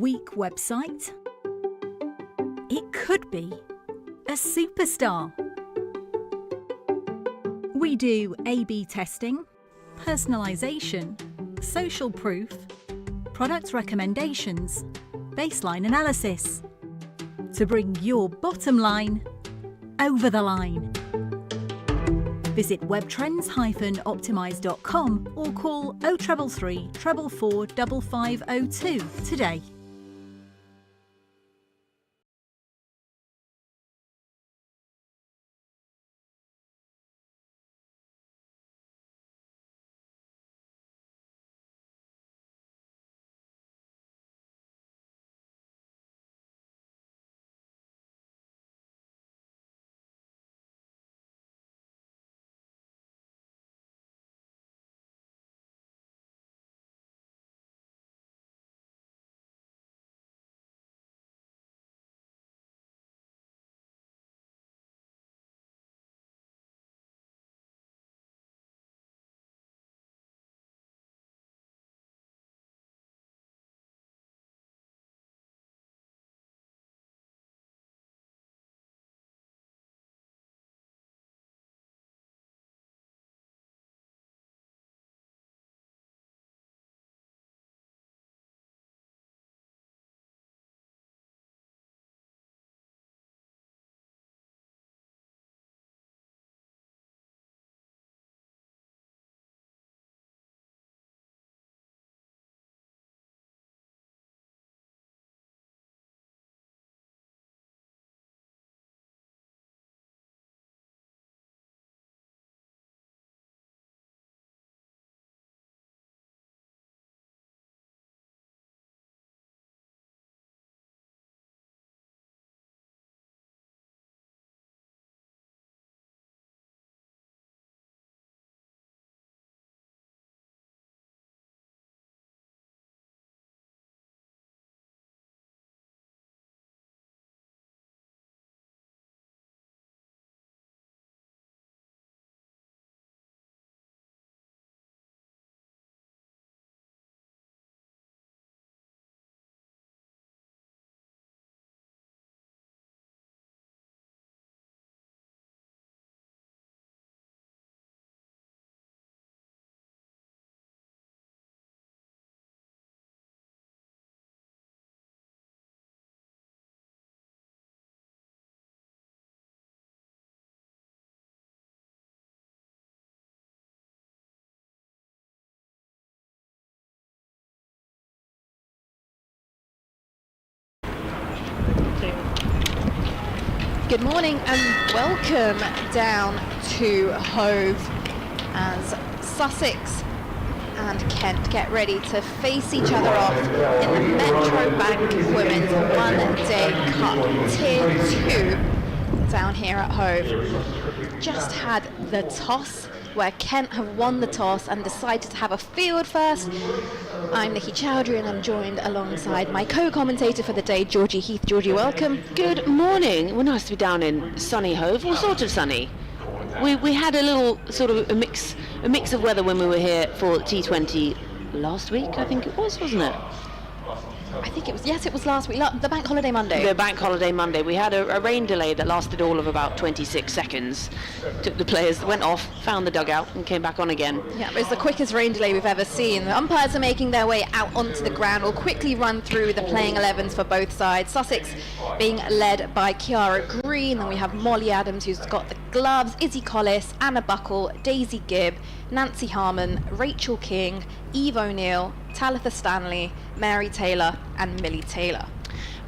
weak website? It could be a superstar. We do A/B testing, personalisation, social proof, product recommendations, baseline analysis to bring your bottom line over the line. Visit webtrends-optimize.com or call 0333 444 5502 today. Good morning and welcome down to Hove as Sussex and Kent get ready to face each other off in the Metro Bank Women's One-Day Cup Tier 2 down here at Hove. Just had the toss where Kent have won the toss and decided to have a field first. I'm Nikki Chowdhury and I'm joined alongside my co-commentator for the day, Georgie Heath. Georgie, welcome. Good morning. Well, nice to be down in sunny Hove, all sort of sunny. We had a little sort of a mix of weather when we were here for T20 last week, I think it was, wasn't it? I think it was, yes, it was last week, the Bank Holiday Monday. The Bank Holiday Monday. We had a rain delay that lasted all of about 26 seconds. Took the players, went off, found the dugout and came back on again. Yeah, it was the quickest rain delay we've ever seen. The umpires are making their way out onto the ground. We'll quickly run through the playing 11s for both sides. Sussex being led by Kiara Green, then we have Molly Adams who's got the gloves, Izzy Collis, Anna Buckle, Daisy Gibb, Nancy Harmon, Rachel King, Eve O'Neill, Talitha Stanley, Mary Taylor and Millie Taylor.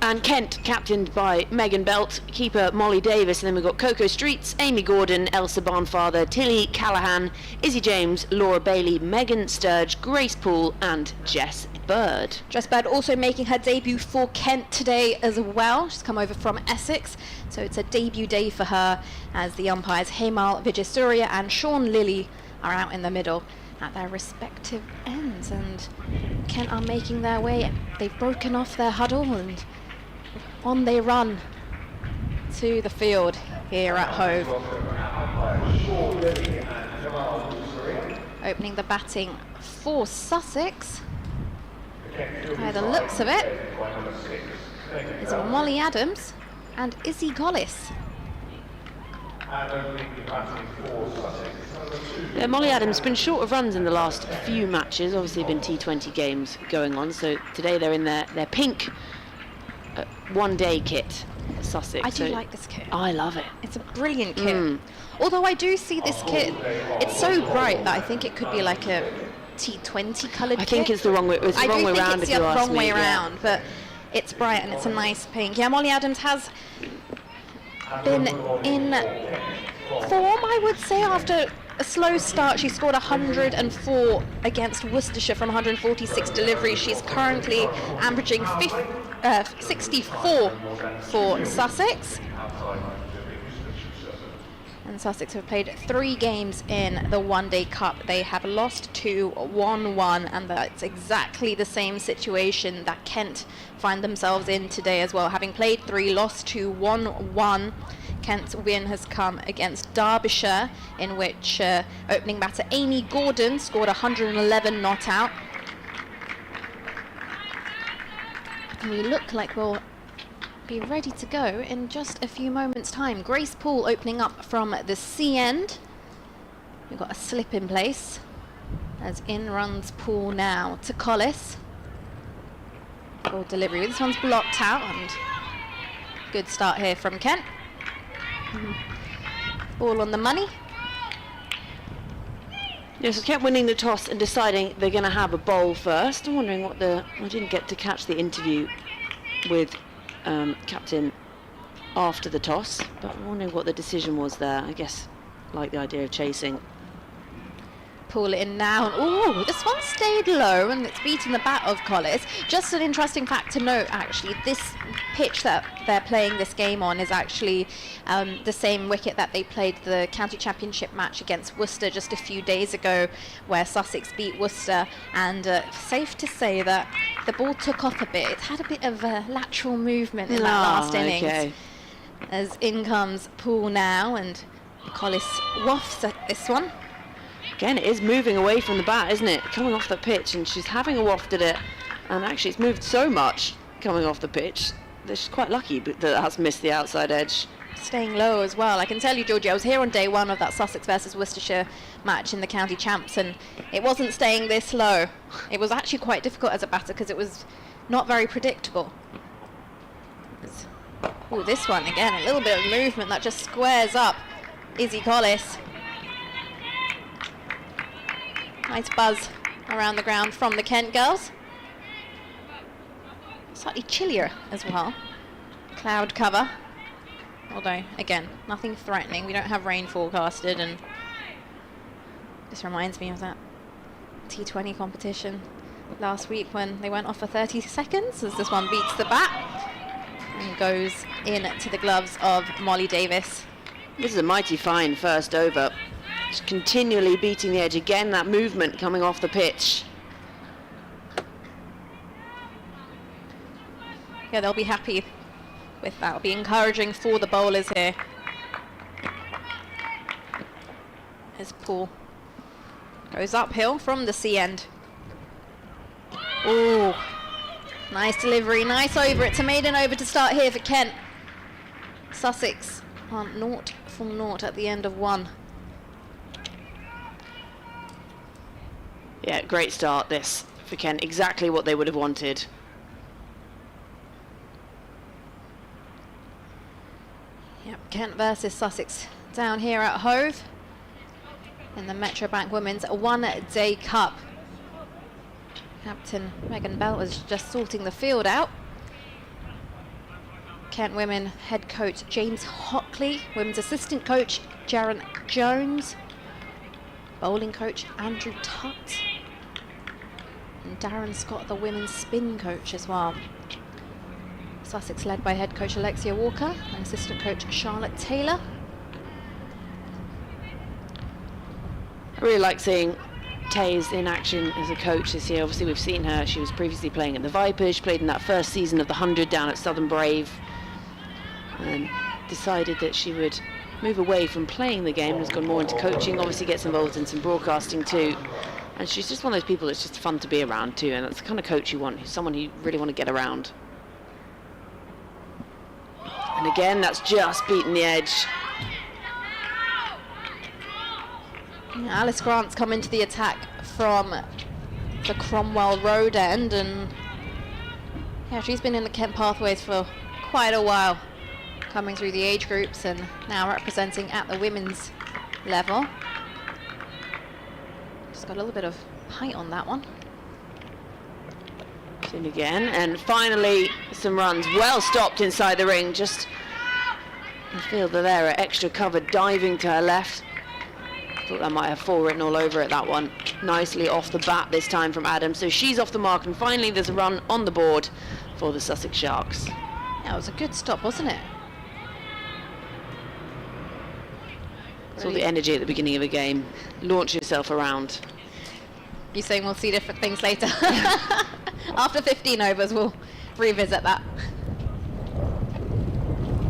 And Kent, captained by Megan Belt, keeper Molly Davis, and then we've got Coco Streets, Amy Gordon, Elsa Barnfather, Tilly Callahan, Izzy James, Laura Bailey, Megan Sturge, Grace Poole and Jess Bird. Jess Bird also making her debut for Kent today as well. She's come over from Essex, so it's a debut day for her as the umpires Hemal Vijaysurya and Sean Lilly are out in the middle at their respective ends, and Kent are making their way. They've broken off their huddle and on they run to the field here at Hove. Opening the batting for Sussex By the looks of it, is Molly Adams and Izzy Collis. Yeah, Molly Adams been short of runs in the last few matches. Obviously, been T20 games going on. So today they're in their pink one-day kit, Sussex. I do like this kit. I love it. It's a brilliant kit. Although I do see this kit, it's so bright that I think it could be like a T20 coloured kit. I think it's the wrong way. It's the wrong way around. It's the wrong way around, but it's bright and it's a nice pink. Yeah, Molly Adams has been in form, I would say, after a slow start. She scored 104 against Worcestershire from 146 deliveries. She's currently averaging 64 for Sussex. And Sussex have played 3 games in the One Day Cup. They have lost 2, won 1, and that's exactly the same situation that Kent find themselves in today as well. Having played 3, lost 2, won 1. Kent's win has come against Derbyshire, in which opening batter Amy Gordon scored 111 not out. And we look like we'll be ready to go in just a few moments' time. Grace Poole opening up from the C end. We've got a slip in place as in runs Poole now to Collis. Ball delivery. This one's blocked out, and good start here from Kent. Ball on the money. Yes, Kent winning the toss and deciding they're going to have a bowl first. I'm wondering what I didn't get to catch the interview with captain after the toss, but I'm wondering what the decision was there. I guess like the idea of chasing. Pull it in now. Oh, this one stayed low and it's beaten the bat of Collis. Just an interesting fact to note, actually, this pitch that they're playing this game on is actually the same wicket that they played the county championship match against Worcester just a few days ago, where Sussex beat Worcester. And safe to say that the ball took off a bit. It had a bit of lateral movement in that last innings. As in comes Poole now, and Collis wafts at this one. Again, it is moving away from the bat, isn't it? Coming off the pitch, and she's having a waft at it. And actually, it's moved so much coming off the pitch that she's quite lucky that that's missed the outside edge. Staying low as well. I can tell you, Georgie, I was here on day 1 of that Sussex versus Worcestershire match in the county champs, and it wasn't staying this low. It was actually quite difficult as a batter because it was not very predictable. Oh, this one again, a little bit of movement that just squares up Izzy Collis. Nice buzz around the ground from the Kent girls. Slightly chillier as well. Cloud cover. Although, again, nothing threatening. We don't have rain forecasted, and this reminds me of that T20 competition last week when they went off for 30 seconds as this one beats the bat and goes into the gloves of Molly Davis. This is a mighty fine first over. Just continually beating the edge. Again, that movement coming off the pitch. Yeah, they'll be happy with that. It'll be encouraging for the bowlers here. As Poole goes uphill from the C end. Oh, nice delivery, nice over. It's a maiden over to start here for Kent. Sussex on 0 for 0 at the end of 1. Yeah, great start this for Kent. Exactly what they would have wanted. Yep, Kent versus Sussex down here at Hove in the Metrobank Women's One Day Cup. Captain Megan Belt was just sorting the field out. Kent Women head coach James Hockley, women's assistant coach Jaron Jones, bowling coach Andrew Tutt, and Darren Scott, the women's spin coach as well. Sussex led by head coach Alexia Walker and assistant coach Charlotte Taylor. I really like seeing Tays in action as a coach this year. Obviously we've seen her, she was previously playing at the Vipers, she played in that first season of the 100 down at Southern Brave, and decided that she would move away from playing the game and has gone more into coaching. Obviously gets involved in some broadcasting too, And she's just one of those people that's just fun to be around too, and that's the kind of coach you want, who's someone you really want to get around. And again, that's just beaten the edge. Alice Grant's come into the attack from the Cromwell Road end, and yeah, she's been in the Kent Pathways for quite a while, coming through the age groups and now representing at the women's level. Just got a little bit of height on that one. In again, and finally some runs, well stopped inside the ring. Just the fielder there at extra cover, diving to her left. Thought that might have fall written all over it, that one. Nicely off the bat this time from Adam, so she's off the mark, and finally there's a run on the board for the Sussex Sharks. Yeah, it was a good stop, wasn't it? It's all the energy at the beginning of a game. Launch yourself around. You saying we'll see different things later? After 15 overs, we'll revisit that.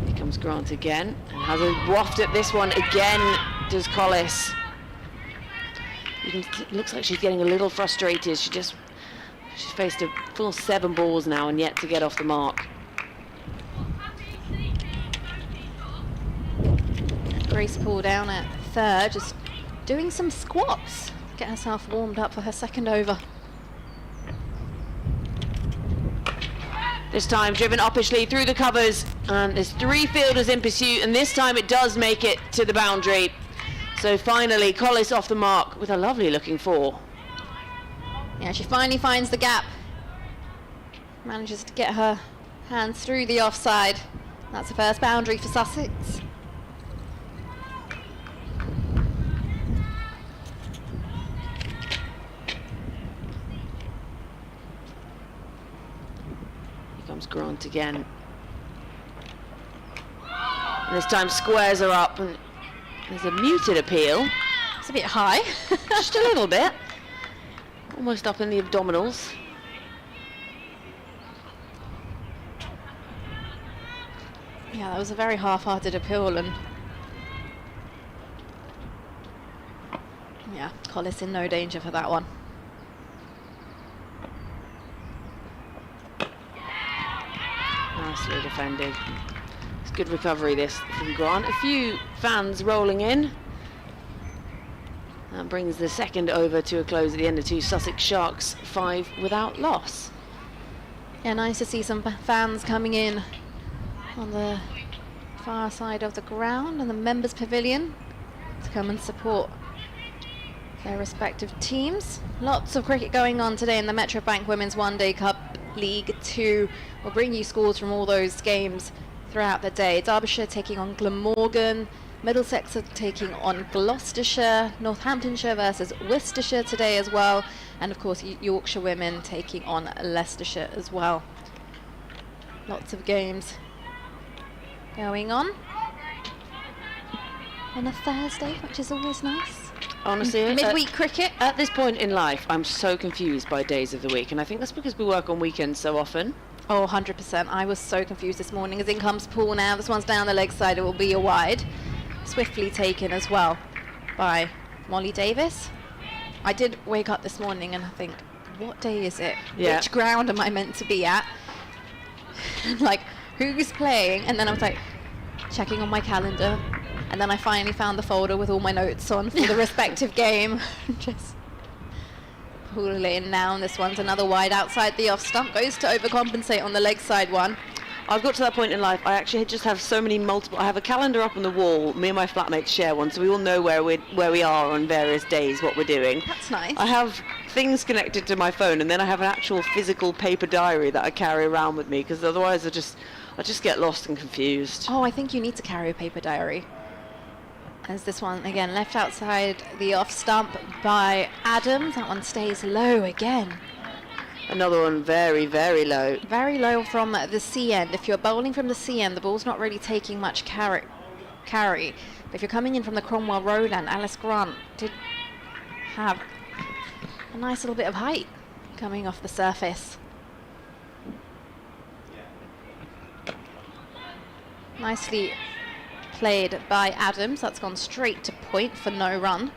Here comes Grant again, and has a waft at this one again, does Collis. It looks like she's getting a little frustrated. She's faced a full 7 balls now and yet to get off the mark. Grace Poole down at third, just doing some squats. Get herself warmed up for her second over. This time driven uppishly through the covers, and there's 3 fielders in pursuit, and this time it does make it to the boundary. So finally Collis off the mark with a lovely looking 4. Yeah, she finally finds the gap. Manages to get her hands through the offside. That's the first boundary for Sussex. Comes Grant again. And this time squares her up, and there's a muted appeal. It's a bit high. Just a little bit. Almost up in the abdominals. Yeah, that was a very half-hearted appeal, and yeah, Collis in no danger for that one. Nicely defended. It's good recovery this from Grant. A few fans rolling in. That brings the second over to a close at the end of 2. Sussex Sharks 5 without loss. Yeah, nice to see some fans coming in on the far side of the ground and the members' pavilion to come and support their respective teams. Lots of cricket going on today in the Metro Bank Women's One Day Cup League 2. We'll bring you scores from all those games throughout the day. Derbyshire taking on Glamorgan, Middlesex are taking on Gloucestershire, Northamptonshire versus Worcestershire today as well, and of course Yorkshire Women taking on Leicestershire as well. Lots of games going on a Thursday, which is always nice. Honestly, midweek cricket. At this point in life, I'm so confused by days of the week, and I think that's because we work on weekends so often. Oh, 100%. I was so confused this morning. As in comes Poole now. This one's down the leg side. It will be a wide. Swiftly taken as well by Molly Davis. I did wake up this morning and I think, what day is it? Yeah. Which ground am I meant to be at? Like, who's playing? And then I was like, checking on my calendar. And then I finally found the folder with all my notes on for the respective game. Just pull it in now, and this one's another wide outside the off stump. Goes to overcompensate on the leg side one. I've got to that point in life, I actually just have so many multiple. I have a calendar up on the wall. Me and my flatmates share one, so we all know where we are on various days, what we're doing. That's nice. I have things connected to my phone, and then I have an actual physical paper diary that I carry around with me, because otherwise I just get lost and confused. Oh, I think you need to carry a paper diary. As this one again left outside the off stump by Adams. That one stays low again. Another one very, very low. Very low from the C end. If you're bowling from the C end, the ball's not really taking much carry. But if you're coming in from the Cromwell Road end, Alice Grant did have a nice little bit of height coming off the surface. Nicely played by Adams. That's gone straight to point for no run.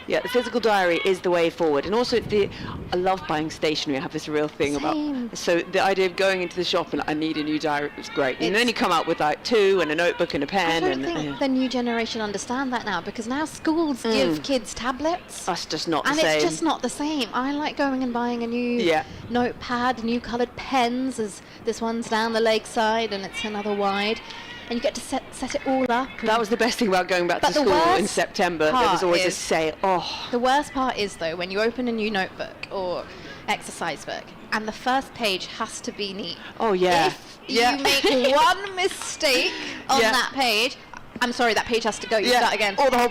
Yeah, the physical diary is the way forward. And also, I love buying stationery. I have this real thing Same. about. So the idea of going into the shop and I need a new diary is great. And then you come out with like 2 and a notebook and a pen. I don't think the new generation understand that now, because now schools give kids tablets. That's just not the and same. it's just not the same. I like going and buying a new notepad, new coloured pens, as this one's down the leg side and it's another wide. And you get to set it all up. That was the best thing about going back to school in September. There was always a sale. Oh. The worst part is, though, when you open a new notebook or exercise book and the first page has to be neat. Oh, yeah. If you make one mistake on that page, I'm sorry, that page has to go. You start again. Or the whole,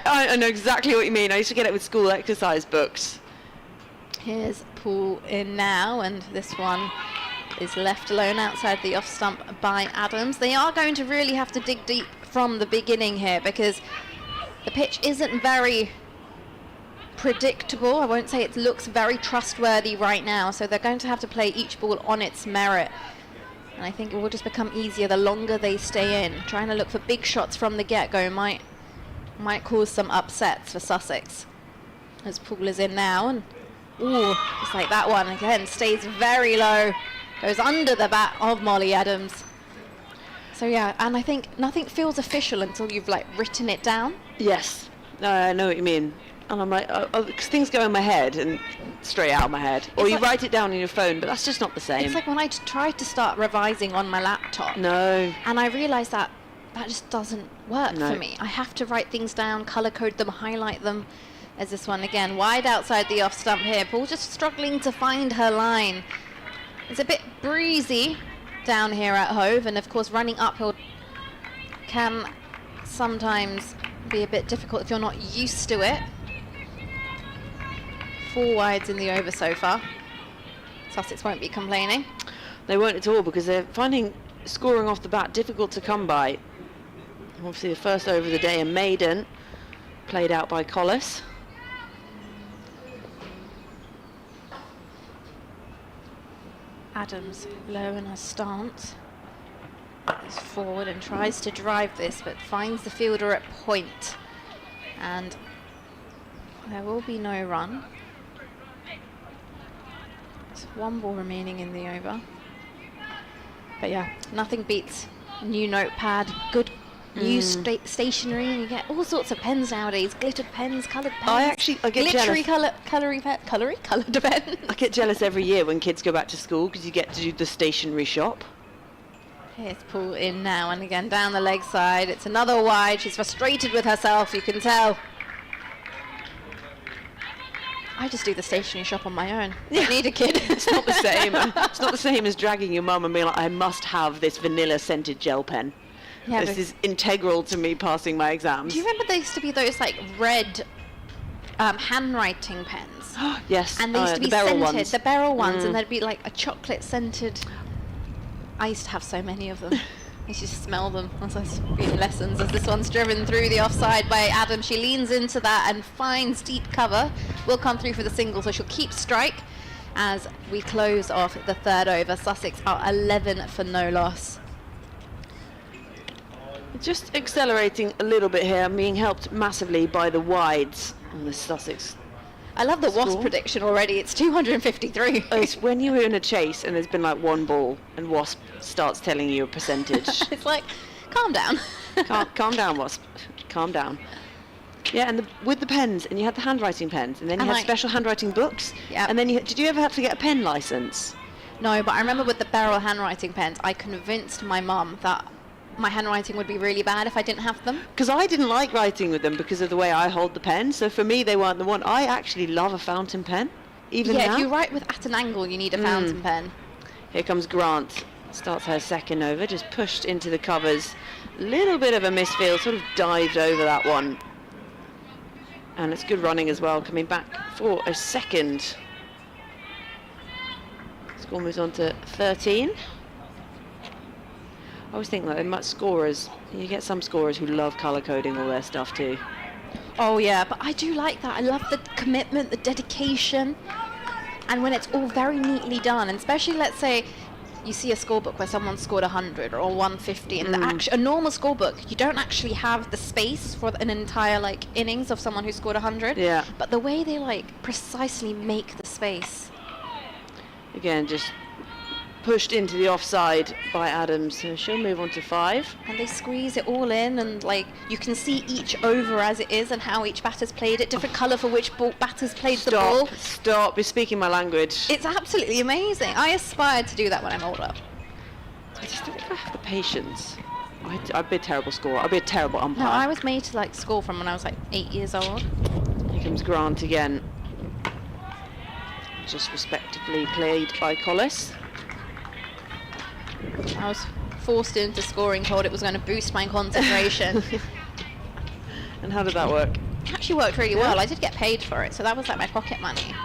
I know exactly what you mean. I used to get it with school exercise books. Here's Paul in now, and this one is left alone outside the off stump by Adams. They are going to really have to dig deep from the beginning here, because the pitch isn't very predictable. I won't say it looks very trustworthy right now, so they're going to have to play each ball on its merit. And I think it will just become easier the longer they stay in. Trying to look for big shots from the get-go might cause some upsets for Sussex. As Paul is in now, and ooh, just like that one again, stays very low. Goes under the bat of Molly Adams. So yeah, and I think nothing feels official until you've like written it down. Yes, I know what you mean. And I'm like, because things go in my head and straight out of my head. Or you write it down on your phone, but that's just not the same. It's like when I tried to start revising on my laptop. No. And I realised that just doesn't work for me. I have to write things down, colour code them, highlight them. As this one again, wide outside the off stump here. Paul just struggling to find her line. It's a bit breezy down here at Hove, and of course running uphill can sometimes be a bit difficult if you're not used to it. 4 wides in the over so far. Sussex won't be complaining. They won't at all, because they're finding scoring off the bat difficult to come by. Obviously the first over of the day, a maiden, played out by Collis. Adams low in her stance, goes forward and tries to drive this, but finds the fielder at point, and there will be no run. There's 1 ball remaining in the over, but yeah, nothing beats a new notepad, good new stationery. You get all sorts of pens nowadays, glittered pens, coloured pens. I get glittery jealous. coloured pens. I get jealous every year when kids go back to school, because you get to do the stationery shop. Here's Paul in now, and again down the leg side. It's another wide. She's frustrated with herself, you can tell. I just do the stationery shop on my own. Don't need a kid. It's not the same. It's not the same as dragging your mum and being like, I must have this vanilla scented gel pen. Yeah, this is integral to me passing my exams. Do you remember there used to be those like red handwriting pens? Yes, and they used to be the barrel scented, ones. the barrel ones, and there'd be like a chocolate scented. I used to have so many of them. I used to smell them as I was in lessons. As this one's driven through the offside by Adam, she leans into that and finds deep cover. Will come through for the single, so she'll keep strike as we close off the 3rd over. Sussex are 11 for no loss. Just accelerating a little bit here, being helped massively by the wides on the Sussex. I love the Wasp prediction already. It's 253. It's when you were in a chase and there's been like 1 ball and Wasp starts telling you a percentage. It's like, calm down. Calm down, Wasp. Calm down. Yeah, and with the pens, and you had the handwriting pens, and then you had special handwriting books. Yeah. And then did you ever have to get a pen license? No, but I remember with the barrel handwriting pens, I convinced my mum that my handwriting would be really bad if I didn't have them. Because I didn't like writing with them because of the way I hold the pen. So for me, they weren't the one. I actually love a fountain pen. Even now. If you write with at an angle, you need a fountain pen. Here comes Grant. Starts her 2nd over, just pushed into the covers. Little bit of a misfield, sort of dived over that one. And it's good running as well, coming back for a 2nd. Score moves on to 13. I always think that they're much scorers. You get some scorers who love colour coding all their stuff too. Oh yeah, but I do like that. I love the commitment, the dedication, and when it's all very neatly done. And especially, let's say, you see a scorebook where someone scored 100 or 150, and a normal scorebook, you don't actually have the space for an entire like innings of someone who scored 100. Yeah. But the way they like precisely make the space. Again, just pushed into the offside by Adams, so she'll move on to 5. And they squeeze it all in, and like you can see each over as it is and how each batter's played it, different colour for which batters played the ball. Stop, you're speaking my language. It's absolutely amazing. I aspire to do that when I'm older. I just don't think I have the patience. I'd be a terrible scorer. I'd be a terrible umpire. No, I was made to like score from when I was like 8 years old. Here comes Grant again. Just respectively played by Collis. I was forced into scoring, told it was going to boost my concentration. And how did that work? It actually worked really well. I did get paid for it, so that was like my pocket money.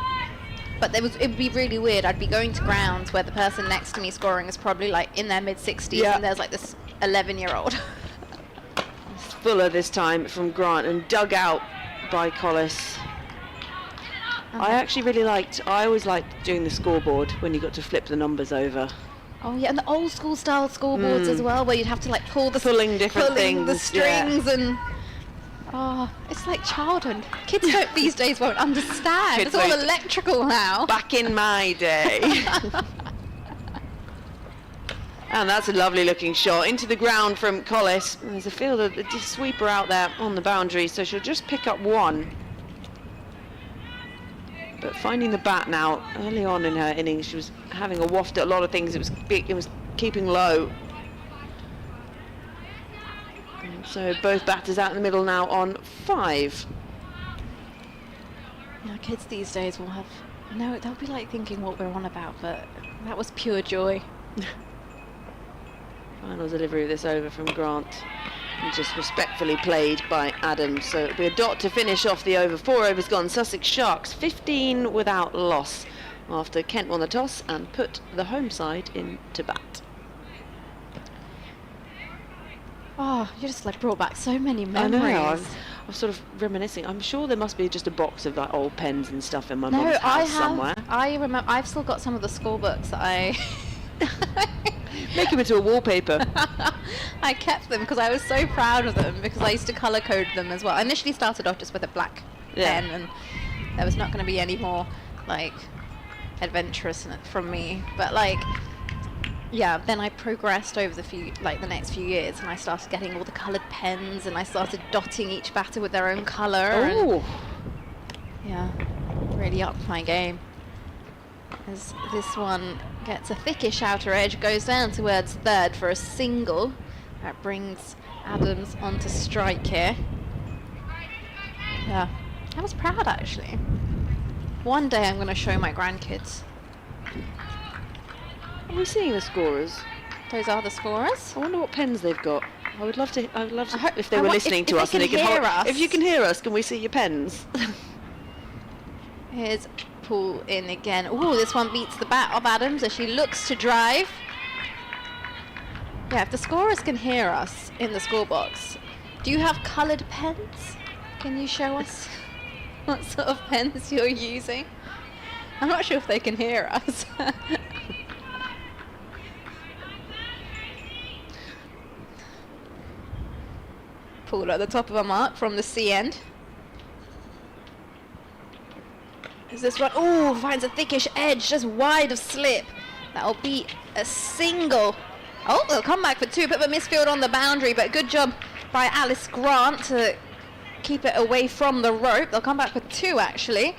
But it would be really weird. I'd be going to grounds where the person next to me scoring is probably like in their mid-60s, and there's like this 11-year-old. Fuller this time from Grant and dug out by Collis. I always liked doing the scoreboard when you got to flip the numbers over. Oh yeah, and the old school style scoreboards as well, where you'd have to like pulling different things, the strings, and it's like childhood. Kids these days won't understand. It's all electrical now. Back in my day. And that's a lovely looking shot into the ground from Collis. There's a fielder, a sweeper out there on the boundary, so she'll just pick up 1. But finding the bat now, early on in her innings, she was having a waft at a lot of things. It was big, it was keeping low. And so both batters out in the middle now on 5. Now kids these days will have, they'll be like thinking what we're on about, but that was pure joy. Final delivery of this over from Grant. And just respectfully played by Adams. So it'll be a dot to finish off the over. 4 overs gone. Sussex Sharks 15 without loss after Kent won the toss and put the home side into bat. Oh, you just like brought back so many memories. I know. I'm sort of reminiscing. I'm sure there must be just a box of like old pens and stuff in my mum's house somewhere. I remember. I've still got some of the school books that I. Make them into a wallpaper. I kept them because I was so proud of them, because I used to colour code them as well. I initially started off just with a black pen, and there was not going to be any more like adventurous from me. But like, yeah, then I progressed over the next few years, and I started getting all the coloured pens, and I started dotting each batter with their own colour. Oh, yeah, really upped my game. As this one gets a thickish outer edge, goes down towards third for a single. That brings Adams onto strike here. Yeah, I was proud actually. One day I'm going to show my grandkids. are we seeing the scorers? Those are the scorers. I wonder what pens they've got. I would love to if they I were want- listening if to they us and can they could hear us. If you can hear us, can we see your pens? Here's pull in again. Ooh, this one beats the bat of Adams as she looks to drive. Yeah, if the scorers can hear us in the scorebox, do you have coloured pens? Can you show us what sort of pens you're using? I'm not sure if they can hear us. Pull at the top of a mark from the C end. Is this one? Oh, finds a thickish edge, just wide of slip. That'll be a single. Oh, they'll come back for 2. Bit of a misfield on the boundary, but good job by Alice Grant to keep it away from the rope. They'll come back for 2, actually.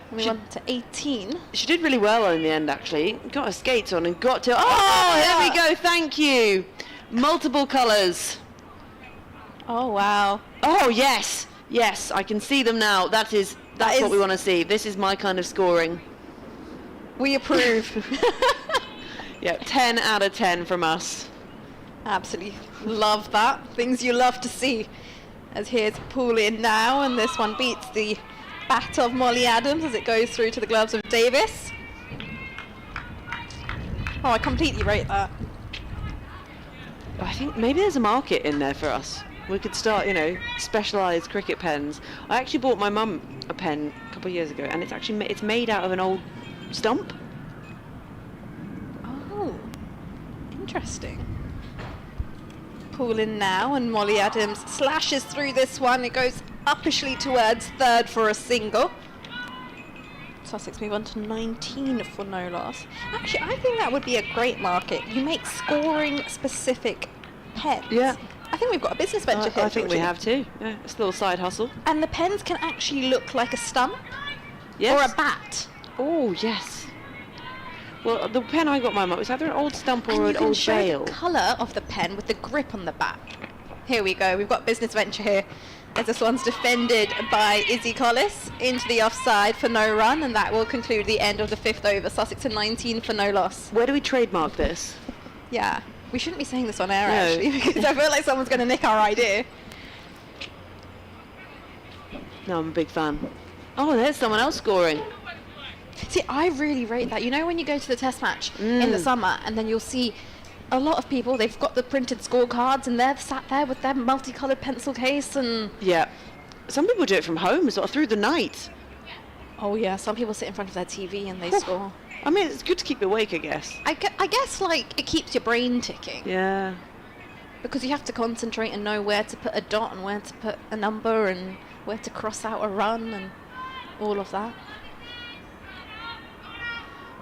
And we went to 18. She did really well in the end, actually. Got her skates on and got to... Oh, there we go. Thank you. Multiple colours. Oh, wow. Oh, yes. Yes, I can see them now. That's what we want to see. This is my kind of scoring. We approve. Yeah, 10 out of 10 from us. Absolutely love that. Things you love to see. As here's pull in now, and this one beats the bat of Molly Adams as it goes through to the gloves of Davis. Oh, I completely rate that. I think maybe there's a market in there for us. We could start, specialised cricket pens. I actually bought my mum a pen a couple of years ago, and it's actually it's made out of an old stump. Oh. Interesting. Pull in now, and Molly Adams slashes through this one. It goes uppishly towards third for a single. Sussex move on to 19 for no loss. Actually, I think that would be a great market. You make scoring specific pens. Yeah. I think we've got a business venture here. I think we Georgie. have too. Yeah, it's a little side hustle. And the pens can actually look like a stump Yes. or a bat. Oh, yes. Well, the pen I got my mum was either an old stump And or you an can old show bale. the colour of the pen with the grip on the back. Here we go. We've got business venture here. As this one's defended by Izzy Collis into the offside for no run, and that will conclude the end of the 5th over. Sussex to 19 for no loss. Where do we trademark this? Yeah, we shouldn't be saying this on air No. actually, because I feel like someone's going to nick our idea. No, I'm a big fan. Oh, there's someone else scoring. See, I really rate that. You know when you go to the test match in the summer, and then you'll see a lot of people, they've got the printed scorecards and they're sat there with their multicoloured pencil case and... Yeah. Some people do it from home, sort of through the night. Oh yeah, some people sit in front of their TV and they Whew. score. I mean, it's good to keep you awake, I guess. I guess, like, it keeps your brain ticking. Yeah. Because you have to concentrate and know where to put a dot and where to put a number and where to cross out a run and all of that.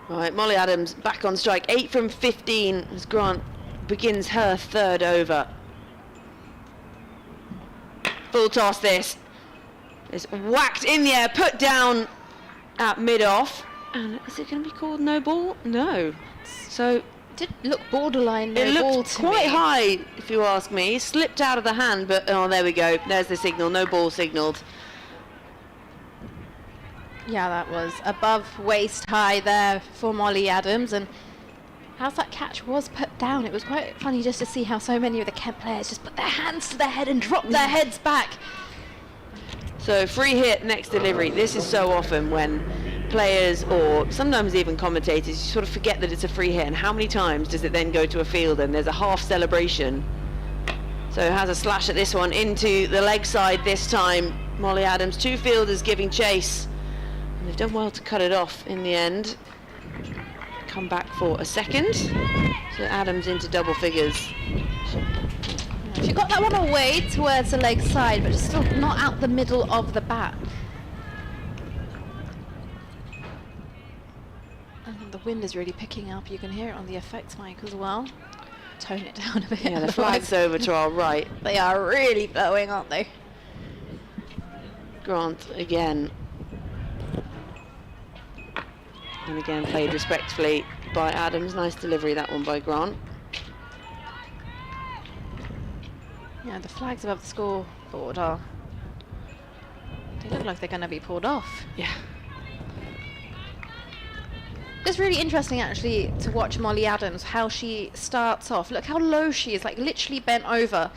Right, Molly Adams back on strike. 8 from 15 as Grant begins her 3rd over. Full toss this. It's whacked in the air, put down at mid-off. And is it going to be called no ball? No. So Did look borderline no it ball looked to quite me. high, if you ask me. Slipped out of the hand, but oh, there we go. There's the signal. No ball signalled. Yeah, that was above waist high there for Molly Adams, and as that catch was put down, it was quite funny just to see how so many of the Kent players just put their hands to their head and drop their heads back. So free hit, next delivery. This is so often when players or sometimes even commentators, you sort of forget that it's a free hit, and how many times does it then go to a fielder and there's a half celebration. So has a slash at this one into the leg side this time. Molly Adams, 2 fielders giving chase. And they've done well to cut it off in the end. Come back for a second. So Adams into double figures. She got that one away towards the leg side, but just still not out the middle of the bat. And the wind is really picking up. You can hear it on the effects mic as well. Tone it down a bit. Yeah, the flag's over to our right. They are really blowing, aren't they? Grant again. And again played respectfully by Adams. Nice delivery, that one by Grant. Yeah, the flags above the scoreboard are... They look like they're going to be pulled off. Yeah. It's really interesting actually to watch Molly Adams, how she starts off. Look how low she is, like literally bent over.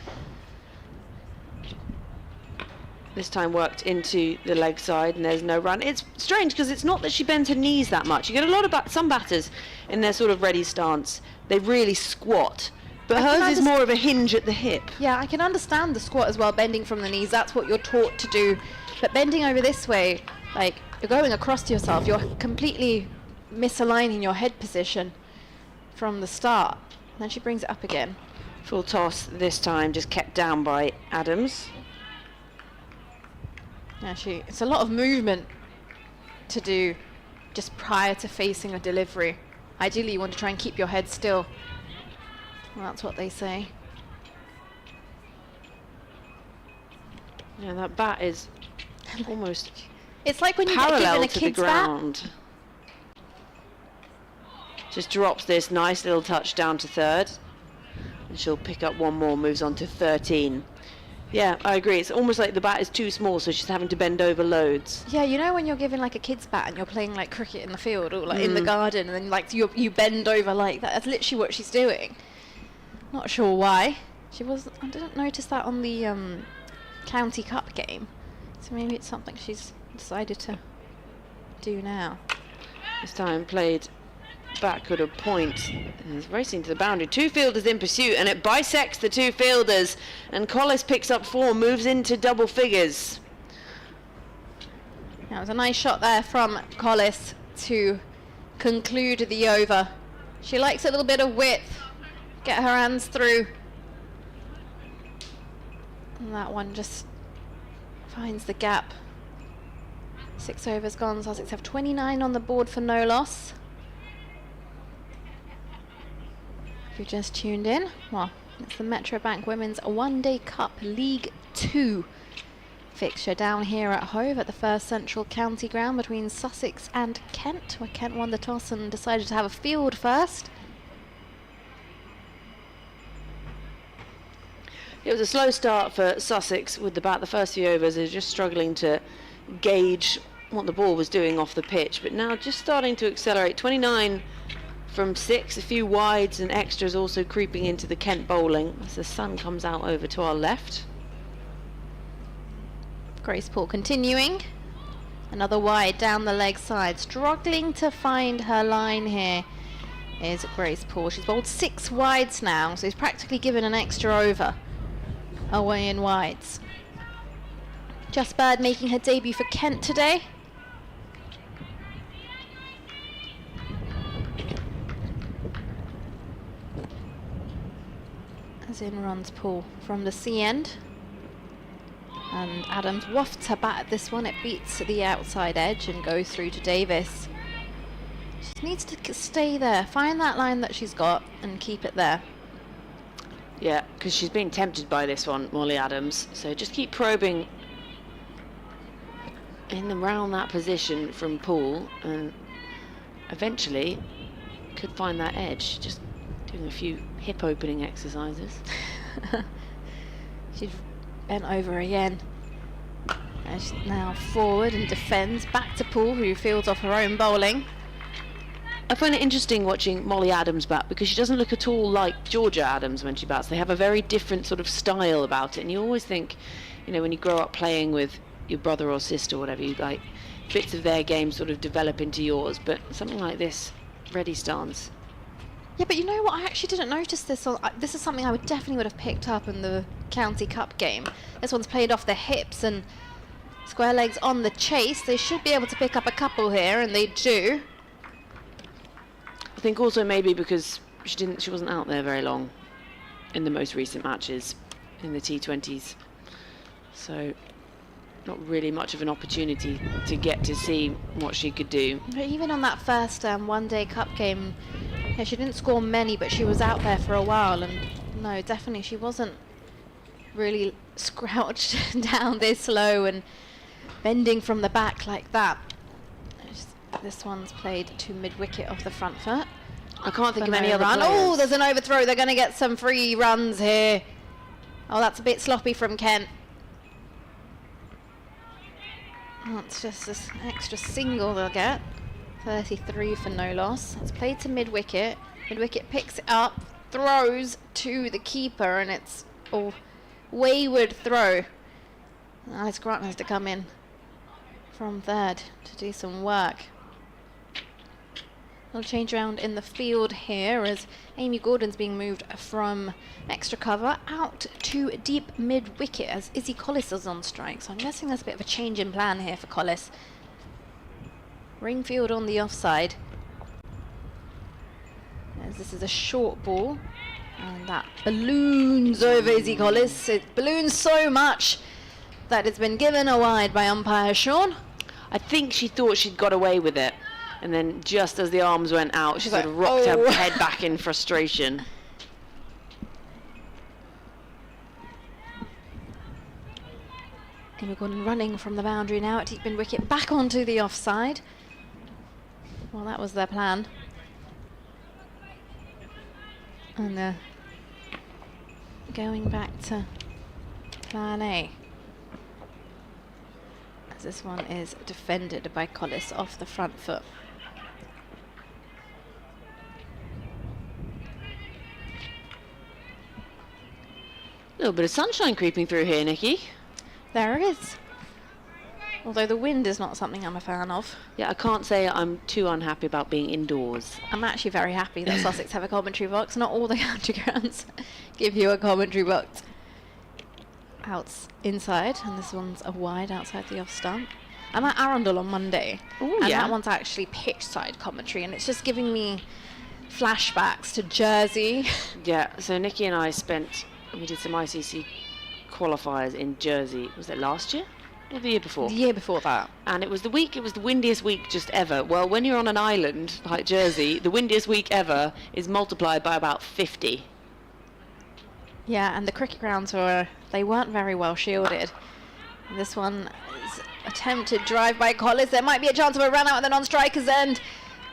This time worked into the leg side and there's no run. It's strange because it's not that she bends her knees that much. You get a lot of some batters in their sort of ready stance, they really squat. But hers is more of a hinge at the hip. Yeah, I can understand the squat as well, bending from the knees. That's what you're taught to do. But bending over this way, like you're going across to yourself, you're completely misaligning your head position from the start. And then she brings it up again. Full toss this time, just kept down by Adams. Yeah, it's a lot of movement to do just prior to facing a delivery. Ideally, you want to try and keep your head still. Well, that's what they say. Yeah, that bat is almost It's like when you get parallel given a to the kid's bat. ground. Just drops this nice little touch down to 3rd. And she'll pick up one more, moves on to 13. Yeah, I agree. It's almost like the bat is too small, so she's having to bend over loads. Yeah, you know when you're given like a kid's bat and you're playing like cricket in the field or like in the garden, and then like you bend over like that. That's literally what she's doing. Not sure why. I didn't notice that on the County Cup game. So maybe it's something she's decided to do now. This time played back at a point and is racing to the boundary. 2 fielders in pursuit and it bisects the 2 fielders, and Collis picks up 4, moves into double figures. That was a nice shot there from Collis to conclude the over. She likes a little bit of width get her hands through. And that one just finds the gap. 6 overs gone. Sussex have 29 on the board for no loss. If you've just tuned in, well, it's the Metro Bank Women's One Day Cup League 2 fixture down here at Hove at the First Central County Ground between Sussex and Kent, where Kent won the toss and decided to have a field first. It was a slow start for Sussex with about the first few overs. They were just struggling to gauge what the ball was doing off the pitch, but now just starting to accelerate. 29 from 6, a few wides and extras also creeping into the Kent bowling as the sun comes out over to our left. Grace Poole continuing. Another wide down the leg side. Struggling to find her line here is Grace Poole. She's bowled 6 wides now, so she's practically given an extra over away in wides. Just Bird making her debut for Kent today. As in runs Poole from the C end. And Adams wafts her bat at this one. It beats the outside edge and goes through to Davis. She needs to stay there, find that line that she's got and keep it there. Yeah, because she's been tempted by this one, Molly Adams. So just keep probing in and around that position from Poole, and eventually could find that edge. Just doing a few hip opening exercises. She's bent over again. And she's now forward and defends. Back to Poole, who fields off her own bowling. I find it interesting watching Molly Adams bat because she doesn't look at all like Georgia Adams when she bats. They have a very different sort of style about it, and you always think, you know, when you grow up playing with your brother or sister or whatever, you like bits of their game sort of develop into yours, but something like this ready stance. Yeah, but you know what? I actually didn't notice this. This is something I would have picked up in the County Cup game. This one's played off the hips and square legs on the chase. They should be able to pick up a couple here, and they do. I think also maybe because she wasn't out there very long in the most recent matches in the T20s, so not really much of an opportunity to get to see what she could do. But even on that first One Day Cup game, yeah, she didn't score many, but she was out there for a while, and no, definitely she wasn't really scrouched down this low and bending from the back like that. This one's played to mid-wicket off the front foot. I can't think of no any other run. players. Oh, there's an overthrow. They're going to get some free runs here. Oh, that's a bit sloppy from Kent. Oh, it's just this extra single they'll get. 33 for no loss. It's played to mid-wicket. Mid-wicket picks it up, throws to the keeper, and it's a wayward throw. Alice Grant has to come in from third to do some work. We'll change around in the field here as Amy Gordon's being moved from extra cover out to deep mid-wicket as Izzy Collis is on strike. So I'm guessing there's a bit of a change in plan here for Collis. Ringfield on the offside. As this is a short ball. And that balloons over Izzy Collis. It balloons so much that it's been given a wide by umpire Sean. I think she thought she'd got away with it, and then just as the arms went out, she sort of rocked her head back in frustration. Amy Gordon running from the boundary now at deep mid wicket, back onto the offside. Well, that was their plan. And they're going back to plan A. As this one is defended by Collis off the front foot. A little bit of sunshine creeping through here, Nikki. There is. Although the wind is not something I'm a fan of. Yeah, I can't say I'm too unhappy about being indoors. I'm actually very happy that Sussex have a commentary box. Not all the county grounds give you a commentary box. Out inside, and this one's a wide outside the off stump. I'm at Arundel on Monday, Ooh, and yeah. that one's actually pitch side commentary, and it's just giving me flashbacks to Jersey. Yeah, so Nikki and I we did some ICC qualifiers in Jersey. Was it last year or the year before? The year before that. And it was the windiest week just ever. Well, when you're on an island like Jersey, the windiest week ever is multiplied by about 50. Yeah, and the cricket grounds weren't very well shielded. This one is attempted drive by Collis. There might be a chance of a run out at the non-striker's end.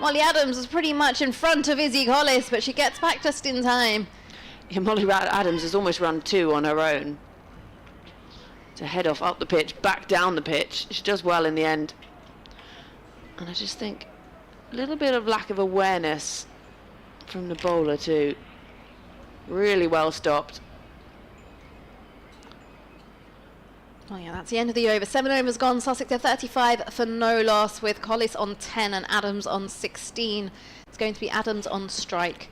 Molly Adams was pretty much in front of Izzy Collis, but she gets back just in time. Yeah, Molly Adams has almost run 2 on her own to head off up the pitch, back down the pitch. She does well in the end. And I just think a little bit of lack of awareness from the bowler too. Really well stopped. Oh yeah, that's the end of the over. 7 overs gone. Sussex are 35 for no loss, with Collis on 10 and Adams on 16. It's going to be Adams on strike.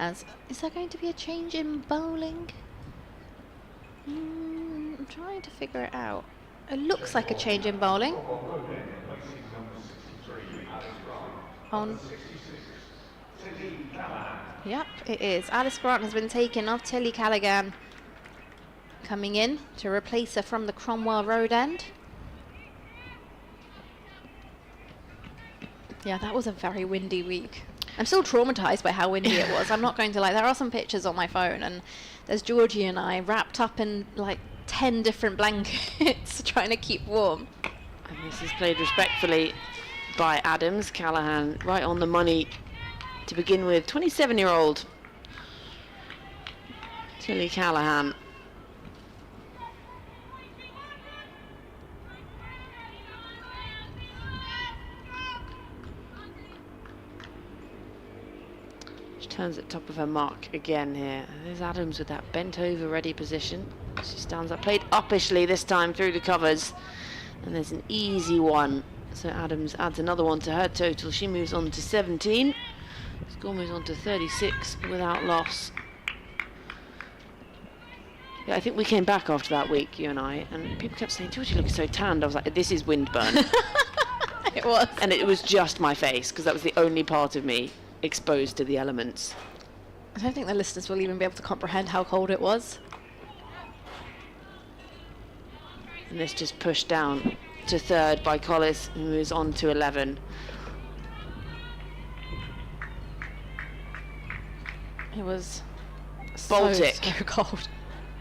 Is there going to be a change in bowling? I'm trying to figure it out. It looks like a change in bowling. Yep, it is. Alice Grant has been taken off. Tilly Callaghan coming in to replace her from the Cromwell Road end. Yeah, that was a very windy week. I'm still traumatized by how windy it was. I'm not going to lie. There are some pictures on my phone, and there's Georgie and I wrapped up in like 10 different blankets trying to keep warm. And this is played respectfully by Adams. Callaghan right on the money to begin with. 27-year-old Tilly Callaghan. She turns at top of her mark again here. There's Adams with that bent over ready position. She stands up, played uppishly this time through the covers. And there's an easy one. So Adams adds another one to her total. She moves on to 17. Score moves on to 36 without loss. Yeah, I think we came back after that week, you and I, and people kept saying, Georgie, you look so tanned. I was like, this is windburn. It was. And it was just my face, because that was the only part of me exposed to the elements. I don't think the listeners will even be able to comprehend how cold it was. And this just pushed down to third by Collis, who moves on to 11. It was Baltic. so cold.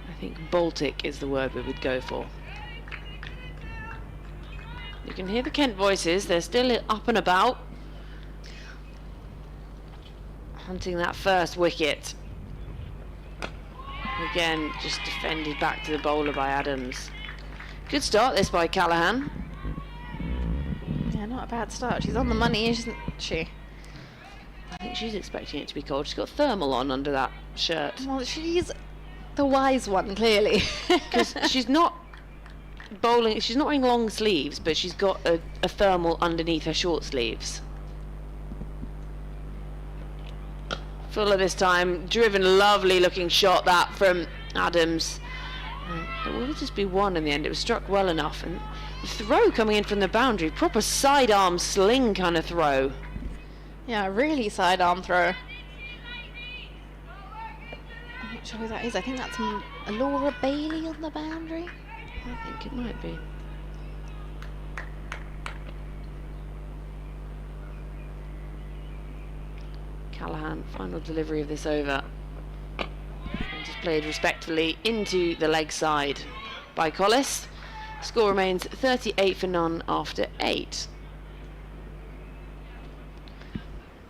I think Baltic is the word we would go for. You can hear the Kent voices. They're still up and about, hunting that first wicket. Again, just defended back to the bowler by Adams. Good start this by Callaghan. Yeah, not a bad start. She's on the money, isn't she? I think she's expecting it to be cold. She's got thermal on under that shirt. Well, she's the wise one, clearly. Because she's not bowling, she's not wearing long sleeves, but she's got a thermal underneath her short sleeves. Fuller this time, driven, lovely looking shot that from Adams. It will just be one in the end. It was struck well enough, and the throw coming in from the boundary, proper sidearm sling kind of throw. Yeah, really sidearm throw. I'm not sure who that is. I think that's Laura Bailey on the boundary. I think it might be. Callaghan, final delivery of this over. And just played respectfully into the leg side by Collis. Score remains 38 for none after 8.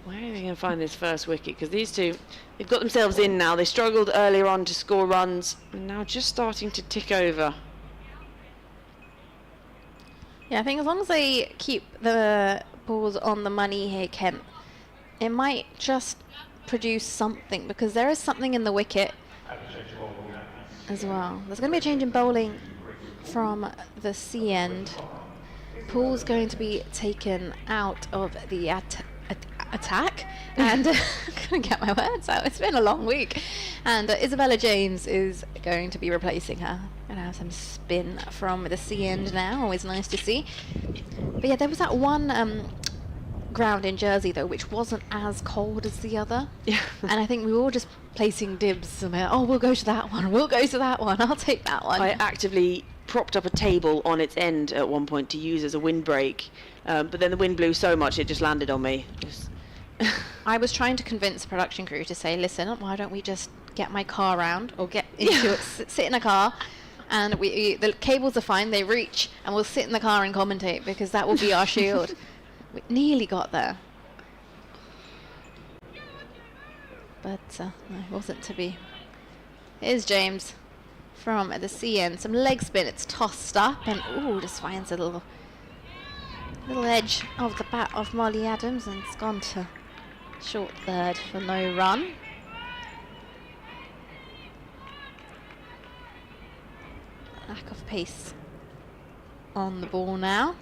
Where are they going to find this first wicket? Because these two, they've got themselves in now. They struggled earlier on to score runs, and now just starting to tick over. Yeah, I think as long as they keep the balls on the money here, Kent, it might just produce something, because there is something in the wicket as well. There's going to be a change in bowling from the C end. Pool's going to be taken out of the attack, and I couldn't get my words out. It's been a long week, and Isabella James is going to be replacing her. Gonna have some spin from the C end now. Always nice to see. But yeah, there was that one ground in Jersey though, which wasn't as cold as the other. Yeah. And I think we were all just placing dibs. And we'll go to that one. We'll go to that one. I'll take that one. I actively propped up a table on its end at one point to use as a windbreak, but then the wind blew so much it just landed on me. I was trying to convince the production crew to say, listen, why don't we just get my car round or get into it, sit in a car, and the cables are fine, they reach, and we'll sit in the car and commentate because that will be our shield. We nearly got there. But no, it wasn't to be. Here's James from the C end. Some leg spin, it's tossed up, and just finds a little edge of the bat of Molly Adams, and it's gone to short third for no run. Lack of pace on the ball now.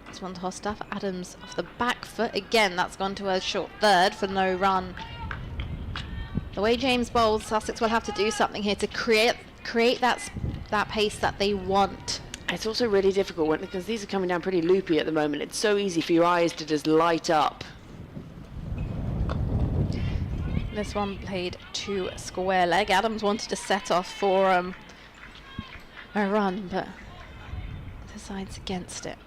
This one tossed up. Adams off the back foot again. That's gone to a short third for no run. The way James bowls, Sussex will have to do something here to create that pace that they want. It's also really difficult because these are coming down pretty loopy at the moment. It's so easy for your eyes to just light up. This one played to square leg. Adams wanted to set off for a run, but decides against it.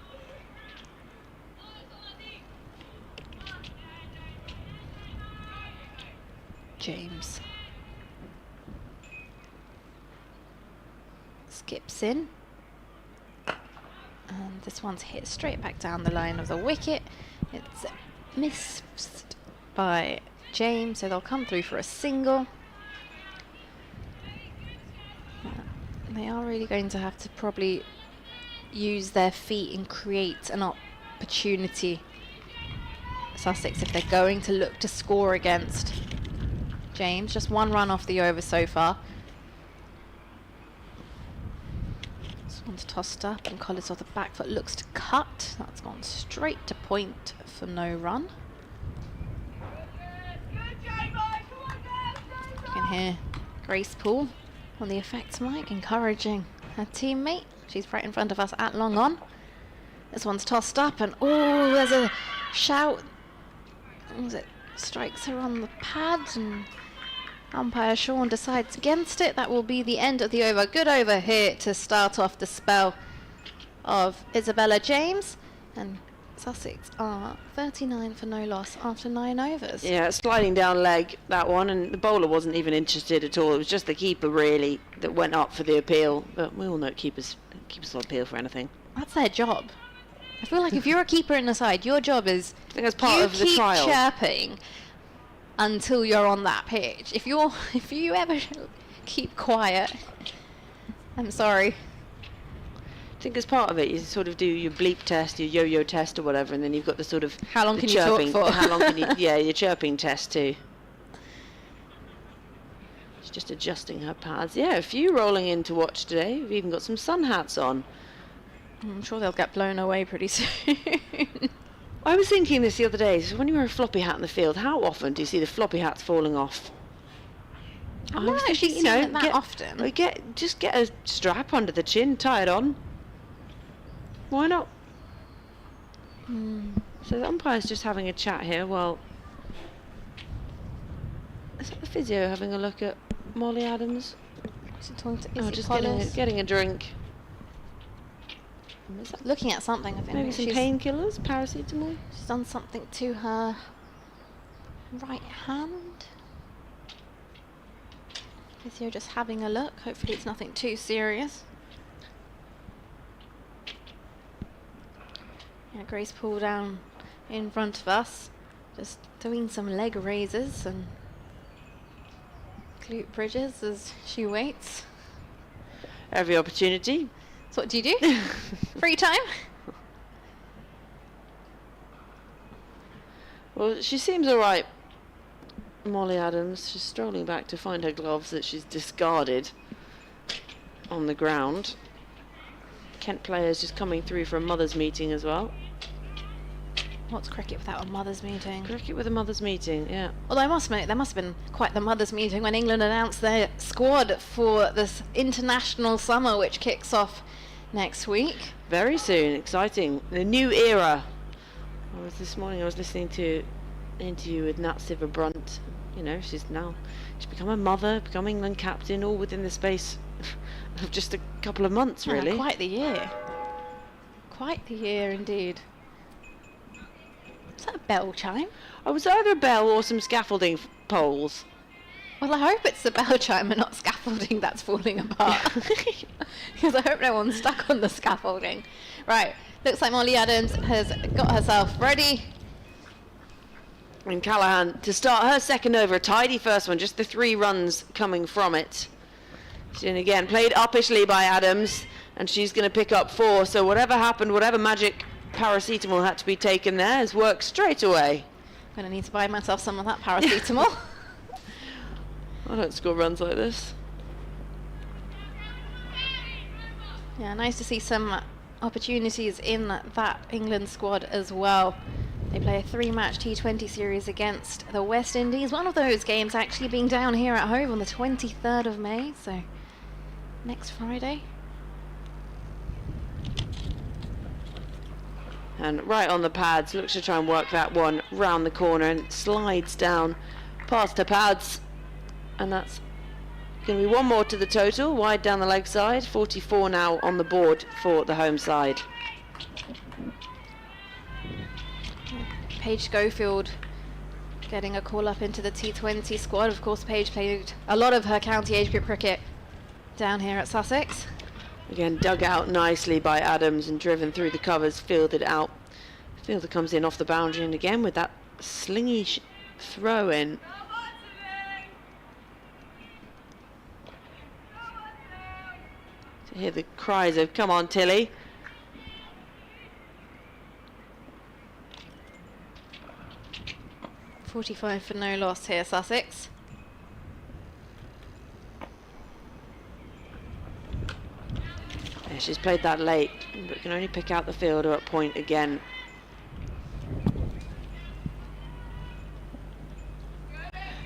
James skips in, and this one's hit straight back down the line of the wicket. It's missed by James, so they'll come through for a single. They are really going to have to probably use their feet and create an opportunity, Sussex, if they're going to look to score against James. Just one run off the over so far. This one's tossed up, and Collis off the back foot looks to cut. That's gone straight to point for no run. You can hear Grace Poole on the effects mic encouraging her teammate. She's right in front of us at long on. This one's tossed up, and there's a shout. What was it? Strikes her on the pad, and umpire Sean decides against it. That will be the end of the over. Good over here to start off the spell of Isabella James, and Sussex are 39 for no loss after 9 overs. Yeah, sliding down leg, that one, and the bowler wasn't even interested at all. It was just the keeper really that went up for the appeal, but we all know keepers will appeal for anything. That's their job. I feel like if you're a keeper in the side, your job is I think that's part of the trial. Keep chirping until you're on that pitch. If you ever keep quiet, I'm sorry. I think as part of it, you sort of do your bleep test, your yo-yo test or whatever, and then you've got the sort of how long the can chirping, you talk for? How long can you? Yeah, your chirping test too. She's just adjusting her pads. Yeah, a few rolling in to watch today. We've even got some sun hats on. I'm sure they'll get blown away pretty soon. I was thinking this the other day. So when you wear a floppy hat in the field, how often do you see the floppy hats falling off? I've not actually seen it that often. Just get a strap under the chin, tie it on. Why not? So the umpire's just having a chat here. Well, is that the physio having a look at Molly Adams? Is he talking to, Oh, just getting a drink. Looking at something, I think. Maybe some painkillers, paracetamol. She's done something to her right hand. Physio just having a look. Hopefully it's nothing too serious. Yeah, Grace Poole down in front of us, just doing some leg raises and glute bridges as she waits. Every opportunity. So what do you do? Free time? Well, she seems all right, Molly Adams. She's strolling back to find her gloves that she's discarded on the ground. Kent players just coming through for a mothers' meeting as well. What's cricket without a mothers' meeting? Cricket with a mothers' meeting, yeah. Although I must admit, there must have been quite the mothers' meeting when England announced their squad for this international summer, which kicks off next week. Very soon, exciting. The new era This morning I was listening to an interview with Nat Siver-Brunt. You know, she's become a mother, become England captain, all within the space of just a couple of months, really. Yeah, quite the year. Quite the year indeed. Is that a bell chime? I was either a bell or some scaffolding poles. Well, I hope it's the bell chime and not scaffolding that's falling apart. Because I hope no one's stuck on the scaffolding. Right, looks like Molly Adams has got herself ready. And Callahan to start her second over, a tidy first one, just the 3 runs coming from it. And again, played uppishly by Adams, and she's going to pick up 4. So whatever happened, whatever magic paracetamol had to be taken there, has worked straight away. I'm going to need to buy myself some of that paracetamol. I don't score runs like this. Yeah, nice to see some opportunities in that England squad as well. They play a 3-match T20 series against the West Indies. One of those games actually being down here at home on the 23rd of May, so next Friday. And right on the pads, looks to try and work that one round the corner and slides down past her pads. And that's going to be 1 more to the total, wide down the leg side. 44 now on the board for the home side. Paige Schofield getting a call up into the T20 squad. Of course, Paige played a lot of her county age group cricket down here at Sussex. Again, dug out nicely by Adams and driven through the covers, fielded out. Fielder comes in off the boundary, and again with that slingy throw in. To hear the cries of, come on, Tilly. .45 for no loss here, Sussex. Yeah, she's played that late, but can only pick out the fielder at point again.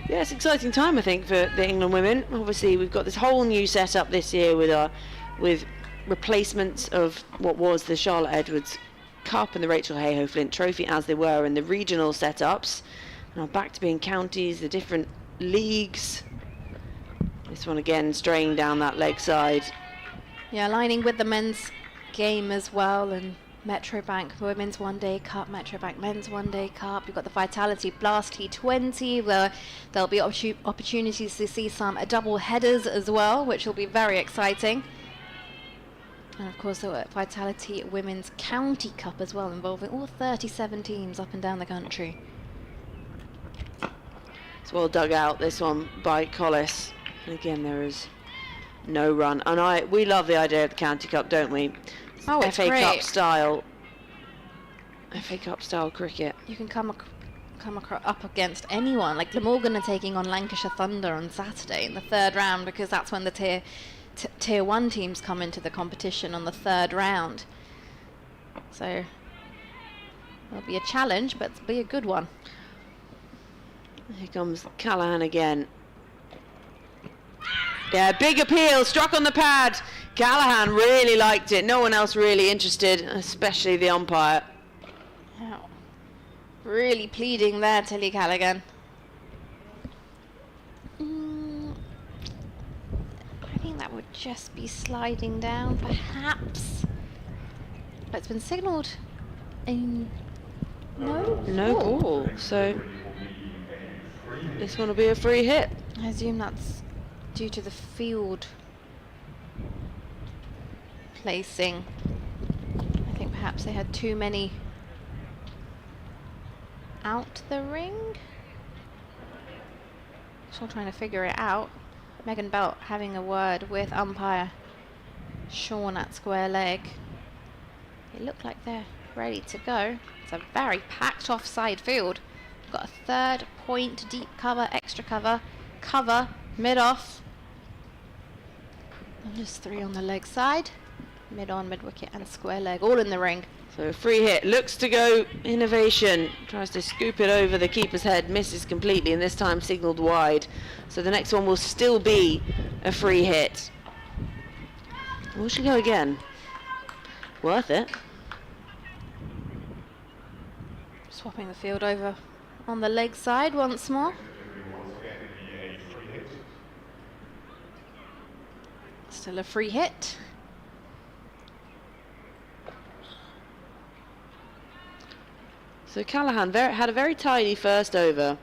Yeah, it's an exciting time, I think, for the England women. Obviously, we've got this whole new setup this year with replacements of what was the Charlotte Edwards Cup and the Rachel Hayhoe Flint Trophy, as they were in the regional setups. Now back to being counties, the different leagues. This one again straying down that leg side. Yeah, aligning with the men's game as well, and Metrobank Women's One Day Cup, Metrobank Men's One Day Cup. You've got the Vitality Blast T20, where there'll be opportunities to see some double headers as well, which will be very exciting. And of course the Vitality Women's County Cup as well, involving all 37 teams up and down the country. It's well dug out, this one by Collis. And again, there is no run. And we love the idea of the County Cup, don't we? Oh, it's FA great. Cup style cricket. You can come up against anyone. Like Glamorgan are taking on Lancashire Thunder on Saturday in the 3rd round, because that's when the tier 1 teams come into the competition on the 3rd round. So it'll be a challenge, but it'll be a good one. Here comes Callahan again. Yeah, big appeal, struck on the pad. Callahan really liked it. No one else really interested, especially the umpire. Wow. Really pleading there, Tilly Callaghan. I think that would just be sliding down, perhaps. But it's been signalled in no ball. So this one will be a free hit. I assume that's due to the field placing. I think perhaps they had too many out the ring. Still trying to figure it out. Megan Belt having a word with umpire Sean at square leg. They look like they're ready to go. It's a very packed offside field. Got a 3rd point, deep cover, extra cover, mid-off. And just 3 on the leg side. Mid-on, mid-wicket and square leg, all in the ring. So free hit, looks to go innovation, tries to scoop it over the keeper's head, misses completely, and this time signalled wide. So the next one will still be a free hit. Will she go again? Worth it. Swapping the field over on the leg side once more. Still a free hit. So Callahan had a very tidy first over.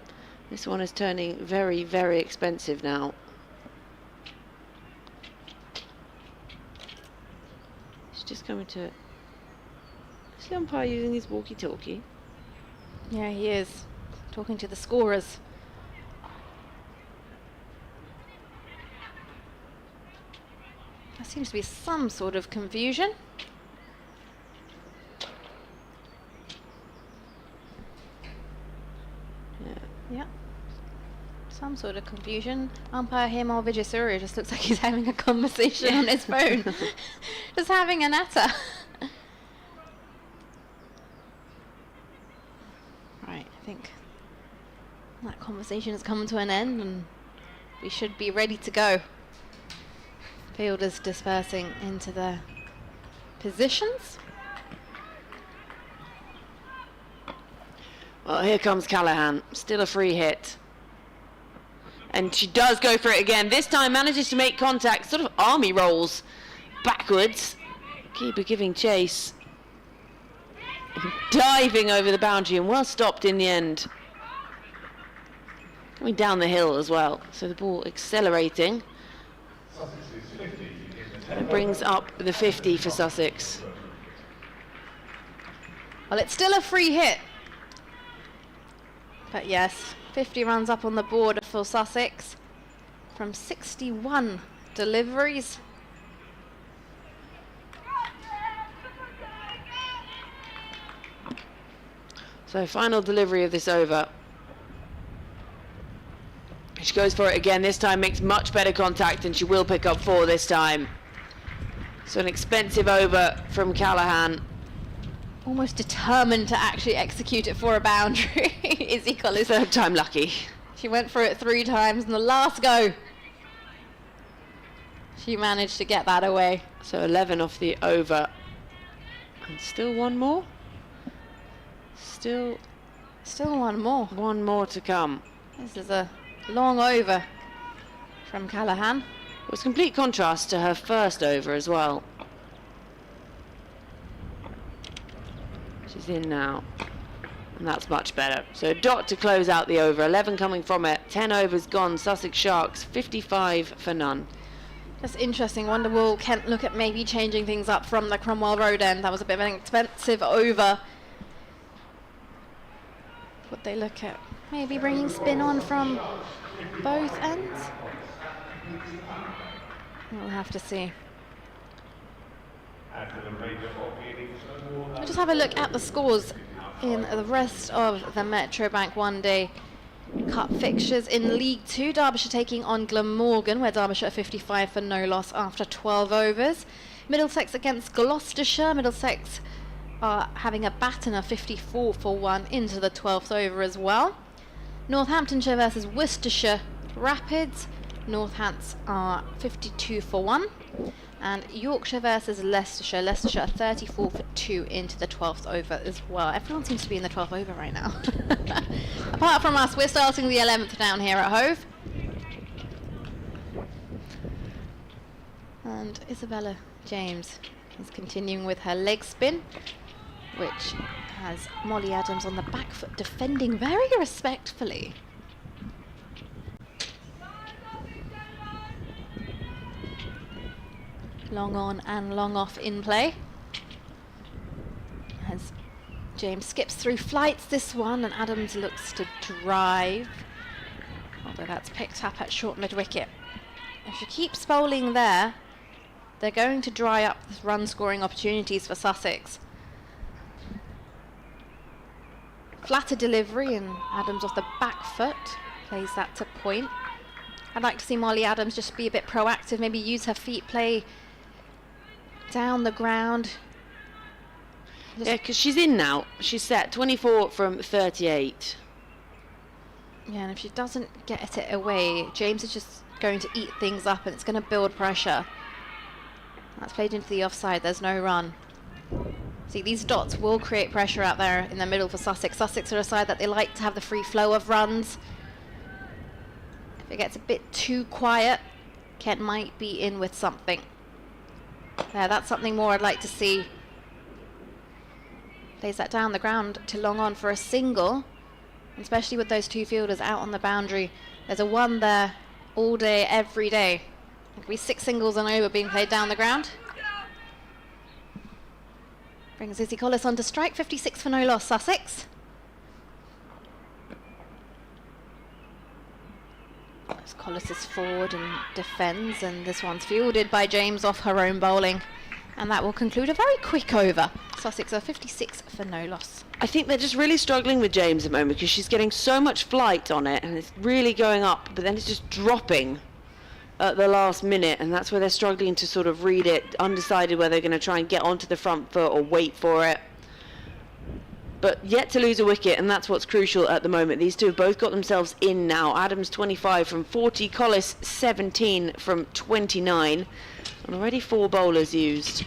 This one is turning very, very expensive now. She's just coming to it. Is the umpire using his walkie-talkie? Yeah, he is. Talking to the scorers. There seems to be some sort of confusion. Yeah. Some sort of confusion. Umpire Hemal Vijayasuriya just looks like he's having a conversation on his phone. Just having a natter. Right, I think that conversation has come to an end and we should be ready to go. Fielders dispersing into their positions. Well, here comes Callahan, still a free hit. And she does go for it again. This time manages to make contact, sort of army rolls backwards. Keeper giving chase. Diving over the boundary and well stopped in the end. Coming down the hill as well. So the ball accelerating. It brings up the 50 for Sussex. Well, it's still a free hit. But yes, 50 runs up on the board for Sussex from 61 deliveries. So final delivery of this over. She goes for it again, this time makes much better contact and she will pick up 4 this time. So an expensive over from Callahan. Almost determined to actually execute it for a boundary. Izzy Collins. Third time lucky. She went for it 3 times and the last go she managed to get that away. So 11 off the over. And still one more? Still one more. One more to come. This is a long over from Callahan. It was complete contrast to her first over as well. She's in now. And that's much better. So a dot to close out the over. 11 coming from it. 10 overs gone. Sussex Sharks 55 for none. That's interesting. Wonder will Kent look at maybe changing things up from the Cromwell Road end. That was a bit of an expensive over. Would they look at maybe bringing spin on from both ends? We'll have to see. We'll just have a look at the scores in the rest of the Metrobank One Day Cup fixtures. In League 2, Derbyshire taking on Glamorgan, where Derbyshire are 55 for no loss after 12 overs. Middlesex against Gloucestershire. Middlesex are having a baton of 54 for 1 into the 12th over as well. Northamptonshire versus Worcestershire Rapids. Northants are 52 for 1. And Yorkshire versus Leicestershire. Leicestershire are 34 for 2 into the 12th over as well. Everyone seems to be in the 12th over right now. Apart from us, we're starting the 11th down here at Hove. And Isabella James is continuing with her leg spin, which has Molly Adams on the back foot defending very respectfully. Long on and long off in play. As James skips through flights this one and Adams looks to drive. Although that's picked up at short mid-wicket. If she keeps bowling there, they're going to dry up the run scoring opportunities for Sussex. Flatter delivery and Adams off the back foot plays that to point. I'd like to see Molly Adams just be a bit proactive, maybe use her feet, play down the ground. Yeah, because she's in now. She's set 24 from 38. Yeah, and if she doesn't get it away, James is just going to eat things up and it's going to build pressure. That's played into the offside. There's no run. See, these dots will create pressure out there in the middle for Sussex. Sussex are a side that they like to have the free flow of runs. If it gets a bit too quiet, Kent might be in with something. There, that's something more I'd like to see. Plays that down the ground to long on for a single, especially with those two fielders out on the boundary. There's a one there all day, every day. There'll be 6 singles and over being played down the ground. Brings Izzy Collis on to strike, 56 for no loss, Sussex. As Collis is forward and defends, and this one's fielded by James off her own bowling. And that will conclude a very quick over. Sussex are 56 for no loss. I think they're just really struggling with James at the moment because she's getting so much flight on it and it's really going up, but then it's just dropping at the last minute, and that's where they're struggling to sort of read it, undecided whether they're going to try and get onto the front foot or wait for it. But yet to lose a wicket, and that's what's crucial at the moment. These two have both got themselves in now. Adams 25 from 40, Collis 17 from 29. And already 4 bowlers used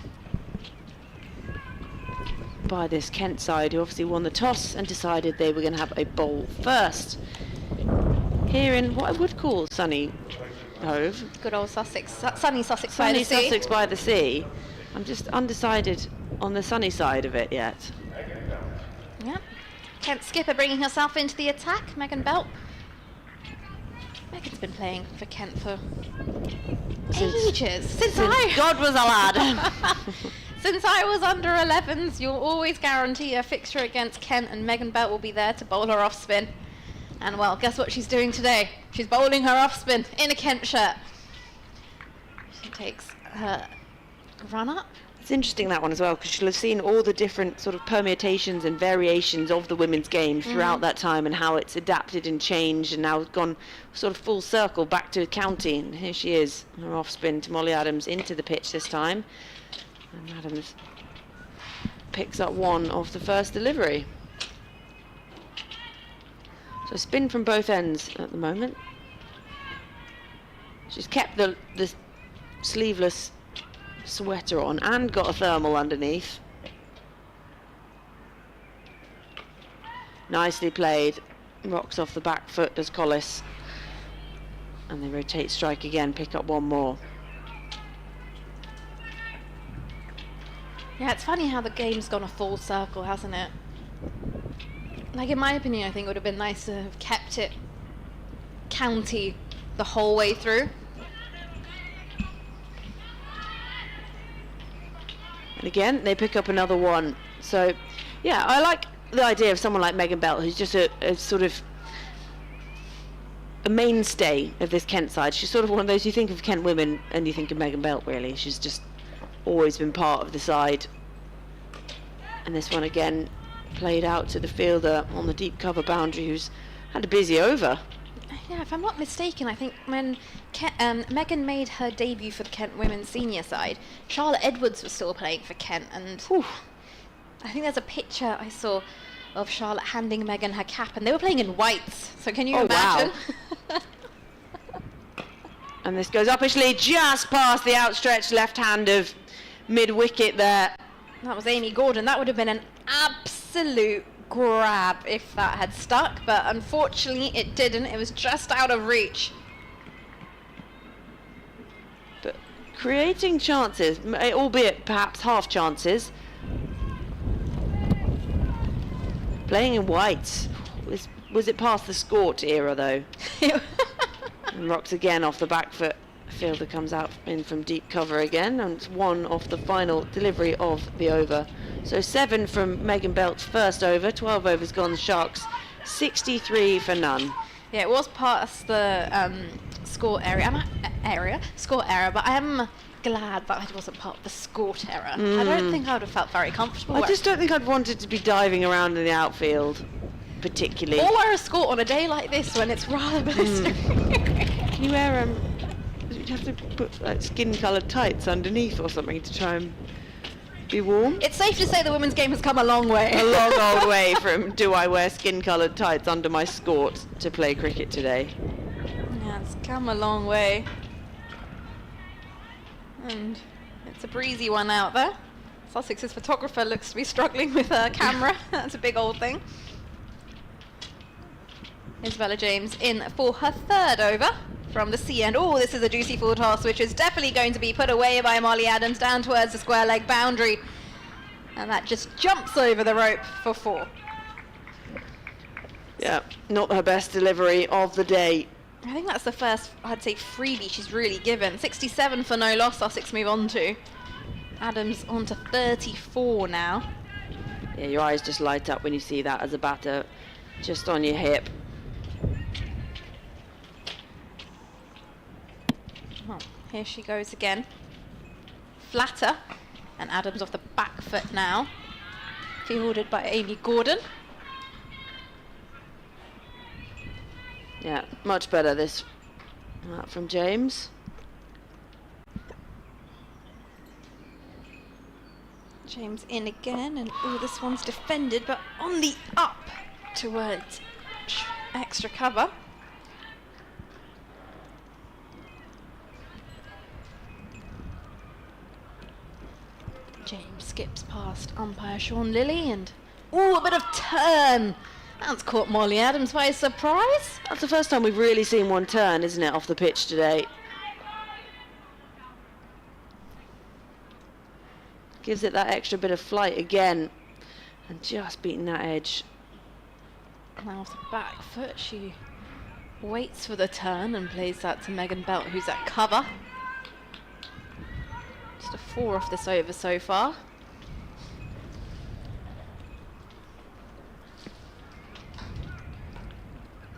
by this Kent side, who obviously won the toss and decided they were going to have a bowl first. Here in what I would call sunny Hove. Good old Sussex, sunny Sussex by the sea. Sunny Sussex by the sea. I'm just undecided on the sunny side of it yet. Yep. Kent skipper bringing herself into the attack, Megan Belt. Megan's been playing for Kent for ages. Since God was a lad. Since I was under 11s, you'll always guarantee a fixture against Kent, and Megan Belt will be there to bowl her off spin. And well, guess what she's doing today? She's bowling her off spin in a Kent shirt. She takes her run up. It's interesting, that one as well, because she'll have seen all the different sort of permutations and variations of the women's game throughout that time, and how it's adapted and changed, and now gone sort of full circle back to county. And here she is, her off spin to Molly Adams into the pitch this time. And Adams picks up one off the first delivery. So spin from both ends at the moment. She's kept the sleeveless sweater on and got a thermal underneath. Nicely played. Rocks off the back foot does Collis. And they rotate strike again, pick up one more. Yeah, it's funny how the game's gone a full circle, hasn't it? Like, in my opinion, I think it would have been nice to have kept it county the whole way through. And again, they pick up another one. So, yeah, I like the idea of someone like Megan Belt, who's just a sort of a mainstay of this Kent side. She's sort of one of those, you think of Kent women and you think of Megan Belt, really. She's just always been part of the side. And this one again played out to the fielder on the deep cover boundary, who's had a busy over. Yeah, if I'm not mistaken, I think when Megan made her debut for the Kent women's senior side, Charlotte Edwards was still playing for Kent, and I think there's a picture I saw of Charlotte handing Megan her cap, and they were playing in whites, so can you imagine? Wow. And this goes uppishly just past the outstretched left hand of mid-wicket there. That was Amy Gordon. That would have been an absolute grab if that had stuck, but unfortunately it didn't. It was just out of reach. But creating chances, albeit perhaps half chances. Playing in whites. Was it past the Scort era though? And rocks again off the back foot. Fielder comes out in from deep cover again, and it's one off the final delivery of the over. So 7 from Megan Belt's first over, 12 overs gone, the Sharks 63 for none. Yeah, it was past the score area, but I am glad that I wasn't part of the Scort era. I don't think I would have felt very comfortable. I just don't think I'd wanted to be diving around in the outfield, particularly. Or wear a Scort on a day like this when it's rather blistering. Can you wear you have to put like skin-coloured tights underneath or something to try and be warm? It's safe to say the women's game has come a long way. A long old way from do I wear skin-coloured tights under my Scort to play cricket today. Yeah, it's come a long way. And it's a breezy one out there. Sussex's photographer looks to be struggling with her camera. That's a big old thing. Isabella James in for her third over from the sea end. Oh, this is a juicy full toss, which is definitely going to be put away by Molly Adams down towards the square leg boundary. And that just jumps over the rope for 4. Yeah, not her best delivery of the day. I think that's the first, I'd say, freebie she's really given. 67 for no loss, Sussex move on to. Adams on to 34 now. Yeah, your eyes just light up when you see that as a batter, just on your hip. Oh, here she goes again. Flatter, and Adams off the back foot now. Fielded by Amy Gordon. Yeah, much better this from James. James in again, and oh, this one's defended, but on the up towards extra cover. James skips past umpire Sean Lilly, and oh, a bit of turn. That's caught Molly Adams by surprise. That's the first time we've really seen one turn, isn't it, off the pitch today? Gives it that extra bit of flight again, and just beating that edge. Now off the back foot, she waits for the turn and plays that to Megan Belt, who's at cover. Just a 4 off this over so far.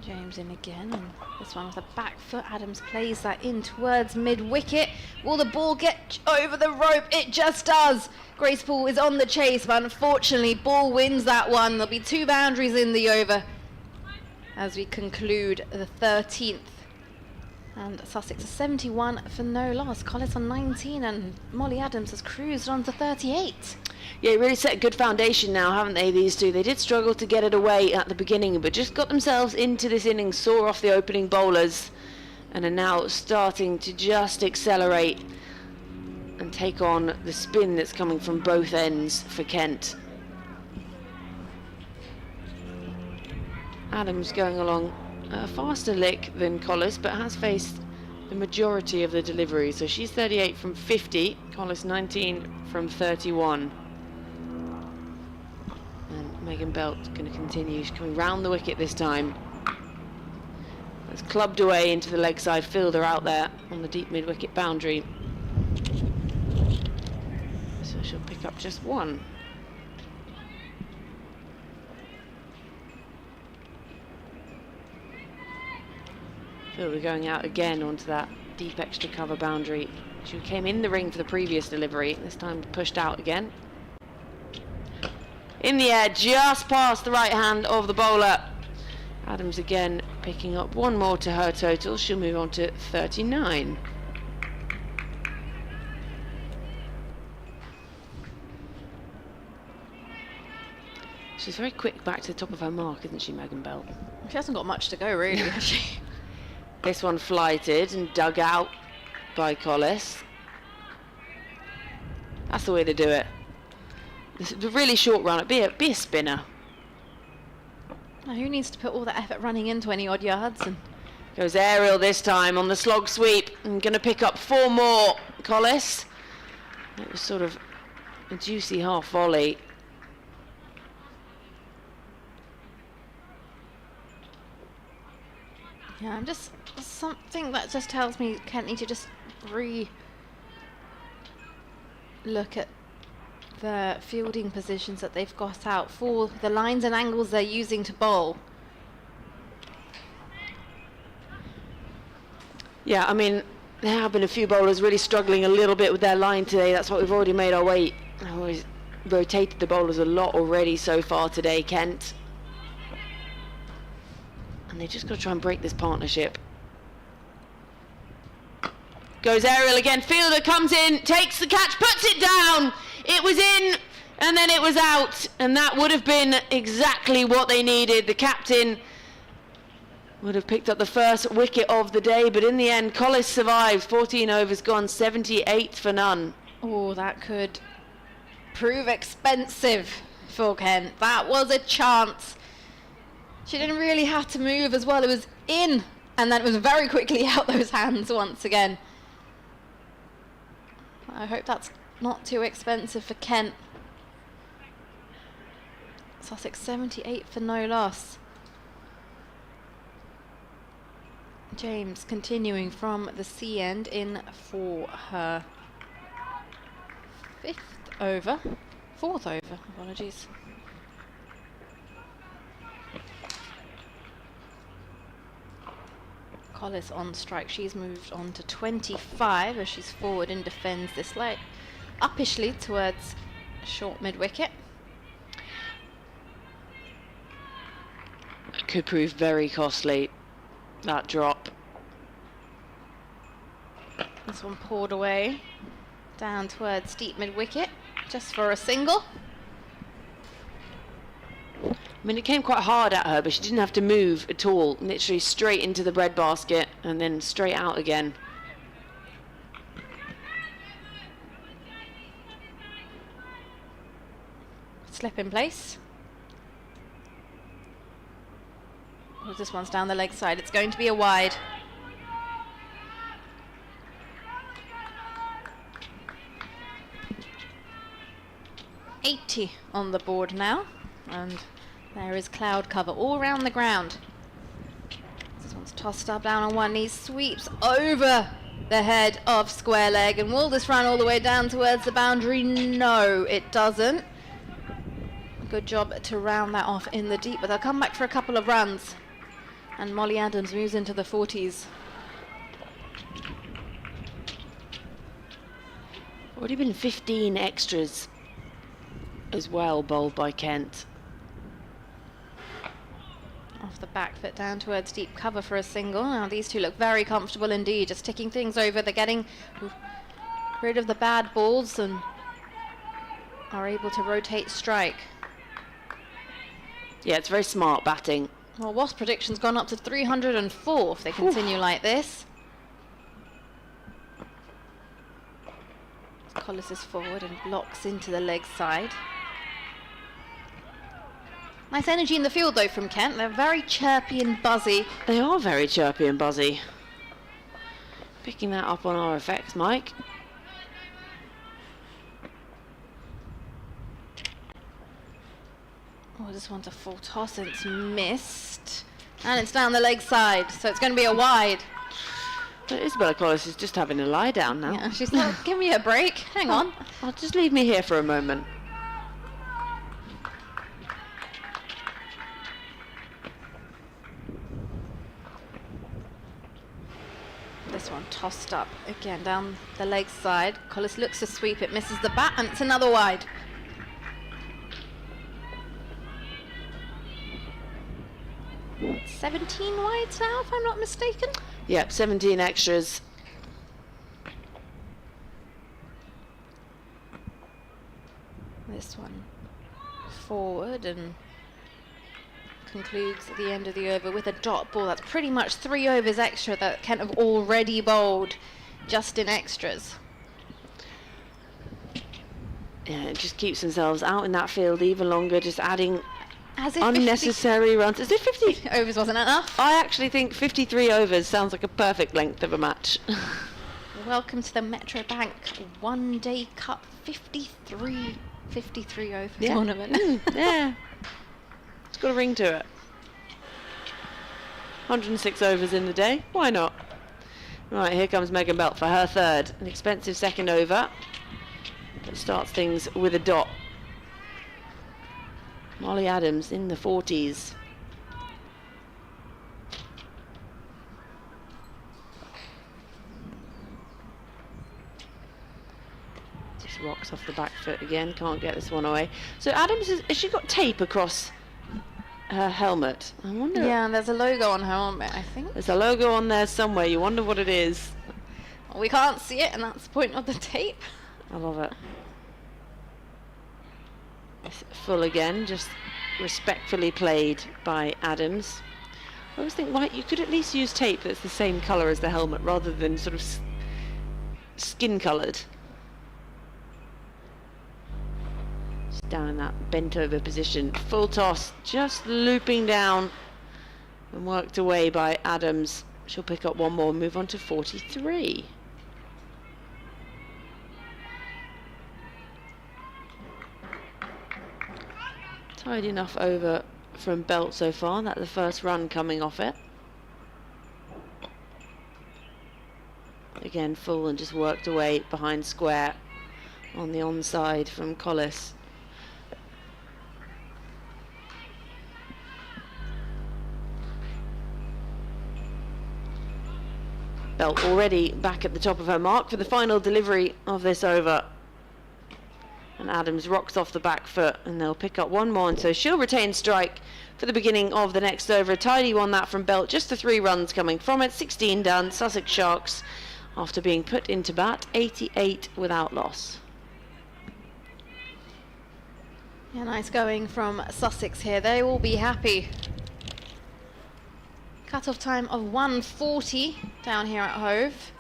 James in again, and this one with a back foot. Adams plays that in towards mid-wicket. Will the ball get over the rope? It just does. Grace Poole is on the chase, but unfortunately Ball wins that one. There'll be 2 boundaries in the over as we conclude the 13th. And Sussex is 71 for no loss. Collis on 19, and Molly Adams has cruised on to 38. Yeah, really set a good foundation now, haven't they, these two? They did struggle to get it away at the beginning, but just got themselves into this innings, saw off the opening bowlers, and are now starting to just accelerate and take on the spin that's coming from both ends for Kent. Adams going along a faster lick than Collis, but has faced the majority of the delivery. So she's 38 from 50, Collis 19 from 31. And Megan Belt going to continue. She's coming round the wicket this time. It's clubbed away into the leg side fielder out there on the deep mid-wicket boundary. So she'll pick up just 1. Fielder going out again onto that deep extra cover boundary. She came in the ring for the previous delivery, this time pushed out again. In the air, just past the right hand of the bowler. Adams again picking up 1 more to her total. She'll move on to 39. She's very quick back to the top of her mark, isn't she, Megan Belt? She hasn't got much to go, really, has she? This one flighted and dug out by Collis. That's the way to do it. This is a really short run. Be a spinner. Now, who needs to put all that effort running in 20 odd yards? And goes aerial this time on the slog sweep. I'm going to pick up 4 more, Collis. It was sort of a juicy half volley. yeah, I'm just something that just tells me Kent need to just look at the fielding positions that they've got out for the lines and angles they're using to bowl. Yeah, I mean, there have been a few bowlers really struggling a little bit with their line today. That's what we've already made our way. We've rotated the bowlers a lot already so far today, Kent. And they've just got to try and break this partnership. Goes aerial again. Fielder comes in, takes the catch, puts it down. It was in, and then it was out. And that would have been exactly what they needed. The captain would have picked up the first wicket of the day, but in the end, Collis survives. 14 overs gone, 78 for none. Oh, that could prove expensive for Kent. That was a chance. She didn't really have to move as well. It was in, and then it was very quickly out those hands once again. I hope that's not too expensive for Kent. Sussex 78 for no loss. James continuing from the C end in for her fourth over, apologies. Collis on strike. She's moved on to 25 as she's forward and defends this leg uppishly towards short mid-wicket. Could prove very costly, that drop. This one poured away down towards deep mid-wicket just for a single. I mean, it came quite hard at her, but she didn't have to move at all. Literally straight into the breadbasket and then straight out again. Slip in place. Oh, this one's down the leg side. It's going to be a wide. $80 on the board now, and there is cloud cover all around the ground. This one's tossed up down on one knee, sweeps over the head of square leg, and will this run all the way down towards the boundary? No, it doesn't. Good job to round that off in the deep, but they'll come back for a couple of runs, and Molly Adams moves into the 40s. Already been 15 extras as well, bowled by Kent. Off the back foot down towards deep cover for a single. Now these two look very comfortable indeed, just ticking things over. They're getting rid of the bad balls and are able to rotate strike. Yeah, it's very smart batting. Well, Wasp prediction's gone up to 304 if they continue like this. Collis is forward and blocks into the leg side. Nice energy in the field though from Kent. They're very chirpy and buzzy. They are very chirpy and buzzy. Picking that up on our effects, Mike. Oh, this one's a full toss and it's missed. And it's down the leg side, so it's going to be a wide. But Isabella Collis is just having a lie down now. Yeah, she's like, give me a break. Hang on. I'll just leave me here for a moment. This one tossed up again down the leg side. Collis looks to sweep it, misses the bat, and it's another wide. It's 17 wides now, if I'm not mistaken. Yep, 17 extras. This one forward and concludes at the end of the over with a dot ball. That's pretty much 3 overs extra that Kent have already bowled just in extras. Yeah, it just keeps themselves out in that field even longer, just adding As if unnecessary runs. Is it 50? overs wasn't enough. I actually think 53 overs sounds like a perfect length of a match. Welcome to the Metro Bank One Day Cup 53 over tournament. Yeah. It's got a ring to it. 106 overs in the day. Why not? Right, here comes Megan Belt for her third. An expensive second over. That starts things with a dot. Molly Adams in the 40s. Just rocks off the back foot again. Can't get this one away. So Adams, has she got tape across her helmet? I wonder. Yeah, there's a logo on her helmet, I think. There's a logo on there somewhere. You wonder what it is. Well, we can't see it, and that's the point of the tape. I love it. It's full again, just respectfully played by Adams. I always think, right, you could at least use tape that's the same colour as the helmet rather than sort of skin coloured. down in that bent over position. Full toss, just looping down and worked away by Adams. She'll pick up one more and move on to 43. Tight enough over from Belt so far. That's the first run coming off it. Again, full and just worked away behind square on the onside from Collis. Belt already back at the top of her mark for the final delivery of this over. And Adams rocks off the back foot and they'll pick up one more, and so she'll retain strike for the beginning of the next over. A tidy one that from Belt, just the 3 runs coming from it. 16 done, Sussex Sharks after being put into bat, 88 without loss. Yeah, nice going from Sussex here. They will be happy. Cut-off time of 1:40 down here at Hove.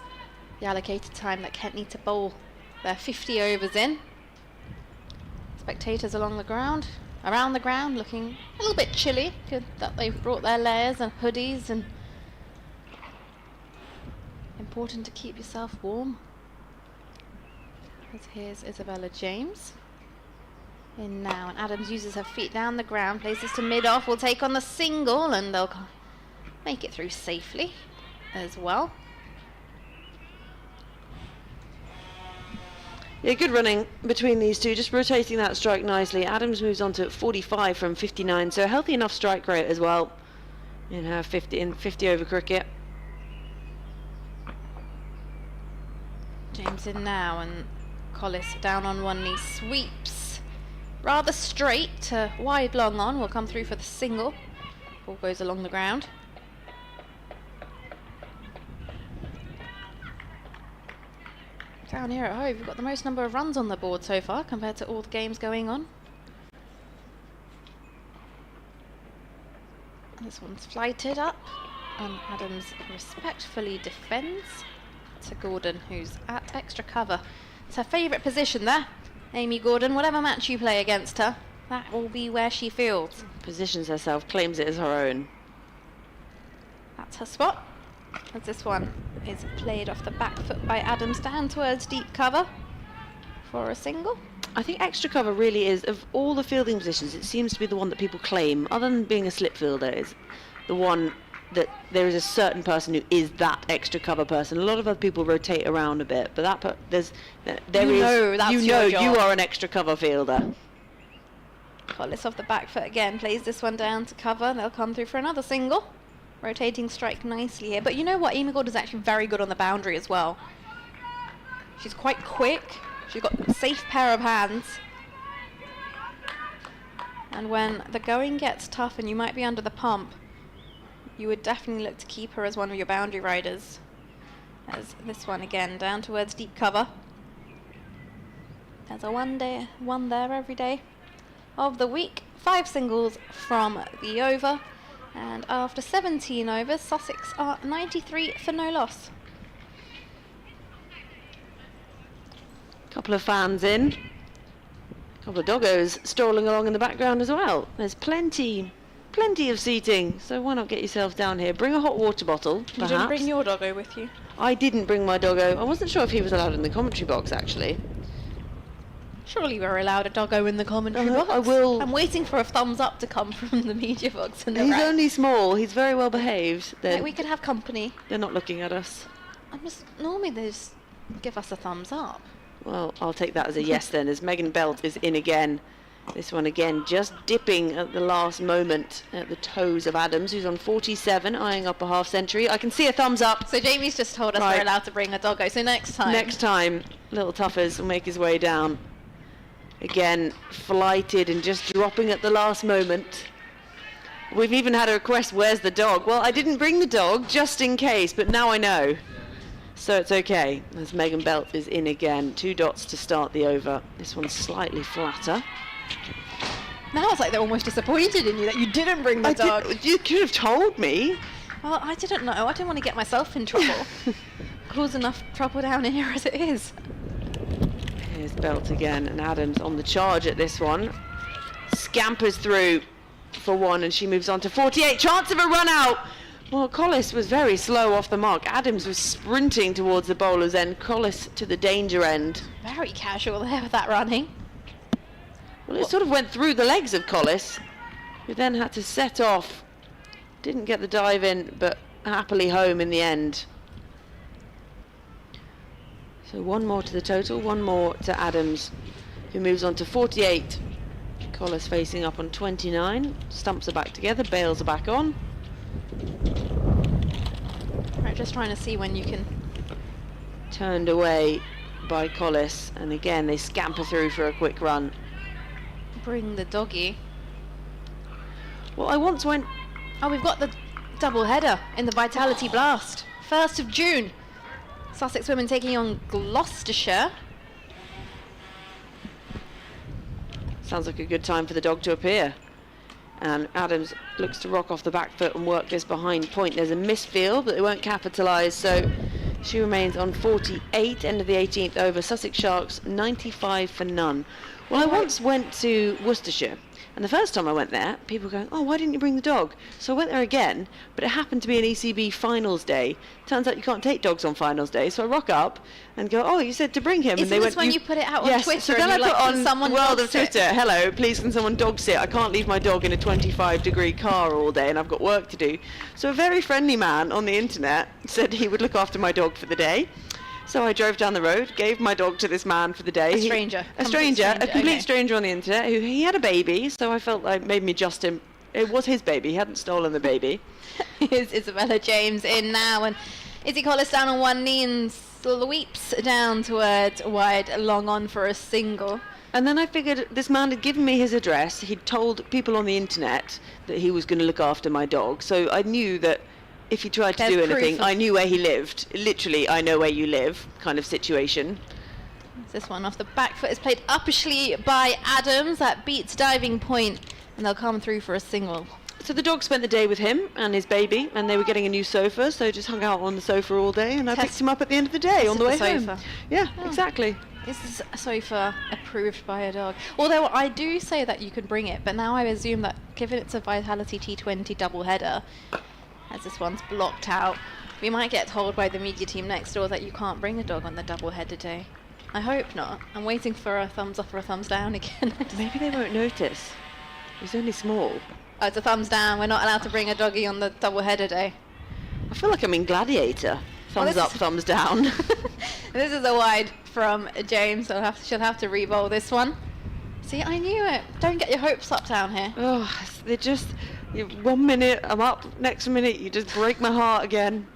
The allocated time that Kent need to bowl their 50 overs in. Spectators around the ground, looking a little bit chilly. Good that they've brought their layers and hoodies, and important to keep yourself warm. As here's Isabella James. In now, and Adams uses her feet down the ground, plays this to mid-off, will take on the single, and they'll make it through safely as well. Yeah, good running between these two, just rotating that strike nicely. Adams moves on to 45 from 59, so a healthy enough strike rate as well in her 50 over cricket. James in now, and Collis down on one knee, sweeps rather straight to wide long on, will come through for the single. Ball goes along the ground. Down here at Hove, we've got the most number of runs on the board so far compared to all the games going on. This one's flighted up, and Adams respectfully defends to Gordon, who's at extra cover. It's her favourite position there, Amy Gordon. Whatever match you play against her, that will be where she fields. Positions herself, claims it as her own. That's her spot, as this one is played off the back foot by Adams down towards deep cover for a single. I think extra cover really is, of all the fielding positions, it seems to be the one that people claim, other than being a slip fielder, is the one that there is a certain person who is that extra cover person. A lot of other people rotate around a bit, but you are an extra cover fielder. Collis off the back foot again, plays this one down to cover. They'll come through for another single. Rotating strike nicely here. But you know what? Amy Gordon is actually very good on the boundary as well. She's quite quick. She's got a safe pair of hands. And when the going gets tough and you might be under the pump, you would definitely look to keep her as one of your boundary riders. As this one again, down towards deep cover. There's a one there every day of the week. 5 singles from the over. And after 17 overs, Sussex are 93 for no loss. Couple of fans in. Couple of doggos strolling along in the background as well. There's plenty of seating, so why not get yourself down here? Bring a hot water bottle, perhaps. You didn't bring your doggo with you? I didn't bring my doggo. I wasn't sure if he was allowed in the commentary box, actually. Surely we're allowed a doggo in the commentary box. I will. I'm waiting for a thumbs up to come from the media box. And He's only small. He's very well behaved. Like, we could have company. They're not looking at us. Normally they just give us a thumbs up. Well, I'll take that as a yes then, as Megan Belt is in again. This one again, just dipping at the last moment at the toes of Adams, who's on 47, eyeing up a half century. I can see a thumbs up. So Jamie's just told us we're allowed to bring a doggo, so next time, little Tuffers will make his way down. Again, flighted and just dropping at the last moment. We've even had a request, where's the dog? Well, I didn't bring the dog, just in case, but now I know. So it's okay, as Megan Belt is in again. 2 dots to start the over. This one's slightly flatter. Now it's like they're almost disappointed in you that you didn't bring the dog. You could have told me. Well, I didn't know. I didn't want to get myself in trouble. Cause enough trouble down here as it is. Here's Belt again, and Adams on the charge at this one. Scampers through for one, and she moves on to 48. Chance of a run out. Well, Collis was very slow off the mark. Adams was sprinting towards the bowler's end. Collis to the danger end. Very casual there with that running. Well, it sort of went through the legs of Collis, who then had to set off. Didn't get the dive in, but happily home in the end. So one more to the total, one more to Adams, who moves on to 48. Collis facing up on 29. Stumps are back together, bails are back on. Right, just trying to see when you can. Turned away by Collis, and again they scamper through for a quick run. Bring the doggy. Well, I once went... Oh, we've got the double header in the Vitality Blast. 1st of June. Sussex Women taking on Gloucestershire. Sounds like a good time for the dog to appear. And Adams looks to rock off the back foot and work this behind point. There's a misfield, but they won't capitalise, so she remains on 48, end of the 18th over. Sussex Sharks, 95 for none. Well, I once went to Worcestershire, and the first time I went there, people were going, oh, why didn't you bring the dog? So I went there again, but it happened to be an ECB finals day. Turns out you can't take dogs on finals day, so I rock up and go, oh, you said to bring him. Isn't and they this went, when you put it out on yes, Twitter? So then and I you put like, on someone the world dog of sit? Twitter, hello, please can someone dog sit? I can't leave my dog in a 25-degree car all day and I've got work to do. So a very friendly man on the internet said he would look after my dog for the day. So I drove down the road, gave my dog to this man for the day. A stranger. A complete okay. stranger on the internet, who he had a baby, so I felt like made me just him. It was his baby, he hadn't stolen the baby. Here's Isabella James in now, and Izzy Collis down on one knee and sweeps down towards wide, long on for a single. And then I figured this man had given me his address. He'd told people on the internet that he was going to look after my dog, so I knew that if he tried to There's do proof anything, of- I knew where he lived. Literally, I know where you live kind of situation. This one off the back foot is played uppishly by Adams. That beats diving point, and they'll come through for a single. So the dog spent the day with him and his baby, and they were getting a new sofa, so just hung out on the sofa all day, and I picked him up at the end of the day on the way Tested the home. sofa. Yeah, Oh. exactly. This is a sofa approved by a dog. Although I do say that you can bring it, but now I assume that given it's a Vitality T20 double header, as this one's blocked out, we might get told by the media team next door that you can't bring a dog on the double header day. I hope not. I'm waiting for a thumbs up or a thumbs down again. Maybe they won't notice. He's only small. Oh, it's a thumbs down. We're not allowed to bring a doggy on the double header day. I feel like I'm in Gladiator. Well, Thumbs this up, is- thumbs down. This is a wide from James, so she'll have to re-bowl this one. See, I knew it. Don't get your hopes up down here. Oh, they just... 1 minute, I'm up. Next minute, you just break my heart again.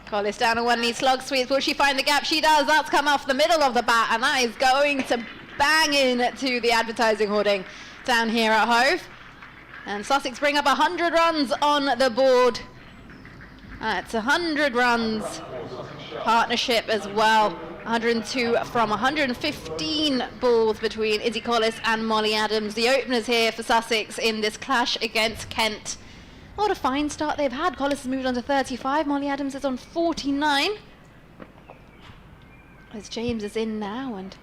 Collis down on one knee, slug sweeps. Will she find the gap? She does. That's come off the middle of the bat, and that is going to bang in to the advertising hoarding down here at Hove. And Sussex bring up 100 runs on the board. It's 100 runs partnership as well. 102 from 115 balls between Izzy Collis and Molly Adams. The openers here for Sussex in this clash against Kent. What a fine start they've had. Collis has moved on to 35. Molly Adams is on 49. As James is in now, and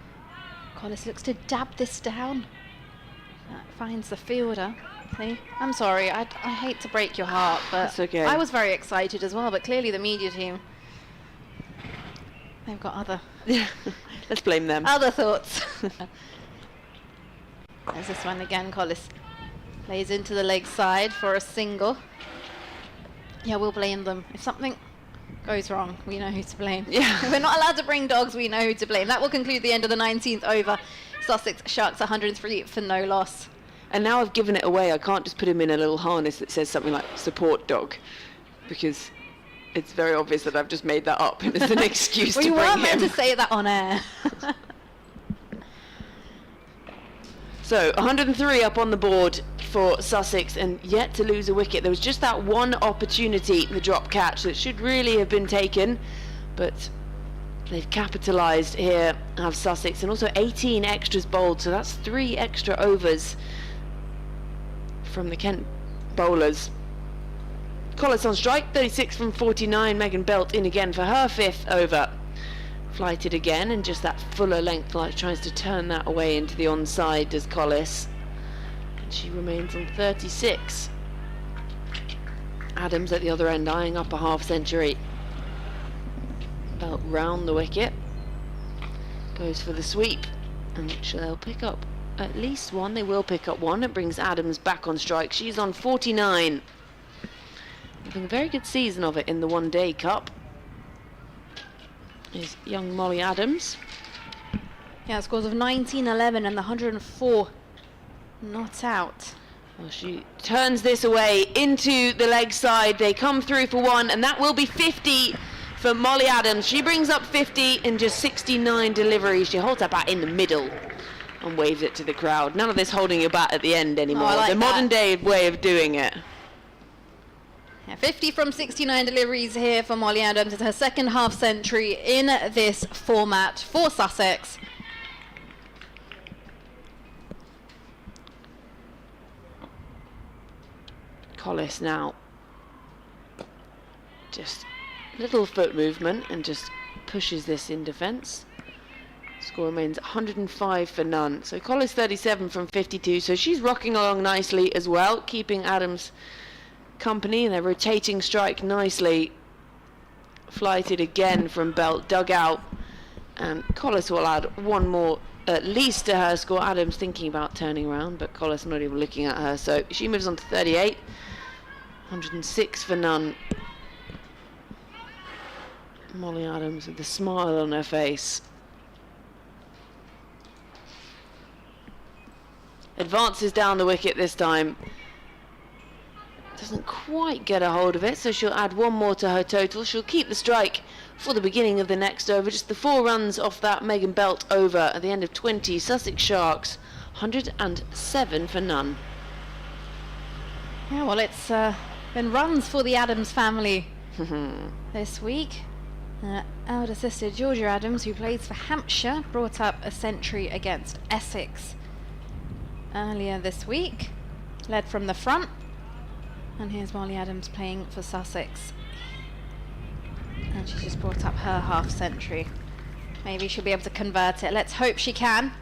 Collis looks to dab this down. Finds the fielder. See? I'm sorry, I hate to break your heart, but That's okay. I was very excited as well, but clearly the media team, they've got other Let's blame them. thoughts. There's this one again. Collis plays into the leg side for a single. Yeah, we'll blame them. If something goes wrong, we know who to blame. Yeah. If we're not allowed to bring dogs, we know who to blame. That will conclude the end of the 19th over. Sussex Sharks 103 for no loss. And now I've given it away. I can't just put him in a little harness that says something like support dog, because it's very obvious that I've just made that up and it's an excuse Well, to you bring weren't meant him. to say that on air. So 103 up on the board for Sussex, and yet to lose a wicket. There was just that one opportunity, the drop catch, that should really have been taken, but they've capitalised here, have Sussex, and also 18 extras bowled, so that's 3 extra overs from the Kent bowlers. Collis on strike, 36 from 49. Megan Belt in again for her 5th over. Flighted again, and just that fuller length like tries to turn that away into the onside does Collis. And she remains on 36. Adams at the other end eyeing up a half century. Belt round the wicket. Goes for the sweep, and they'll pick up at least one. They will pick up one. It brings Adams back on strike. She's on 49. Having a very good season of it in the One Day Cup is young Molly Adams. Yeah, scores of 19, 11 and the 104 not out. Well, she turns this away into the leg side. They come through for one, and that will be 50 for Molly Adams. She brings up 50 in just 69 deliveries. She holds her bat in the middle and waves it to the crowd. None of this holding your bat at the end anymore. I like the that. modern day way of doing it. Yeah, 50 from 69 deliveries here for Molly Adams. It's her second half century in this format for Sussex. Collis now. Just little foot movement and just pushes this in defence. Score remains 105 for none. So Collis 37 from 52. So she's rocking along nicely as well, keeping Adams company, and they're rotating strike nicely. Flighted again from Belt, dug out, and Collis will add one more at least to her score. Adams thinking about turning around, but Collis not even looking at her, so she moves on to 38. 106 for none. Molly Adams with a smile on her face. Advances down the wicket this time. Doesn't quite get a hold of it, so she'll add one more to her total. She'll keep the strike for the beginning of the next over. Just the 4 runs off that Megan Belt over at the end of 20. Sussex Sharks 107 for none. Yeah, well, it's been runs for the Adams family this week. Elder sister Georgia Adams, who plays for Hampshire, brought up a century against Essex earlier this week. Led from the front. And here's Molly Adams playing for Sussex. And she's just brought up her half century. Maybe she'll be able to convert it. Let's hope she can.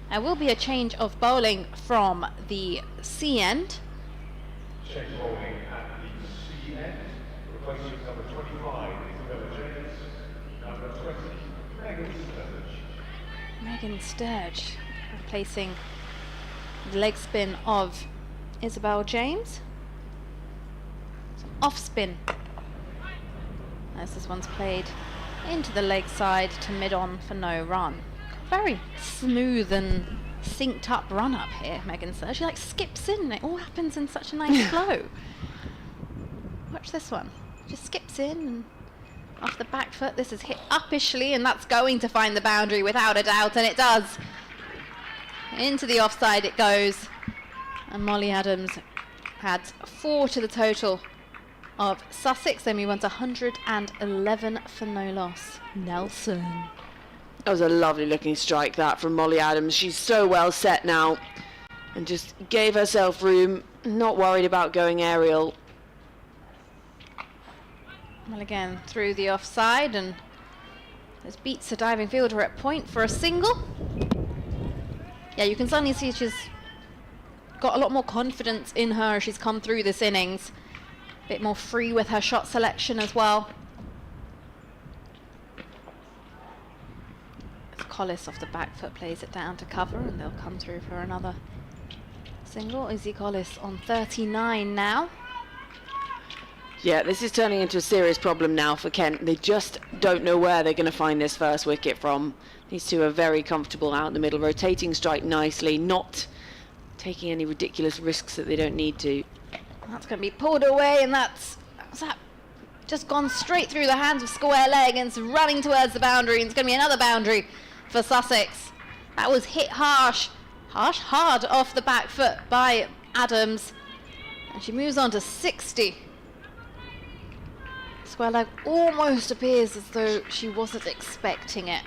There will be a change of bowling from the C end. Change bowling at the C end, replacing number 25, Isabella James, number 20, Megan Sturge. Megan Sturge replacing the leg spin of Isabel James. Off spin as this one's played into the leg side to mid-on for no run. Very smooth and synced up run up here, Megan Sturge. She like skips in, it all happens in such a nice flow. Watch this one, just skips in and off the back foot. This is hit uppishly, and that's going to find the boundary without a doubt, and it does. Into the offside it goes, and Molly Adams adds 4 to the total of Sussex. Then we went 111 for no loss. Nelson. That was a lovely looking strike, that, from Molly Adams. She's so well set now and just gave herself room, not worried about going aerial. Well, again through the offside, and this beats the diving fielder at point for a single. Yeah, you can suddenly see she's got a lot more confidence in her as she's come through this innings. A bit more free with her shot selection as well. Collis off the back foot plays it down to cover, and they'll come through for another single. Izzy Collis on 39 now. Yeah, this is turning into a serious problem now for Kent. They just don't know where they're going to find this first wicket from. These two are very comfortable out in the middle, rotating strike nicely, not taking any ridiculous risks that they don't need to. That's going to be pulled away, and that's just gone straight through the hands of square leg, and it's running towards the boundary, and it's going to be another boundary for Sussex. That was hit hard off the back foot by Adams, and she moves on to 60. Square leg almost appears as though she wasn't expecting it.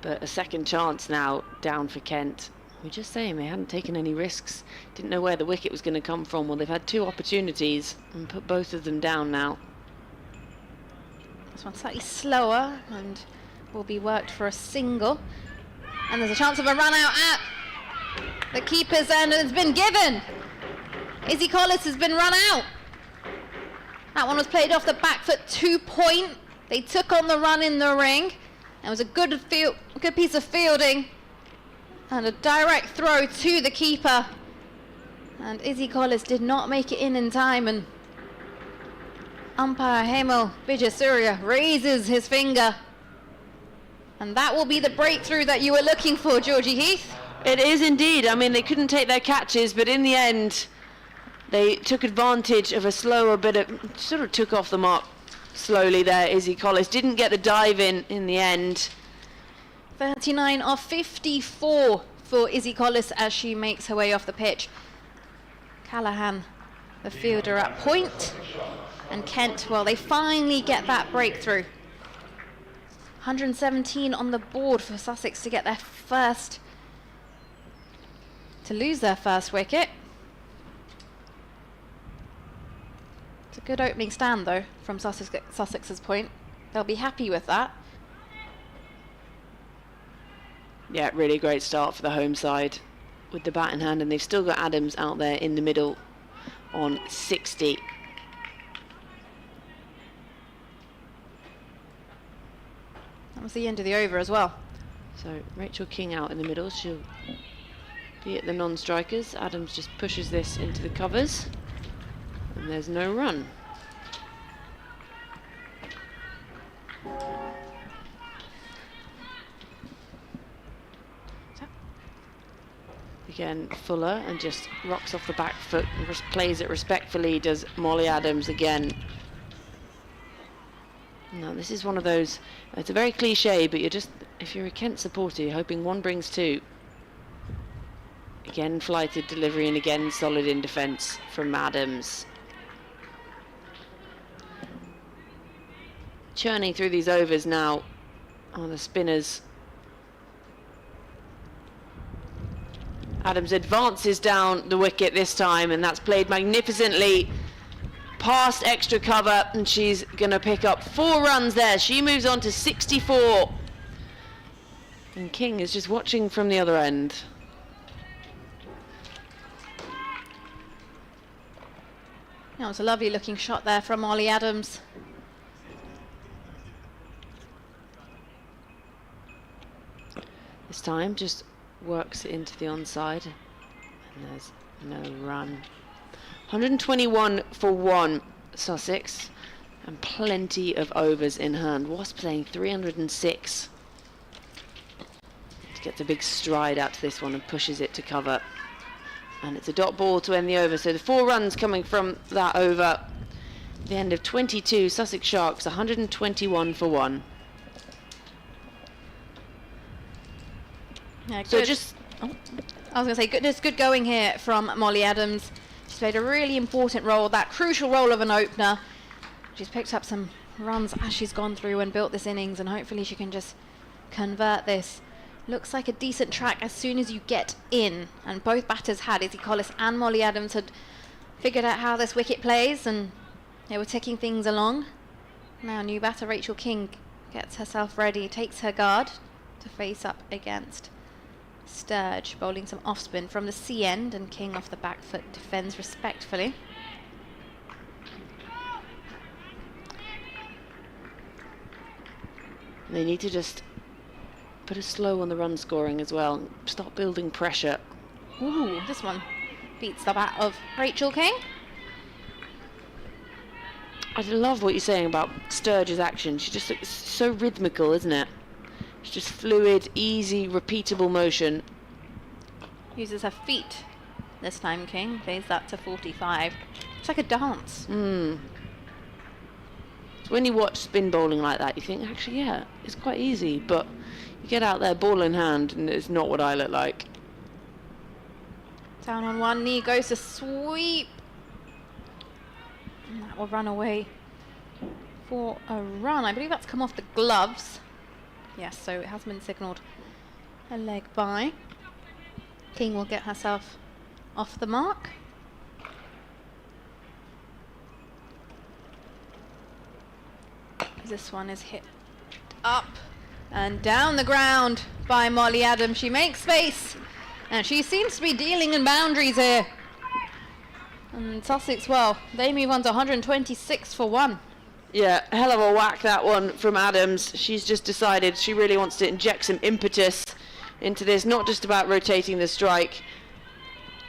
But a second chance now down for Kent. We're just saying they hadn't taken any risks, didn't know where the wicket was going to come from. Well, they've had 2 opportunities and put both of them down now. This one's slightly slower and will be worked for a single. And there's a chance of a run out at the keeper's end, and it's been given. Izzy Collis has been run out. That one was played off the back foot, 2 point. They took on the run in the ring. It was a good piece of fielding and a direct throw to the keeper. And Izzy Collis did not make it in time, and umpire Hemel Bijasuriya raises his finger. And that will be the breakthrough that you were looking for, Georgie Heath. It is indeed. I mean, they couldn't take their catches, but in the end, they took advantage of a slower bit of, sort of took off the mark slowly there. Izzy Collis didn't get the dive in the end. 39 of 54 for Izzy Collis as she makes her way off the pitch. Callahan, the fielder, at point. And Kent, well, they finally get that breakthrough. 117 on the board for Sussex to get their first, to lose their first wicket. It's a good opening stand though from Sussex's point. They'll be happy with that. Yeah, really great start for the home side with the bat in hand, and they've still got Adams out there in the middle on 60. That was the end of the over as well. So Rachel King out in the middle. She'll be at the non-strikers. Adams just pushes this into the covers, and there's no run. Again, Fuller, and just rocks off the back foot and just plays it respectfully, does Molly Adams again. No, this is one of those, it's a very cliche, but you're just, if you're a Kent supporter, you're hoping one brings two. Again, flighted delivery, and again, solid in defence from Adams. Churning through these overs now are the spinners. Adams advances down the wicket this time, and that's played magnificently past extra cover, and she's going to pick up 4 runs there. She moves on to 64. And King is just watching from the other end. That was a lovely looking shot there from Molly Adams. This time just works it into the onside, and there's no run. 121 for 1 Sussex, and plenty of overs in hand. Wasp playing 306. Gets a big stride out to this one and pushes it to cover, and it's a dot ball to end the over. So the 4 runs coming from that over. The end of 22, Sussex Sharks 121 for 1. Yeah, So good. just I was going to say, good going here from Molly Adams. She's played a really important role, that crucial role of an opener. She's picked up some runs as she's gone through and built this innings, and hopefully she can just convert this. Looks like a decent track as soon as you get in, and both batters had, Izzy Collis and Molly Adams, had figured out how this wicket plays, and they were taking things along. Now new batter Rachel King gets herself ready, takes her guard to face up against Sturge, bowling some off spin from the C end, and King off the back foot defends respectfully. They need to just put a slow on the run scoring as well. Stop building pressure. Ooh, this one beats the bat of Rachel King. I love what you're saying about Sturge's action. She just looks so rhythmical, isn't it? It's just fluid, easy, repeatable motion. Uses her feet this time, King. Plays that to 45. It's like a dance. So when you watch spin bowling like that, you think, actually, yeah, it's quite easy, but you get out there, ball in hand, and it's not what I look like. Down on one knee, goes to sweep. And that will run away for a run. I believe that's come off the gloves. Yes, so it has been signalled a leg by. King will get herself off the mark. This one is hit up and down the ground by Molly Adams. She makes space, and she seems to be dealing in boundaries here. And Sussex, well, they move on to 126 for 1. Yeah, hell of a whack that one from Adams. She's just decided she really wants to inject some impetus into this, not just about rotating the strike.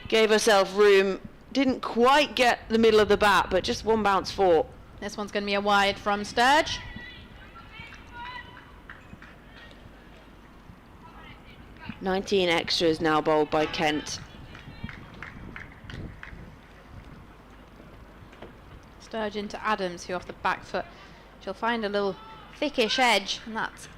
Gave herself room, didn't quite get the middle of the bat, but just one bounce for. This one's going to be a wide from Sturge. "19 extras now bowled by Kent. Sturge into Adams, who off the back foot, she'll find a little thickish edge, and that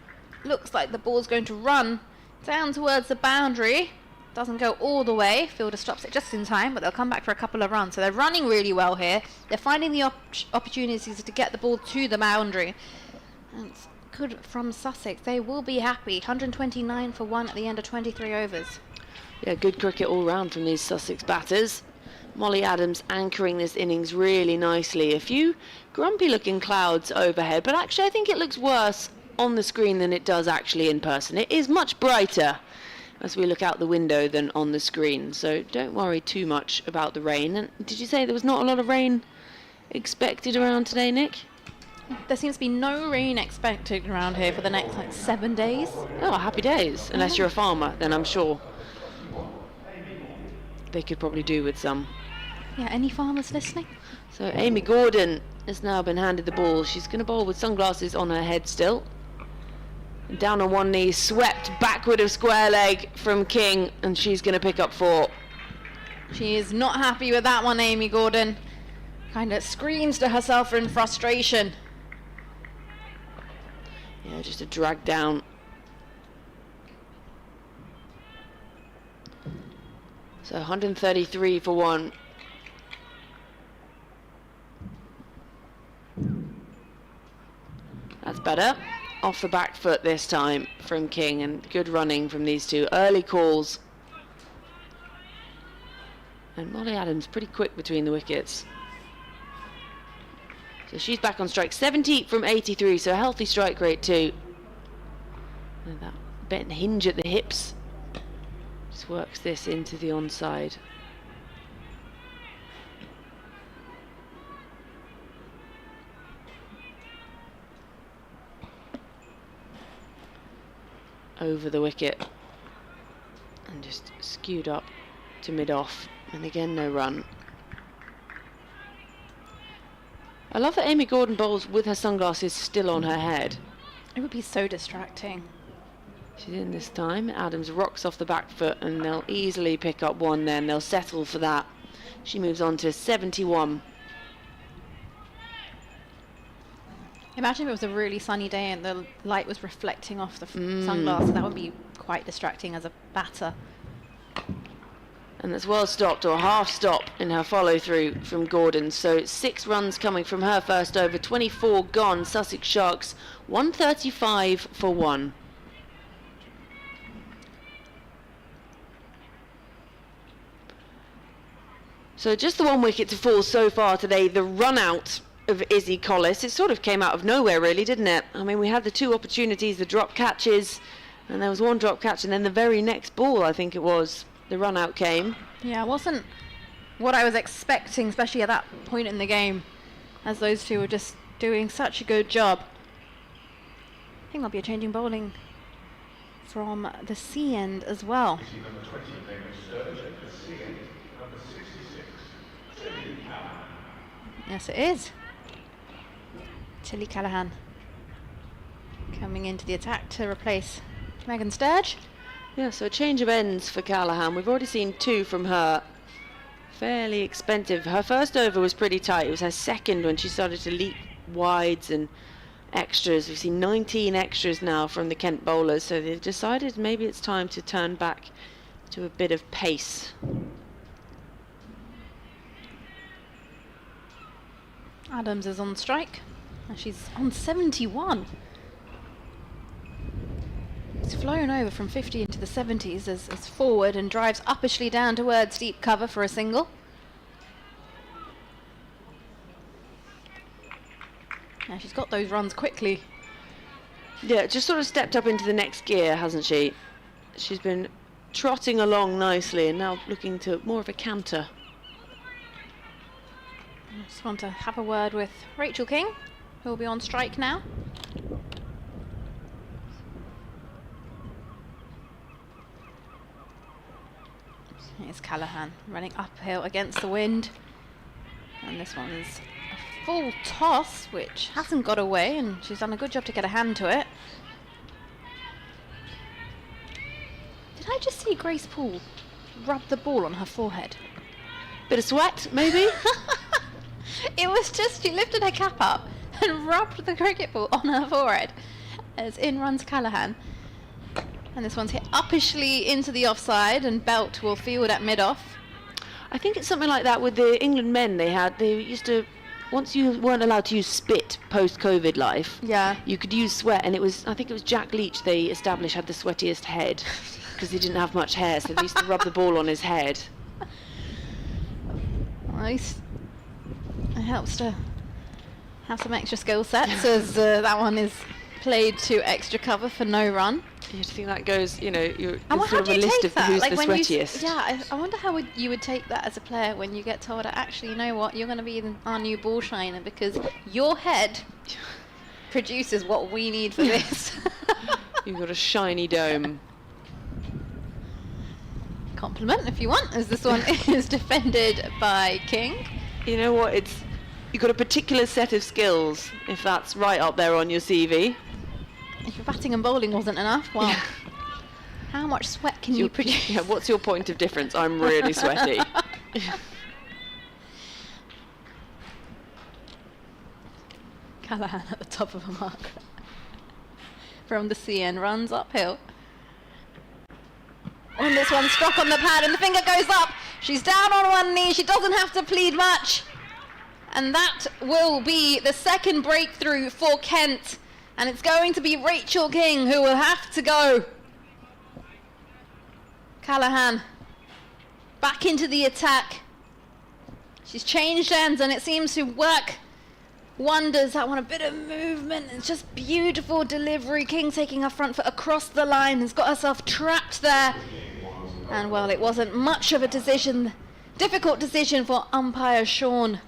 looks like the ball's going to run down towards the boundary. Doesn't go all the way. Fielder stops it just in time, but they'll come back for a couple of runs. So they're running really well here. They're finding the opportunities to get the ball to the boundary. And it's good from Sussex. They will be happy. 129 for 1 at the end of 23 overs. Yeah, good cricket all round from these Sussex batters. Molly Adams anchoring this innings really nicely. A few grumpy looking clouds overhead, but actually I think it looks worse on the screen than it does actually in person. It is much brighter as we look out the window than on the screen, so don't worry too much about the rain. And did you say there was not a lot of rain expected around today, Nick? There seems to be no rain expected around here for the next 7 days. Oh, happy days. Unless you're a farmer, then I'm sure they could probably do with some. Yeah, any farmers listening? So Amy Gordon has now been handed the ball. She's going to bowl with sunglasses on her head still. And down on one knee, swept backward of square leg from King, and she's going to pick up 4. She is not happy with that one, Amy Gordon. Kind of screams to herself in frustration. Yeah, just a drag down. So 133 for 1. That's better. Off the back foot this time from King, and good running from these two. Early calls. And Molly Adams pretty quick between the wickets. So she's back on strike. 70 from 83, so a healthy strike rate too. And that bent hinge at the hips just works this into the onside. Over the wicket and just skewed up to mid-off, and again no run. I love that Amy Gordon bowls with her sunglasses still on her head. It would be so distracting. She's in this time. Adams rocks off the back foot, and they'll easily pick up 1 then. They'll settle for that. She moves on to 71. Imagine if it was a really sunny day and the light was reflecting off the sunglasses. That would be quite distracting as a batter. And that's well stopped, or half stop, in her follow through from Gordon. So 6 runs coming from her first over, 24 gone. Sussex Sharks 135 for 1. So just the 1 wicket to fall so far today. The run out of Izzy Collis, it sort of came out of nowhere really, didn't it? I mean, we had the 2 opportunities, the drop catches, and there was 1 drop catch, and then the very next ball, I think it was, the run out came. Yeah, it wasn't what I was expecting, especially at that point in the game, as those 2 were just doing such a good job. I think there'll be a changing bowling from the C end as well. Number 20, Megan Sturge, at the C end, number 66, Tilly Callahan. Yes, it is. Tilly Callahan coming into the attack to replace Megan Sturge. Yeah, so a change of ends for Callahan. We've already seen 2 from her. Fairly expensive. Her first over was pretty tight. It was her second when she started to leap wides and extras. We've seen 19 extras now from the Kent bowlers, so they've decided maybe it's time to turn back to a bit of pace. Adams is on strike, and she's on 71. It's flown over from 50 into the 70s as forward and drives uppishly down towards deep cover for a single. Yeah, she's got those runs quickly. Yeah, just sort of stepped up into the next gear, hasn't she? She's been trotting along nicely and now looking to more of a canter. I just want to have a word with Rachel King, who will be on strike now. Here's Callahan running uphill against the wind. And this one's a full toss, which hasn't got away, and she's done a good job to get a hand to it. Did I just see Grace Poole rub the ball on her forehead? Bit of sweat, maybe? It was just, she lifted her cap up and rubbed the cricket ball on her forehead as in runs Callahan. And this one's hit uppishly into the offside, and Belt will field at mid-off. I think it's something like that with the England men. They used to, once you weren't allowed to use spit post-COVID life, Yeah. you could use sweat, and I think it was Jack Leach they established had the sweatiest head because he didn't have much hair, so they used to rub the ball on his head. Nice. It helps to have some extra skill sets as that one is played to extra cover for no run. You think that goes, you know, you're And sort of a list of who's the when sweatiest. I wonder how you would take that as a player when you get told, actually, you know what, you're going to be our new ball shiner because your head produces what we need for this. You've got a shiny dome. Compliment if you want, as this one is defended by King. You know what, you've got a particular set of skills, if that's right up there on your CV. If your batting and bowling wasn't enough, well, how much sweat can you produce? Yeah, what's your point of difference? I'm really sweaty. Callahan at the top of a mark. From the CN runs uphill. And this one struck on the pad and the finger goes up. She's down on one knee. She doesn't have to plead much. And that will be the second breakthrough for Kent. And it's going to be Rachel King who will have to go. Callahan back into the attack. She's changed hands and it seems to work wonders. That one, a bit of movement. It's just beautiful delivery. King taking her front foot across the line, has got herself trapped there. And well, it wasn't much of a decision, difficult decision for umpire Sean.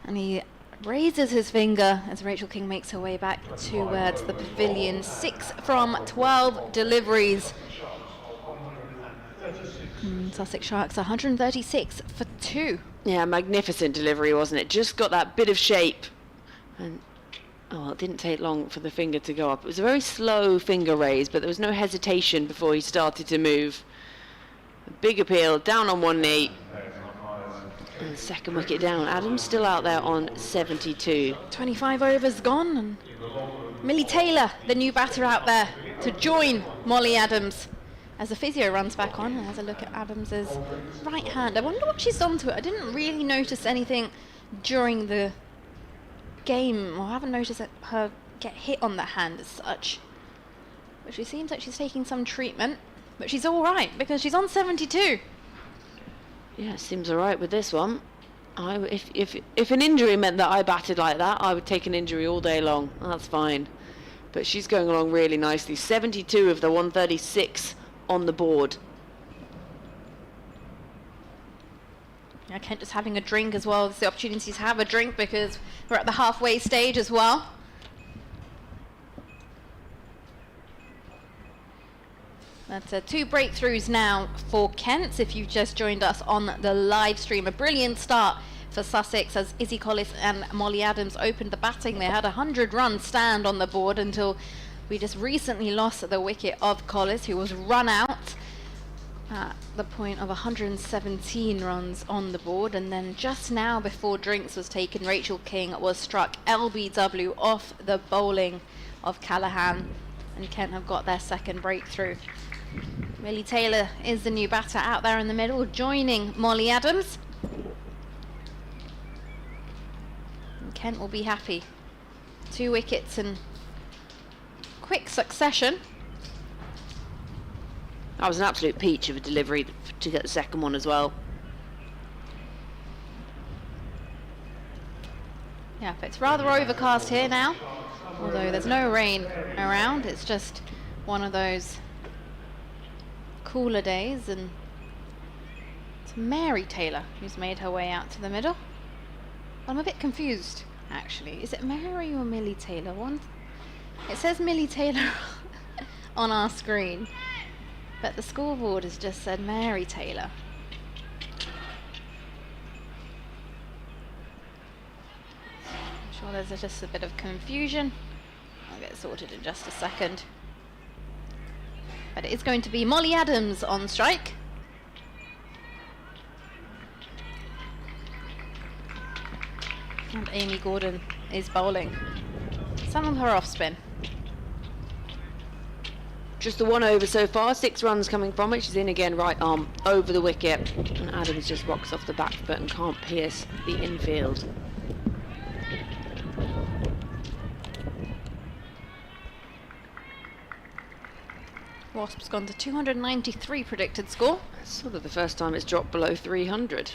And he raises his finger as Rachel King makes her way back towards the pavilion. 6 from 12 deliveries. Sussex Sharks 136 for 2. Yeah, magnificent delivery, wasn't it? Just got that bit of shape. And oh, it didn't take long for the finger to go up. It was a very slow finger raise, but there was no hesitation before he started to move. A big appeal, down on one knee. And second wicket down. Adams still out there on 72. 25 overs gone, and Millie Taylor, the new batter out there to join Molly Adams as the physio runs back on and has a look at Adams's right hand. I wonder what she's done to it. I didn't really notice anything during the game, or I haven't noticed her get hit on the hand as such. But she seems like she's taking some treatment, but she's all right because she's on 72. Yeah, seems all right with this one. If an injury meant that I batted like that, I would take an injury all day long. That's fine. But she's going along really nicely. 72 of the 136 on the board. Yeah, Kent just having a drink as well. It's the opportunity to have a drink because we're at the halfway stage as well. That's 2 breakthroughs now for Kent. If you've just joined us on the live stream, a brilliant start for Sussex as Izzy Collis and Molly Adams opened the batting. They had a 100-run stand on the board until we just recently lost the wicket of Collis, who was run out at the point of 117 runs on the board. And then just now, before drinks was taken, Rachel King was struck LBW off the bowling of Callahan, and Kent have got their second breakthrough. Millie Taylor is the new batter out there in the middle, joining Molly Adams. And Kent will be happy. 2 wickets in quick succession. That was an absolute peach of a delivery to get the second one as well. Yeah, Yep, it's rather overcast here now, although there's no rain around. It's just one of those cooler days, and it's Mary Taylor who's made her way out to the middle. I'm a bit confused, actually. Is it Mary or Millie Taylor? It says Millie Taylor on our screen, but the scoreboard has just said Mary Taylor. I'm sure there's just a bit of confusion. I'll get sorted in just a second. But it is going to be Molly Adams on strike. And Amy Gordon is bowling. Some of her off spin. Just the 1 over so far, 6 runs coming from it. She's in again, right arm over the wicket. And Adams just rocks off the back foot and can't pierce the infield. Wasp's gone to 293 predicted score. It's sort of the first time it's dropped below 300.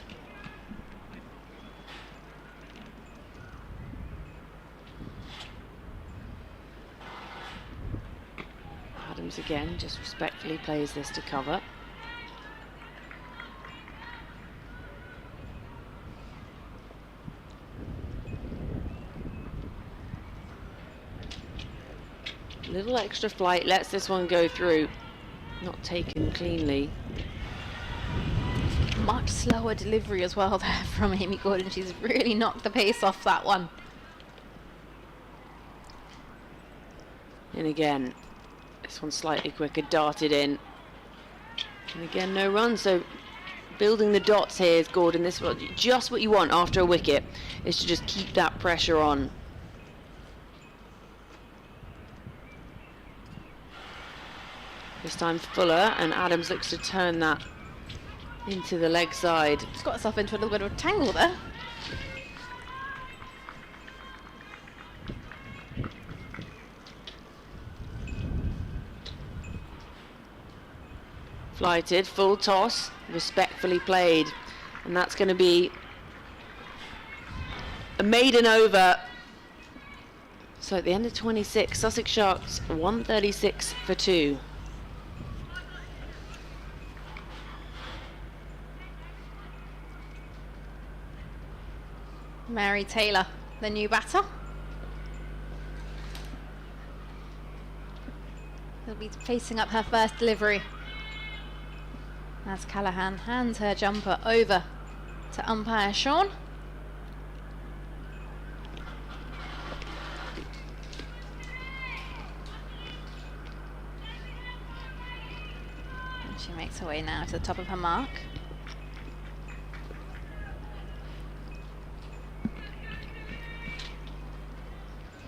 Adams again just respectfully plays this to cover. Little extra flight lets this one go through. Not taken cleanly. Much slower delivery as well there from Amy Gordon. She's really knocked the pace off that one. And again, this one slightly quicker, darted in. And again, no run. So building the dots here is Gordon. This is just what you want after a wicket, is to just keep that pressure on. This time Fuller, and Adams looks to turn that into the leg side. She's got herself into a little bit of a tangle there. Flighted, full toss, respectfully played. And that's going to be a maiden over. So at the end of 26, Sussex Sharks 136 for 2. Mary Taylor, the new batter. She'll be facing up her first delivery as Callahan hands her jumper over to umpire Sean. And she makes her way now to the top of her mark.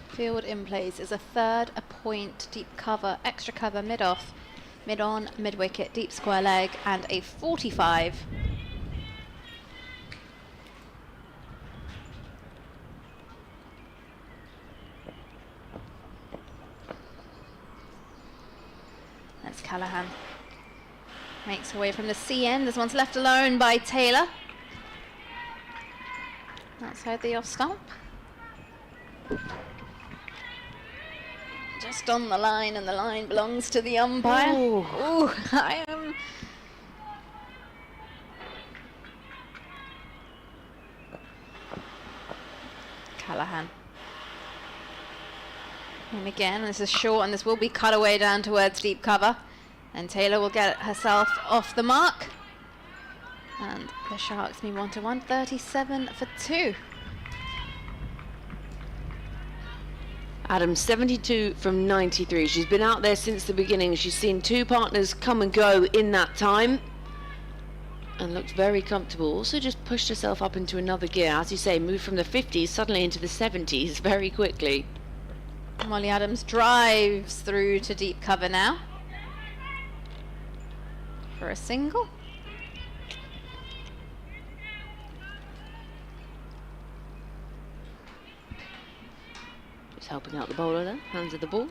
Field in place is a third, a point, deep cover, extra cover, mid-off, mid-on, mid-wicket, deep square leg, and a 45. That's Callahan. Makes her way from the C end. This one's left alone by Taylor. Outside the off stump. Just on the line, and the line belongs to the umpire. Ooh. Ooh, I am. Callahan. And again, this is short, and this will be cut away down towards deep cover. And Taylor will get herself off the mark. And the Sharks move on to 137 for 2. Adams 72 from 93. She's been out there since the beginning. She's seen 2 partners come and go in that time and looked very comfortable. Also just pushed herself up into another gear. As you say, moved from the 50s suddenly into the 70s very quickly. Molly Adams drives through to deep cover now for a single. Helping out the bowler there, hands of the ball.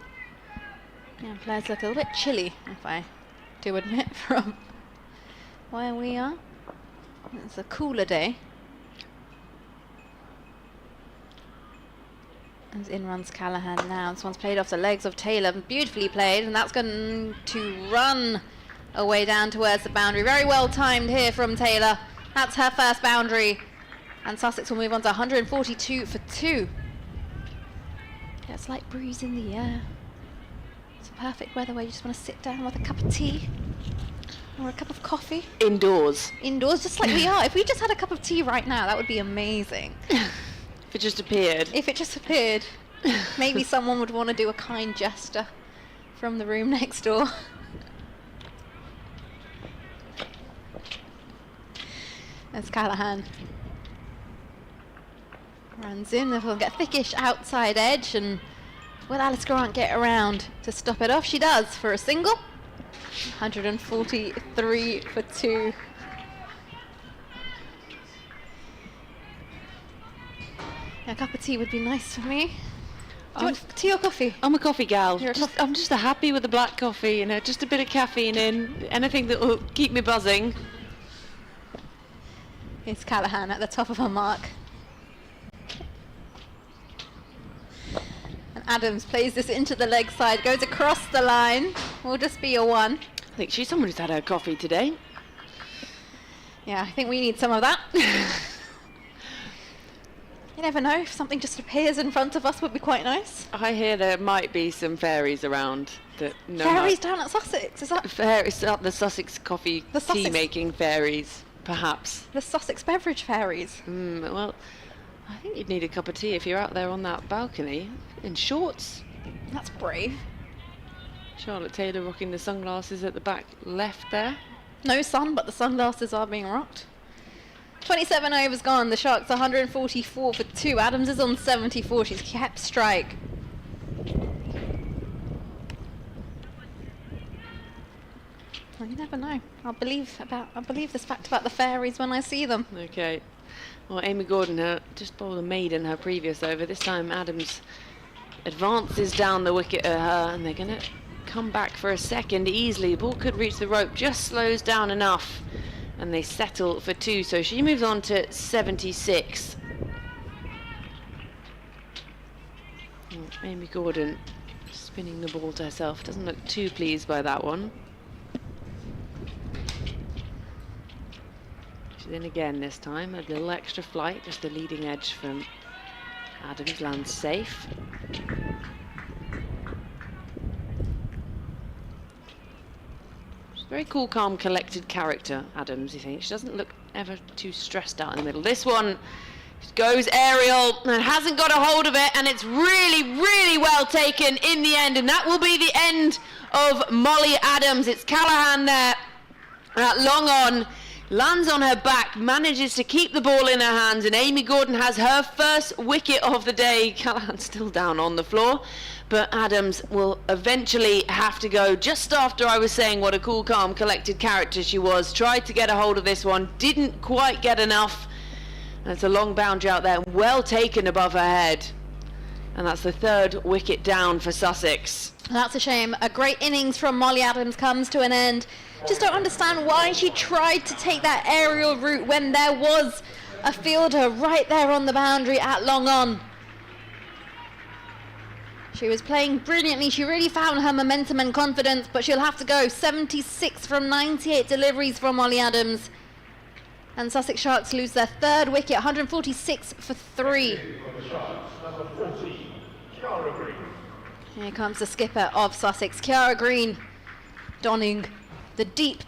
Yeah, players look a little bit chilly, if I do admit, from where we are. It's a cooler day. As in runs Callahan now. This one's played off the legs of Taylor. Beautifully played, and that's going to run away down towards the boundary. Very well timed here from Taylor. That's her first boundary. And Sussex will move on to 142 for 2. Yeah, it's like breeze in the air. It's a perfect weather where you just want to sit down with a cup of tea or a cup of coffee. Indoors. Indoors, just like we are. If we just had a cup of tea right now, that would be amazing. If it just appeared. If it just appeared, maybe someone would want to do a kind gesture from the room next door. There's Callahan. Runs in, we'll get thickish outside edge, and will Alice Grant get around to stop it off? She does for a single. 143 for 2. A cup of tea would be nice for me. Do you want tea or coffee? I'm a coffee gal. You're a I'm just happy with the black coffee, you know, just a bit of caffeine in, anything that will keep me buzzing. It's Callahan at the top of her mark. And Adams plays this into the leg side, goes across the line. Will just be a 1. I think she's someone who's had her coffee today. Yeah, I think we need some of that. You never know, if something just appears in front of us would be quite nice. I hear there might be some fairies around that know Fairies down at Sussex, is that? Fairies, the Sussex coffee The Sussex- tea making fairies, perhaps. The Sussex beverage fairies. Well, I think you'd need a cup of tea if you're out there on that balcony in shorts. That's brave. Charlotte Taylor rocking the sunglasses at the back left there. No sun, but the sunglasses are being rocked. 27 overs gone. The Sharks are 144 for 2. Adams is on 74. She's kept strike. Well, you never know. I'll believe this fact about the fairies when I see them. Okay. Well, Amy Gordon just bowled a maid in her previous over. This time Adams advances down the wicket at her, and they're going to come back for a second easily. The ball could reach the rope, just slows down enough, and they settle for 2. So she moves on to 76. Amy Gordon spinning the ball to herself. Doesn't look too pleased by that one. She's in again this time. A little extra flight, just a leading edge from Adams, lands safe. She's a very cool, calm, collected character, Adams, you think. She doesn't look ever too stressed out in the middle. This one goes aerial and hasn't got a hold of it, and it's really, really well taken in the end, and that will be the end of Molly Adams. It's Callahan there, long on. Lands on her back, manages to keep the ball in her hands, and Amy Gordon has her first wicket of the day. Callahan's still down on the floor, but Adams will eventually have to go. Just after I was saying what a cool, calm, collected character she was, tried to get a hold of this one, didn't quite get enough. That's a long boundary out there, well taken above her head. And that's the 3rd wicket down for Sussex. That's a shame. A great innings from Molly Adams comes to an end. Just don't understand why she tried to take that aerial route when there was a fielder right there on the boundary at long on. She was playing brilliantly. She really found her momentum and confidence, but she'll have to go. 76 from 98 deliveries from Molly Adams. And Sussex Sharks lose their 3rd wicket, 146 for 3. Here comes the skipper of Sussex, Ciara Green, donning the deep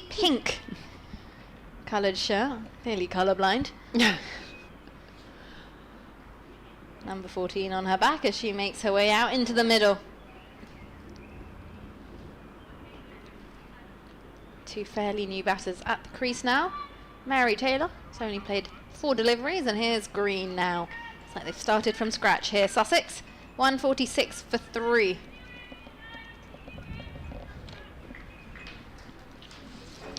pink coloured shirt, clearly colourblind. Number 14 on her back as she makes her way out into the middle. 2 fairly new batters at the crease now. Mary Taylor has only played 4 deliveries, and here's Green now. It's like they've started from scratch here. Sussex, 146 for 3.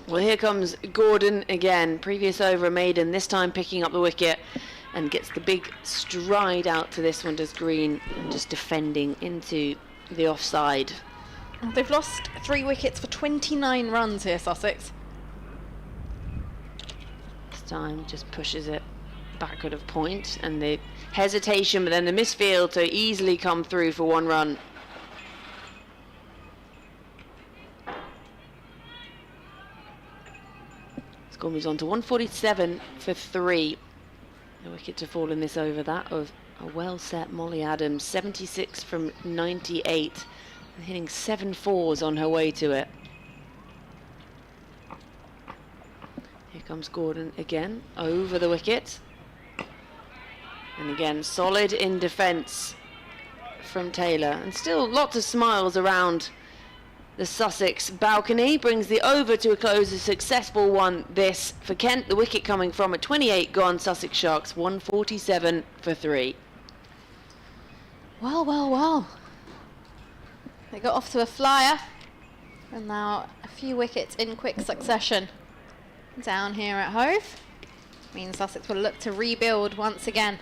Well, here comes Gordon again. Previous over a maiden, this time picking up the wicket, and gets the big stride out to this one, does Green, and just defending into the offside. They've lost 3 wickets for 29 runs here, Sussex. This time just pushes it backward of point, and the hesitation, but then the misfield to easily come through for 1 run. Score moves on to 147 for 3. The wicket to fall in this over, that of a well-set Molly Adams, 76 from 98, and hitting 7 fours on her way to it. Here comes Gordon again, over the wicket. And again, solid in defence from Taylor. And still lots of smiles around the Sussex balcony. Brings the over to a close, a successful one this for Kent. The wicket coming from at 28 gone, Sussex Sharks 147 for 3. Well, well, well. They got off to a flyer. And now a few wickets in quick succession down here at Hove. Means Sussex will look to rebuild once again.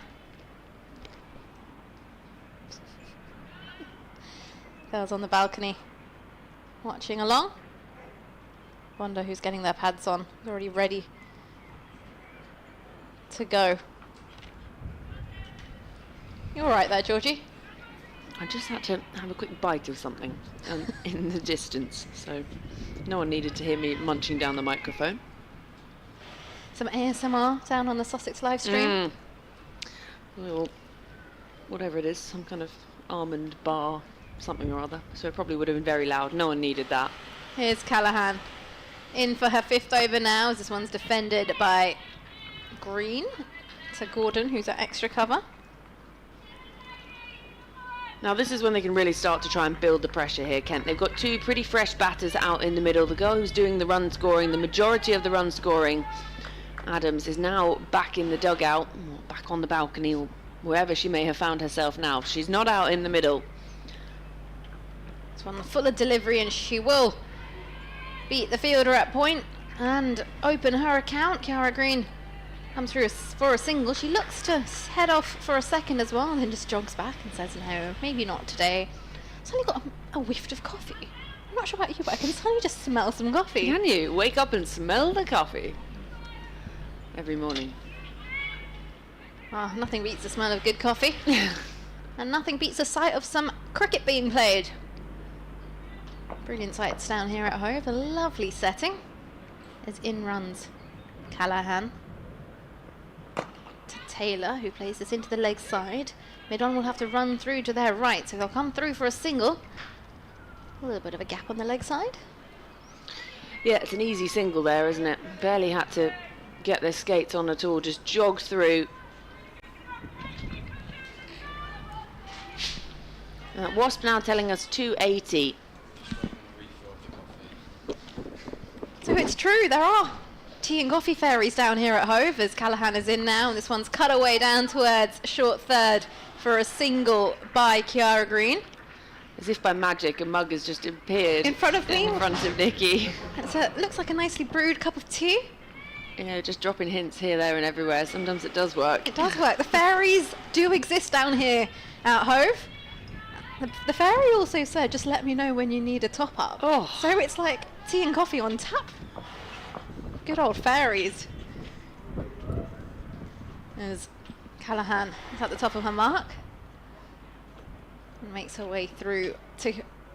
Girls on the balcony watching along. Wonder who's getting their pads on. They're already ready to go. You all right there, Georgie? I just had to have a quick bite of something in the distance, so no one needed to hear me munching down the microphone. Some ASMR down on the Sussex live stream. Well, whatever it is, some kind of almond bar, something or other. So it probably would have been very loud. No one needed that. Here's Callahan in for her 5th over now, as this one's defended by Green to Gordon, who's at extra cover. Now this is when they can really start to try and build the pressure here, Kent. They've got 2 pretty fresh batters out in the middle. The girl who's doing the run scoring, the majority of the run scoring, Adams, is now back in the dugout, or back on the balcony, or wherever she may have found herself now. She's not out in the middle. This one full of delivery, and she will beat the fielder at point and open her account. Kiara Green comes through for a single. She looks to head off for a second as well, and then just jogs back and says, no, maybe not today. Suddenly got a whiff of coffee. I'm not sure about you, but I can suddenly just smell some coffee. Can you? Wake up and smell the coffee every morning. Oh, nothing beats the smell of good coffee. And nothing beats the sight of some cricket being played. Brilliant sights down here at Hove. A lovely setting. As in runs Callahan to Taylor, who plays this into the leg side. Mid-on will have to run through to their right, so they'll come through for a single. A little bit of a gap on the leg side. Yeah, it's an easy single there, isn't it? Barely had to get their skates on at all, just jogged through. Wasp now telling us 280. So it's true, there are tea and coffee fairies down here at Hove, as Callahan is in now, and this one's cut away down towards short third for a single by Kiara Green. As if by magic, a mug has just appeared In front of me? in front of Nikki. It looks like a nicely brewed cup of tea. You know, just dropping hints here, there and everywhere. Sometimes it does work. It does work. The fairies do exist down here at Hove. The fairy also said, just let me know when you need a top up. Oh. So it's like tea and coffee on tap. Good old fairies. As Callahan is at the top of her mark. And makes her way through to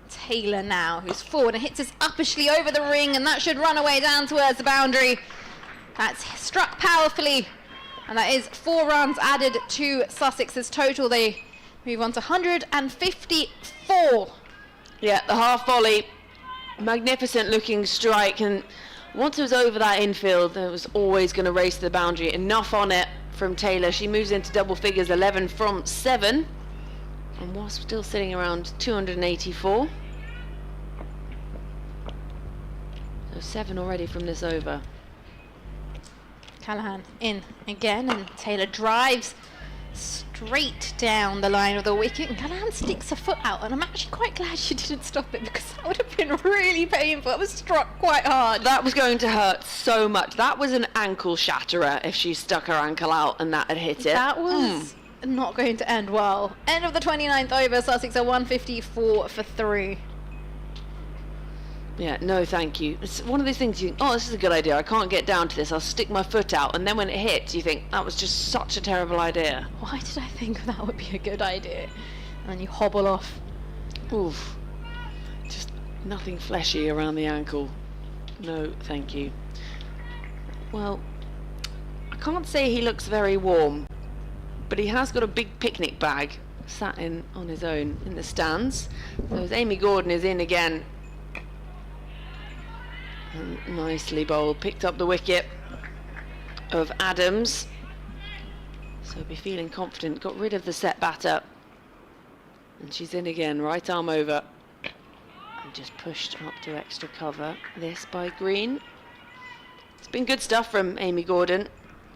Taylor now, who's forward and hits this uppishly over the ring, and that should run away down towards the boundary. That's struck powerfully, and that is 4 runs added to Sussex's total. They move on to 154. Yeah, the half volley, magnificent looking strike, and once it was over that infield, it was always going to race to the boundary. Enough on it from Taylor. She moves into double figures, 11 from 7, and Wasp still sitting around 284. So 7 already from this over. Callahan in again, and Taylor drives straight down the line of the wicket, and Callahan sticks her foot out, and I'm actually quite glad she didn't stop it, because that would have been really painful. It was struck quite hard. That was going to hurt so much. That was an ankle shatterer if she stuck her ankle out and that had hit it. That was not going to end well. End of the 29th over. Sussex are 154 for 3. Yeah, no thank you. It's one of those things you think, oh, this is a good idea, I can't get down to this, I'll stick my foot out, and then when it hits you think, that was just such a terrible idea. Why did I think that would be a good idea? And then you hobble off. Oof. Just nothing fleshy around the ankle. No thank you. Well, I can't say he looks very warm, but he has got a big picnic bag sat in on his own in the stands. So as Amy Gordon is in again, and nicely bowled, picked up the wicket of Adams, so he'll be feeling confident, got rid of the set batter, and she's in again, right arm over, and just pushed up to extra cover. This by Green. It's been good stuff from Amy Gordon,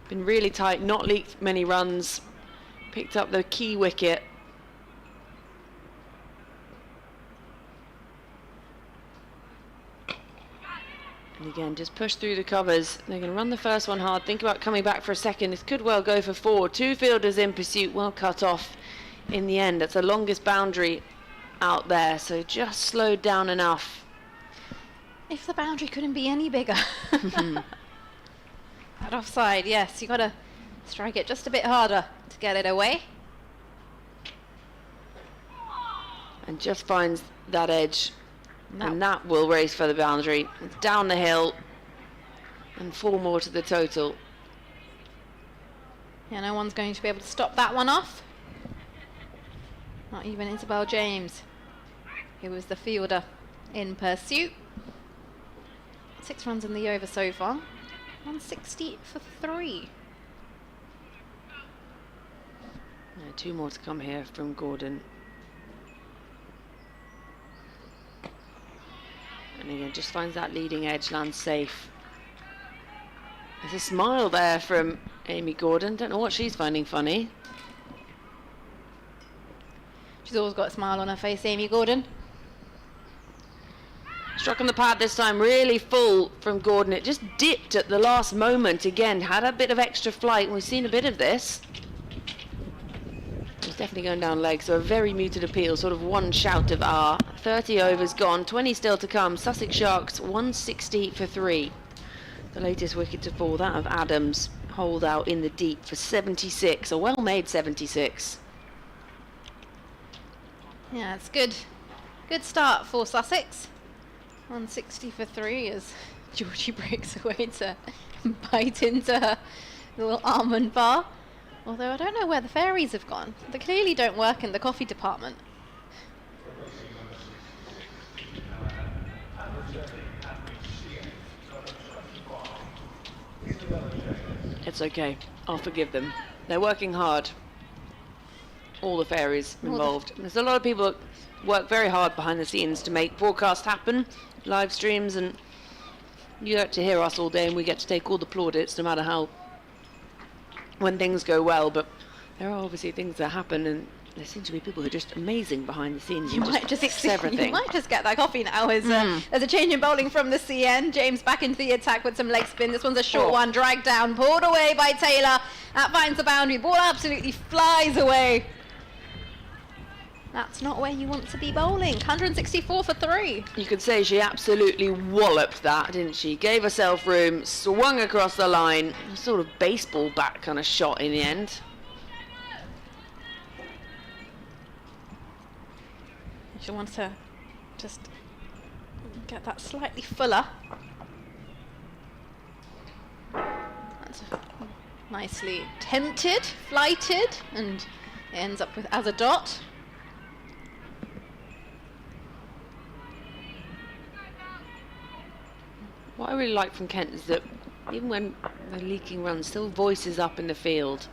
been really tight, not leaked many runs, picked up the key wicket. And again, just push through the covers. They're going to run the first one hard, think about coming back for a second. This could well go for 4. 2 fielders in pursuit, well cut off in the end. That's the longest boundary out there, so just slowed down enough. If the boundary couldn't be any bigger. That offside, yes, you got to strike it just a bit harder to get it away. And just finds that edge. And that will race for the boundary. It's down the hill and 4 more to the total. Yeah, no one's going to be able to stop that one off. Not even Isabel James, who was the fielder in pursuit. 6 runs in the over so far. 160 for 3. 2 more to come here from Gordon. And again, just finds that leading edge, lands safe. There's a smile there from Amy Gordon. Don't know what she's finding funny. She's always got a smile on her face, Amy Gordon. Struck on the pad this time, really full from Gordon. It just dipped at the last moment again. Had a bit of extra flight, and we've seen a bit of this. It's definitely going down leg, so a very muted appeal, sort of one shout of R. 30 overs gone, 20 still to come. Sussex Sharks 160 for 3. The latest wicket to fall, that of Adams, holed out in the deep for 76, a well-made 76. Yeah, it's good. Good start for Sussex. 160 for 3 as Georgie breaks away to bite into her little almond bar. Although I don't know where the fairies have gone. They clearly don't work in the coffee department. It's okay, I'll forgive them. They're working hard. All the fairies involved. There's a lot of people that work very hard behind the scenes to make broadcasts happen, live streams, and you get to hear us all day and we get to take all the plaudits no matter how, when things go well. But there are obviously things that happen, and there seem to be people who are just amazing behind the scenes. You might just fix everything. You might just get that coffee now. There's a change in bowling from the CN. James back into the attack with some leg spin. This one's a short one, dragged down, pulled away by Taylor. That finds the boundary. Ball absolutely flies away. That's not where you want to be bowling. 164 for 3. You could say she absolutely walloped that, didn't she? Gave herself room, swung across the line, a sort of baseball bat kind of shot in the end. She wants to just get that slightly fuller. That's nicely tempted, flighted, and it ends up with as a dot. What I really like from Kent is that even when they're leaking runs, still voices up in the field.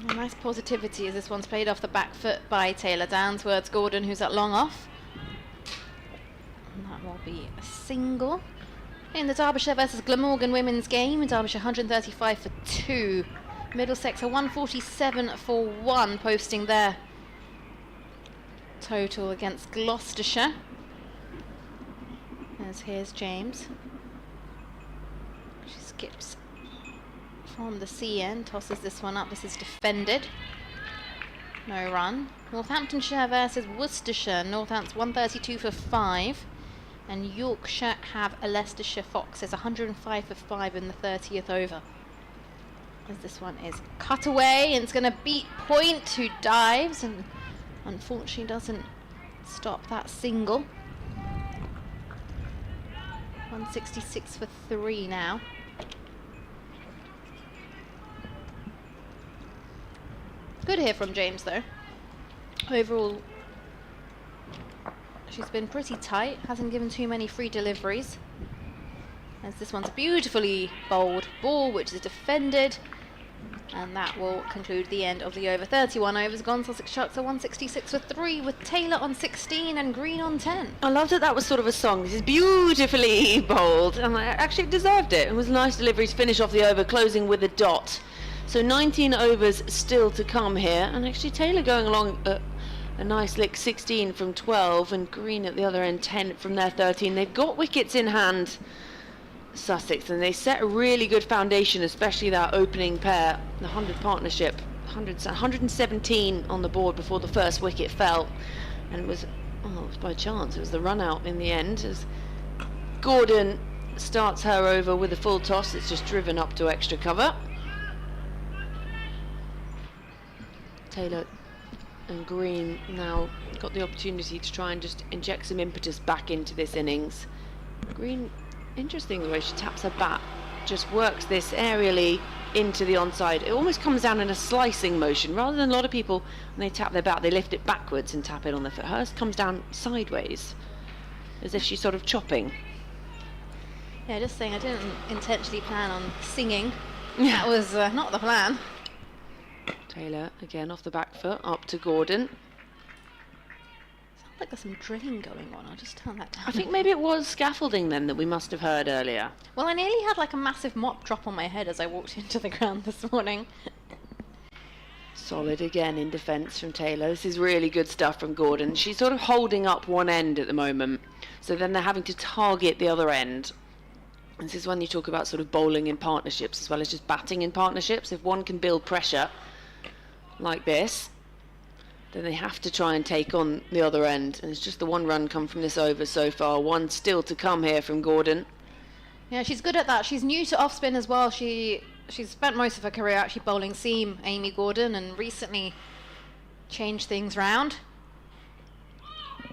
A nice positivity as this one's played off the back foot by Taylor, down towards Gordon, who's at long off. And that will be a single. In the Derbyshire versus Glamorgan women's game, Derbyshire 135 for 2. Middlesex are 147 for 1, posting their total against Gloucestershire. As here's James. She skips from the CN, tosses this one up. This is defended. No run. Northamptonshire versus Worcestershire. Northants 132 for 5. And Yorkshire have a Leicestershire Foxes, 105 for 5 in the 30th over. As this one is cut away, and it's going to beat point, who dives and unfortunately doesn't stop that single. 166 for 3 now. Good here from James though. Overall, she's been pretty tight, hasn't given too many free deliveries. As this one's a beautifully bowled ball, which is defended. And that will conclude the end of the over. 31 overs gone. Sussex Sharks are 166 for 3, with Taylor on 16 and Green on 10. I loved that was sort of a song. This is beautifully bowled, and I actually deserved it. It was a nice delivery to finish off the over, closing with a dot. So 19 overs still to come here, and actually Taylor going along a nice lick, 16 from 12, and Green at the other end 10 from their 13. They've got wickets in hand, Sussex, and they set a really good foundation, especially that opening pair, the 100 partnership, 117 on the board before the first wicket fell, and it was by chance. It was the run out in the end as Gordon starts her over with a full toss. It's just driven up to extra cover. Taylor and Green now got the opportunity to try and just inject some impetus back into this innings. Green, interesting the way she taps her bat, just works this aerially into the onside. It almost comes down in a slicing motion, rather than a lot of people when they tap their bat they lift it backwards and tap it on the foot. Hers comes down sideways as if she's sort of chopping. Yeah, just saying, I didn't intentionally plan on singing. That was not the plan. Taylor again off the back foot, up to Gordon. Sounds like there's some drilling going on. I'll just turn that down. I think maybe it was scaffolding then that we must have heard earlier. Well, I nearly had like a massive mop drop on my head as I walked into the ground this morning. Solid again in defence from Taylor. This is really good stuff from Gordon. She's sort of holding up one end at the moment, so then they're having to target the other end. This is when you talk about sort of bowling in partnerships as well as just batting in partnerships. If one can build pressure like this, then they have to try and take on the other end, and it's just the one run come from this over so far. One still to come here from Gordon. Yeah, she's good at that. She's new to off spin as well. She's spent most of her career actually bowling seam, Amy Gordon, and recently changed things round.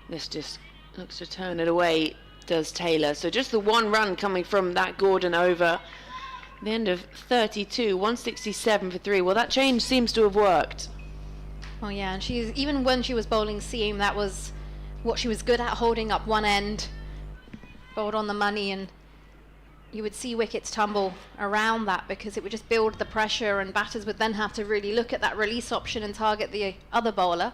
This just looks to turn it away, does Taylor. So just the one run coming from that Gordon over. The end of 32, 167 for 3. Well, that change seems to have worked. Oh yeah, and she's, even when she was bowling seam, that was what she was good at, holding up one end, bowled on the money, and you would see wickets tumble around that because it would just build the pressure, and batters would then have to really look at that release option and target the other bowler.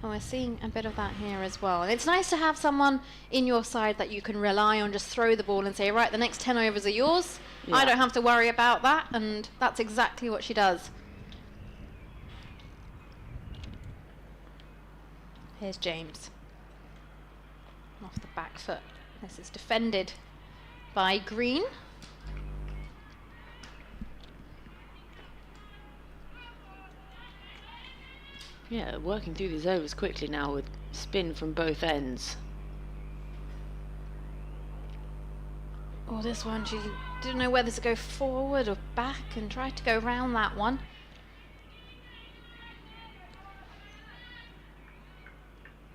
And we're seeing a bit of that here as well. And it's nice to have someone in your side that you can rely on, just throw the ball and say, right, the next 10 overs are yours. Yeah. I don't have to worry about that, and that's exactly what she does. Here's James. Off the back foot. This is defended by Green. Yeah, working through these overs quickly now with spin from both ends. Oh, this one, she didn't know whether to go forward or back and tried to go round that one.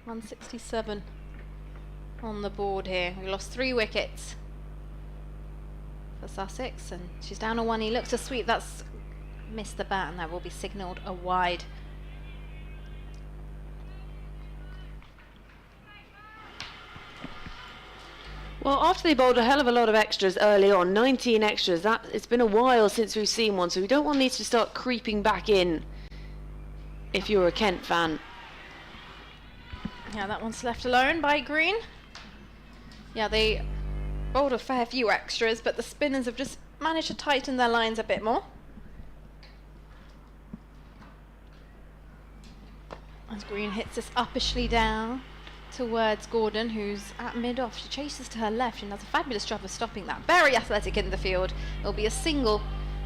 .167 on the board here. We lost 3 wickets for Sussex, and she's down on 1. He looks to sweep. That's missed the bat, and that will be signalled a wide. Well, after they bowled a hell of a lot of extras early on, 19 extras, it's been a while since we've seen one, so we don't want these to start creeping back in if you're a Kent fan. Yeah, that one's left alone by Green. Yeah, they bowled a fair few extras, but the spinners have just managed to tighten their lines a bit more. As Green hits this uppishly down towards Gordon, who's at mid-off. She chases to her left and does a fabulous job of stopping that. Very athletic in the field. It'll be a single,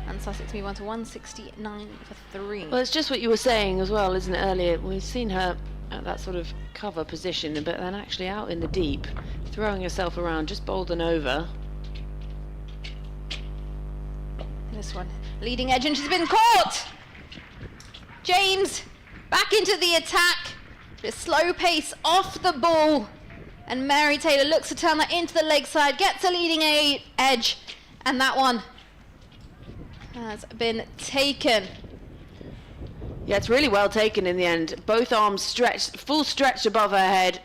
and Sussex move on to 169 for 3. Well, it's just what you were saying as well, isn't it, earlier? We've seen her at that sort of cover position, but then actually out in the deep, throwing herself around, just bowled and over. This one, leading edge, and she's been caught! James back into the attack. A slow pace off the ball. And Mary Taylor looks to turn that into the leg side, gets a leading edge, and that one has been taken. Yeah, it's really well taken in the end. Both arms stretched, full stretch above her head.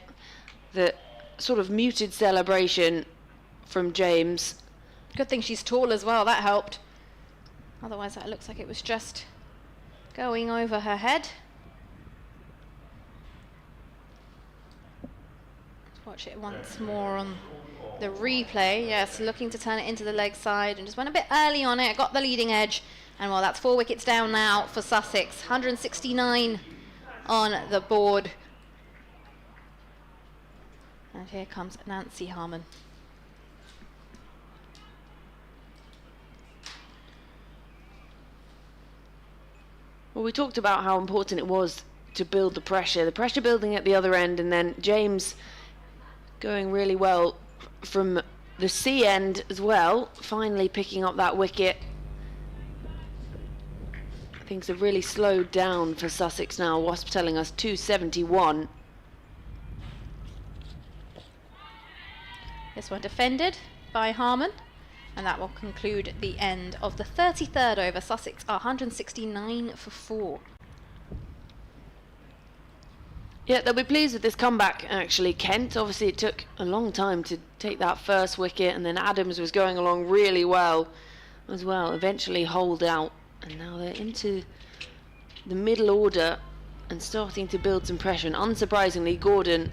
The sort of muted celebration from James. Good thing she's tall as well, that helped. Otherwise that looks like it was just going over her head. Let's watch it once more on the replay. Yes, looking to turn it into the leg side and just went a bit early on it, got the leading edge. And well, that's 4 wickets down now for Sussex. 169 on the board. And here comes Nancy Harmon. Well, we talked about how important it was to build the pressure building at the other end, and then James going really well from the C end as well, finally picking up that wicket. Things have really slowed down for Sussex now. Wasp telling us 271. This one defended by Harmon, and that will conclude the end of the 33rd over. Sussex are 169 for 4. Yeah, they'll be pleased with this comeback, actually. Kent, obviously it took a long time to take that first wicket, and then Adams was going along really well as well, eventually holed out. And now they're into the middle order and starting to build some pressure. And unsurprisingly, Gordon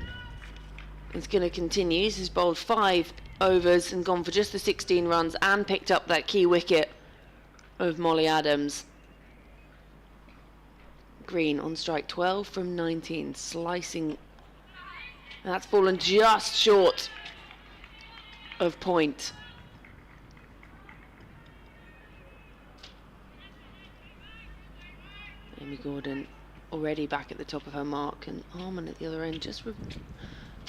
is going to continue. He's bowled 5 overs and gone for just the 16 runs and picked up that key wicket of Molly Adams. Green on strike 12 from 19, slicing. And that's fallen just short of point. Amy Gordon already back at the top of her mark, and Harmon at the other end just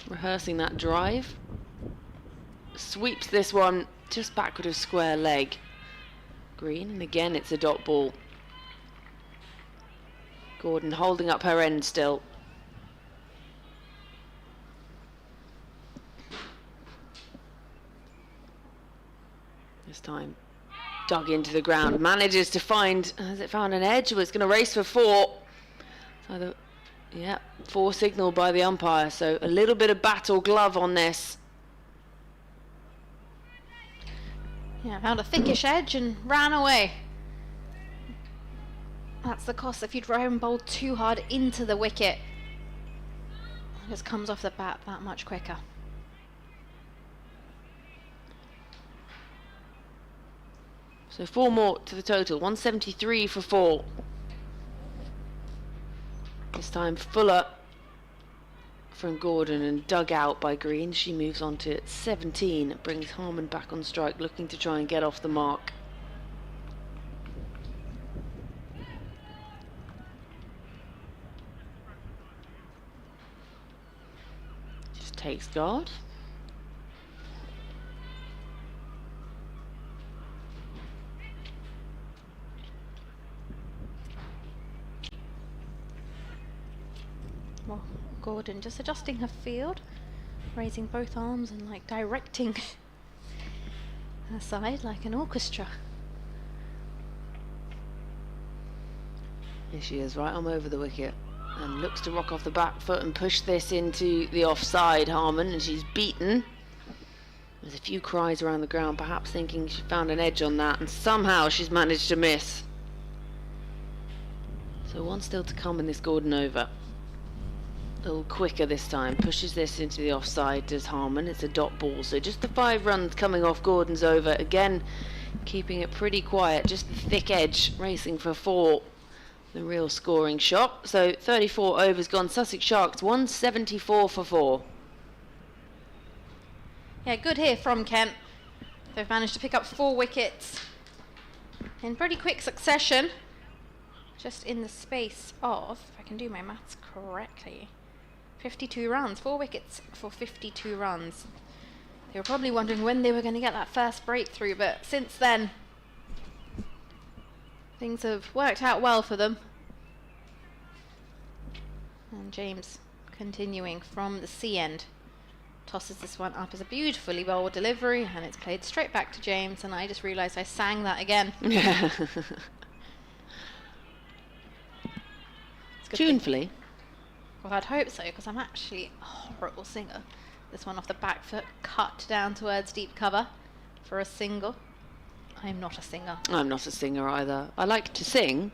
rehearsing that drive. Sweeps this one just backward of square leg. Green, and again it's a dot ball. Gordon holding up her end still. This time dug into the ground, manages to find, has it found an edge? Well, it's going to race for 4. So yeah, 4 signal by the umpire, so a little bit of battle glove on this. Yeah, found a thickish edge and ran away. That's the cost if you try and bowl too hard into the wicket. It just comes off the bat that much quicker. So 4 more to the total, 173 for 4. This time Fuller from Gordon and dug out by Green. She moves on to 17, brings Harmon back on strike, looking to try and get off the mark. Just takes guard. Well, Gordon just adjusting her field, raising both arms and like directing her side like an orchestra. Here she is, right arm over the wicket, and looks to rock off the back foot and push this into the offside, Harmon, and she's beaten. There's a few cries around the ground, perhaps thinking she found an edge on that, and somehow she's managed to miss. So 1 still to come in this Gordon over. A little quicker this time, pushes this into the offside, does Harmon. It's a dot ball, so just the 5 runs coming off Gordon's over. Again, keeping it pretty quiet, just the thick edge, racing for 4. The real scoring shot. So 34 overs gone. Sussex Sharks 174 for 4. Yeah, good here from Kent. They've managed to pick up 4 wickets in pretty quick succession. Just in the space of, if I can do my maths correctly, 52 runs, 4 wickets for 52 runs. They were probably wondering when they were going to get that first breakthrough, but since then, things have worked out well for them. And James continuing from the C end. Tosses this one up as a beautifully bowled delivery, and it's played straight back to James, and I just realised I sang that again. Tunefully. Well, I'd hope so, because I'm actually a horrible singer. This one off the back foot, cut down towards deep cover for a single. I'm not a singer. I'm not a singer either. I like to sing,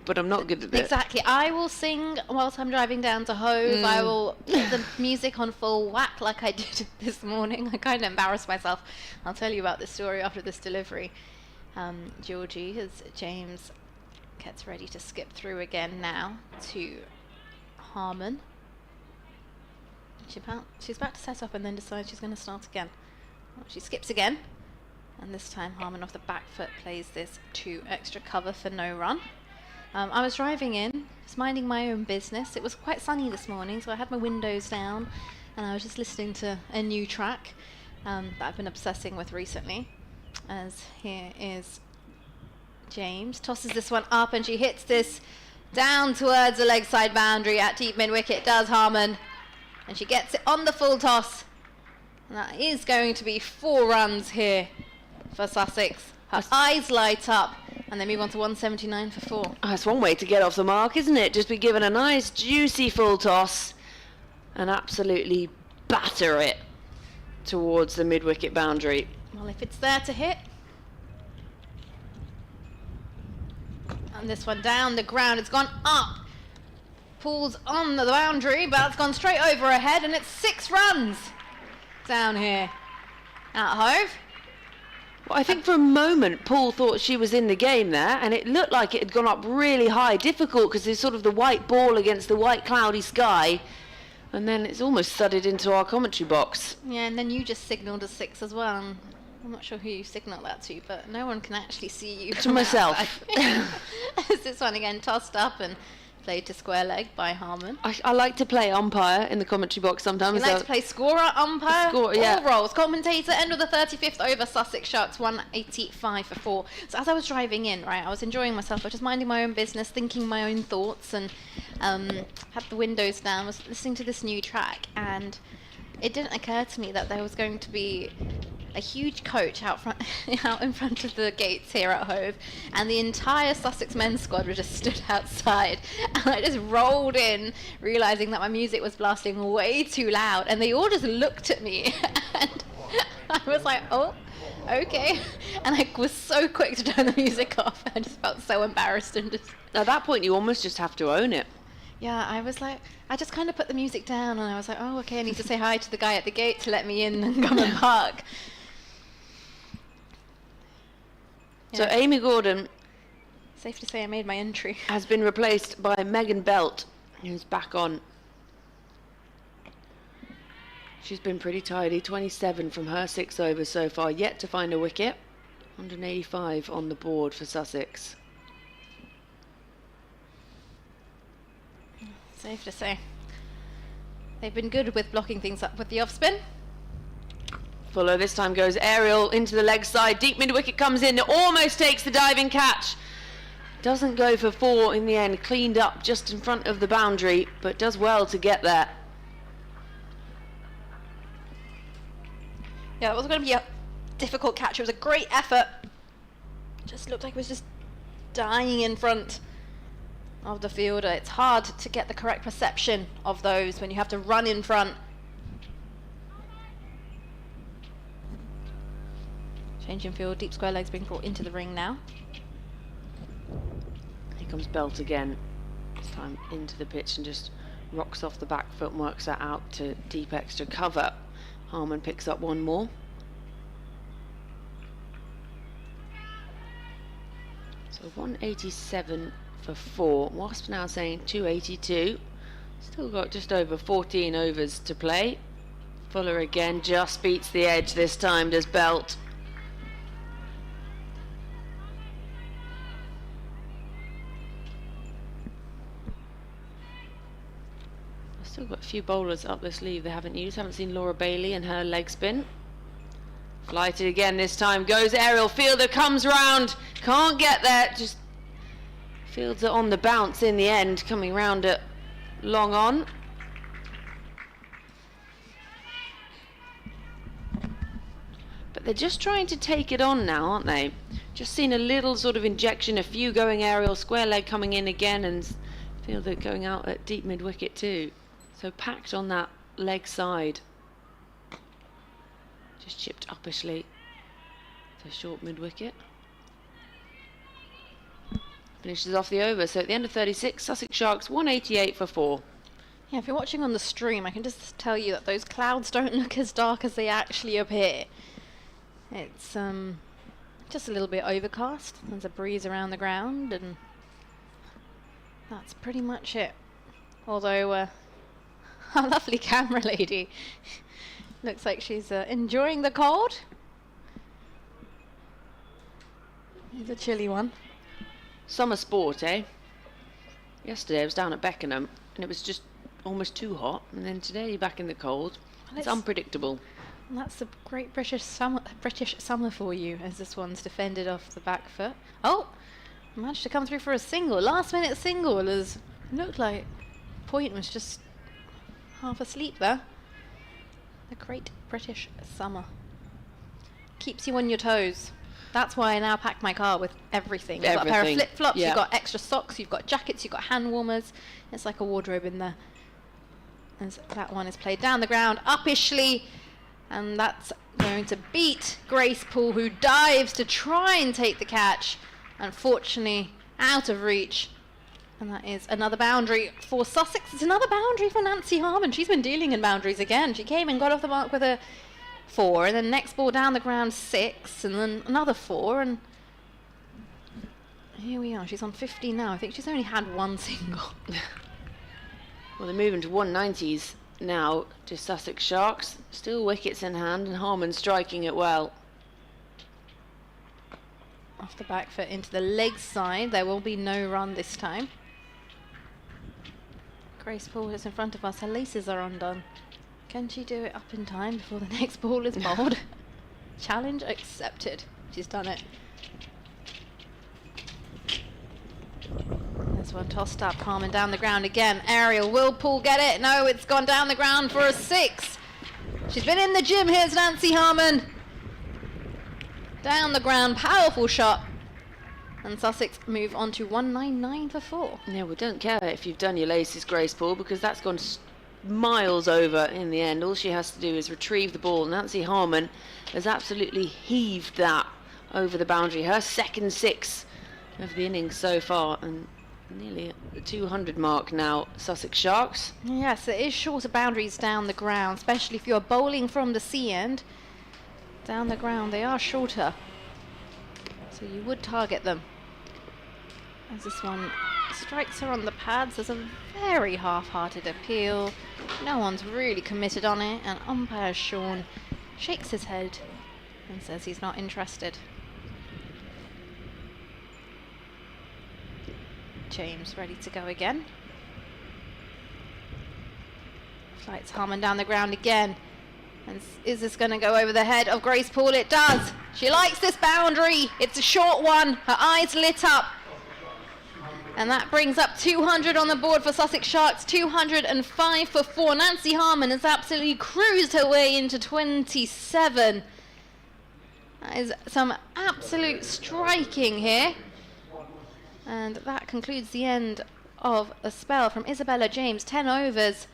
but I'm not good at it. Exactly. I will sing whilst I'm driving down to Hove. I will put the music on full whack like I did this morning. I kind of embarrassed myself. I'll tell you about this story after this delivery. Georgie, as James gets ready to skip through again now to Harman. She's about to set up and then decides she's going to start again. Well, she skips again, and this time Harman off the back foot plays this to extra cover for no run. I was driving in, just minding my own business. It was quite sunny this morning, so I had my windows down and I was just listening to a new track that I've been obsessing with recently. As here is James, tosses this one up and she hits this down towards the leg side boundary at deep mid-wicket, does Harman. And she gets it on the full toss. And that is going to be 4 runs here for Sussex. Her eyes light up and they move on to 179 for 4. Oh, that's one way to get off the mark, isn't it? Just be given a nice juicy full toss and absolutely batter it towards the mid-wicket boundary. Well, if it's there to hit. And this one down the ground, it's gone up. Pulls on the boundary, but it's gone straight over her head, and it's 6 runs down here at Hove. Well, I think for a moment Paul thought she was in the game there, and it looked like it had gone up really high, difficult because there's sort of the white ball against the white cloudy sky, and then it's almost thudded into our commentary box. Yeah, and then you just signalled a 6 as well. And I'm not sure who you signalled that to, but no one can actually see you. To myself. This one again tossed up and played to square leg by Harman. I like to play umpire in the commentary box sometimes. You like to play scorer, umpire, yeah. all roles. Commentator, end of the 35th over, Sussex Sharks 185 for 4. So as I was driving in, right, I was enjoying myself. I was just minding my own business, thinking my own thoughts, and had the windows down, was listening to this new track, and it didn't occur to me that there was going to be a huge coach out in front of the gates here at Hove, and the entire Sussex men's squad were just stood outside, and I just rolled in realising that my music was blasting way too loud, and they all just looked at me and I was like, oh, okay, and I was so quick to turn the music off. I just felt so embarrassed and just... At that point you almost just have to own it. Yeah, I was like, I just kind of put the music down and I was like, oh, okay, I need to say hi to the guy at the gate to let me in and come and park. So Amy Gordon, safe to say I made my entry, has been replaced by Megan Belt, who's back on. She's been pretty tidy, 27 from her 6 overs so far, yet to find a wicket. 185 on the board for Sussex. Safe to say. They've been good with blocking things up with the off spin. Fuller this time goes aerial into the leg side. Deep mid-wicket comes in. It almost takes the diving catch. Doesn't go for 4 in the end. Cleaned up just in front of the boundary, but does well to get there. Yeah, it was going to be a difficult catch. It was a great effort. Just looked like it was just dying in front of the fielder. It's hard to get the correct perception of those when you have to run in front. Change in field, deep square legs being brought into the ring now. Here comes Belt again. This time into the pitch and just rocks off the back foot and works that out to deep extra cover. Harman picks up one more. So 187 for 4. Wasp now saying 282. Still got just over 14 overs to play. Fuller again just beats the edge this time, does Belt. Still got a few bowlers up their sleeve they haven't used. Haven't seen Laura Bailey and her leg spin. Flighted again this time. Goes aerial. Fielder comes round. Can't get there. Just fields it on the bounce in the end. Coming round it long on. But they're just trying to take it on now, aren't they? Just seen a little sort of injection. A few going aerial. Square leg coming in again. And fielder going out at deep mid wicket too. So packed on that leg side. Just chipped uppishly to short mid wicket. Finishes off the over. So at the end of 36, Sussex Sharks 188 for 4. Yeah, if you're watching on the stream, I can just tell you that those clouds don't look as dark as they actually appear. It's just a little bit overcast. There's a breeze around the ground, and that's pretty much it. Although our lovely camera lady looks like she's enjoying the cold. It's a chilly one. Summer sport, eh? Yesterday I was down at Beckenham and it was just almost too hot, and then today you're back in the cold. Well, it's unpredictable. That's the great British summer for you, as this one's defended off the back foot. Oh, managed to come through for a single. Last minute single, as looked like Point was just half asleep there. The great British summer. Keeps you on your toes. That's why I now pack my car with everything. You've got a pair of flip-flops, yeah. You've got extra socks, you've got jackets, you've got hand warmers. It's like a wardrobe in there. As that one is played down the ground, uppishly. And that's going to beat Grace Poole, who dives to try and take the catch. Unfortunately, out of reach. And that is another boundary for Sussex. It's another boundary for Nancy Harmon. She's been dealing in boundaries again. She came and got off the mark with a 4, and then next ball down the ground 6, and then another 4, and here we are. She's on 50 now. I think she's only had one single. Well, they're moving to 190s now to Sussex Sharks. Still wickets in hand, and Harmon striking it well. Off the back foot into the leg side. There will be no run this time. Grace Poole is in front of us. Her laces are undone. Can she do it up in time before the next ball is bowled? Challenge accepted. She's done it. This one tossed up. Harmon down the ground again. Aerial. Will Poole get it? No, it's gone down the ground for a 6. She's been in the gym. Here's Nancy Harmon. Down the ground. Powerful shot. And Sussex move on to 199 for 4. Yeah, we don't care if you've done your laces, Grace Poole, because that's gone miles over in the end. All she has to do is retrieve the ball. Nancy Harmon has absolutely heaved that over the boundary. Her second 6 of the innings so far, and nearly at the 200 mark now, Sussex Sharks. Yes, it is shorter boundaries down the ground, especially if you're bowling from the sea end. Down the ground, they are shorter. So you would target them. As this one strikes her on the pads, there's a very half-hearted appeal. No one's really committed on it, and umpire Sean shakes his head and says he's not interested. James ready to go again. Flights Harmon down the ground again. And is this going to go over the head of Grace Poole? It does. She likes this boundary. It's a short one. Her eyes lit up. And that brings up 200 on the board for Sussex Sharks. 205 for 4. Nancy Harmon has absolutely cruised her way into 27. That is some absolute striking here. And that concludes the end of a spell from Isabella James. 10 overs,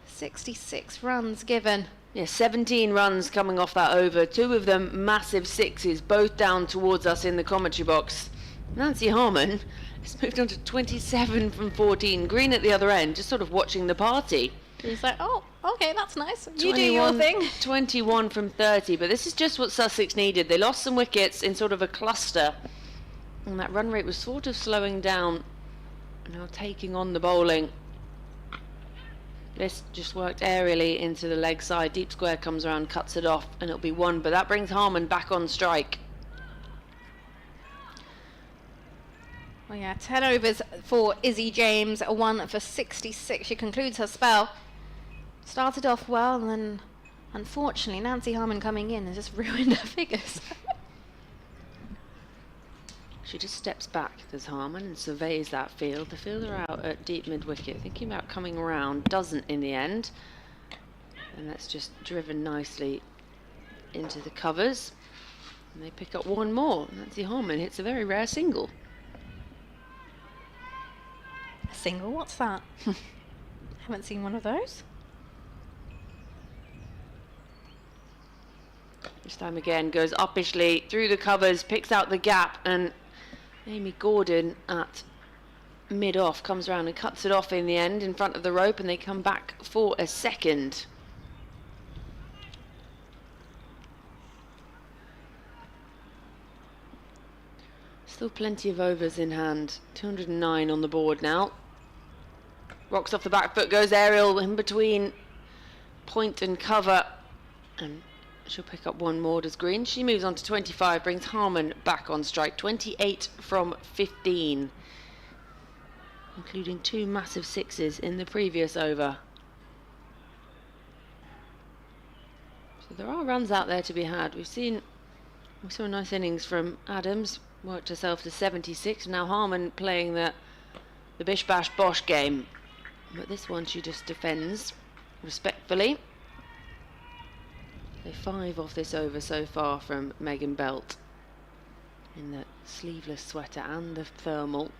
66 runs given. Yeah, 17 runs coming off that over. 2 of them massive 6s, both down towards us in the commentary box. Nancy Harmon has moved on to 27 from 14. Green at the other end, just sort of watching the party. He's like, oh, okay, that's nice. You do your thing. 21 from 30, but this is just what Sussex needed. They lost some wickets in sort of a cluster, and that run rate was sort of slowing down. Now taking on the bowling. This just worked aerially into the leg side. Deep square comes around, cuts it off, and it'll be 1. But that brings Harmon back on strike. Well, yeah, 10 overs for Izzy James, a 1 for 66. She concludes her spell. Started off well, and then unfortunately Nancy Harmon coming in has just ruined her figures. She just steps back, does Harmon, and surveys that field. The fielder out at deep mid-wicket, thinking about coming around, doesn't in the end. And that's just driven nicely into the covers. And they pick up one more. Nancy Harmon hits a very rare single. A single? What's that? Haven't seen one of those. This time again goes uppishly through the covers, picks out the gap, and Amy Gordon at mid-off comes around and cuts it off in the end in front of the rope, and they come back for a second. Still plenty of overs in hand. 209 on the board now. Rocks off the back foot, goes aerial in between point and cover, and she'll pick up one more, does Green. She moves on to 25, brings Harmon back on strike. 28 from 15, including 2 massive sixes in the previous over. So there are runs out there to be had. We saw a nice innings from Adams, worked herself to 76. Now Harmon playing the bish bash bosh game, but this one she just defends respectfully. So 5 off this over so far from Megan Belt in the sleeveless sweater and the thermal.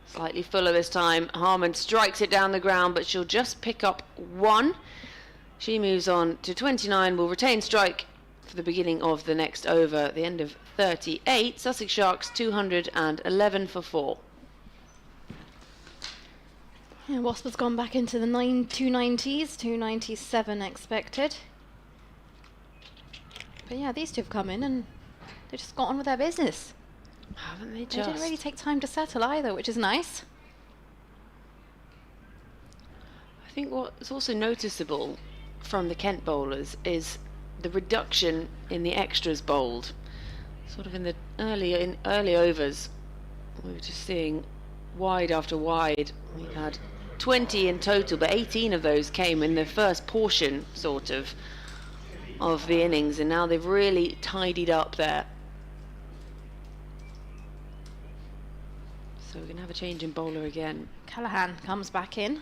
Slightly fuller this time. Harmon strikes it down the ground, but she'll just pick up 1. She moves on to 29, will retain strike for the beginning of the next over at the end of 38. Sussex Sharks 211 for 4. Yeah, Wasp has gone back into the 290s, 297 expected. But yeah, these two have come in and they just got on with their business. Haven't they just? They didn't really take time to settle either, which is nice. I think what's also noticeable from the Kent bowlers is the reduction in the extras bowled. Sort of in the early overs, we were just seeing wide after wide. We had 20 in total, but 18 of those came in the first portion, sort of the innings, and now they've really tidied up there. So we're going to have a change in bowler again. Callahan comes back in.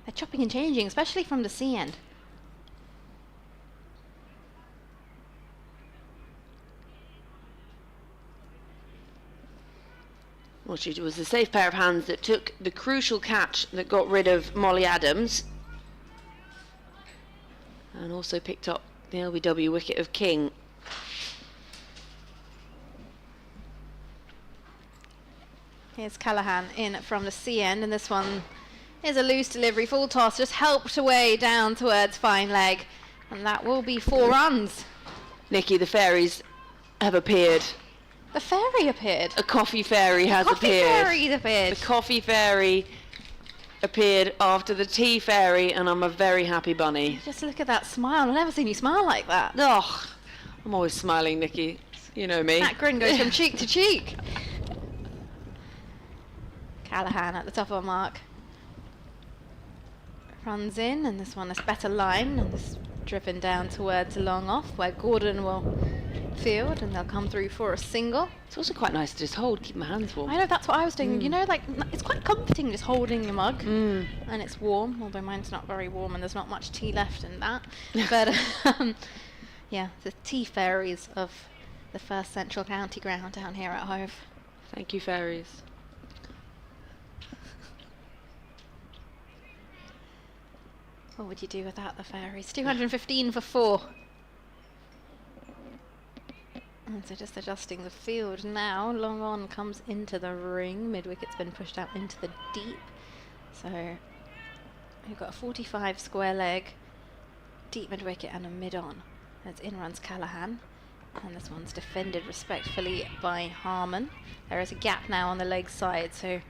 They're chopping and changing, especially from the C end. Well, she was the safe pair of hands that took the crucial catch that got rid of Molly Adams, and also picked up the LBW wicket of King. Here's Callahan in from the C end, and this one is a loose delivery, full toss, just helped away down towards fine leg, and that will be 4 runs. Nikki, the fairies have appeared. The fairy appeared. A coffee fairy has appeared. Fairy appeared. The coffee fairy appeared after the tea fairy, and I'm a very happy bunny. Just look at that smile. I've never seen you smile like that. Oh, I'm always smiling, Nikki. You know me. That grin goes from cheek to cheek. Callahan at the top of the mark. Runs in, and this one is better line, and this driven down towards long off, where Gordon will field, and they'll come through for a single. It's also quite nice to just hold, keep my hands warm. I know, that's what I was doing. You know, like, it's quite comforting just holding your mug, and it's warm, although mine's not very warm and there's not much tea left in that. But yeah, the tea fairies of the first Central County ground down here at Hove. Thank you, fairies. What would you do without the fairies? 215 for 4. And so just adjusting the field now. Long on comes into the ring. Mid-wicket's been pushed out into the deep. So we've got a 45 square leg, deep mid-wicket and a mid-on. As in runs Callahan. And this one's defended respectfully by Harmon. There is a gap now on the leg side, so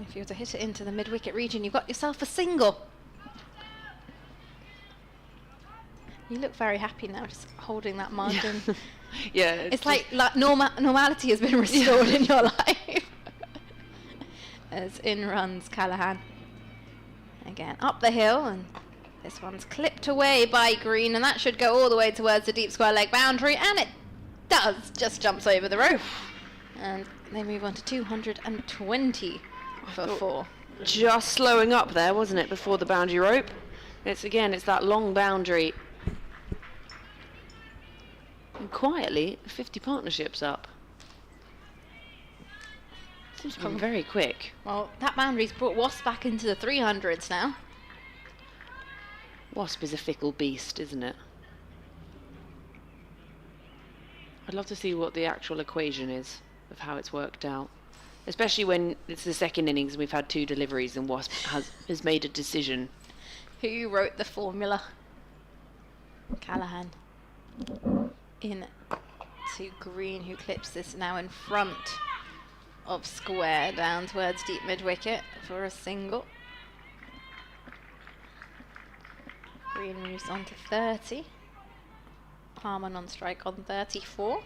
if you were to hit it into the mid-wicket region, you've got yourself a single. You look very happy now, just holding that mud. And Yeah. it's like normality has been restored in your life. As in runs Callahan. Again, up the hill, and this one's clipped away by Green, and that should go all the way towards the deep square leg boundary, and it does, just jumps over the rope. And they move on to 220 for 4. Just slowing up there, wasn't it, before the boundary rope? It's that long boundary. And quietly, 50 partnerships up. Seems to be very quick. Well, that boundary's brought Wasp back into the 300s now. Wasp is a fickle beast, isn't it? I'd love to see what the actual equation is of how it's worked out. Especially when it's the second innings and we've had 2 deliveries and Wasp has made a decision. Who wrote the formula? Callahan. In to Green, who clips this now in front of square down towards deep mid-wicket for a single. Green moves on to 30. Harmon on strike on 34.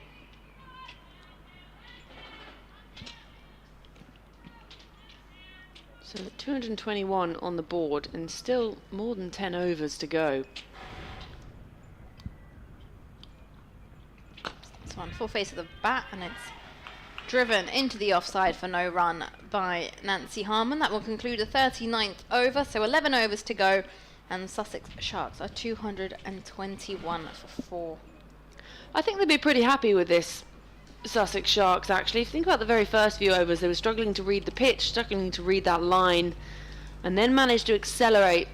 So 221 on the board and still more than 10 overs to go. This one full face of the bat, and it's driven into the offside for no run by Nancy Harmon. That will conclude the 39th over, so 11 overs to go, and Sussex Sharks are 221 for 4. I think they'd be pretty happy with this, Sussex Sharks, actually. If you think about the very first few overs, they were struggling to read the pitch, struggling to read that line, and then managed to accelerate,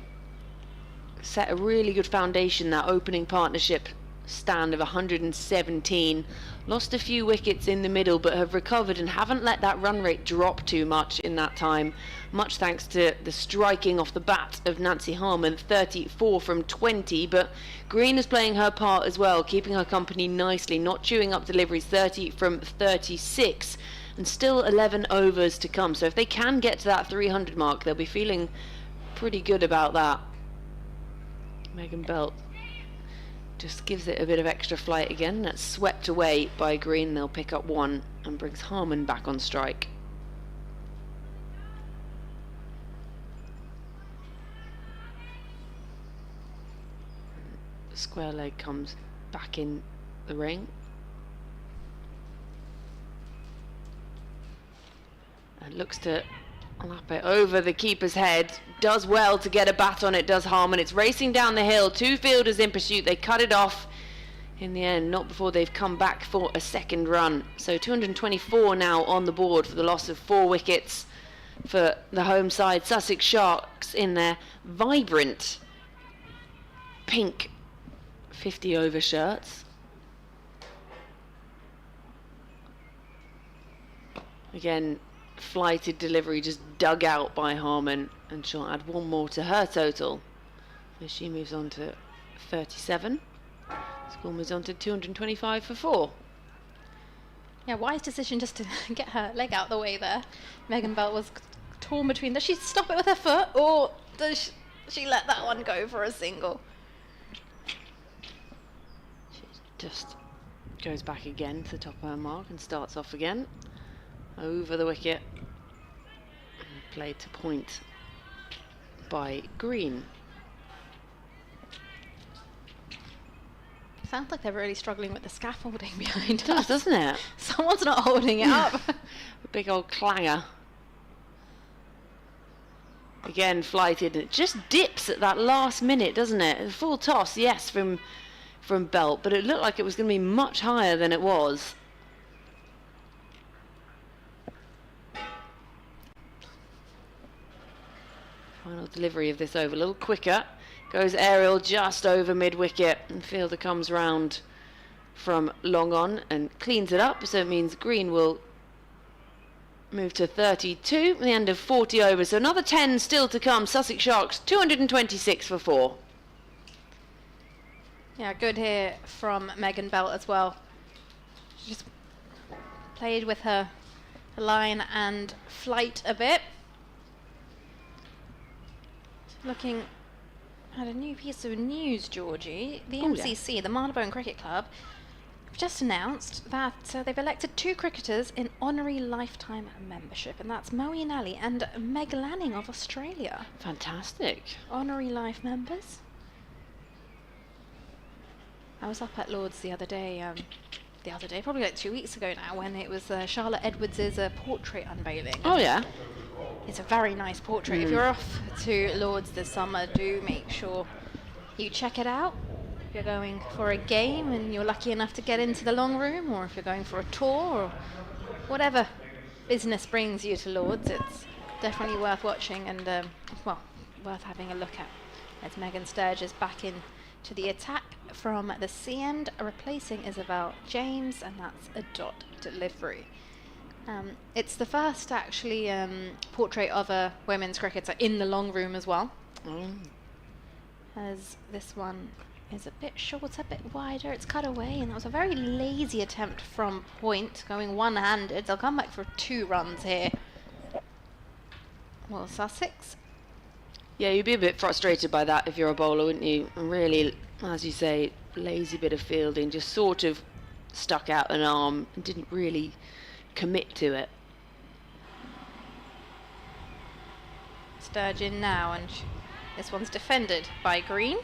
set a really good foundation, that opening partnership stand of 117. Lost a few wickets in the middle, but have recovered and haven't let that run rate drop too much in that time, much thanks to the striking off the bat of Nancy Harmon, 34 from 20, but Green is playing her part as well, keeping her company nicely, not chewing up deliveries, 30 from 36, and still 11 overs to come. So if they can get to that 300 mark, they'll be feeling pretty good about that. Megan Belt just gives it a bit of extra flight again. That's swept away by Green. They'll pick up 1 and brings Harmon back on strike. Square leg comes back in the ring. And looks to lap it over the keeper's head. Does well to get a bat on it, does Harmon. It's racing down the hill. 2 fielders in pursuit. They cut it off in the end, not before they've come back for a second run. So 224 now on the board for the loss of 4 wickets for the home side. Sussex Sharks in their vibrant pink 50 over shirts. Again, flighted delivery just dug out by Harmon, and she'll add 1 more to her total as she moves on to 37. Score moves on to 225 for 4. Yeah, wise decision just to get her leg out the way there. Megan Belt was torn between, does she stop it with her foot, or does she let that one go for a single? She just goes back again to the top of her mark and starts off again. Over the wicket. And played to point by Green. Sounds like they're really struggling with the scaffolding behind It does, us. doesn't it? Someone's not holding it up. A big old clanger. Again, flighted. It just dips at that last minute, doesn't it? A full toss, yes, from Belt, but it looked like it was going to be much higher than it was. Final delivery of this over, a little quicker. Goes aerial just over mid-wicket, and fielder comes round from long on and cleans it up, so it means Green will move to 32 at the end of 40 overs. So another 10 still to come. Sussex Sharks 226 for 4. Yeah, good here from Megan Belt as well. She just played with her line and flight a bit. Looking had a new piece of news, Georgie. The Oh, yeah. MCC, the Marylebone Cricket Club, have just announced that they've elected 2 cricketers in honorary lifetime membership, and that's Moeen Ali and Meg Lanning of Australia. Fantastic. Honorary life members. I was up at Lord's the other day, probably like 2 weeks ago now, when it was Charlotte Edwards' portrait unveiling. Oh, yeah. It's a very nice portrait. If you're off to Lord's this summer, do make sure you check it out. If you're going for a game and you're lucky enough to get into the long room, or if you're going for a tour, or whatever business brings you to Lord's, it's definitely worth watching and, worth having a look at. As Megan Sturge is back in to the attack from the C end, replacing Isabel James, and that's a dot delivery. It's the first actually portrait of a women's cricketer in the long room as well, as this one is a bit shorter, a bit wider. It's cut away, and that was a very lazy attempt from point, going one-handed. They'll come back for 2 runs here. Well, Sussex. Yeah, you'd be a bit frustrated by that if you're a bowler, wouldn't you? And really, as you say, lazy bit of fielding, just sort of stuck out an arm and didn't really commit to it. Sturge in now, and this one's defended by Green.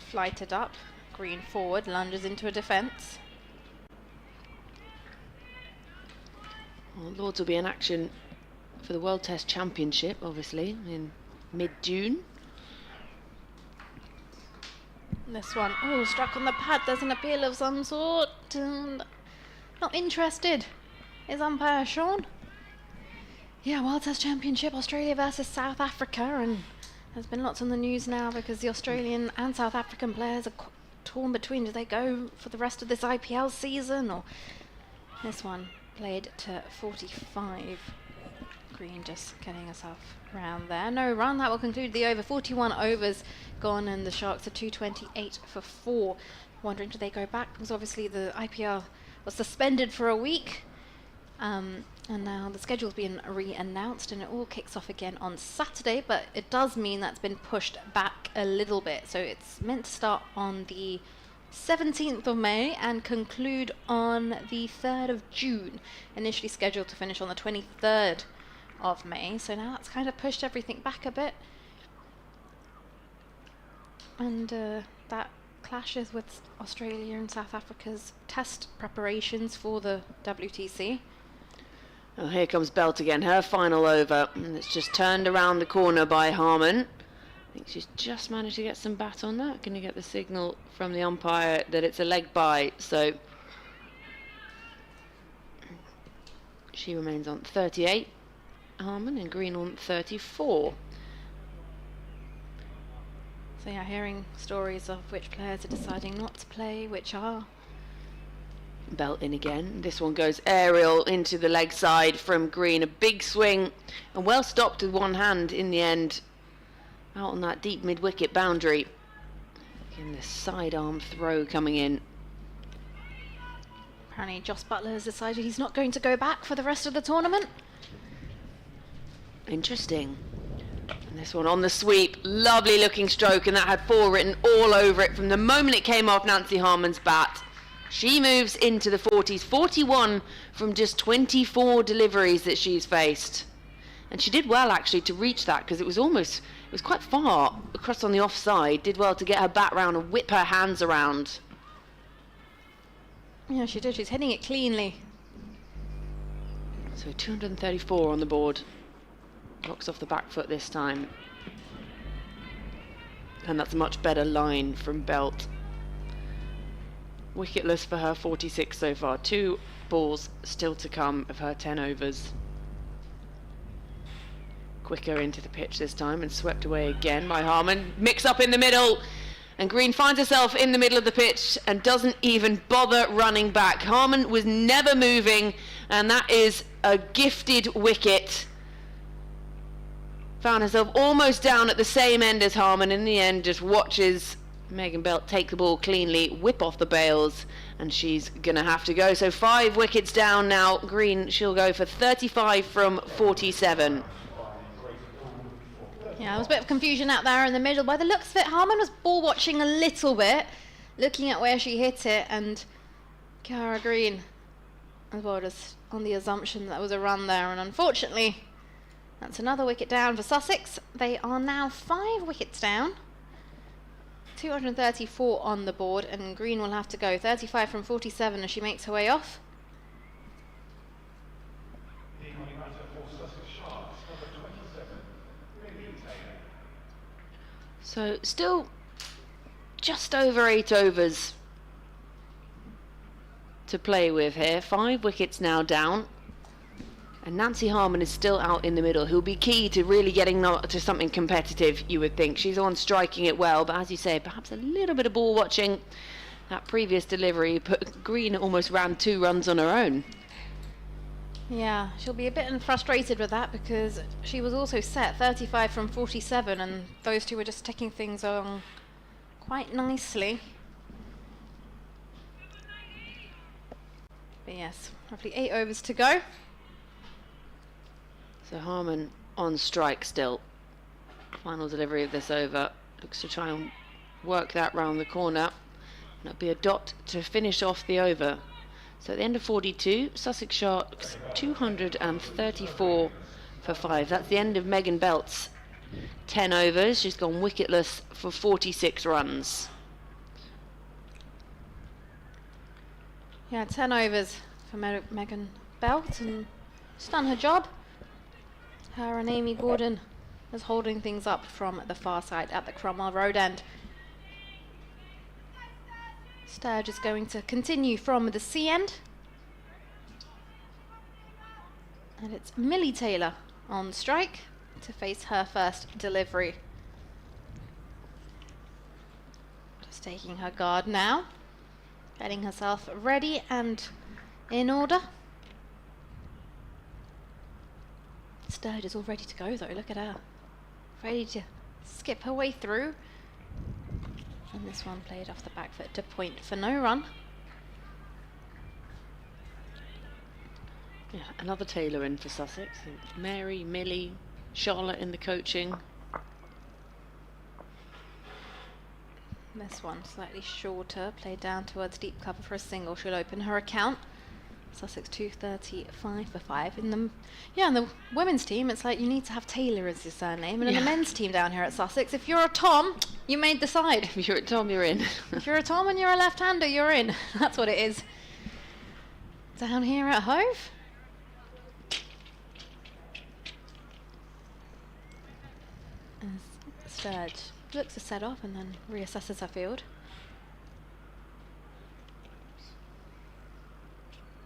Flighted up, Green forward, lunges into a defence. Well, Lords will be in action for the World Test Championship, obviously, in mid-June. This one, oh, struck on the pad. There's an appeal of some sort. Not interested. Is umpire Sean? Yeah, World Test Championship, Australia versus South Africa, and there's been lots on the news now because the Australian and South African players are torn between, do they go for the rest of this IPL season, or this one played to 45. Green just getting herself round there. No run. That will conclude the over. 41 overs gone, and the Sharks are 228 for 4. Wondering, do they go back? Because obviously the IPL was suspended for a week. And now the schedule's been re-announced, and it all kicks off again on Saturday, but it does mean that's been pushed back a little bit. So it's meant to start on the 17th of May and conclude on the 3rd of June, initially scheduled to finish on the 23rd of May. So now that's kind of pushed everything back a bit. And that clashes with Australia and South Africa's test preparations for the WTC. Oh, here comes Belt again, her final over, and it's just turned around the corner by Harmon. I think she's just managed to get some bat on that. Going to get the signal from the umpire that it's a leg bye, so she remains on 38, Harmon, and Green on 34. So yeah, hearing stories of which players are deciding not to play, which are. Belt in again. This one goes aerial into the leg side from Green. A big swing and well stopped with one hand in the end. Out on that deep mid-wicket boundary. And the sidearm throw coming in. Apparently Joss Butler has decided he's not going to go back for the rest of the tournament. Interesting. And this one on the sweep. Lovely looking stroke, and that had 4 written all over it from the moment it came off Nancy Harmon's bat. She moves into the 40s, 41 from just 24 deliveries that she's faced. And she did well actually to reach that, because it was quite far across on the offside. Did well to get her bat round and whip her hands around. Yeah, she did. She's hitting it cleanly. So 234 on the board. Knocks off the back foot this time. And that's a much better line from Belt. Wicketless for her 46 so far. 2 balls still to come of her 10 overs. Quicker into the pitch this time and swept away again by Harmon. Mix up in the middle, and Green finds herself in the middle of the pitch and doesn't even bother running back. Harmon was never moving, and that is a gifted wicket. Found herself almost down at the same end as Harmon. In the end, just watches Megan Belt take the ball cleanly, whip off the bails, and she's going to have to go. So 5 wickets down now. Green, she'll go for 35 from 47. Yeah, there was a bit of confusion out there in the middle. By the looks of it, Harman was ball watching a little bit, looking at where she hit it, and Cara Green as well, just on the assumption that was a run there, and unfortunately that's another wicket down for Sussex. They are now 5 wickets down, 234 on the board, and Green will have to go 35 from 47 as she makes her way off. So still just over 8 overs to play with here. 5 wickets now down, and Nancy Harman is still out in the middle, who'll be key to really getting to something competitive, you would think. She's the one striking it well, but as you say, perhaps a little bit of ball watching. That previous delivery put Green almost ran 2 runs on her own. Yeah, she'll be a bit frustrated with that because she was also set 35 from 47, and those two were just taking things on quite nicely. But yes, roughly 8 overs to go. So Harman on strike still. Final delivery of this over. Looks to try and work that round the corner. That'll be a dot to finish off the over. So at the end of 42, Sussex Sharks 234 for 5. That's the end of Megan Belt's 10 overs. She's gone wicketless for 46 runs. Yeah, 10 overs for Megan Belt, and she's done her job. Her and Amy Gordon is holding things up from the far side at the Cromwell Road end. Sturge is going to continue from the C end. And it's Millie Taylor on strike to face her first delivery. Just taking her guard now, getting herself ready and in order. Sturge is all ready to go though, look at her. Ready to skip her way through. And this one played off the back foot to point for no run. Yeah, another Taylor in for Sussex. Mary, Millie, Charlotte in the coaching. This one slightly shorter, played down towards deep cover for a single. She'll open her account. Sussex 235 for 5. In the women's team, it's like you need to have Taylor as your surname, and in the men's team down here at Sussex, if you're a Tom, you made the side. If you're a Tom, you're in. If you're a Tom and you're a left-hander, you're in. That's what it is. Down here at Hove. As Sturge looks to set off and then reassesses her field.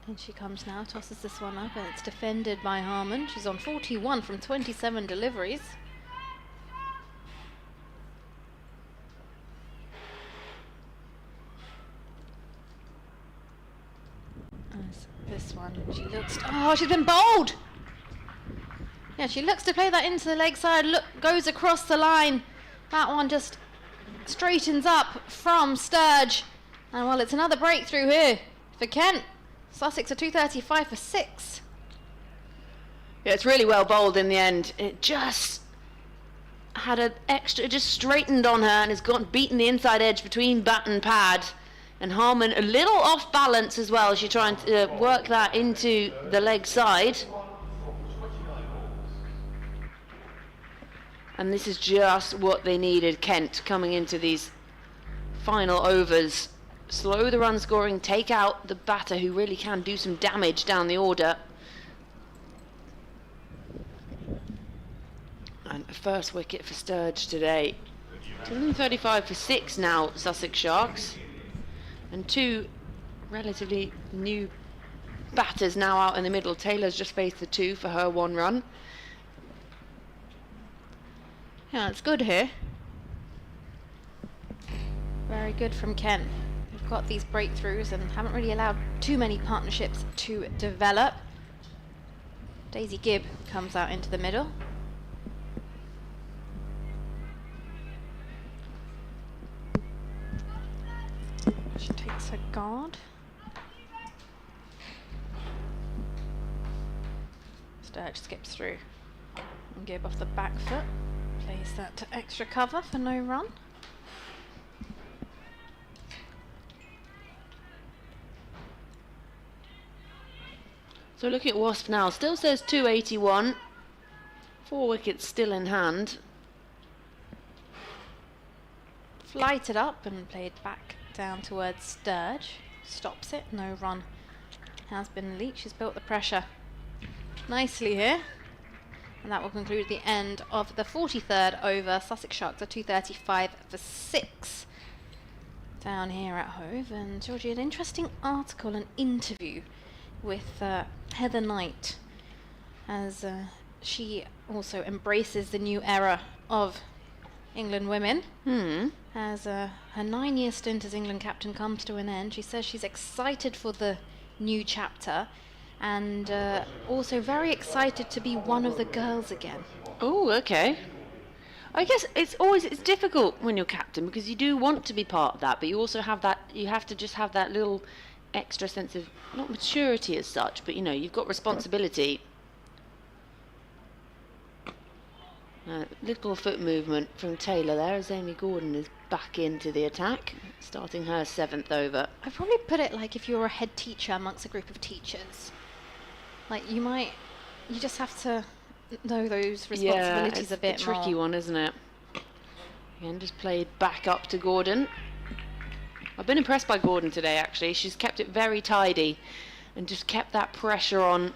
And she comes now, tosses this one up, and it's defended by Harman. She's on 41 from 27 deliveries. As this one, she looks, oh, she's been bowled! Yeah, she looks to play that into the leg side, goes across the line. That one just straightens up from Sturge. And well, it's another breakthrough here for Kent. Sussex are 235 for 6. Yeah, it's really well bowled in the end. It just had an extra, it just straightened on her and has beaten the inside edge between bat and pad. And Harman a little off balance as well. She's trying to work that into the leg side. And this is just what they needed, Kent, coming into these final overs. Slow the run scoring, take out the batter who really can do some damage down the order. And a first wicket for Sturge today. 235 for 6 now, Sussex Sharks. And 2 relatively new batters now out in the middle. Taylor's just faced the 2 for her 1 run. Yeah, it's good here. Very good from Kent. We've got these breakthroughs and haven't really allowed too many partnerships to develop. Daisy Gibb comes out into the middle. guard. Sturge skips through and Gibb off the back foot. Plays that to extra cover for no run. So looking at Wasp now, still says 281. 4 wickets still in hand. Flighted up and played back down towards Sturge. Stops it, no run has been leaked. She's built the pressure nicely here. And that will conclude the end of the 43rd over. Sussex Sharks are 235 for 6 down here at Hove. And Georgie, an interesting article, an interview with Heather Knight, as she also embraces the new era of England women. As her 9-year stint as England captain comes to an end, she says she's excited for the new chapter and also very excited to be one of the girls again. Oh, okay. I guess it's difficult when you're captain, because you do want to be part of that, but you also have to just have that little extra sense of, not maturity as such, but you've got responsibility. Little foot movement from Taylor there as Amy Gordon is back into the attack, starting her 7th over. I'd probably put it like if you're a head teacher amongst a group of teachers. Like you just have to know those responsibilities a bit more. It's a tricky one, isn't it? Again, just played back up to Gordon. I've been impressed by Gordon today, actually. She's kept it very tidy and just kept that pressure on,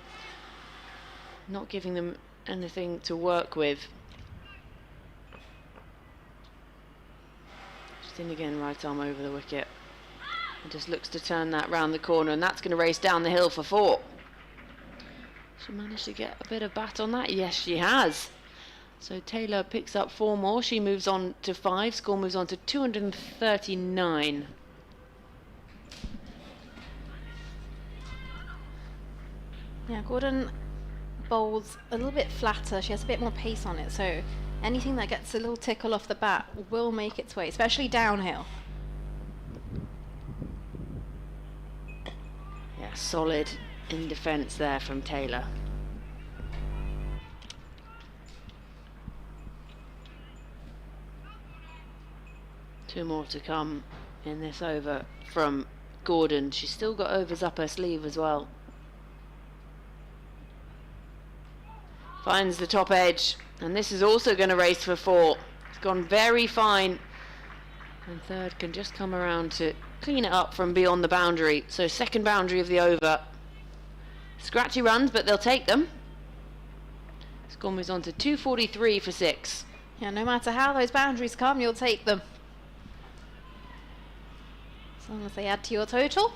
not giving them anything to work with. Just in again, right arm over the wicket. And just looks to turn that round the corner, and that's going to race down the hill for 4. She managed to get a bit of bat on that. Yes, she has. So Taylor picks up 4 more. She moves on to 5. Score moves on to 239. Yeah, Gordon bowls a little bit flatter. She has a bit more pace on it, so anything that gets a little tickle off the bat will make its way, especially downhill. Yeah, solid in defence there from Taylor. Two more to come in this over from Gordon. She's still got overs up her sleeve as well. Finds the top edge, and this is also going to race for 4. It's gone very fine, and third can just come around to clean it up from beyond the boundary. So 2nd boundary of the over. Scratchy runs, but they'll take them. Score moves on to 243 for 6. Yeah, no matter how those boundaries come, you'll take them. As long as they add to your total.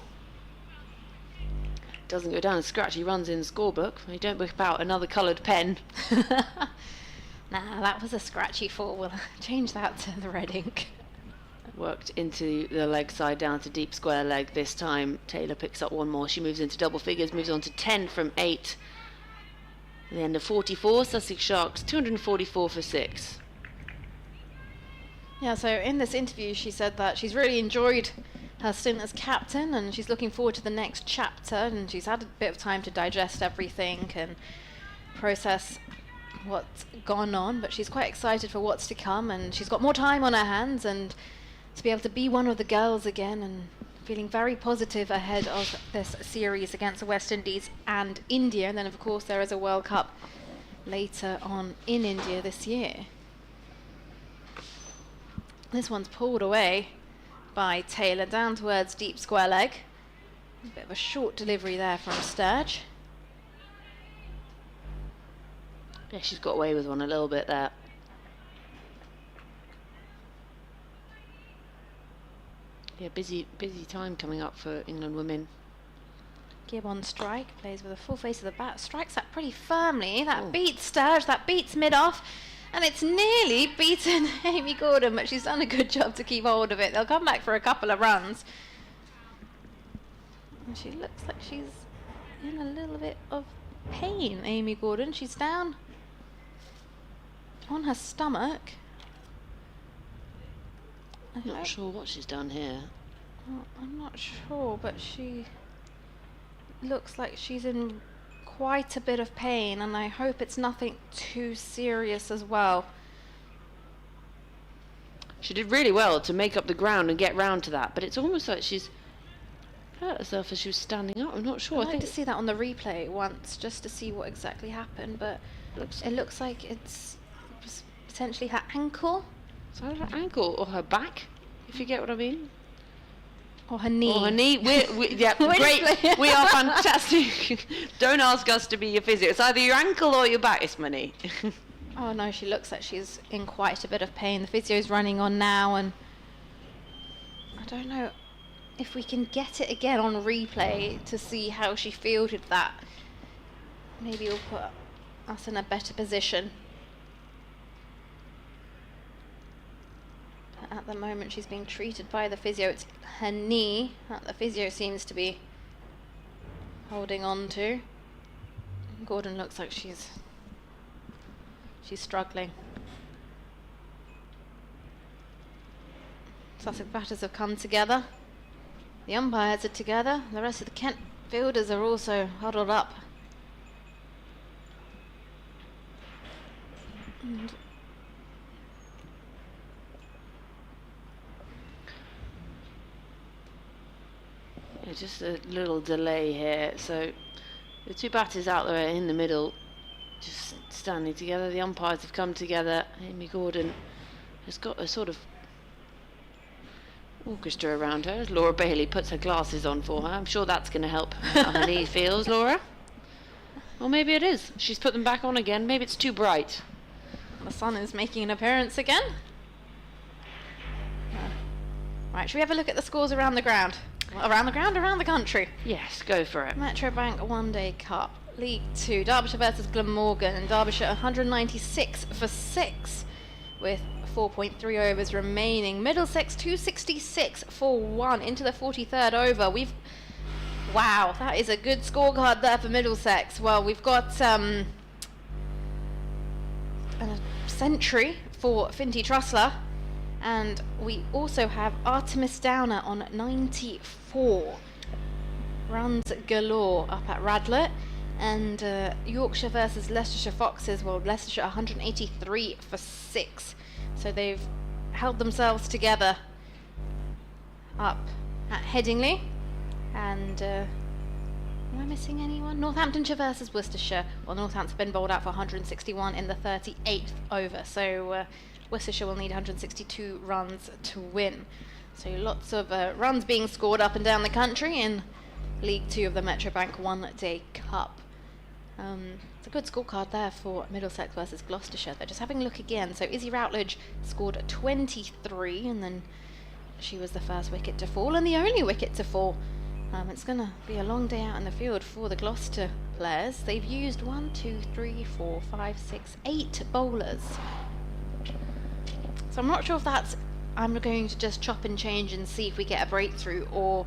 Doesn't go down as scratchy runs in the scorebook. You don't whip out another coloured pen. Nah, that was a scratchy 4. We'll change that to the red ink. Worked into the leg side down to deep square leg this time. Taylor picks up 1 more. She moves into double figures, moves on to 10 from 8. At the end of 44, Sussex Sharks 244 for 6. Yeah, so in this interview she said that she's really enjoyed her stint as captain and she's looking forward to the next chapter, and she's had a bit of time to digest everything and process what's gone on, but she's quite excited for what's to come, and she's got more time on her hands and to be able to be one of the girls again, and feeling very positive ahead of this series against the West Indies and India. And then of course there is a World Cup later on in India this year. This one's pulled away by Taylor down towards deep square leg. A bit of a short delivery there from Sturge. Yeah, she's got away with one a little bit there. Yeah, busy time coming up for England women. Gibb on strike, plays with a full face of the bat, strikes that pretty firmly. That beats Sturge, that beats mid-off, and it's nearly beaten Amy Gordon, but she's done a good job to keep hold of it. They'll come back for a couple of runs. And she looks like she's in a little bit of pain, Amy Gordon. She's down on her stomach. Not sure what she's done here. Well, I'm not sure, but she looks like she's in quite a bit of pain, and I hope it's nothing too serious as well. She did really well to make up the ground and get round to that, but it's almost like she's hurt herself as she was standing up. I'm not sure. I'd like to see that on the replay once, just to see what exactly happened, but it looks like it's potentially her ankle. So her ankle or her back, if you get what I mean. Or her knee. Or her knee. Yeah, great. We are fantastic. Don't ask us to be your physio. It's either your ankle or your back. It's my knee. Oh no, she looks like she's in quite a bit of pain. The physio's running on now, and I don't know if we can get it again on replay to see how she fielded that. Maybe it'll put us in a better position. But at the moment she's being treated by the physio. It's her knee that the physio seems to be holding on to. Gordon looks like she's struggling. Sussex batters have come together. The umpires are together. The rest of the Kent fielders are also huddled up. And yeah, just a little delay here. So the two batters out there in the middle, just standing together. The umpires have come together. Amy Gordon has got a sort of orchestra around her as Laura Bailey puts her glasses on for her. I'm sure that's going to help how her knee feels, Laura. Or maybe it is. She's put them back on again. Maybe it's too bright. the sun is making an appearance again. Right, should we have a look at the scores around the ground? Well, around the country. Yes, go for it. Metrobank One Day Cup, League 2, Derbyshire versus Glamorgan, and Derbyshire 196 for 6 with 4.3 overs remaining. Middlesex 266 for 1 into the 43rd over. Wow, that is a good scorecard there for Middlesex. Well, we've got a century for Finty Trussler, and we also have Artemis Downer on 94. Runs galore up at Radlett. And Yorkshire versus Leicestershire Foxes, well, Leicestershire 183 for 6. So they've held themselves together up at Headingley. And am I missing anyone? Northamptonshire versus Worcestershire. Well, Northampton's been bowled out for 161 in the 38th over. So Worcestershire will need 162 runs to win. So lots of runs being scored up and down the country in League 2 of the Metrobank One Day Cup. It's a good scorecard there for Middlesex versus Gloucestershire. They're just having a look again. So Izzy Routledge scored 23, and then she was the first wicket to fall and the only wicket to fall. It's going to be a long day out in the field for the Gloucester players. They've used 8 bowlers. So I'm not sure if that's, I'm going to just chop and change and see if we get a breakthrough, or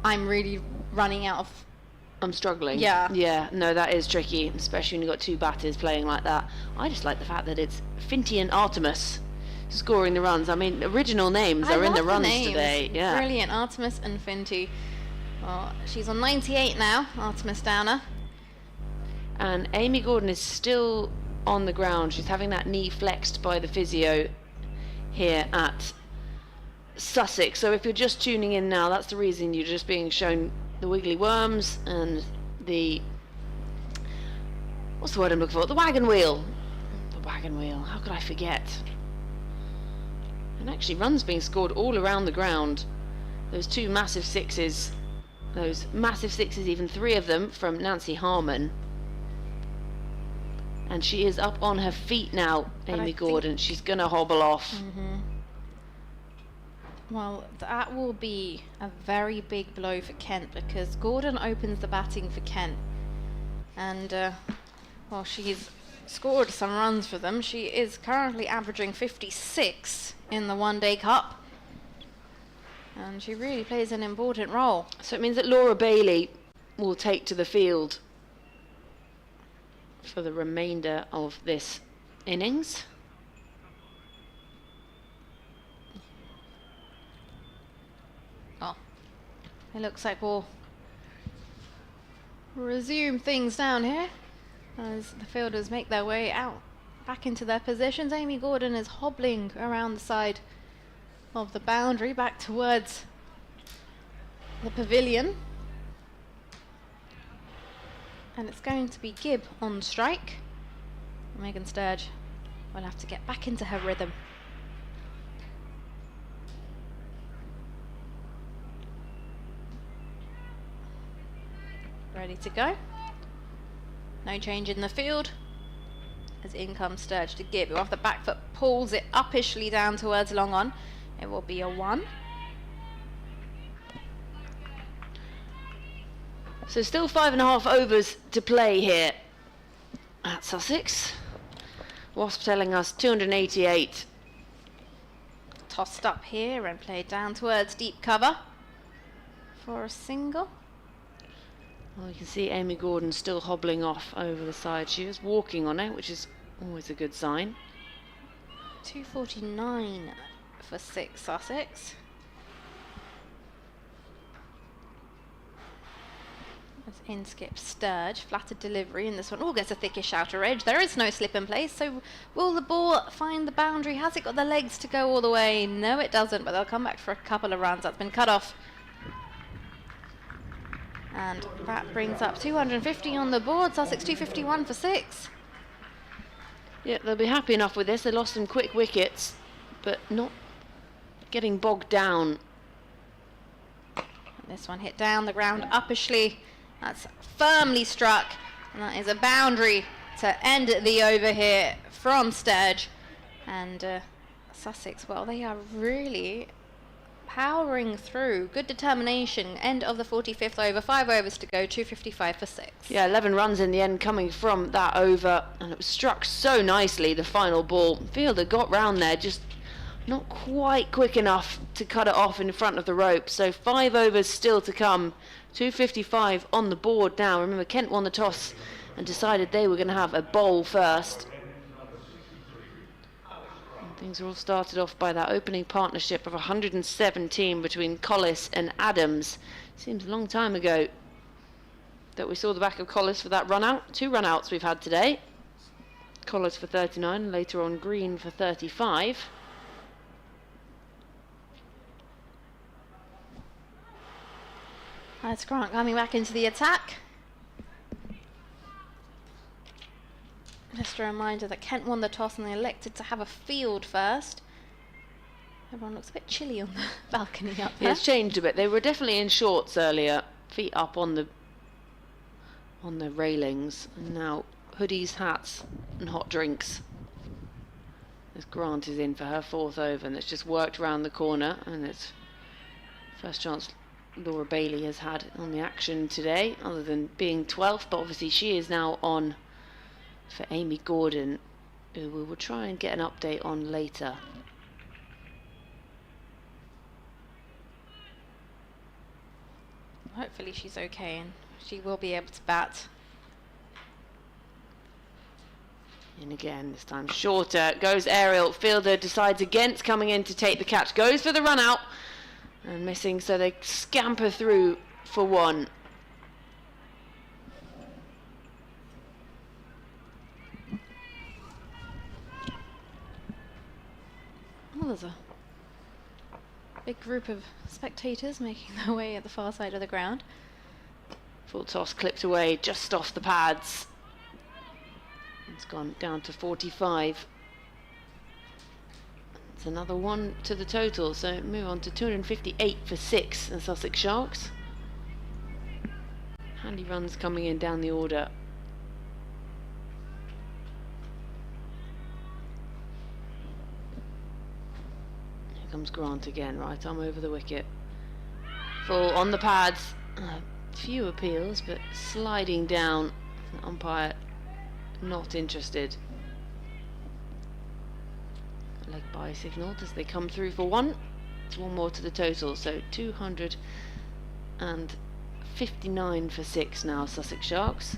I'm really running out of... I'm struggling. Yeah. Yeah, no, that is tricky, especially when you've got two batters playing like that. I just like the fact that it's Finty and Artemis scoring the runs. I mean, original names are in the runs today. Yeah. Brilliant, Artemis and Finty. Well, she's on 98 now, Artemis Downer. And Amy Gordon is still on the ground. She's having that knee flexed by the physio here at Sussex. So if you're just tuning in now, that's the reason you're just being shown the wiggly worms and the, what's the word I'm looking for? The wagon wheel. The wagon wheel. How could I forget? And actually runs being scored all around the ground. Those two massive sixes. Those massive sixes, even 3 of them from Nancy Harmon. And she is up on her feet now, Amy Gordon. She's going to hobble off. Mm-hmm. Well, that will be a very big blow for Kent, because Gordon opens the batting for Kent. And, well, she's scored some runs for them. She is currently averaging 56 in the One Day Cup. And she really plays an important role. So it means that Laura Bailey will take to the field for the remainder of this innings. Oh, It looks like we'll resume things down here as the fielders make their way out back into their positions. Amy Gordon is hobbling around the side of the boundary back towards the pavilion. And it's going to be Gibb on strike. Megan Sturge will have to get back into her rhythm. Ready to go. No change in the field. As in comes Sturge to Gibb, who off the back foot pulls it uppishly down towards long on. It will be a 1. So still 5.5 overs to play here at Sussex. Wasp telling us 288. Tossed up here and played down towards deep cover for a single. Well, you can see Amy Gordon still hobbling off over the side. She is walking on it, which is always a good sign. 249 for 6 Sussex. As in skips Sturge, flattered delivery, and this one all gets a thickish outer edge. There is no slip in place, so will the ball find the boundary? Has it got the legs to go all the way? No, it doesn't, but they'll come back for a couple of runs. That's been cut off. And that brings up 250 on the board. Sussex 251 for 6. Yeah, they'll be happy enough with this. They lost some quick wickets, but not getting bogged down. And this one hit down the ground uppishly. That's firmly struck, and that is a boundary to end the over here from Sturge. And Sussex, well, they are really powering through. Good determination. End of the 45th over. 5 overs to go. 255 for 6. Yeah, 11 runs in the end coming from that over, and it was struck so nicely, the final ball. Fielder got round there, just not quite quick enough to cut it off in front of the rope. So 5 overs still to come. 255 on the board now. Remember, Kent won the toss and decided they were going to have a bowl first. And things are all started off by that opening partnership of 117 between Collis and Adams. Seems a long time ago that we saw the back of Collis for that run out. 2 run outs we've had today. Collis for 39 and later on Green for 35. That's Grant coming back into the attack. Just a reminder that Kent won the toss and they elected to have a field first. Everyone looks a bit chilly on the balcony up there. Yeah, it's changed a bit. They were definitely in shorts earlier, feet up on the railings, and now hoodies, hats and hot drinks. As Grant is in for her 4th over, and it's just worked round the corner, and it's first chance Laura Bailey has had on the action today, other than being 12th, but obviously she is now on for Amy Gordon, who we will try and get an update on later. Hopefully she's okay and she will be able to bat. And again, this time shorter, goes aerial, fielder decides against coming in to take the catch, goes for the run out, and missing, so they scamper through for 1. Well, there's a big group of spectators making their way at the far side of the ground. Full toss clipped away just off the pads. It's gone down to 45. It's another 1 to the total, so move on to 258 for 6 in Sussex Sharks. Handy runs coming in down the order. Here comes Grant again, right arm over the wicket. Full on the pads. Few appeals, but sliding down. The umpire not interested. Leg by signalled as they come through for 1. It's 1 more to the total, so 259 for 6 now, Sussex Sharks.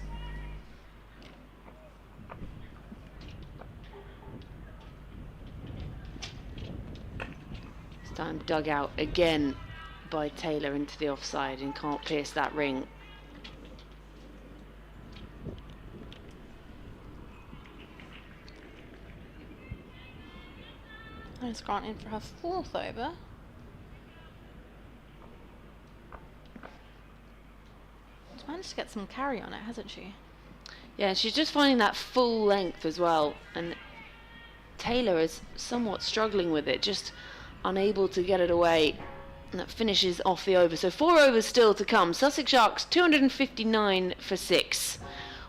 This time dug out again by Taylor into the offside and can't pierce that ring. It's Grant in for her 4th over. She's managed to get some carry on it, hasn't she? Yeah, she's just finding that full length as well, and Taylor is somewhat struggling with it, just unable to get it away, and that finishes off the over. So 4 overs still to come. Sussex Sharks 259 for 6.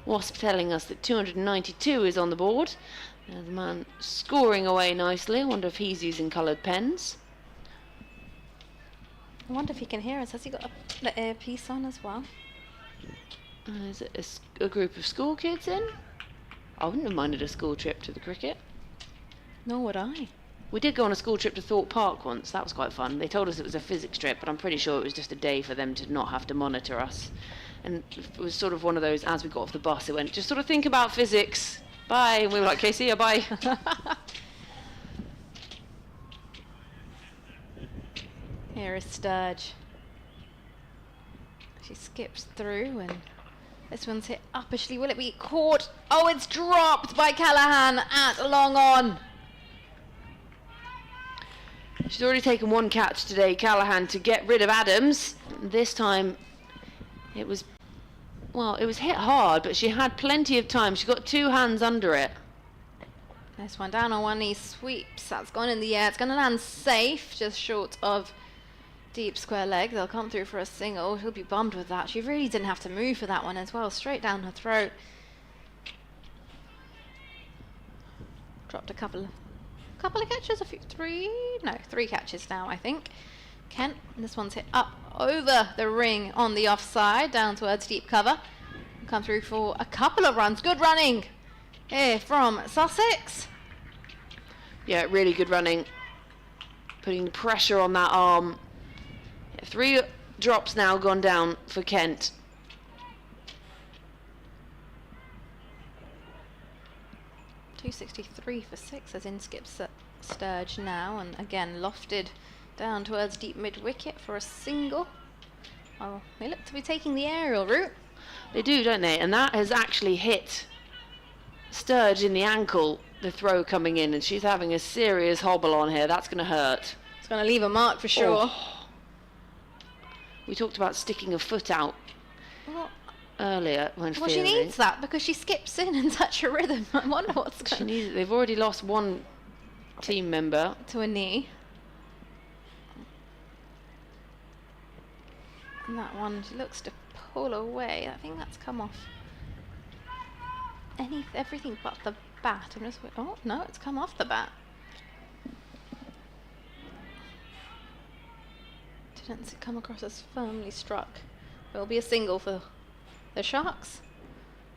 Wasp telling us that 292 is on the board. There's the man scoring away nicely. I wonder if he's using coloured pens. I wonder if he can hear us. Has he got the earpiece on as well? Is it a group of school kids in? I wouldn't have minded a school trip to the cricket. Nor would I. We did go on a school trip to Thorpe Park once. That was quite fun. They told us it was a physics trip, but I'm pretty sure it was just a day for them to not have to monitor us. And it was sort of one of those, as we got off the bus, it went, just sort of think about physics. Bye. And we were like, okay, see ya, bye. Here is Sturge. She skips through and this one's hit uppishly. Will it be caught? Oh, it's dropped by Callahan at long on. She's already taken 1 catch today, Callahan, to get rid of Adams. This time it was, well, it was hit hard, but she had plenty of time. She got 2 hands under it. This one down on one knee, sweeps. That's gone in the air. It's going to land safe, just short of deep square leg. They'll come through for a single. She'll be bummed with that. She really didn't have to move for that one as well. Straight down her throat. Dropped a couple of catches, 3 catches now, I think. Kent, this one's hit up over the ring on the offside, down towards deep cover. Come through for a couple of runs. Good running here from Sussex. Yeah, really good running. Putting pressure on that arm. 3 drops now gone down for Kent. .263 for 6 as in skips Sturge now, and again lofted down towards deep mid-wicket for a single. Oh, they look to be taking the aerial route. They do, don't they? And that has actually hit Sturge in the ankle, the throw coming in, and she's having a serious hobble on here. That's going to hurt. It's going to leave a mark for sure. Oh. We talked about sticking a foot out Well, earlier when she fielding. needs that because she skips in and such a rhythm. I wonder what's She going needs it. They've already lost 1 team member. to a knee. And that one, she looks to pull away. I think that's come off everything but the bat. I'm just, oh no, it's come off the bat. Didn't come across as firmly struck. It'll be a single for the Sharks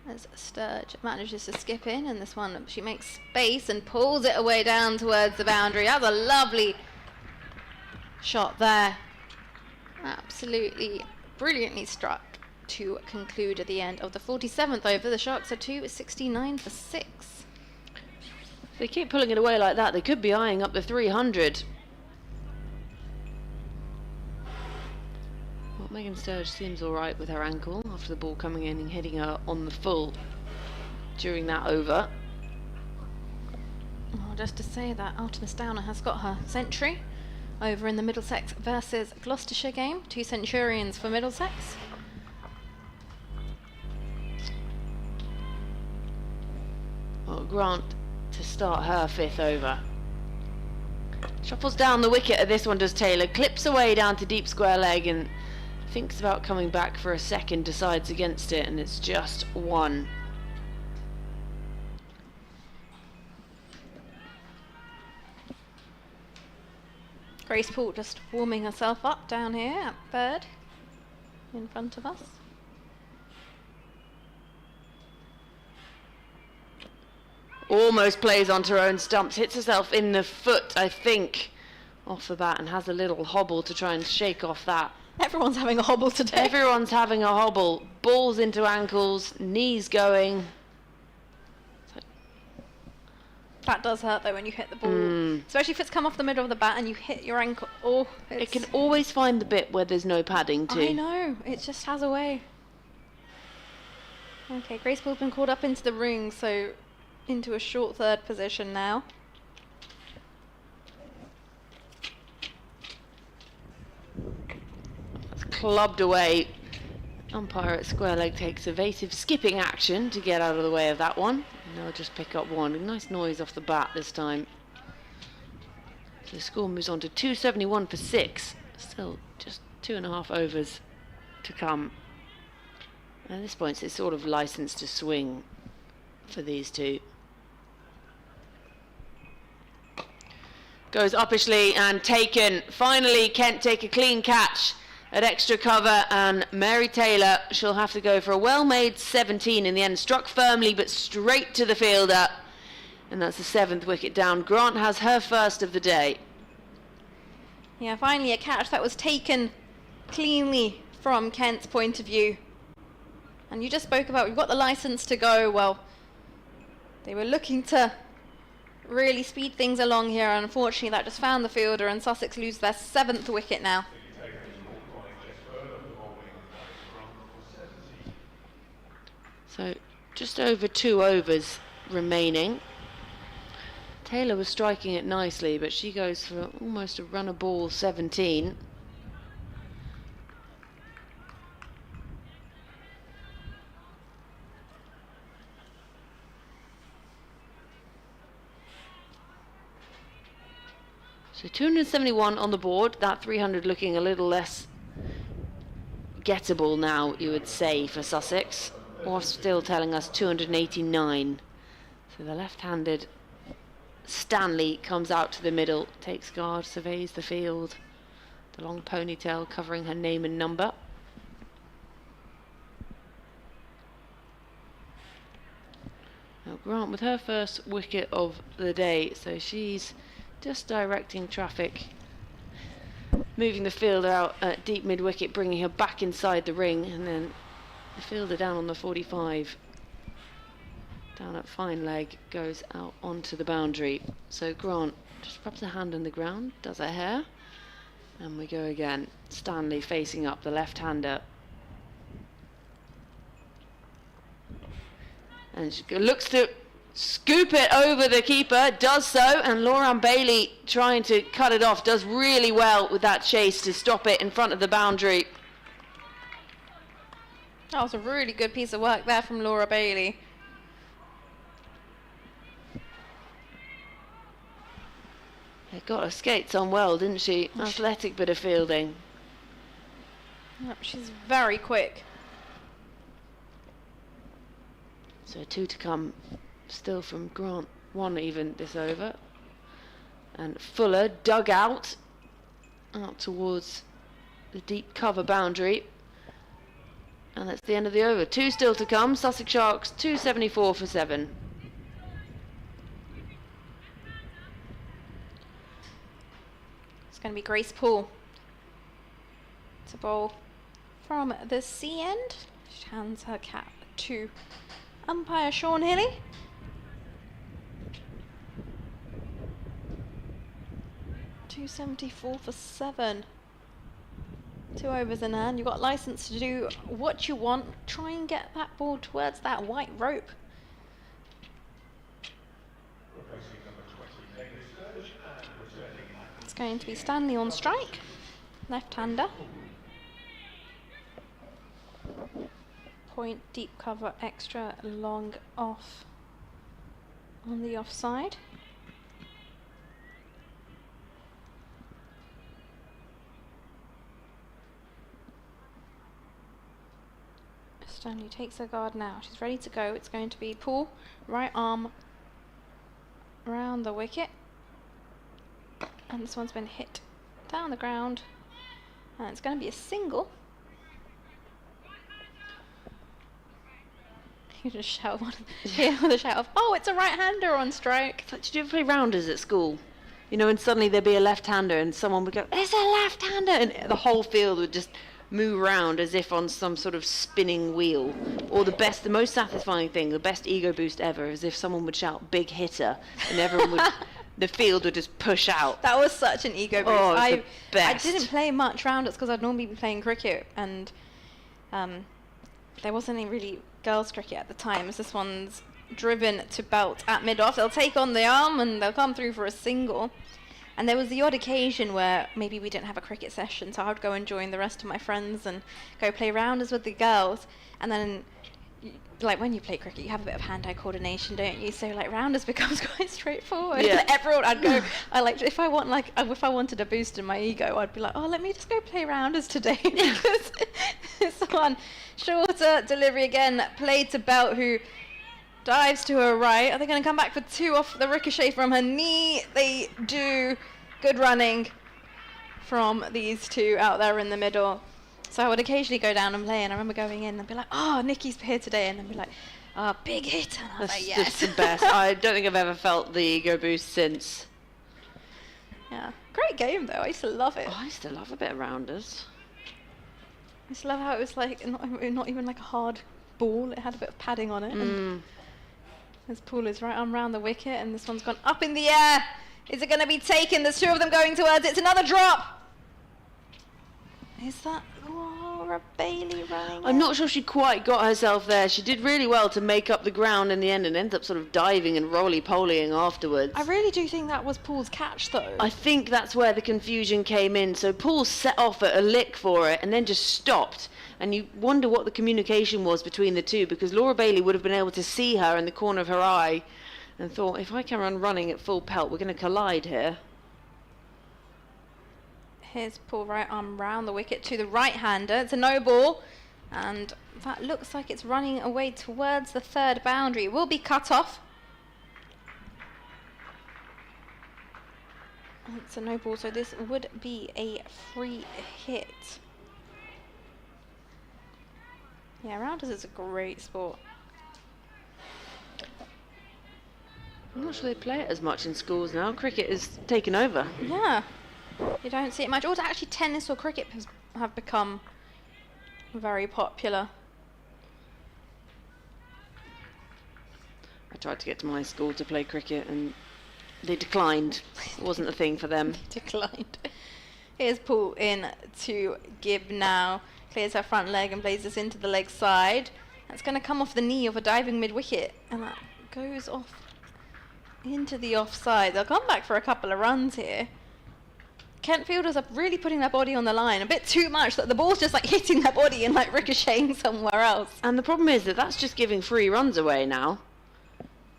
as Sturge manages to skip in, and this one she makes space and pulls it away down towards the boundary. That's a lovely shot there. Absolutely brilliantly struck to conclude at the end of the 47th over. The Sharks are 269 for 6. If they keep pulling it away like that, they could be eyeing up the 300. Well, Megan Sturge seems alright with her ankle after the ball coming in and hitting her on the full during that over. Oh, just to say that Artemis Downer has got her century over in the Middlesex versus Gloucestershire game. 2 centurions for Middlesex. Well, Grant to start her 5th over. Shuffles down the wicket at this one, does Taylor. Clips away down to deep square leg and thinks about coming back for a second, decides against it, and it's just 1. Grace Poole just warming herself up down here at 3rd in front of us. Almost plays onto her own stumps, hits herself in the foot, I think, off the bat, and has a little hobble to try and shake off that. Everyone's having a hobble today. Everyone's having a hobble. Balls into ankles, knees going. That does hurt though when you hit the ball, especially if it's come off the middle of the bat and you hit your ankle. Oh, It can always find the bit where there's no padding too. I know, it just has a way. Okay, Grace Pool's been called up into the ring, so into a short third position now. That's clubbed away. Umpire at square leg takes evasive skipping action to get out of the way of that one. And they'll just pick up one. A nice noise off the bat this time. So the score moves on to 271 for 6. Still just 2.5 overs to come. At this point, it's sort of licensed to swing for these two. Goes uppishly and taken. Finally, Kent take a clean catch at extra cover, and Mary Taylor, she'll have to go for a well-made 17 in the end. Struck firmly, but straight to the fielder. And that's the 7th wicket down. Grant has her first of the day. Yeah, finally a catch that was taken cleanly from Kent's point of view. And you just spoke about, we've got the license to go. Well, they were looking to really speed things along here, and unfortunately that just found the fielder, and Sussex lose their 7th wicket now. So just over 2 overs remaining. Taylor was striking it nicely, but she goes for almost a runner ball 17. So 271 on the board, that 300 looking a little less gettable now, you would say, for Sussex. Or still telling us 289. So the left-handed Stanley comes out to the middle, takes guard, surveys the field. The long ponytail covering her name and number. Now Grant with her first wicket of the day, so she's just directing traffic, moving the fielder out at deep mid-wicket, bringing her back inside the ring, and then the fielder down on the 45, down at fine leg, goes out onto the boundary. So Grant just rubs her hand on the ground, does her hair, and we go again. Stanley facing up, the left-hander. And she looks to scoop it over the keeper, does so, and Lauren Bailey trying to cut it off, does really well with that chase to stop it in front of the boundary. That was a really good piece of work there from Laura Bailey. Got her skates on well, didn't she? Athletic bit of fielding. Yep, she's very quick. So 2 to come still from Grant. 1 even this over. And Fuller dug out towards the deep cover boundary. And that's the end of the over. 2 still to come. Sussex Sharks 274 for 7. It's going to be Grace Poole to bowl from the C end. She hands her cap to umpire Sean Hilly. .274 for 7. 2 overs in hand. You've got license to do what you want. Try and get that ball towards that white rope. It's going to be Stanley on strike. Left-hander. Point, deep cover, extra long off on the offside. Stanley takes her guard now. She's ready to go. It's going to be Poole, right arm around the wicket. And this one's been hit down the ground. And it's going to be a single. You just shout one with a shout of, oh, it's a right-hander on strike. It's like, did you ever play rounders at school? You know, and suddenly there'd be a left-hander and someone would go, it's a left-hander, and the whole field would just move around as if on some sort of spinning wheel. Or the most satisfying thing, the best ego boost ever, is if someone would shout "big hitter" and everyone would, the field would just push out. That was such an ego boost. Oh, I the best. didn't play much rounders because I'd normally be playing cricket, and there wasn't any really girls cricket at the time, as this one's driven to belt at mid-off. They'll take on the arm and they'll come through for a single. And there was the odd occasion where maybe we didn't have a cricket session, so I would go and join the rest of my friends and go play rounders with the girls. And then, like, when you play cricket, you have a bit of hand-eye coordination, don't you? So, like, rounders becomes quite straightforward. Yeah. Everyone, I'd go, if I wanted a boost in my ego, I'd be like, oh, let me just go play rounders today, because it's one shorter delivery again, played to Belt, who dives to her right. Are they going to come back for two off the ricochet from her knee? They do. Good running from these two out there in the middle. So I would occasionally go down and play, and I remember going in and be like, oh, Nikki's here today, and then be like, oh, big hit. And I was That's like, yes. just the best. I don't think I've ever felt the ego boost since. Yeah, great game though. I used to love it. Oh, I used to love a bit of rounders. I used to love how it was like not even like a hard ball. It had a bit of padding on it. And this Paul is right on round the wicket, and this one's gone up in the air. Is it going to be taken? There's two of them going towards it. It's another drop. Is that Laura Bailey running? I'm not sure she quite got herself there. She did really well to make up the ground in the end and ended up sort of diving and roly-polying afterwards. I really do think that was Paul's catch, though. I think that's where the confusion came in. So Paul set off at a lick for it and then just stopped. And you wonder what the communication was between the two, because Laura Bailey would have been able to see her in the corner of her eye and thought, if I carry on running at full pelt, we're going to collide here. Here's Paul right arm round the wicket to the right-hander. It's a no ball, and that looks like it's running away towards the third boundary. It will be cut off. It's a no ball, so this would be a free hit. Yeah, rounders is a great sport. I'm not sure they play it as much in schools now. Cricket is taken over. Yeah, you don't see it much. Or actually, tennis or cricket have become very popular. I tried to get to my school to play cricket and they declined. It wasn't a thing for them. Declined. Here's Paul in to Gibb now. Clears her front leg and plays this into the leg side. That's going to come off the knee of a diving mid-wicket, and that goes off into the offside. They'll come back for a couple of runs here. Kent fielders are really putting their body on the line a bit too much, that the ball's just like hitting their body and like ricocheting somewhere else. And the problem is that that's just giving 3 runs away now.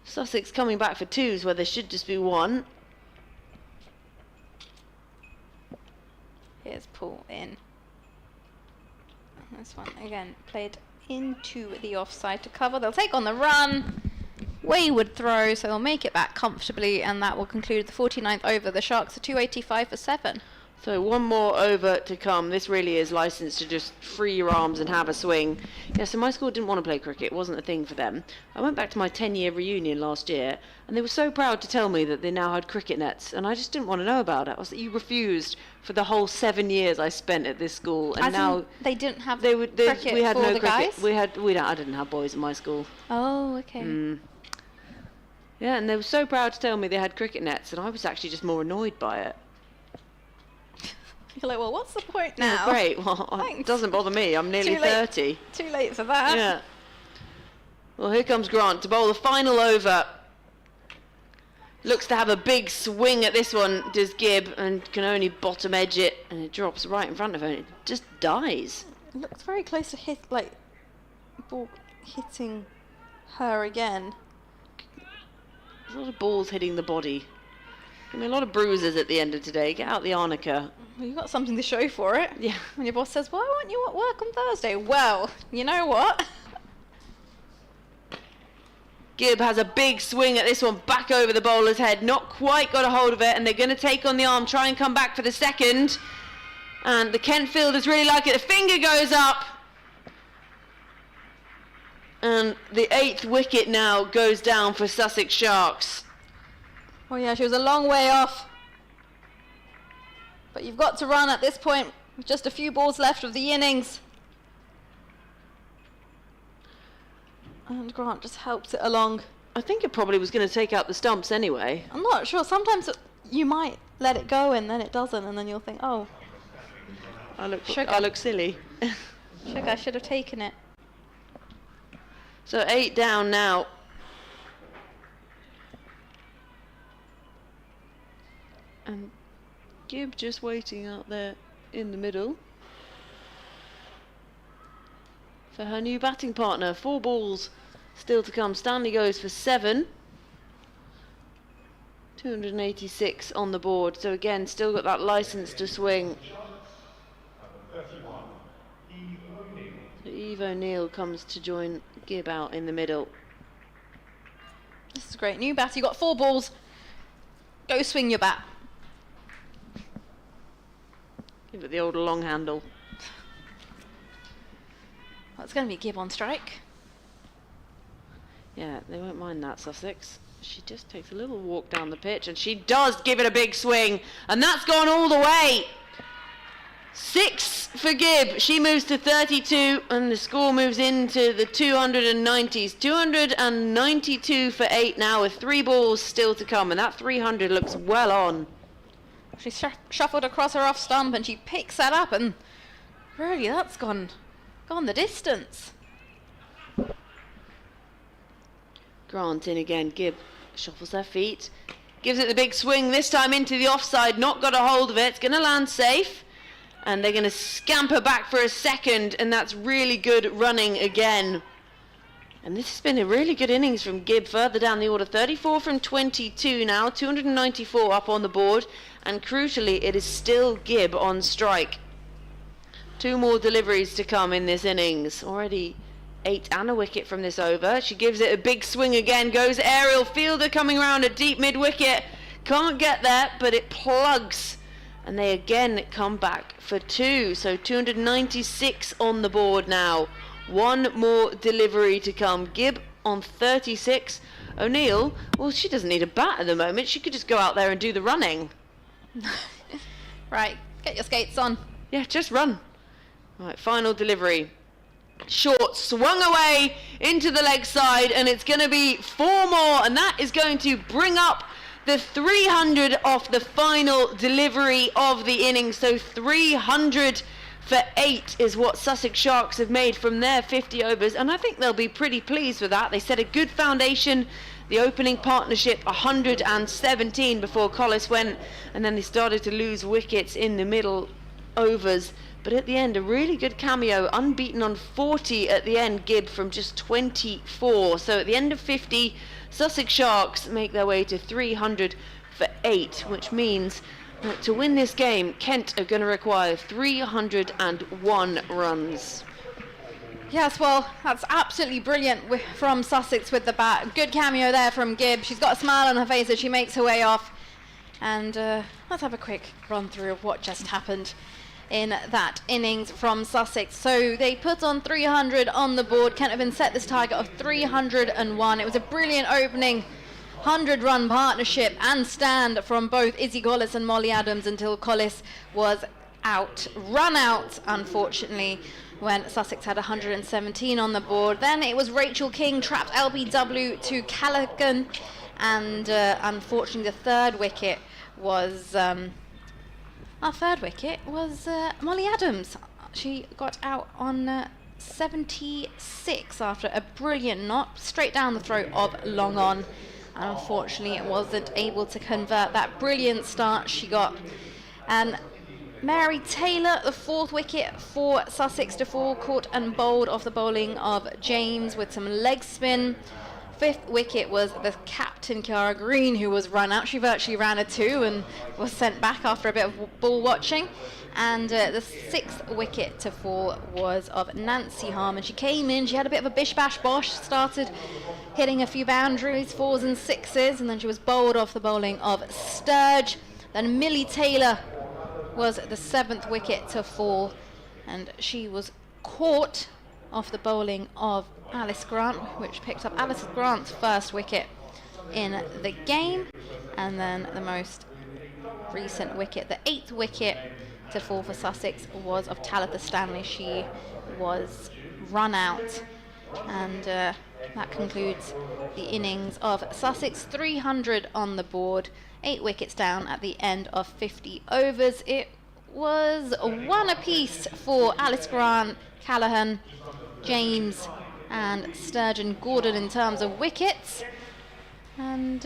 Sussex coming back for 2s where there should just be 1. Here's Paul in. This one again played into the offside to cover. They'll take on the run. Wayward throw, so they'll make it back comfortably, and that will conclude the 49th over. The Sharks are 285 for 7. So 1 more over to come. This really is licensed to just free your arms and have a swing. Yeah, so my school didn't want to play cricket. It wasn't a thing for them. I went back to my 10-year reunion last year, and they were so proud to tell me that they now had cricket nets, and I just didn't want to know about it. I was like, you refused for the whole 7 years I spent at this school, and As now in they didn't have cricket we had for no the cricket. guys? I didn't have boys at my school. Oh, okay. Yeah, and they were so proud to tell me they had cricket nets, and I was actually just more annoyed by it. You're like, well, what's the point now? Yeah, great. Well, it Thanks. doesn't bother me. I'm nearly Too late. 30. Too late for that. Yeah. Well, here comes Grant to bowl the final over. Looks to have a big swing at this one, does Gibb, and can only bottom edge it, and it drops right in front of her, and it just dies. It looks very close to hit, like, ball hitting her again. There's a lot of balls hitting the body. Give me a lot of bruises at the end of today. Get out the arnica. Well, you've got something to show for it. Yeah. When your boss says, why aren't you at work on Thursday? Well, you know what? Gibb has a big swing at this one, back over the bowler's head. Not quite got a hold of it, and they're going to take on the arm, try and come back for the second. And the Kent fielders really like it. The finger goes up. And the 8th wicket now goes down for Sussex Sharks. Oh yeah, she was a long way off. But you've got to run at this point. with just a few balls left of the innings. And Grant just helps it along. I think it probably was going to take out the stumps anyway. I'm not sure. Sometimes you might let it go and then it doesn't, and then you'll think, oh, I look silly. sugar, I should have taken it. So 8 down now. And Gibb just waiting out there in the middle for her new batting partner. 4 balls still to come. Stanley goes for 7. 286 on the board. So again, still got that license to swing. So Eve O'Neill comes to join Gibb out in the middle. This is great. New bat. You got 4 balls. Go swing your bat. Give it the old long handle. Well, it's going to be Gibb on strike. Yeah, they won't mind that, Sussex. She just takes a little walk down the pitch and she does give it a big swing, and that's gone all the way. 6 for Gibb. She moves to 32 and the score moves into the 290s. 292 for 8 now with 3 balls still to come, and that 300 looks well on. She shuffled across her off stump and she picks that up, and really that's gone the distance. Grant in again. Gibb shuffles her feet, gives it the big swing, this time into the offside, not got a hold of it. It's going to land safe, and they're going to scamper back for a second, and that's really good running again. And this has been a really good innings from Gibb further down the order. 34 from 22 now, 294 up on the board, and crucially it is still Gibb on strike. 2 more deliveries to come in this innings. Already 8 and a wicket from this over. She gives it a big swing again, goes aerial, fielder coming around a deep mid-wicket. Can't get there, but it plugs. And they again come back for 2. So 296 on the board now. 1 more delivery to come. Gibb on 36. O'Neill, well, she doesn't need a bat at the moment. She could just go out there and do the running. Right, get your skates on. Yeah, just run. Right, final delivery. Short, swung away into the leg side, and it's going to be 4 more, and that is going to bring up the 300 off the final delivery of the innings. So 300 for 8 is what Sussex Sharks have made from their 50 overs, and I think they'll be pretty pleased with that. They set a good foundation. The opening partnership 117 before Collis went, and then they started to lose wickets in the middle overs. But at the end, a really good cameo, unbeaten on 40 at the end, Gibb from just 24. So at the end of 50, Sussex Sharks make their way to 300 for 8, which means that to win this game, Kent are going to require 301 runs. Yes, well, that's absolutely brilliant from Sussex with the bat. Good cameo there from Gibb. She's got a smile on her face as she makes her way off. And let's have a quick run through of what just happened in that innings from Sussex. So they put on 300 on the board. Kent have been set this target of 301. It was a brilliant opening 100-run partnership and stand from both Izzy Collis and Molly Adams until Collis was run out, unfortunately, when Sussex had 117 on the board. Then it was Rachel King trapped LBW to Callaghan, and unfortunately the third wicket was Molly Adams. She got out on 76 after a brilliant knock straight down the throat of long on. And unfortunately, it wasn't able to convert that brilliant start she got. And Mary Taylor, the 4th wicket for Sussex to fall, caught and bowled off the bowling of James with some leg spin. 5th wicket was the captain, Kiara Green, who was run out. She virtually ran a 2 and was sent back after a bit of ball watching. And the 6th wicket to fall was of Nancy Harmon. She came in, she had a bit of a bish-bash-bosh, started hitting a few boundaries, 4s and 6s, and then she was bowled off the bowling of Sturge. Then Millie Taylor was the 7th wicket to fall, and she was caught off the bowling of Alice Grant, which picked up Alice Grant's 1st wicket in the game. And then the most recent wicket, the 8th wicket, to fall for Sussex was of Talitha Stanley. She was run out, and that concludes the innings of Sussex. 300 on the board, 8 wickets down at the end of 50 overs. It was 1 apiece for Alice Grant, Callaghan, James and Sturgeon Gordon in terms of wickets. And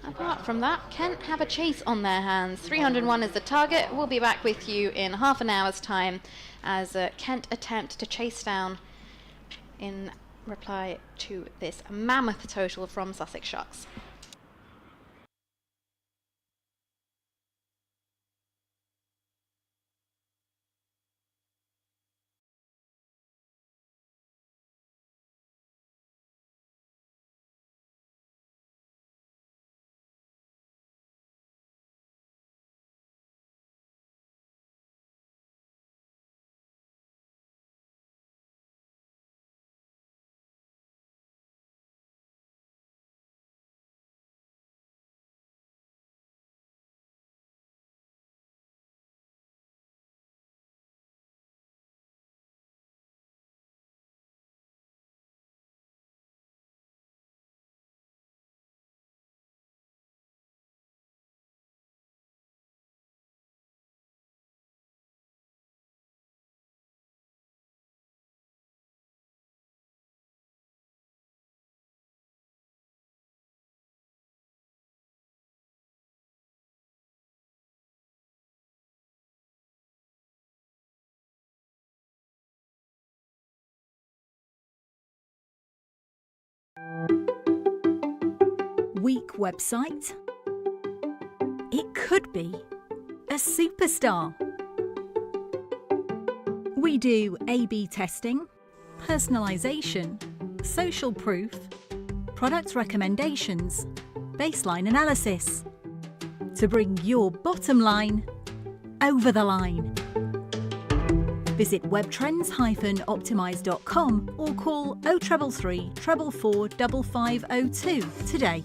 apart from that, Kent have a chase on their hands. 301 is the target. We'll be back with you in half an hour's time as Kent attempt to chase down in reply to this mammoth total from Sussex Sharks. Weak website? It could be a superstar. We do A/B testing, personalisation, social proof, product recommendations, baseline analysis to bring your bottom line over the line. Visit webtrends-optimise.com or call 0333 444 5502 today.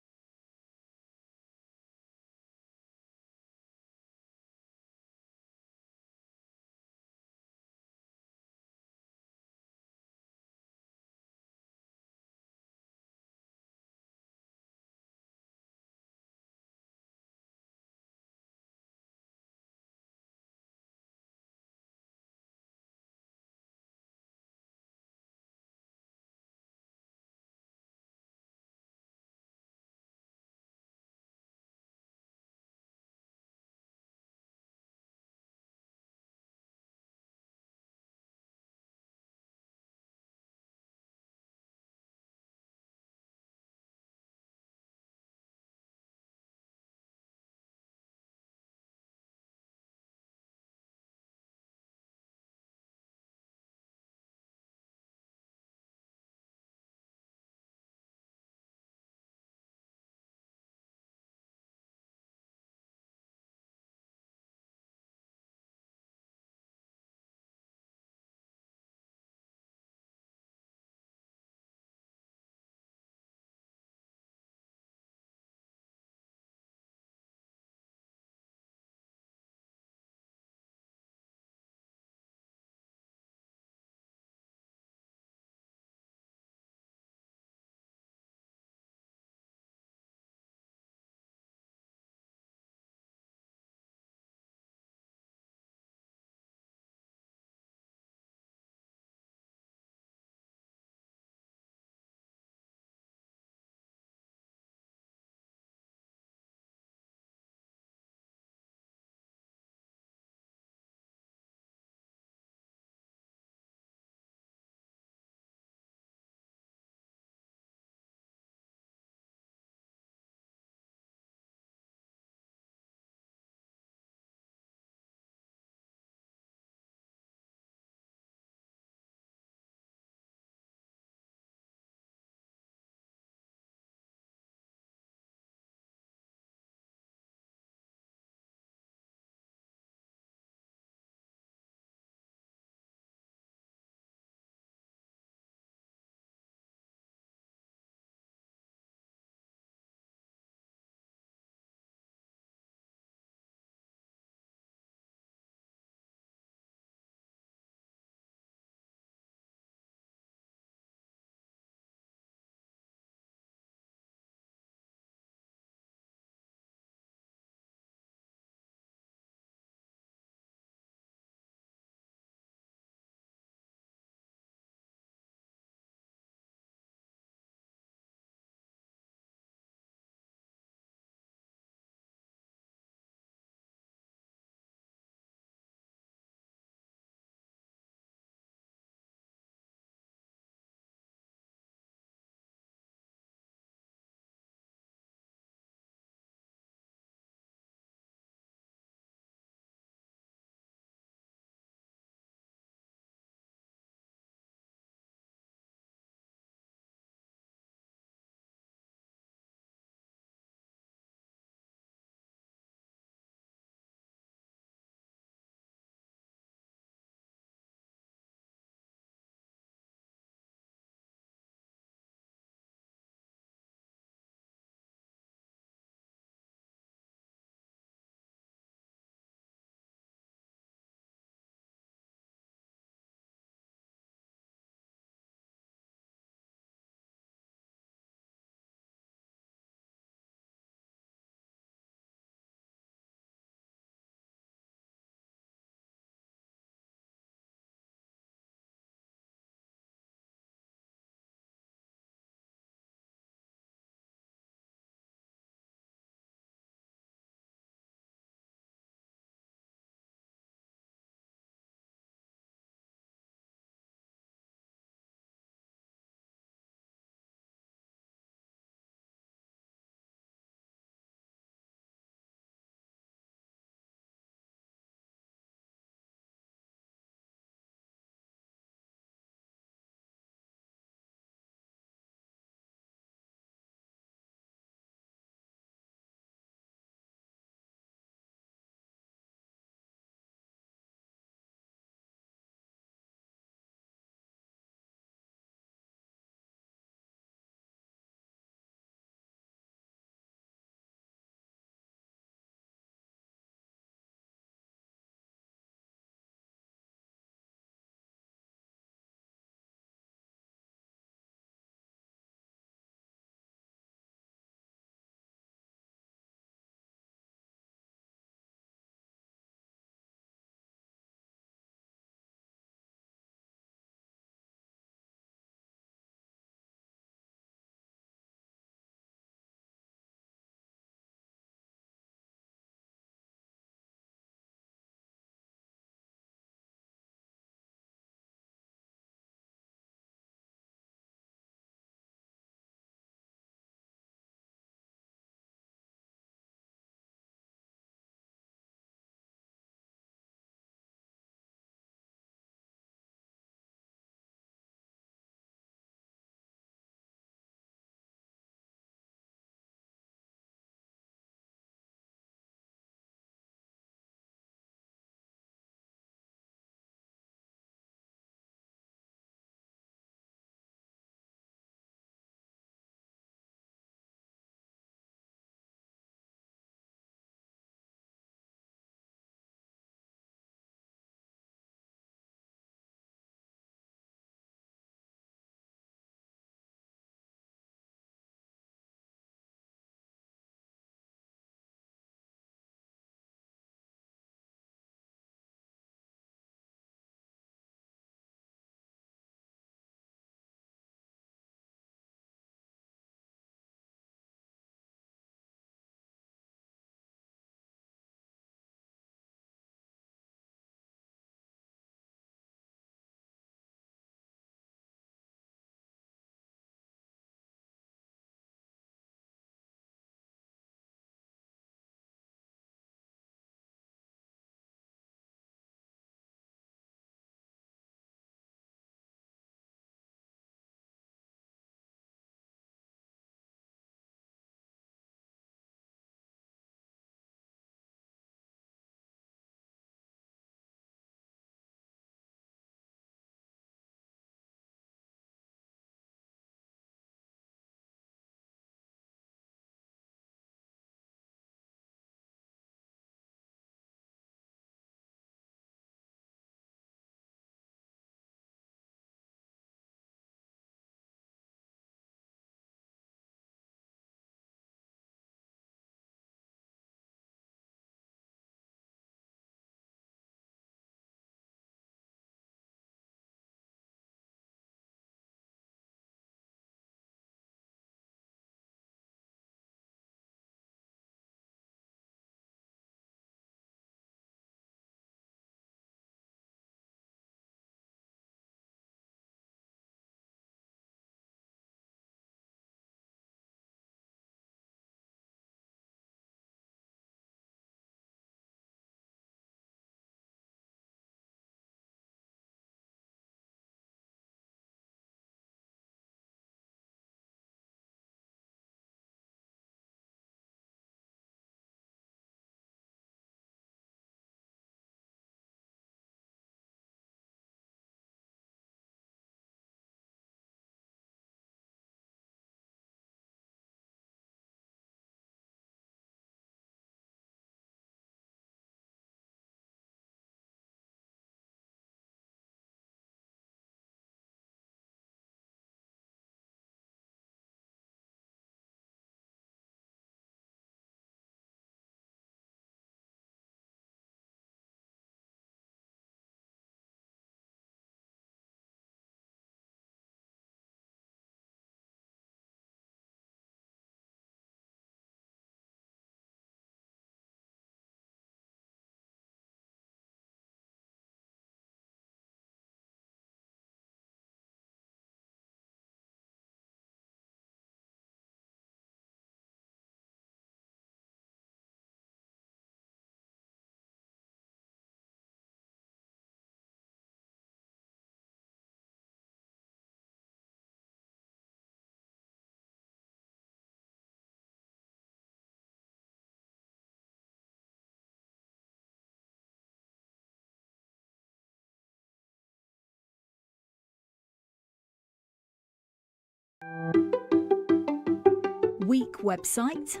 Weak website?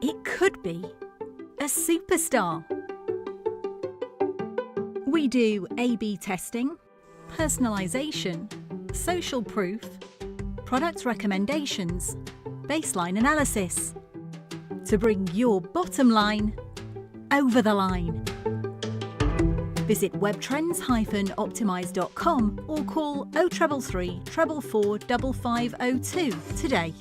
It could be a superstar. We do A/B testing, personalisation, social proof, product recommendations, baseline analysis to bring your bottom line over the line. Visit webtrends-optimise.com or call 0333 444 5502 today.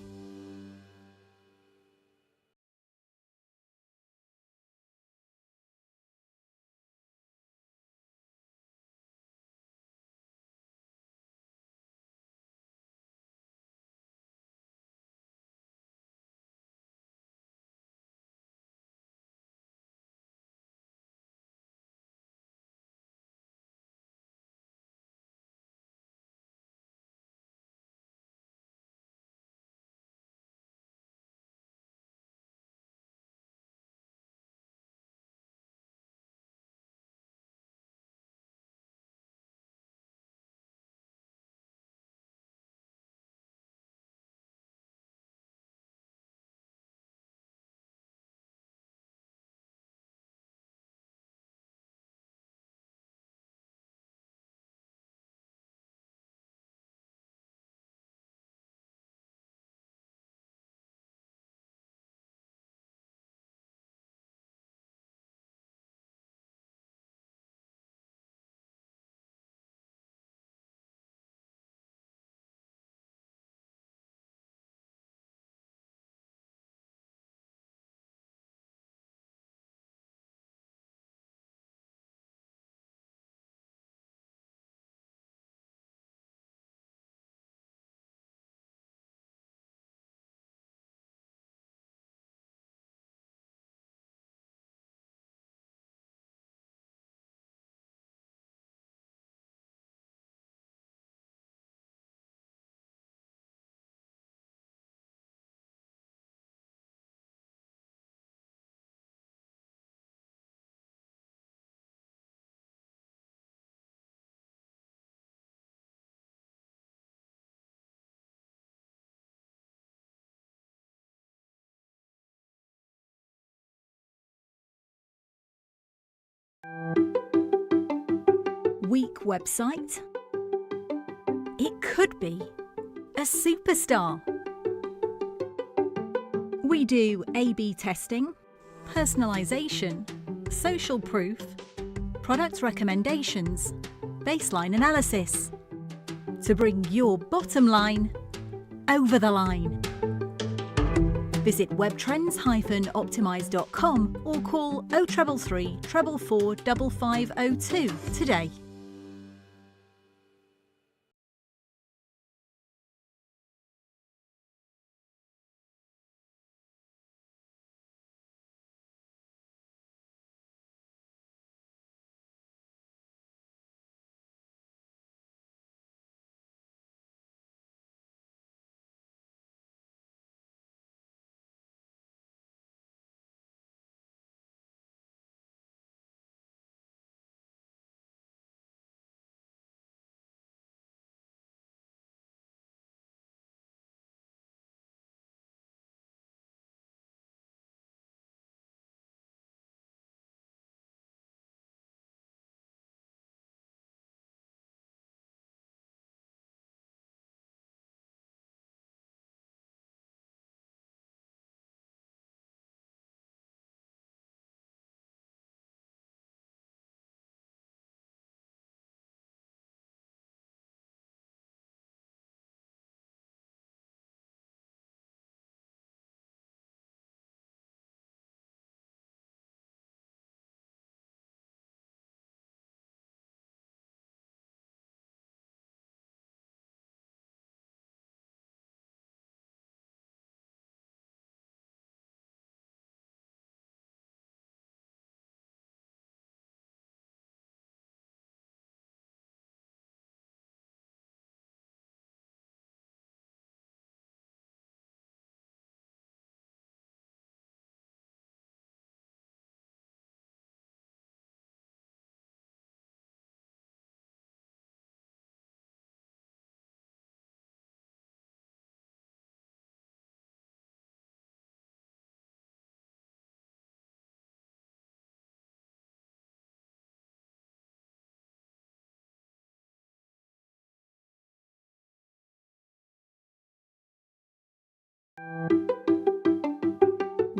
Weak website? It could be a superstar. We do A/B testing, personalisation, social proof, product recommendations, baseline analysis to bring your bottom line over the line. Visit webtrends-optimise.com or call 0333 444 5502 today.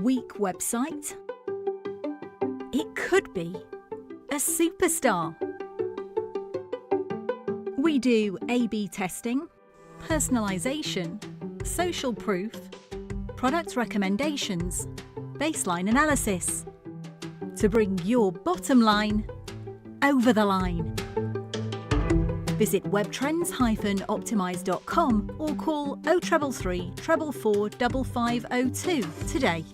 Weak website? It could be a superstar. We do A/B testing, personalisation, social proof, product recommendations, baseline analysis to bring your bottom line over the line. Visit webtrends-optimise.com or call 0333 444 5502 today.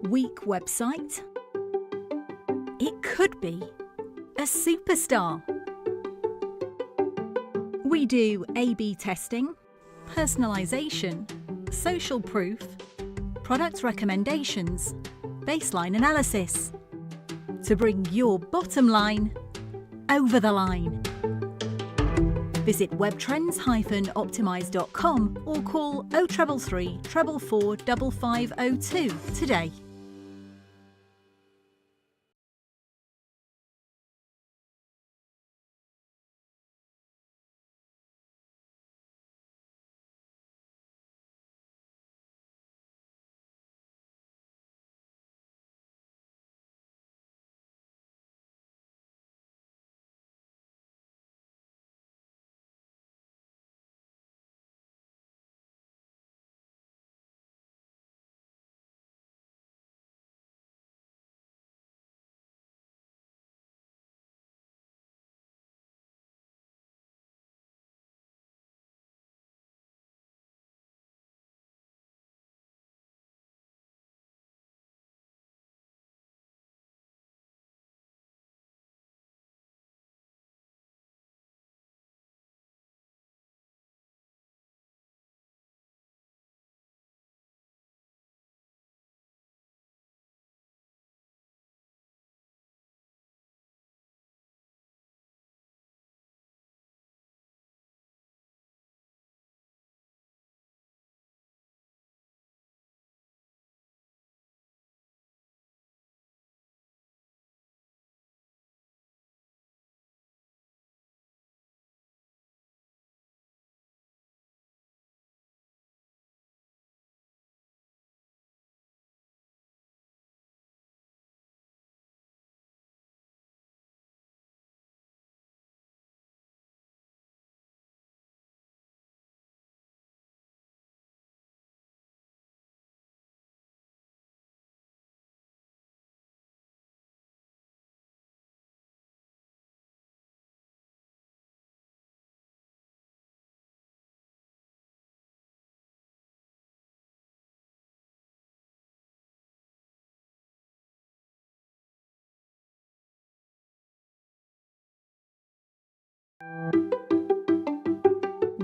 Weak website? It could be a superstar. We do A/B testing, personalisation, social proof, product recommendations, baseline analysis to bring your bottom line over the line. Visit webtrends-optimise.com or call 0333 444 5502 today.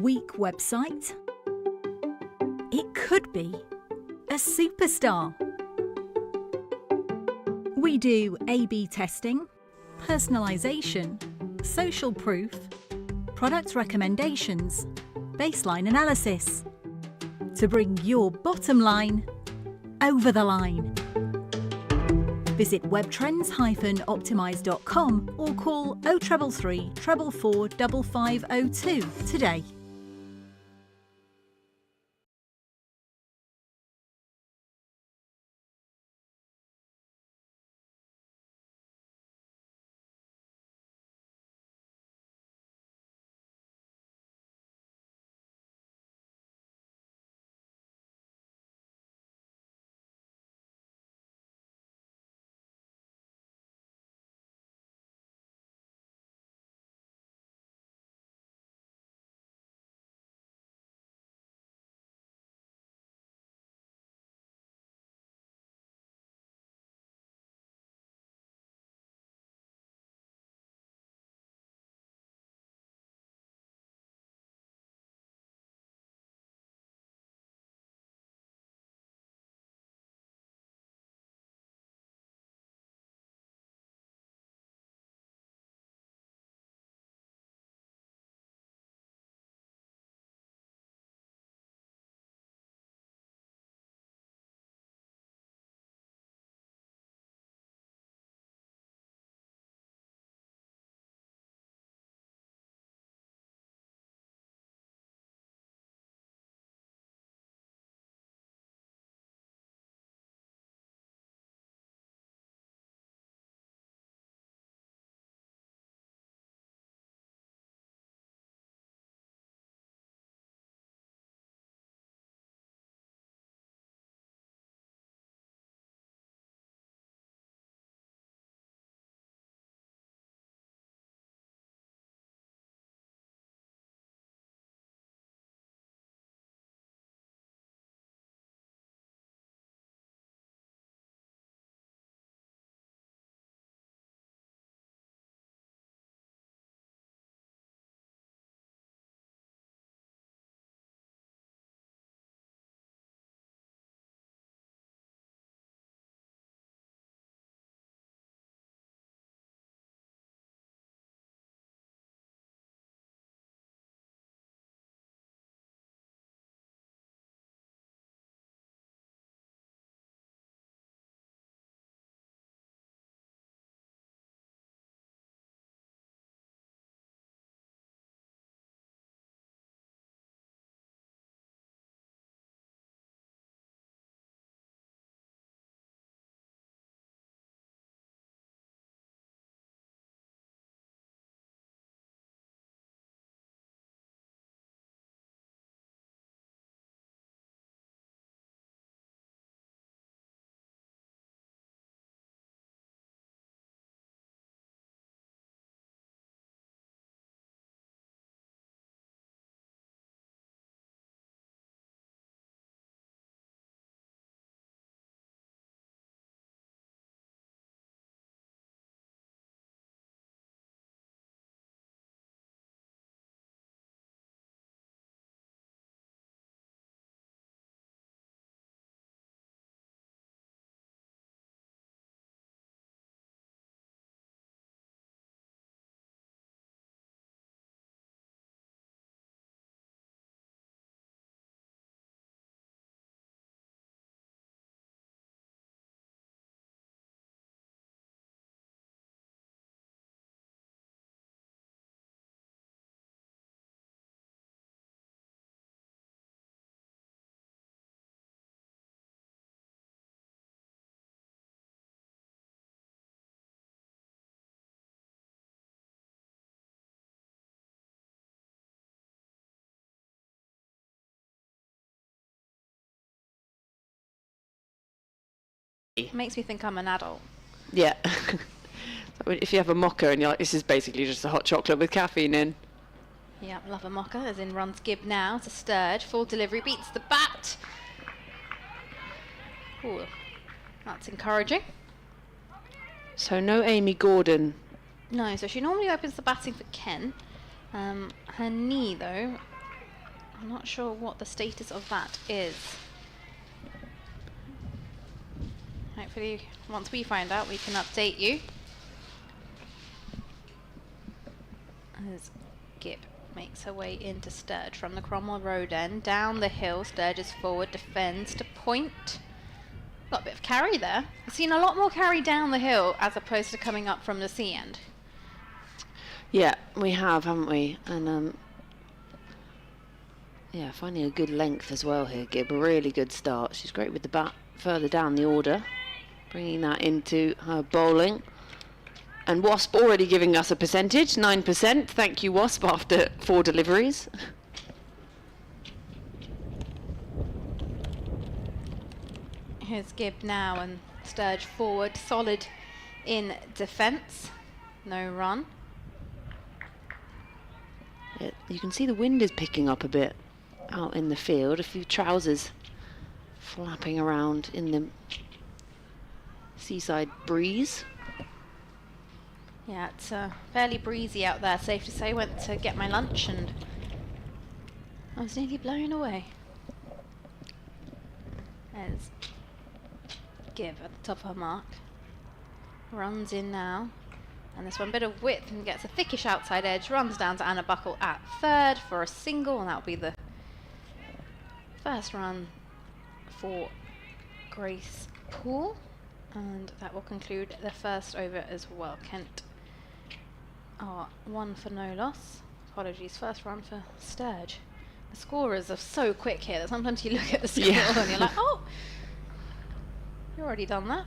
weak website? It could be a superstar. We do A/B testing, personalisation, social proof, product recommendations, baseline analysis to bring your bottom line over the line. Visit webtrends-optimise.com or call 0333 444 5502 today. It makes me think I'm an adult. Yeah. If you have a mocha and you're like, this is basically just a hot chocolate with caffeine in. Yeah, love a mocha, as in runs Gibb now to Sturge. Full delivery, beats the bat. Ooh, that's encouraging. So no Amy Gordon. No, so she normally opens the batting for Ken. Her knee, though, I'm not sure what the status of that is. Hopefully, once we find out, we can update you. As Gibb makes her way into Sturge from the Cromwell Road end. Down the hill, Sturge is forward, defends to point. Got a bit of carry there. I've seen a lot more carry down the hill as opposed to coming up from the sea end. Yeah, we have, haven't we? And yeah, finding a good length as well here, Gibb. A really good start. She's great with the bat further down the order, bringing that into her bowling. And Wasp already giving us a percentage, 9%. Thank you, Wasp, after 4 deliveries. Here's Gibb now, and Sturge forward, solid in defence. No run. Yeah, you can see the wind is picking up a bit out in the field. A few trousers flapping around in the seaside breeze. Yeah, it's fairly breezy out there, safe to say. Went to get my lunch and I was nearly blown away. There's Gibb at the top of her mark. Runs in now. And this one bit of width and gets a thickish outside edge. Runs down to Anna Buckle at third for a single, and that'll be the first run for Grace Poole. And that will conclude the first over as well. Kent are 1 for no loss. Apologies, first run for Sturge. The scorers are so quick here that sometimes you look at the score and you're like, oh, you've already done that.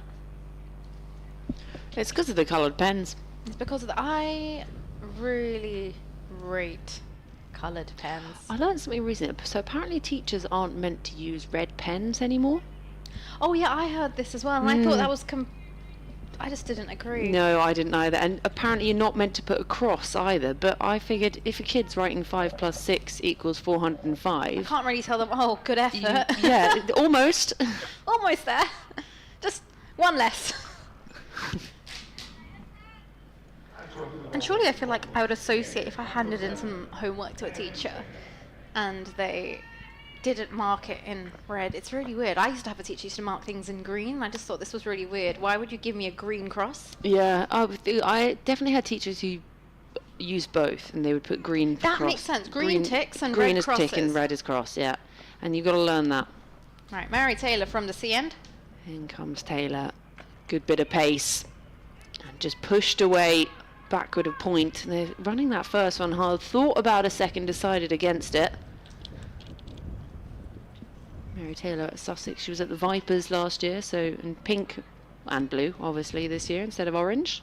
It's because of the coloured pens. It's because of the, I really rate coloured pens. I learned something recently. So apparently teachers aren't meant to use red pens anymore. Oh yeah, I heard this as well, and I thought that was I just didn't agree. No, I didn't either. And apparently you're not meant to put a cross either. But I figured if a kid's writing 5 + 6 = 405. I can't really tell them, oh, good effort. Yeah, almost. Almost there. Just one less. And surely I feel like I would associate if I handed in some homework to a teacher and they didn't mark it in red. It's really weird. I used to have a teacher who used to mark things in green. I just thought this was really weird. Why would you give me a green cross? Yeah, I definitely had teachers who used both, and they would put green That cross. makes sense. Green ticks and green red is crosses. tick and red is cross, yeah. And you've got to learn that. Right, Mary Taylor from the sea end. In comes Taylor. Good bit of pace. And just pushed away backward of point. And they're running that first one hard. Thought about a second, decided against it. Mary Taylor at Sussex. She was at the Vipers last year, so in pink and blue, obviously, this year instead of orange.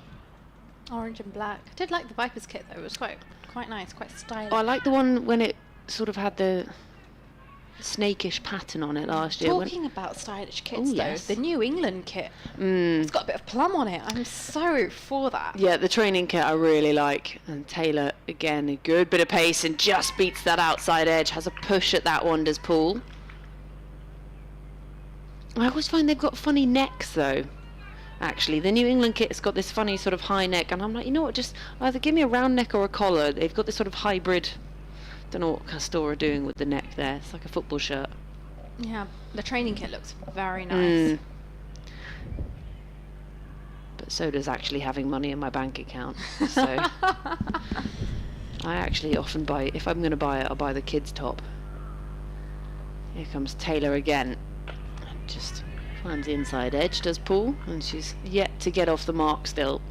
Orange and black. I did like the Vipers kit though. It was quite nice, quite stylish. I like the one when it sort of had the snakish pattern on it last year. Talking about stylish kits though, yes. the New England kit. It's got a bit of plum on it. I'm so for that. Yeah, the training kit I really like. And Taylor, again, a good bit of pace and just beats that outside edge. Has a push at that one, does Poole. I always find they've got funny necks though. Actually, the New England kit's got this funny sort of high neck, and I'm like, you know what, just either give me a round neck or a collar. They've got this sort of hybrid. Don't know what Castor are doing with the neck there. It's like a football shirt. Yeah, the training kit looks very nice. But so does actually having money in my bank account. So I actually often buy, if I'm going to buy it, I'll buy the kids' top. Here comes Taylor again. Just finds the inside edge, does Poole, and she's yet to get off the mark still.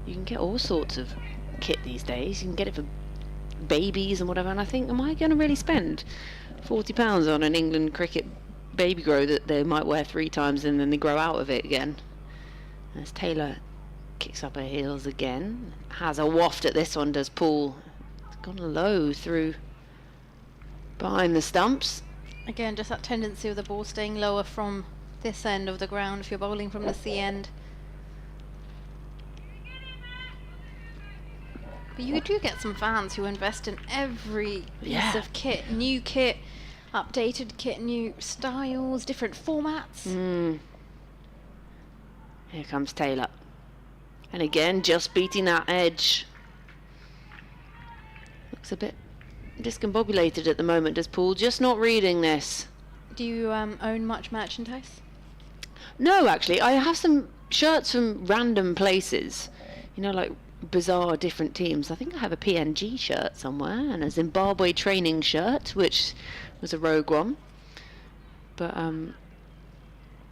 You can get all sorts of kit these days. You can get it for babies and whatever, and I think, am I going to really spend £40 on an England cricket baby grow that they might wear 3 times and then they grow out of it again? As Taylor kicks up her heels again, has a waft at this one, does Poole. Gone low through behind the stumps. Again, just that tendency of the ball staying lower from this end of the ground if you're bowling from the sea end. But you do get some fans who invest in every piece of kit. New kit, updated kit, new styles, different formats. Here comes Taylor. And again, just beating that edge. Looks a bit discombobulated at the moment, does Paul? Just not reading this. Do you own much merchandise? No, actually, I have some shirts from random places. You know, like bizarre different teams. I think I have a PNG shirt somewhere and a Zimbabwe training shirt, which was a rogue one. But I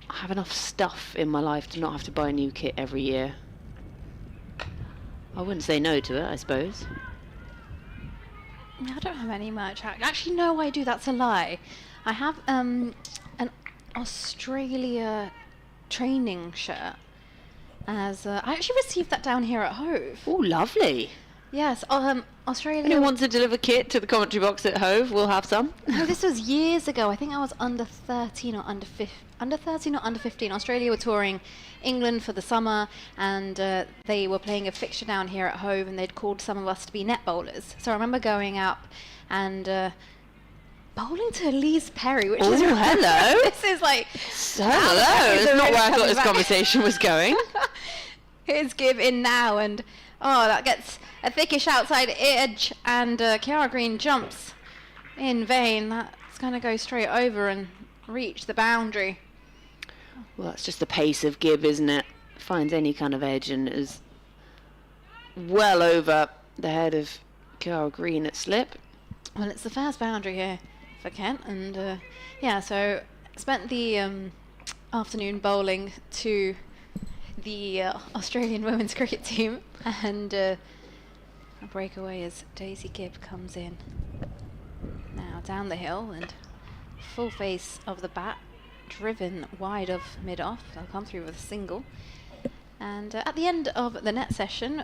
have enough stuff in my life to not have to buy new kit every year. I wouldn't say no to it, I suppose. I don't have any merch. Actually, no, I do. That's a lie. I have an Australia training shirt. As I actually received that down here at Hove. Oh, lovely. Yes, Australia. Anyone wants to deliver kit to the commentary box at Hove, we'll have some. No, this was years ago. I think I was under 13 or under 13 or under 15. Australia were touring England for the summer, and they were playing a fixture down here at Hove, and they'd called some of us to be net bowlers. So I remember going up and bowling to Elise Perry, which is hello. This is like hello. It's not where I thought this conversation was going. Here's give in now, and that gets a thickish outside edge, and Kiara Green jumps in vain. That's going to go straight over and reach the boundary. Well, that's just the pace of Gibb, isn't it? Finds any kind of edge and is well over the head of Kiara Green at slip. Well, it's the first boundary here for Kent, and so spent the afternoon bowling to the Australian women's cricket team, and a breakaway as Daisy Gibb comes in. Now down the hill and full face of the bat, driven wide of mid-off. They'll come through with a single. And at the end of the net session,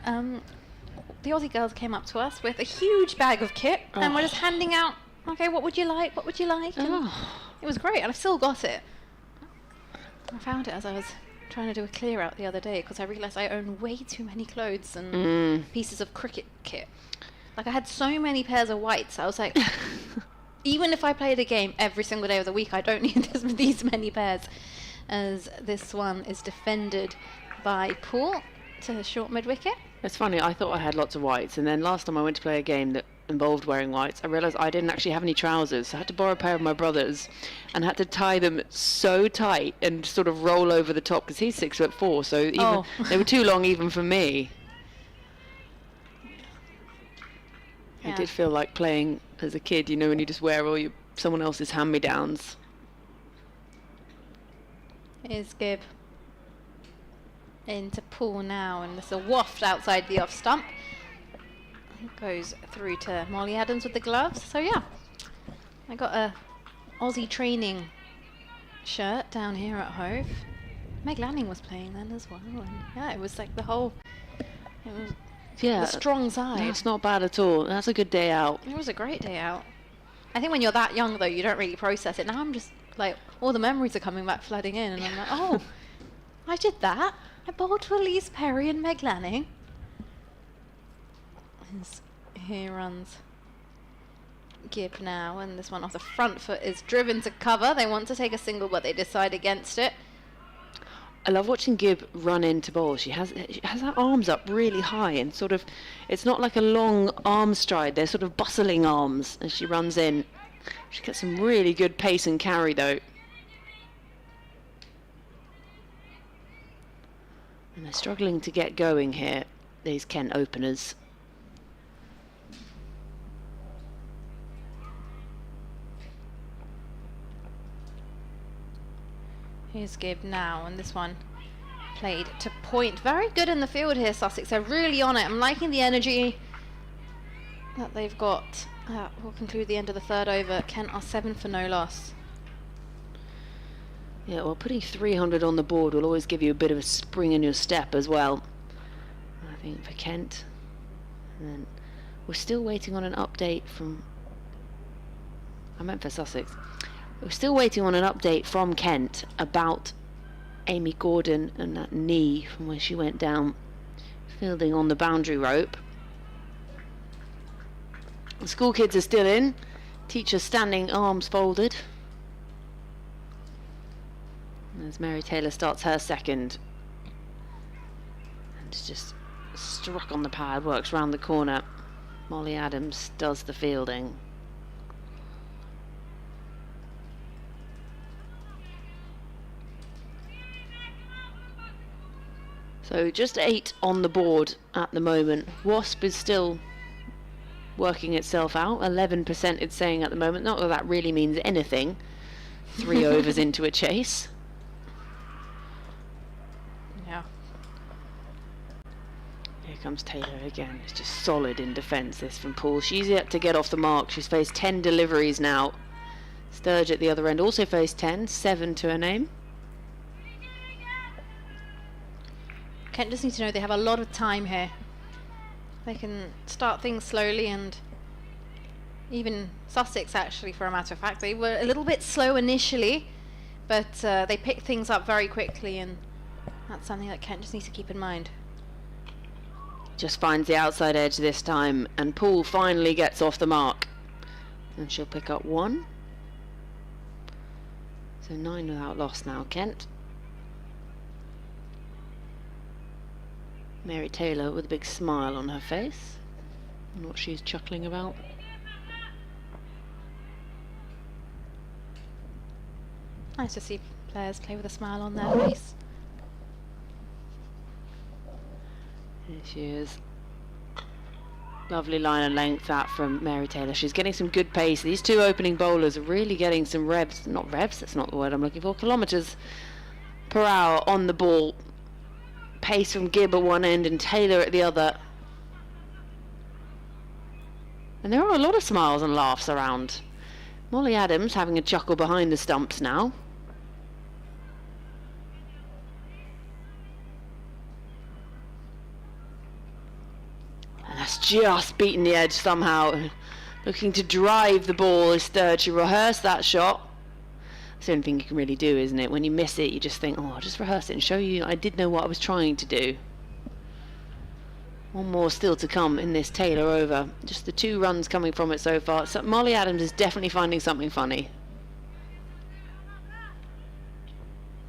the Aussie girls came up to us with a huge bag of kit, and we're just handing out, okay, what would you like? What would you like? And it was great, and I've still got it. I found it as I was trying to do a clear out the other day, because I realised I own way too many clothes and pieces of cricket kit. Like, I had so many pairs of whites, I was like, even if I played a game every single day of the week, I don't need these many pairs. As this one is defended by Paul to short mid-wicket. It's funny, I thought I had lots of whites, and then last time I went to play a game that involved wearing whites, I realised I didn't actually have any trousers, so I had to borrow a pair of my brother's and had to tie them so tight and sort of roll over the top, because he's 6'4", so even they were too long even for me. Yeah. It did feel like playing as a kid, you know, when you just wear all someone else's hand-me-downs. Here's Gibb into Paul now, and there's a waft outside the off stump. Goes through to Molly Adams with the gloves. So yeah, I got a Aussie training shirt down here at Hove. Meg Lanning was playing then as well, and yeah, it was like the strong side. That's not bad at all. That's a good day out. It was a great day out. I think when you're that young though, you don't really process it. Now I'm just like, all the memories are coming back flooding in, and I'm like, oh, I did that. I bowled to Elise Perry and Meg Lanning. Here runs Gibb now, and this one off the front foot is driven to cover. They want to take a single, but they decide against it. I love watching Gibb run into bowl. She has her arms up really high, and sort of, it's not like a long arm stride. They're sort of bustling arms as she runs in. She gets some really good pace and carry though. And they're struggling to get going here, these Kent openers. Here's Gibb now, and this one played to point. Very good in the field here, Sussex. They're really on it. I'm liking the energy that they've got. We'll conclude the end of the third over. Kent are 7 for no loss. Yeah, well, putting 300 on the board will always give you a bit of a spring in your step as well, I think, for Kent. And then we're still waiting on an update from... I meant for Sussex. We're still waiting on an update from Kent about Amy Gordon and that knee from where she went down fielding on the boundary rope. The school kids are still in. Teacher standing, arms folded. As Mary Taylor starts her second. It's just struck on the pad, works round the corner. Molly Adams does the fielding. So just 8 on the board at the moment. Wasp is still working itself out. 11% it's saying at the moment. Not that that really means anything. 3 overs into a chase. Yeah. Here comes Taylor again. It's just solid in defence, this from Poole. She's yet to get off the mark. She's faced 10 deliveries now. Sturge at the other end also faced 10. 7 to her name. Kent just need to know they have a lot of time here. They can start things slowly, and even Sussex, actually, for a matter of fact, they were a little bit slow initially, but they picked things up very quickly, and that's something that Kent just needs to keep in mind. Just finds the outside edge this time, and Poole finally gets off the mark. And she'll pick up 1. So 9 without loss now, Kent. Mary Taylor with a big smile on her face. And what she's chuckling about. Nice to see players play with a smile on their face. Here she is. Lovely line of length that from Mary Taylor. She's getting some good pace. These 2 opening bowlers are really getting some revs. Not revs, that's not the word I'm looking for. Kilometres per hour on the ball. Pace from Gibb at one end and Taylor at the other. And there are a lot of smiles and laughs around. Molly Adams having a chuckle behind the stumps now. And that's just beaten the edge somehow. Looking to drive the ball as Sturge. She rehearsed that shot. That's the only thing you can really do, isn't it? When you miss it, you just think, oh, I'll just rehearse it and show you I did know what I was trying to do. 1 more still to come in this Taylor over. Just the 2 runs coming from it so far. So Molly Adams is definitely finding something funny.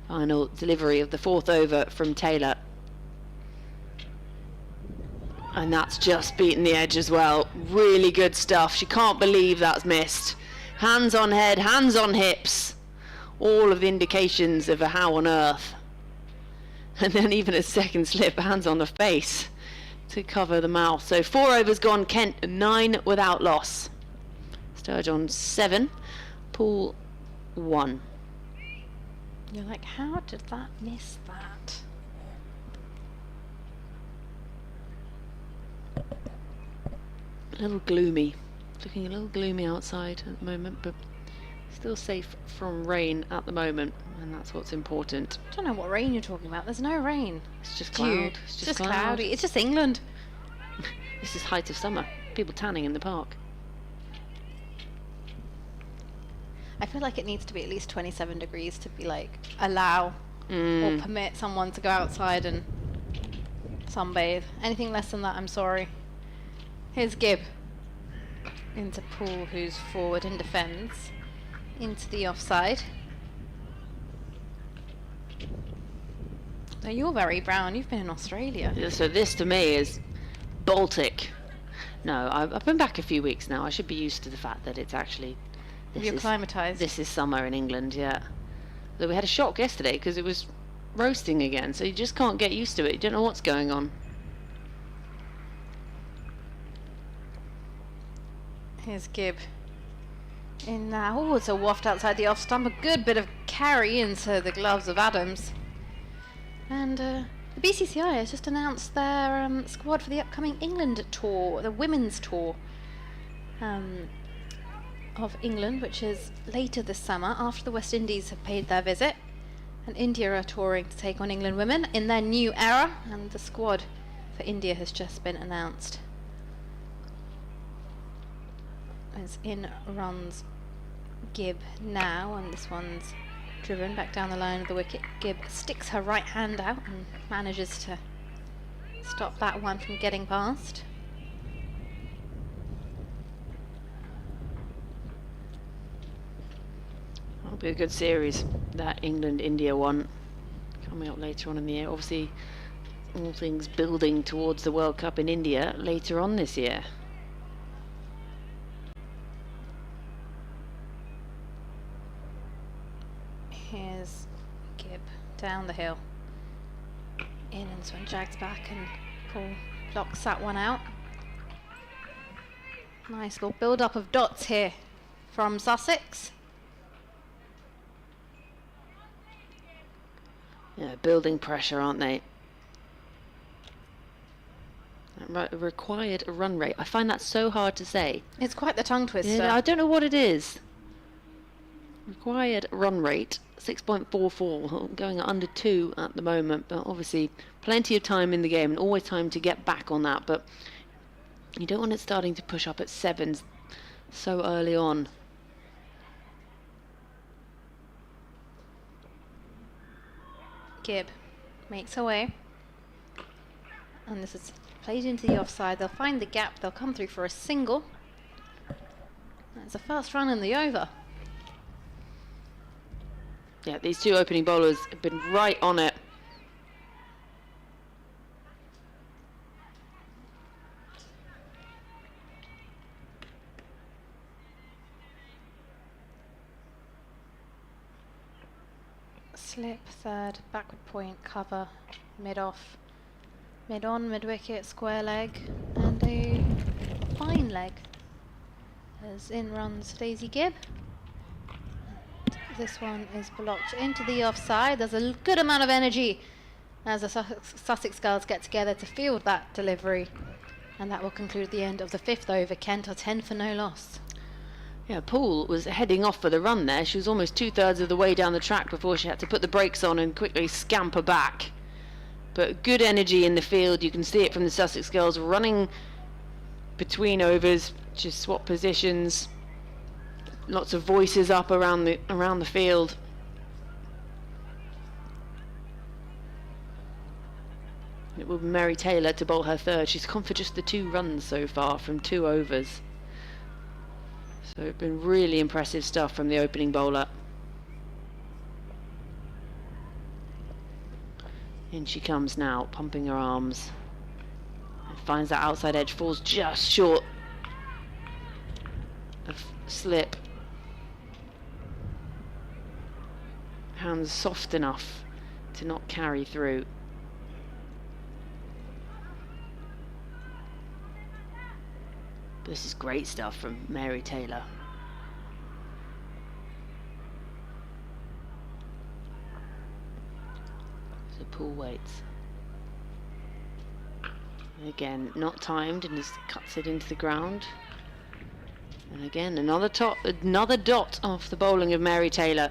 Final delivery of the 4th over from Taylor. And that's just beaten the edge as well. Really good stuff. She can't believe that's missed. Hands on head, hands on hips. All of the indications of a how on earth. And then even a second slip, hands on the face to cover the mouth. So 4 overs gone, Kent 9 without loss. Sturge on 7, Poole 1. You're like, how did that miss that? A little gloomy. Looking a little gloomy outside at the moment, but still safe from rain at the moment, and that's what's important. I don't know what rain you're talking about. There's no rain. It's just Dude, cloud. it's just cloudy. It's just England. This is height of summer. People tanning in the park. I feel like it needs to be at least 27 degrees to be like allow or permit someone to go outside and sunbathe. Anything less than that, I'm sorry. Here's Gibb into Poole, who's forward and defends into the offside. Now you're very brown. You've been in Australia. Yeah, so this to me is Baltic. No, I've been back a few weeks now. I should be used to the fact that it's actually You're acclimatised. This is summer in England, yeah. Though we had a shock yesterday because it was roasting again, so you just can't get used to it. You don't know what's going on. Here's Gibb in now. Oh, it's a waft outside the off stump. A good bit of carry into the gloves of Adams. And the BCCI has just announced their squad for the upcoming England tour, the women's tour of England, which is later this summer after the West Indies have paid their visit. And India are touring to take on England women in their new era, and the squad for India has just been announced. As in runs Gibb now, and this one's driven back down the line of the wicket. Gibb sticks her right hand out and manages to stop that one from getting past. That'll be a good series, that England-India one, coming up later on in the year. Obviously, all things building towards the World Cup in India later on this year. Here's Gibb down the hill. In, and Swan jags back and Paul blocks that one out. Nice little build up of dots here from Sussex. Yeah, building pressure, aren't they? Required run rate. I find that so hard to say. It's quite the tongue twister. Yeah, I don't know what it is. Required run rate 6.44, going under 2 at the moment, but obviously plenty of time in the game and always time to get back on that, but you don't want it starting to push up at 7s so early on. Gibb makes away, and this is played into the offside. They'll find the gap, they'll come through for a single. That's the first run in the over. Yeah, these two opening bowlers have been right on it. Slip, third, backward point, cover, mid off, mid on, mid wicket, square leg, and a fine leg. As in runs Daisy Gibb. This one is blocked into the offside. There's a good amount of energy as the Sussex girls get together to field that delivery. And that will conclude the end of the 5th over. Kent are 10 for no loss. Yeah, Paul was heading off for the run there. She was almost 2/3 of the way down the track before she had to put the brakes on and quickly scamper back. But good energy in the field. You can see it from the Sussex girls running between overs, just swap positions. Lots of voices up around the field. It will be Mary Taylor to bowl her third. She's gone for just the 2 runs so far from 2 overs. So it's been really impressive stuff from the opening bowler. In she comes now, pumping her arms. Finds that outside edge, falls just short of slip. Hands soft enough to not carry through. This is great stuff from Mary Taylor. So Paul waits. And again, not timed, and just cuts it into the ground. And again, another dot off the bowling of Mary Taylor.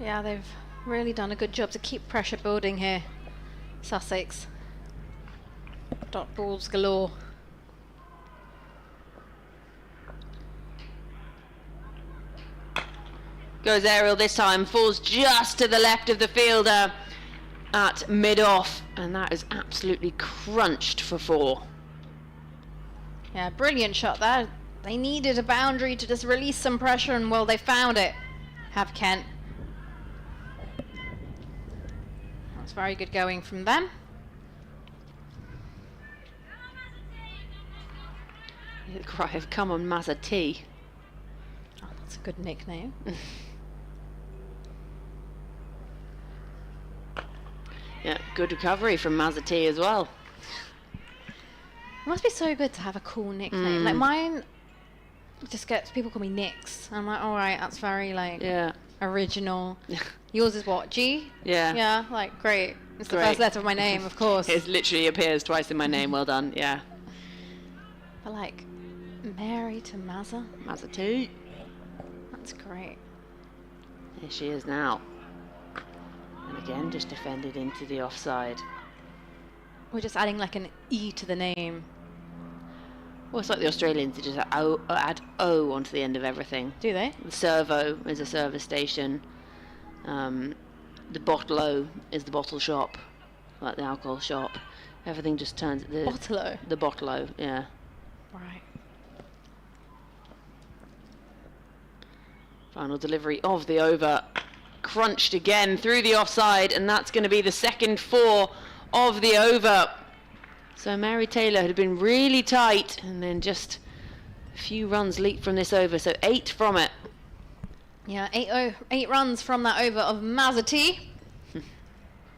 Yeah, they've really done a good job to keep pressure building here, Sussex. Dot balls galore. Goes aerial this time, falls just to the left of the fielder at mid-off, and that is absolutely crunched for 4. Yeah, brilliant shot there. They needed a boundary to just release some pressure, and well, they found it. Have Kent. That's very good going from them. The cry of "Come on, Mazza T." Oh, that's a good nickname. Yeah, good recovery from Mazza T as well. It must be so good to have a cool nickname. Like mine just gets, people call me Nix. I'm like, alright, that's very like original. Yours is what, G? Yeah. Yeah, like great. It's Great. the first letter of my name, of course. It literally appears twice in my name. Well done. Yeah. But like, Mary to Mazza, Mazza T. that's great. Here she is now. And again, just defended into the offside. We're just adding like an E to the name. Well, it's like the Australians, they just add O onto the end of everything. Do they? The servo is a service station. The bottle-o is the bottle shop, like the alcohol shop. Everything just turns... Bottle-o? The bottle-o, yeah. Right. Final delivery of the over. crunched again through the offside, and that's going to be the second 4 of the over. So Mary Taylor had been really tight, and then just a few runs leaked from this over, so 8 from it. Yeah, 8 runs from that over of Mazati.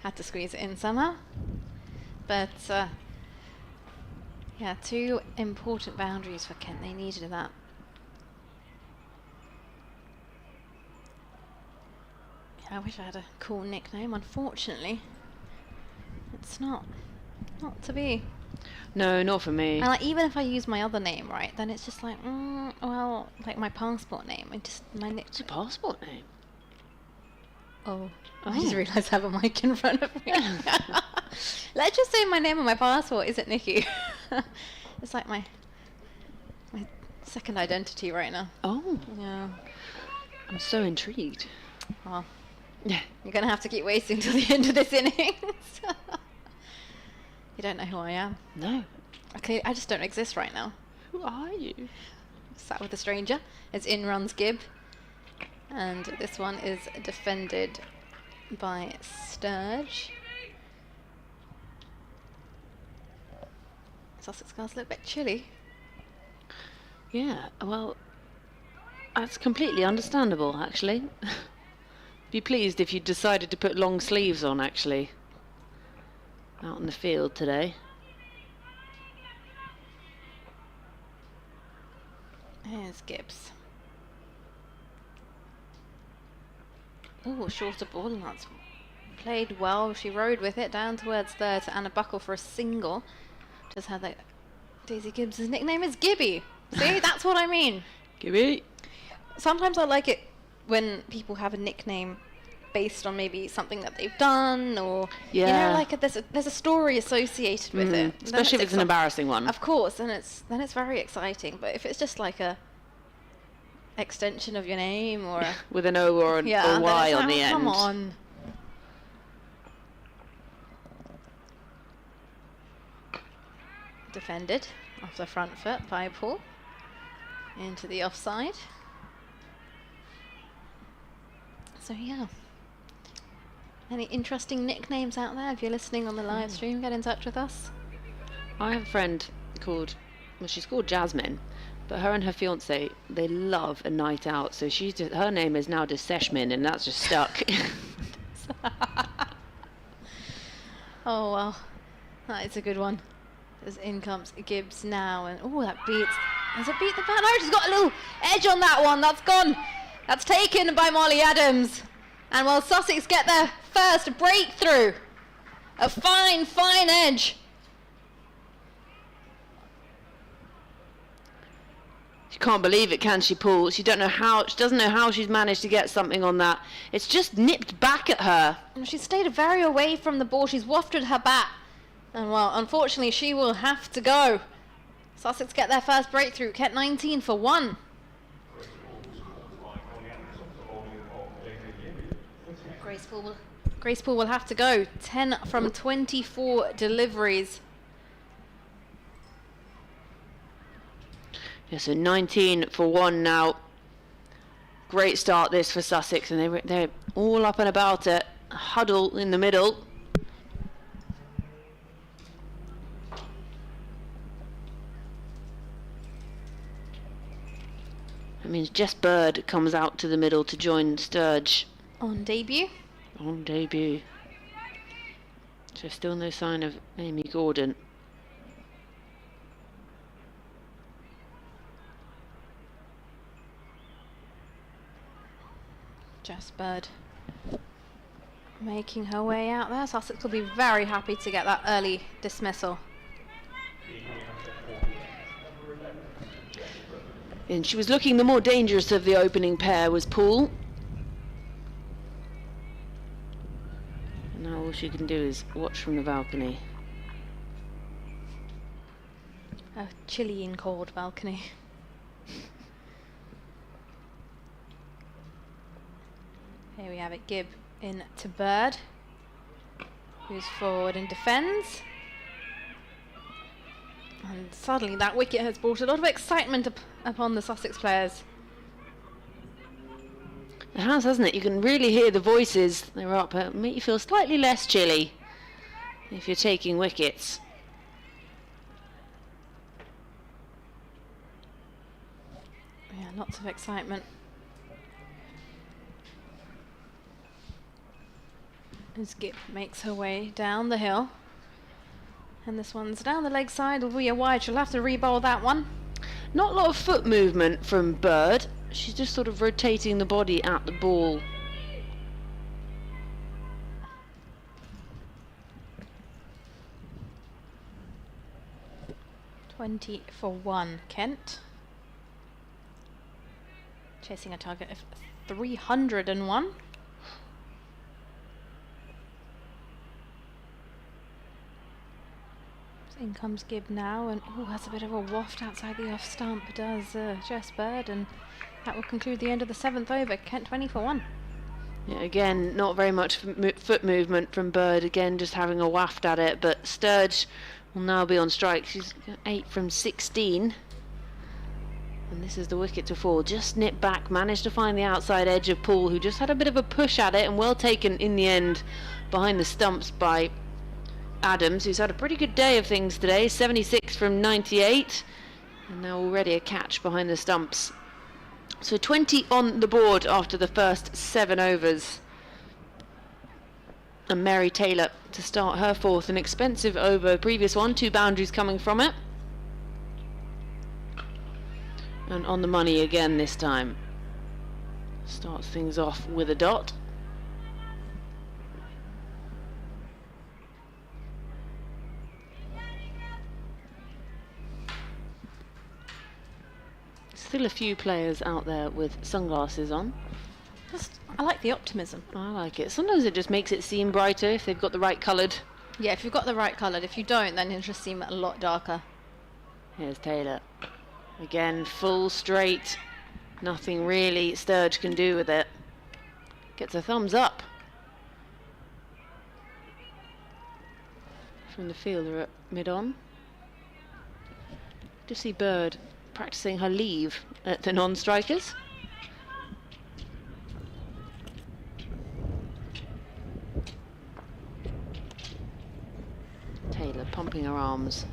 Had to squeeze it in somehow. But, yeah, 2 important boundaries for Kent. They needed that. Yeah, I wish I had a cool nickname. Unfortunately, it's not to be. No, not for me. And like, even if I use my other name, right, then it's just like, well, like my passport name. My What's your passport name? Oh, I just realised I have a mic in front of me. Let's just say my name on my passport isn't Nikki. It's like my second identity right now. Oh, Yeah. I'm so intrigued. Well, Yeah. you're going to have to keep waiting until the end of this innings. You don't know who I am. No. Okay, I just don't exist right now. Who are you? Sat with a stranger. It's in runs Gibb. And this one is defended by Sturge. Sussex girls look a bit chilly. Yeah, well, that's completely understandable, actually. Be pleased if you decided to put long sleeves on, actually, out in the field today. Here's Gibbs. Oh, shorter ball, and that's played well. She rode with it down towards third to Anna Buckle for a single. Just had that. Daisy Gibbs' nickname is Gibby. See, that's what I mean. Gibby. Sometimes I like it when people have a nickname based on maybe something that they've done, or you know, like there's a story associated with it. Especially if it's an embarrassing one. Of course, then it's very exciting. But if it's just like a extension of your name, or with an O or a Y on the end. Come on. Defended off the front foot by Paul into the offside. So yeah. Any interesting nicknames out there? If you're listening on the live stream, get in touch with us. I have a friend called, well, she's called Jasmine, but her and her fiance, they love a night out. So her name is now Deseshmin, and that's just stuck. Oh well, that is a good one. As in comes Gibbs now, and oh, that beats. Has it beat the bat? No, she's got a little edge on that one. That's gone. That's taken by Molly Adams. And will Sussex get their first breakthrough? A fine, fine edge. She can't believe it, can she, Paul? She doesn't know how she's managed to get something on that. It's just nipped back at her. And she stayed very away from the ball. She's wafted her bat. And well, unfortunately, she will have to go. Sussex get their first breakthrough. Kent 19 for 1. Grace Poole will have to go. 10 from 24 deliveries. Yeah, so 19 for 1 now. Great start this for Sussex, and they're all up and about it. Huddle in the middle. That means Jess Bird comes out to the middle to join Sturge. On debut. On debut. So still no sign of Amy Gordon. Jess Bird making her way out there. Sussex will be very happy to get that early dismissal. And she was looking the more dangerous of the opening pair was Poole. And now all she can do is watch from the balcony. A chilly and cold balcony. Here we have it, Gibb in to Bird, who's forward and defends. And suddenly that wicket has brought a lot of excitement upon the Sussex players. It has, hasn't it? You can really hear the voices. They're up. Make you feel slightly less chilly if you're taking wickets. Yeah, lots of excitement. As Gip makes her way down the hill. And this one's down the leg side, will be a wide. She'll have to re-bowl that one. Not a lot of foot movement from Bird. She's just sort of rotating the body at the ball. $20 for 1, Kent. Chasing a target of 301. In comes Gibb now, and has a bit of a waft outside the off stump, does Jess Bird, and that will conclude the end of the 7th over. Kent 20 for 1. Yeah, again, not very much foot movement from Bird, again just having a waft at it, but Sturge will now be on strike. She's 8 from 16. And this is the wicket to fall. Just nipped back, managed to find the outside edge of Poole, who just had a bit of a push at it, and well taken in the end behind the stumps by Adams, who's had a pretty good day of things today. 76 from 98. And now already a catch behind the stumps. So 20 on the board after the first 7 overs. And Mary Taylor to start her 4th, an expensive over. Previous one, 2 boundaries coming from it. And on the money again this time. Starts things off with a dot. Still a few players out there with sunglasses on. I like the optimism. I like it. Sometimes it just makes it seem brighter if they've got the right coloured. Yeah, if you've got the right coloured. If you don't, then it'll just seem a lot darker. Here's Taylor. Again, full straight. Nothing really Sturge can do with it. Gets a thumbs up from the fielder at mid-on. To see Bird practicing her leave at the non-strikers. Taylor pumping her arms.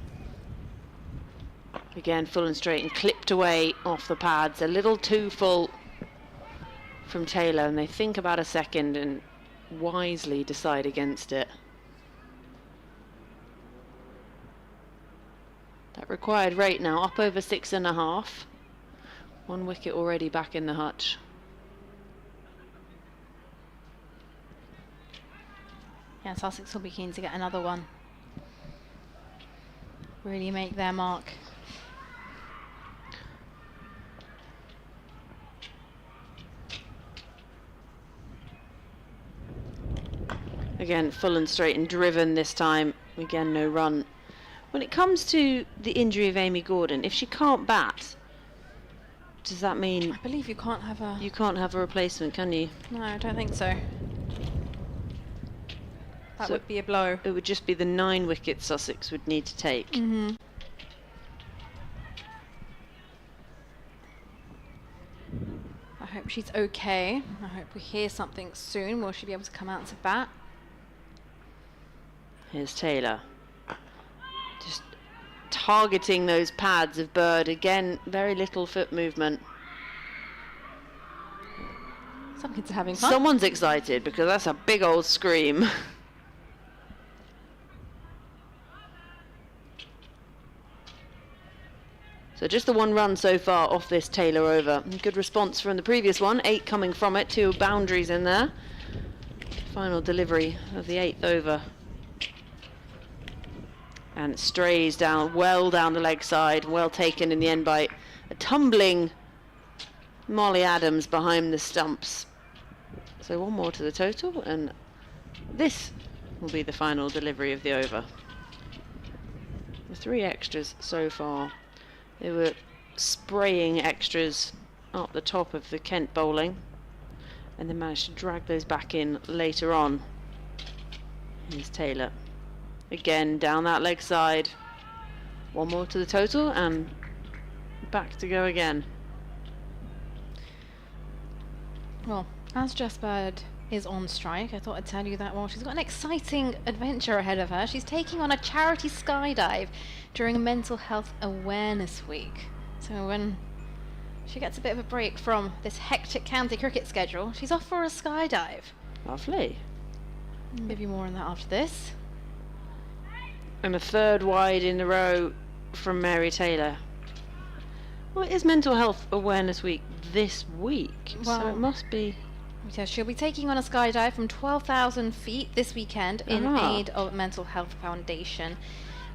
Again, full and straight and clipped away off the pads. A little too full from Taylor, and they think about a second and wisely decide against it. That required rate now up over 6.5. 1 wicket already back in the hutch. Yeah, Sussex will be keen to get another one. Really make their mark. Again, full and straight and driven this time. Again, no run. When it comes to the injury of Amy Gordon, if she can't bat, does that mean... I believe you can't have a... You can't have a replacement, can you? No, I don't think so. That So would be a blow. it would just be the 9 wickets Sussex would need to take. Mm-hmm. I hope she's okay. I hope we hear something soon. Will she be able to come out to bat? Here's Taylor. Just targeting those pads of Bird. Again, very little foot movement. Some kids are having fun. Someone's excited because that's a big old scream. So just the 1 run so far off this Taylor over. Good response from the previous one. 8 coming from it. 2 boundaries in there. Final delivery of the 8th over. And it strays down, well down the leg side. Well taken in the end by a tumbling Molly Adams behind the stumps. So 1 more to the total, and this will be the final delivery of the over. The 3 extras so far. They were spraying extras up the top of the Kent bowling, and they managed to drag those back in later on. Here's Taylor. Again, down that leg side. 1 more to the total, and back to go again. Well, As Jess Bird is on strike, I thought I'd tell you that while she's got an exciting adventure ahead of her. She's taking on a charity skydive during Mental Health Awareness Week. So when she gets a bit of a break from this hectic county cricket schedule, she's off for a skydive. Lovely. I'll give you more on that after this. And a third wide in a row from Mary Taylor. Well, it is Mental Health Awareness Week this week, so Well, it must be... Yeah, she'll be taking on a skydive from 12,000 feet this weekend in aid of Mental Health Foundation.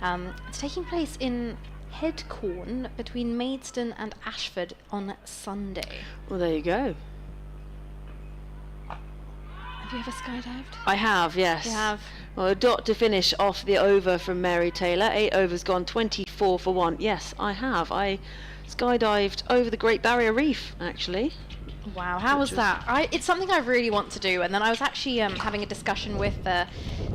It's taking place in Headcorn between Maidstone and Ashford on Sunday. Well, there you go. Have you ever skydived? I have, yes. You have. Well, a dot to finish off the over from Mary Taylor. 8 overs gone, 24 for 1. Yes, I have. I skydived over the Great Barrier Reef, actually. Wow, how was that? It's something I really want to do, and then I was actually having a discussion with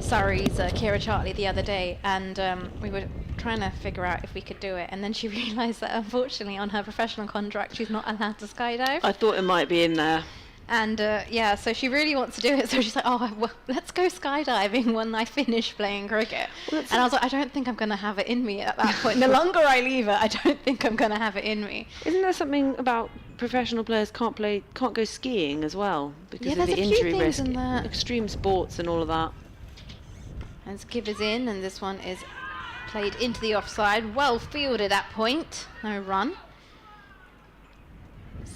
Surrey's Kira Chartley the other day, and we were trying to figure out if we could do it, and then she realised that unfortunately on her professional contract she's not allowed to skydive. I thought it might be in there. And yeah, so she really wants to do it, so she's like, oh, well, let's go skydiving when I finish playing cricket. Well, and I was like, I don't think I'm going to have it in me at that point. The longer I leave it, I don't think I'm going to have it in me. Isn't there something about professional players can't go skiing as well because Yeah, of there's the a few injury things risk? in that. Extreme sports and all of that. And Skip is in, and this one is played into the offside. Well fielded at point. No run.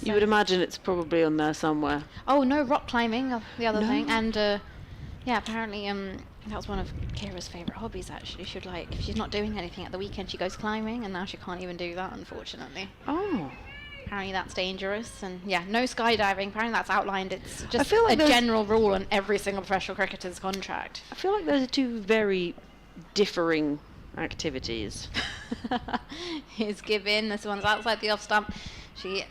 You would imagine it's probably on there somewhere. Oh, no rock climbing, the other No. thing. And yeah, apparently that was one of Kira's favourite hobbies, actually. She'd like, if she's not doing anything at the weekend, she goes climbing, and now she can't even do that, unfortunately. Oh. Apparently that's dangerous. And yeah, no skydiving. Apparently that's outlined. It's just feel like a general rule on every single professional cricketer's contract. I feel like those are two very differing activities. Here's Give in. This one's outside the off stump. She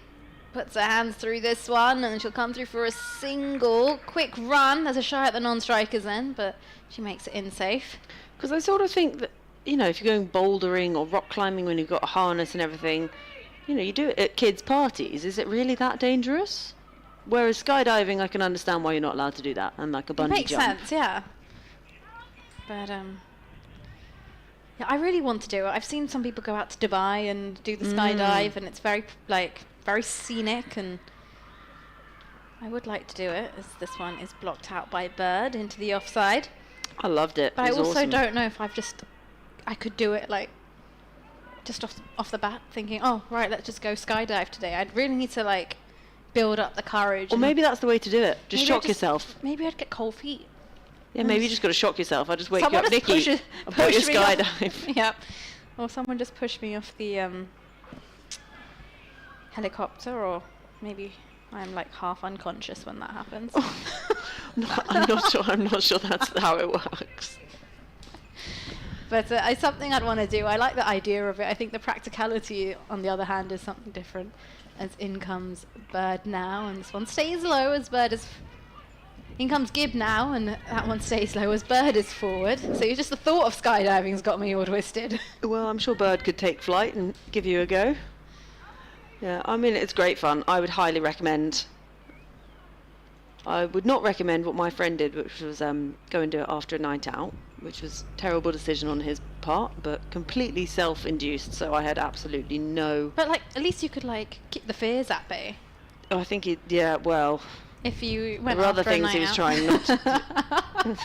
puts her hands through this one, and she'll come through for a single. Quick run. There's a shy at the non-strikers end, but she makes it in safe. Because I sort of think that, you know, if you're going bouldering or rock climbing when you've got a harness and everything, you know, you do it at kids' parties. Is it really that dangerous? Whereas skydiving, I can understand why you're not allowed to do that, and like a bungee Makes jump. sense, yeah. But yeah, I really want to do it. I've seen some people go out to Dubai and do the skydive, and it's very very scenic, and I would like to do it, as this one is blocked out by Bird into the offside. I loved it. But It I was also awesome. don't know if I could do it like just off the bat, thinking, oh right, let's just go skydive today. I'd really need to like build up the courage. Or and maybe that's the way to do it. Just maybe shock yourself. Maybe I'd get cold feet. Yeah, maybe you just got to shock yourself. I just wake Someone you up, just Nikki. I've got your push me off- skydive. Yep. Or someone just pushed me off the helicopter, or maybe I'm like half unconscious when that happens. I'm not sure that's how it works. But it's something I'd want to do. I like the idea of it. I think the practicality, on the other hand, is something different. As in comes Bird now, and this one stays low as Bird is... In comes Gibb now, and that one stays low as Bird is forward. So just the thought of skydiving's got me all twisted. Well, I'm sure Bird could take flight and give you a go. Yeah, I mean, it's great fun. I would highly recommend. I would not recommend what my friend did, which was go and do it after a night out, which was a terrible decision on his part, but completely self-induced, so I had absolutely no... But like, at least you could like keep the fears at bay. Oh, I think yeah, well... If you There went were other after a things night he was out. trying not to...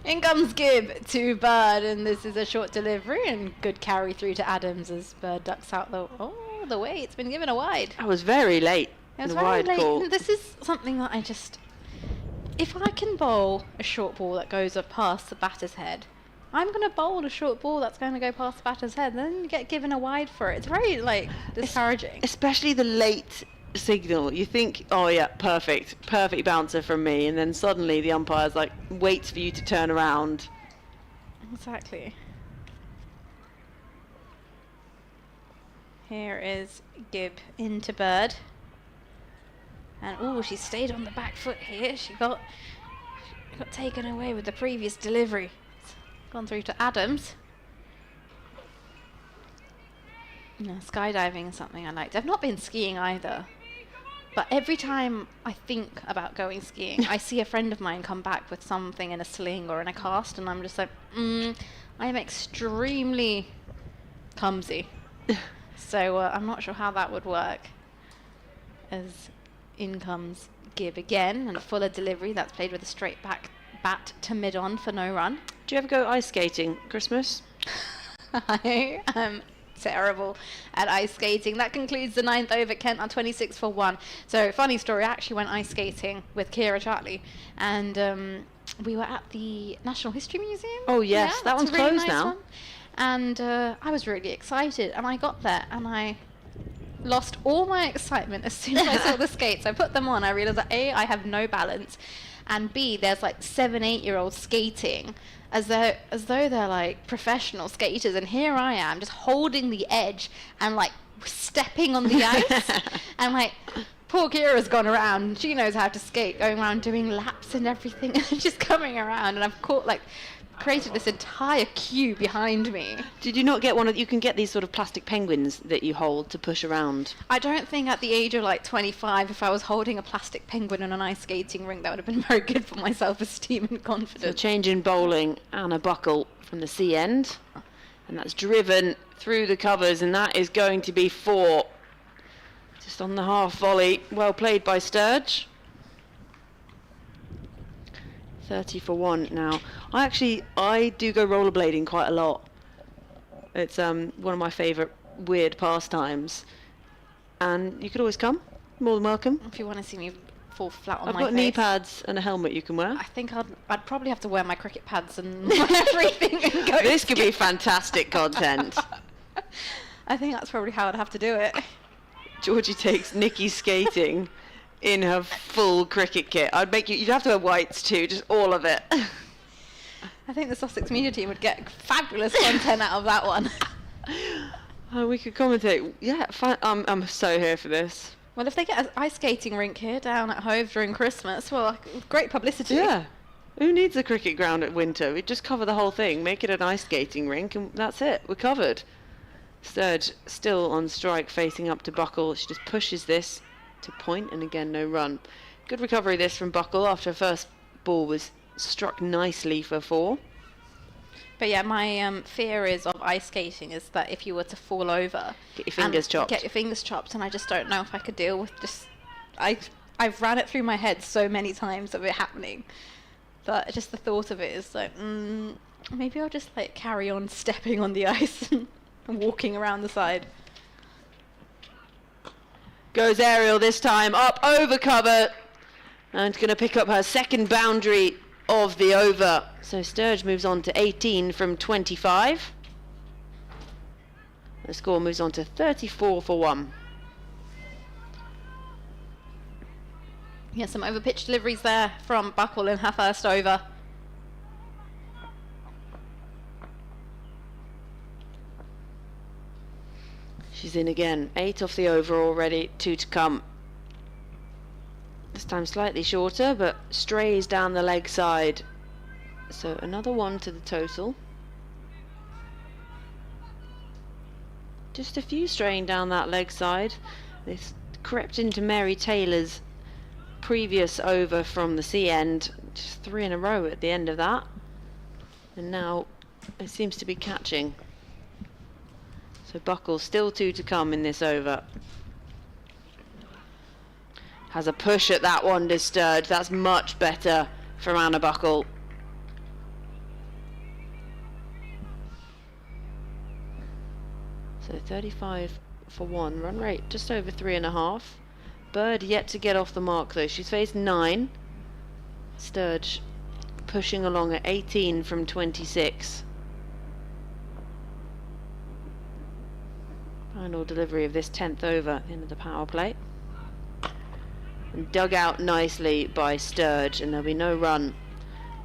In comes Gibb to Bird, and this is a short delivery and good carry through to Adams as Bird ducks out the way. It's been given a wide. I was very late It in was the very wide late. call. This is something that if I can bowl a short ball that goes up past the batter's head, I'm going to bowl a short ball that's going to go past the batter's head. Then you get given a wide for it. It's very discouraging. Especially the late signal. You think, oh yeah, perfect bouncer from me, and then suddenly the umpire's like waits for you to turn around. Exactly. Here is Gibb into Bird. And she stayed on the back foot here. She got taken away with the previous delivery. It's gone through to Adams. No, skydiving is something I liked. I've not been skiing either. But every time I think about going skiing, I see a friend of mine come back with something in a sling or in a cast, and I'm just like, I am extremely clumsy. So I'm not sure how that would work. As in comes Gibb again, and a fuller delivery that's played with a straight back bat to mid-on for no run. Do you ever go ice skating, Christmas? I am terrible at ice skating. That concludes the 9th over. Kent are 26 for 1. So funny story, I actually went ice skating with Kira Chartley, and we were at the National History Museum. Oh yes, that that's one's a really closed nice now. one. And I was really excited, and I got there and I lost all my excitement as soon as I saw the skates. I put them on, I realized that A, I have no balance, and B, there's like 7-8-year-olds skating as though they're like professional skaters, and here I am just holding the edge and like stepping on the ice. And like poor Kira's gone around, she knows how to skate, going around doing laps and everything, and just coming around, and I've created this entire queue behind me. Did you not get one of, you can get these sort of plastic penguins that you hold to push around? I don't think at the age of like 25, if I was holding a plastic penguin on an ice skating rink, that would have been very good for my self-esteem and confidence. So change in bowling, Anna Buckle from the C end, and that's driven through the covers, and that is going to be 4. Just on the half volley, well played by Sturge. 30 for 1 now. I do go rollerblading quite a lot. It's one of my favourite weird pastimes. And you could always come. More than welcome. If you want to see me fall flat on I've my got face. knee pads and a helmet you can wear. I think I'd probably have to wear my cricket pads and everything and go. This could be fantastic content. I think that's probably how I'd have to do it. Georgie takes Nikki skating in her full cricket kit. You'd have to wear whites too, just all of it. I think the Sussex media team would get fabulous content out of that one. Oh, we could commentate. Yeah, I'm so here for this. Well, if they get an ice skating rink here down at Hove during Christmas, well, great publicity. Yeah. Who needs a cricket ground at winter? We just cover the whole thing, make it an ice skating rink, and that's it. We're covered. Sturge still on strike, facing up to Buckle. She just pushes this to point, and again, no run. Good recovery this from Buckle after her first ball was struck nicely for 4. But yeah, my fear is of ice skating is that if you were to fall over, Get your fingers chopped. Get your fingers chopped, and I just don't know if I could deal with just. I've ran it through my head so many times of it happening, that just the thought of it is like, maybe I'll just like carry on stepping on the ice and walking around the side. Goes aerial this time, up over cover, and going to pick up her second boundary of the over. So Sturge moves on to 18 from 25. The score moves on to 34 for 1. Yeah, some over pitch deliveries there from Buckle in her first over. She's in again. 8 off the over already, 2 to come. This time slightly shorter, but strays down the leg side. So another 1 to the total. Just a few straying down that leg side. This crept into Mary Taylor's previous over from the C end. Just 3 in a row at the end of that. And now it seems to be catching. So Buckle, still 2 to come in this over. Has a push at that one, does Sturge. That's much better from Anna Buckle. So 35 for 1. Run rate just over 3.5. Bird yet to get off the mark though. She's faced 9. Sturge pushing along at 18 from 26. Final delivery of this 10th over into the power play. And dug out nicely by Sturge, and there'll be no run.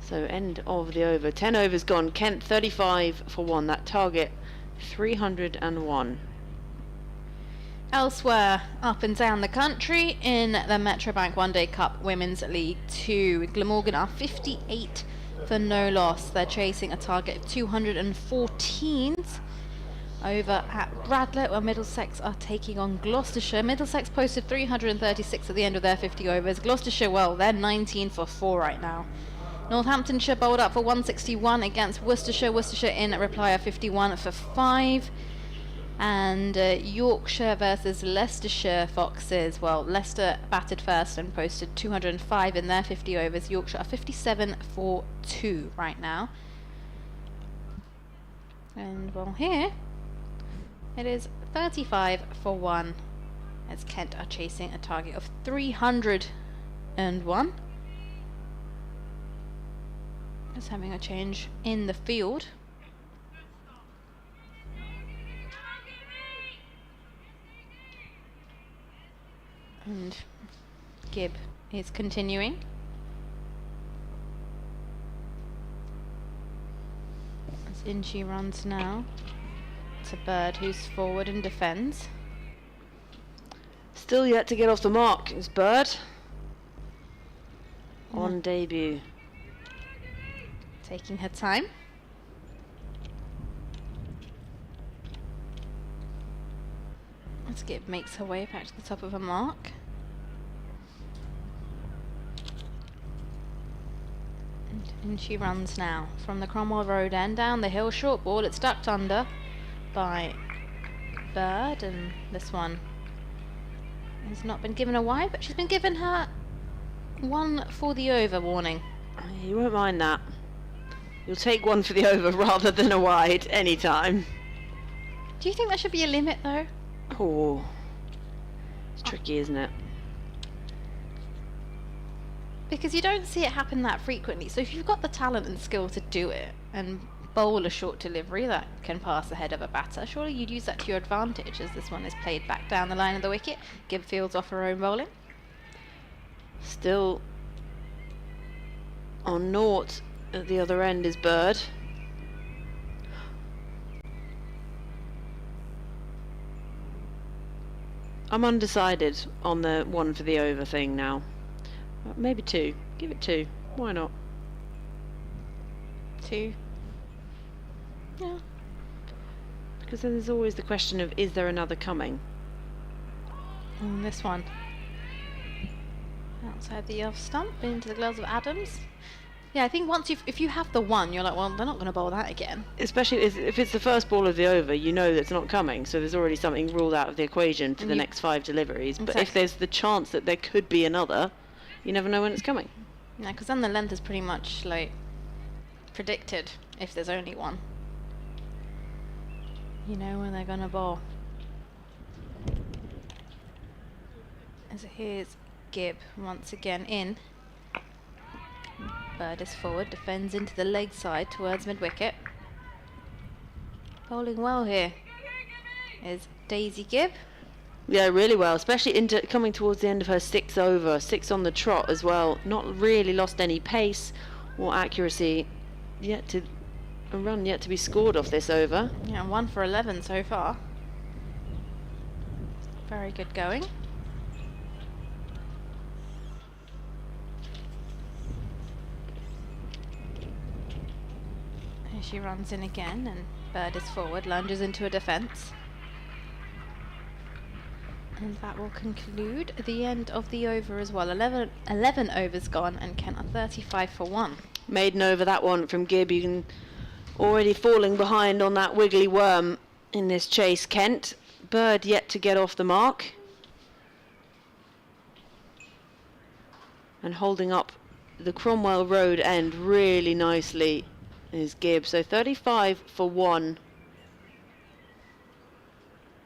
So end of the over. 10 overs gone. Kent 35 for 1. That target 301. Elsewhere, up and down the country in the Metrobank One Day Cup Women's League 2, Glamorgan are 58 for no loss. They're chasing a target of 214. over at Bradlett, where Middlesex are taking on Gloucestershire. Middlesex posted 336 at the end of their 50 overs. Gloucestershire, well, they're 19 for 4 right now. Northamptonshire bowled up for 161 against Worcestershire. Worcestershire in reply of 51 for 5. And Yorkshire versus Leicestershire Foxes. Well, Leicester batted first and posted 205 in their 50 overs. Yorkshire are 57 for 2 right now. And well, here it is 35 for 1 as Kent are chasing a target of 301. Just having a change in the field. And Gibb is continuing. As in she runs now to Bird, who's forward and defends. Still yet to get off the mark is Bird on debut. Taking her time. As Gibb makes her way back to the top of her mark. And in she runs now from the Cromwell Road end down the hill. Short ball, it's ducked under by Bird, and this one has not been given a wide, but she's been given her 1 for the over warning. You won't mind that. You'll take 1 for the over rather than a wide anytime. Do you think there should be a limit though? Oh, it's tricky, isn't it? Because you don't see it happen that frequently. So if you've got the talent and skill to do it and bowl a short delivery that can pass ahead of a batter, surely you'd use that to your advantage, as this one is played back down the line of the wicket. Gibb fields off her own bowling. Still on naught at the other end is Bird. I'm undecided on the 1 for the over thing now. Maybe 2. Give it 2. Why not? 2. Yeah. Because then there's always the question of, is there another coming? And this one outside the off stump into the gloves of Adams. Yeah, I think once if you have the 1, you're like, well, they're not going to bowl that again. Especially if it's the first ball of the over, you know that's not coming, so there's already something ruled out of the equation for the next 5 deliveries. Exactly. But if there's the chance that there could be another, you never know when it's coming. Yeah, because then the length is pretty much like predicted if there's only 1. You know when they're going to bowl. As here's Gibb once again in. Bird is forward, defends into the leg side towards mid-wicket. Bowling well here is Daisy Gibb. Yeah, really well, especially into coming towards the end of her 6 over, 6 on the trot as well. Not really lost any pace or accuracy. A run yet to be scored off this over. Yeah, 1 for 11 so far. Very good going. She runs in again, and Bird is forward, lunges into a defence. And that will conclude the end of the over as well. 11 overs gone, and Kent are 35 for 1. Maiden over that one from Gibb. You can already falling behind on that wiggly worm in this chase, Kent. Bird yet to get off the mark. And holding up the Cromwell Road end really nicely is Gibb. So 35 for 1.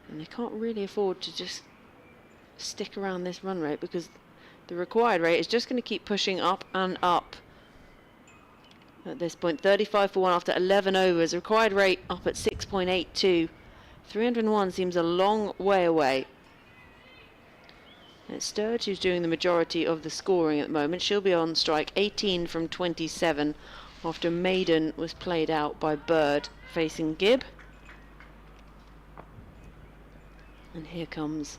And they can't really afford to just stick around this run rate, because the required rate is just going to keep pushing up and up. At this point, 35 for 1 after 11 overs. Required rate up at 6.82. 301 seems a long way away. And it's Sturge who's doing the majority of the scoring at the moment. She'll be on strike 18 from 27 after Maiden was played out by Bird facing Gibb. And here comes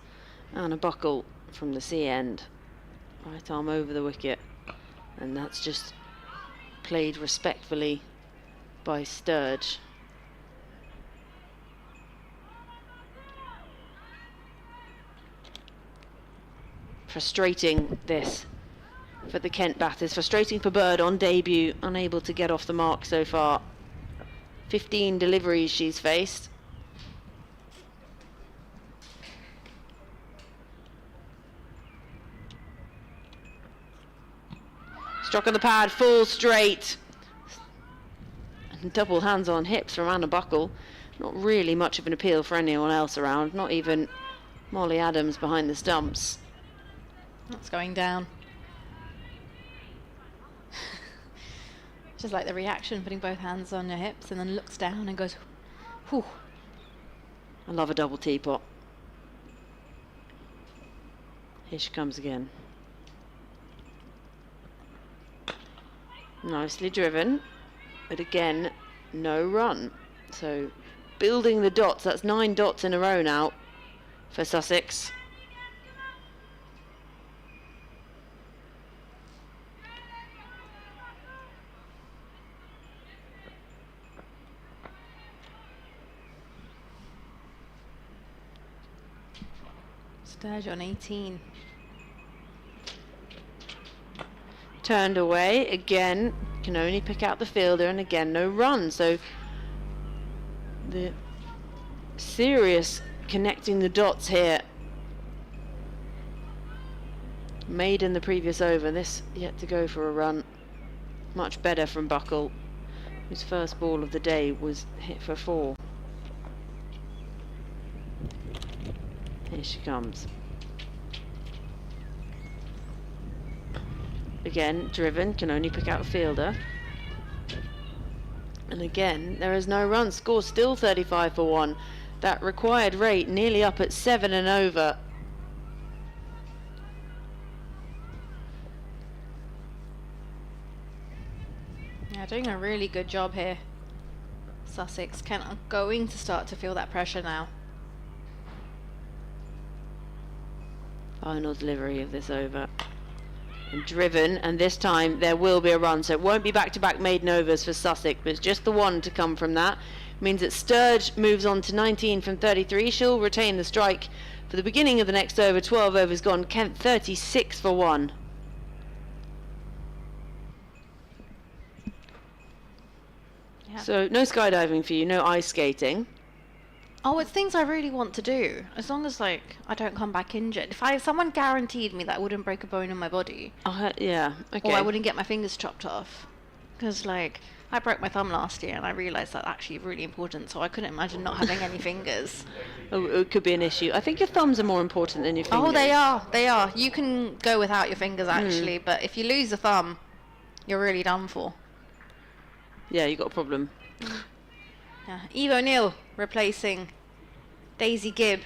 Anna Buckle from the sea end. Right arm over the wicket. And that's just played respectfully by Sturge. Frustrating this for the Kent batters. Frustrating for Bird on debut. Unable to get off the mark so far. 15 deliveries she's faced. Struck on the pad, full straight. And double hands on hips from Anna Buckle. Not really much of an appeal for anyone else around, not even Molly Adams behind the stumps. That's going down. Just like the reaction, putting both hands on your hips and then looks down and goes, whew. I love a double teapot. Here she comes again. Nicely driven, but again, no run. So building the dots, that's 9 dots in a row now for Sussex. Sturge on 18. Turned away again, can only pick out the fielder, and again no run. So the serious connecting the dots here made in the previous over. This yet to go for a run. Much better from Buckle, whose first ball of the day was hit for 4. Here she comes. Again, driven, can only pick out a fielder. And again, there is no run. Score still 35 for 1. That required rate nearly up at 7 and over. Yeah, doing a really good job here. Sussex are going to start to feel that pressure now. Final delivery of this over. And driven, and this time there will be a run, so it won't be back-to-back maiden overs for Sussex, but it's just the one to come from that. Means that Sturge moves on to 19 from 33. She'll retain the strike for the beginning of the next over. 12 overs gone. Kent 36 for 1. Yeah. So no skydiving for you, no ice skating. Oh, it's things I really want to do. As long as, like, I don't come back injured. If someone guaranteed me that I wouldn't break a bone in my body. Yeah, okay. Or I wouldn't get my fingers chopped off. Because, like, I broke my thumb last year and I realised that's actually really important. So I couldn't imagine not having any fingers. Oh, it could be an issue. I think your thumbs are more important than your fingers. Oh, they are. They are. You can go without your fingers, actually. But if you lose a thumb, you're really done for. Yeah, you got a problem. Yeah. Eve O'Neill replacing Daisy Gibb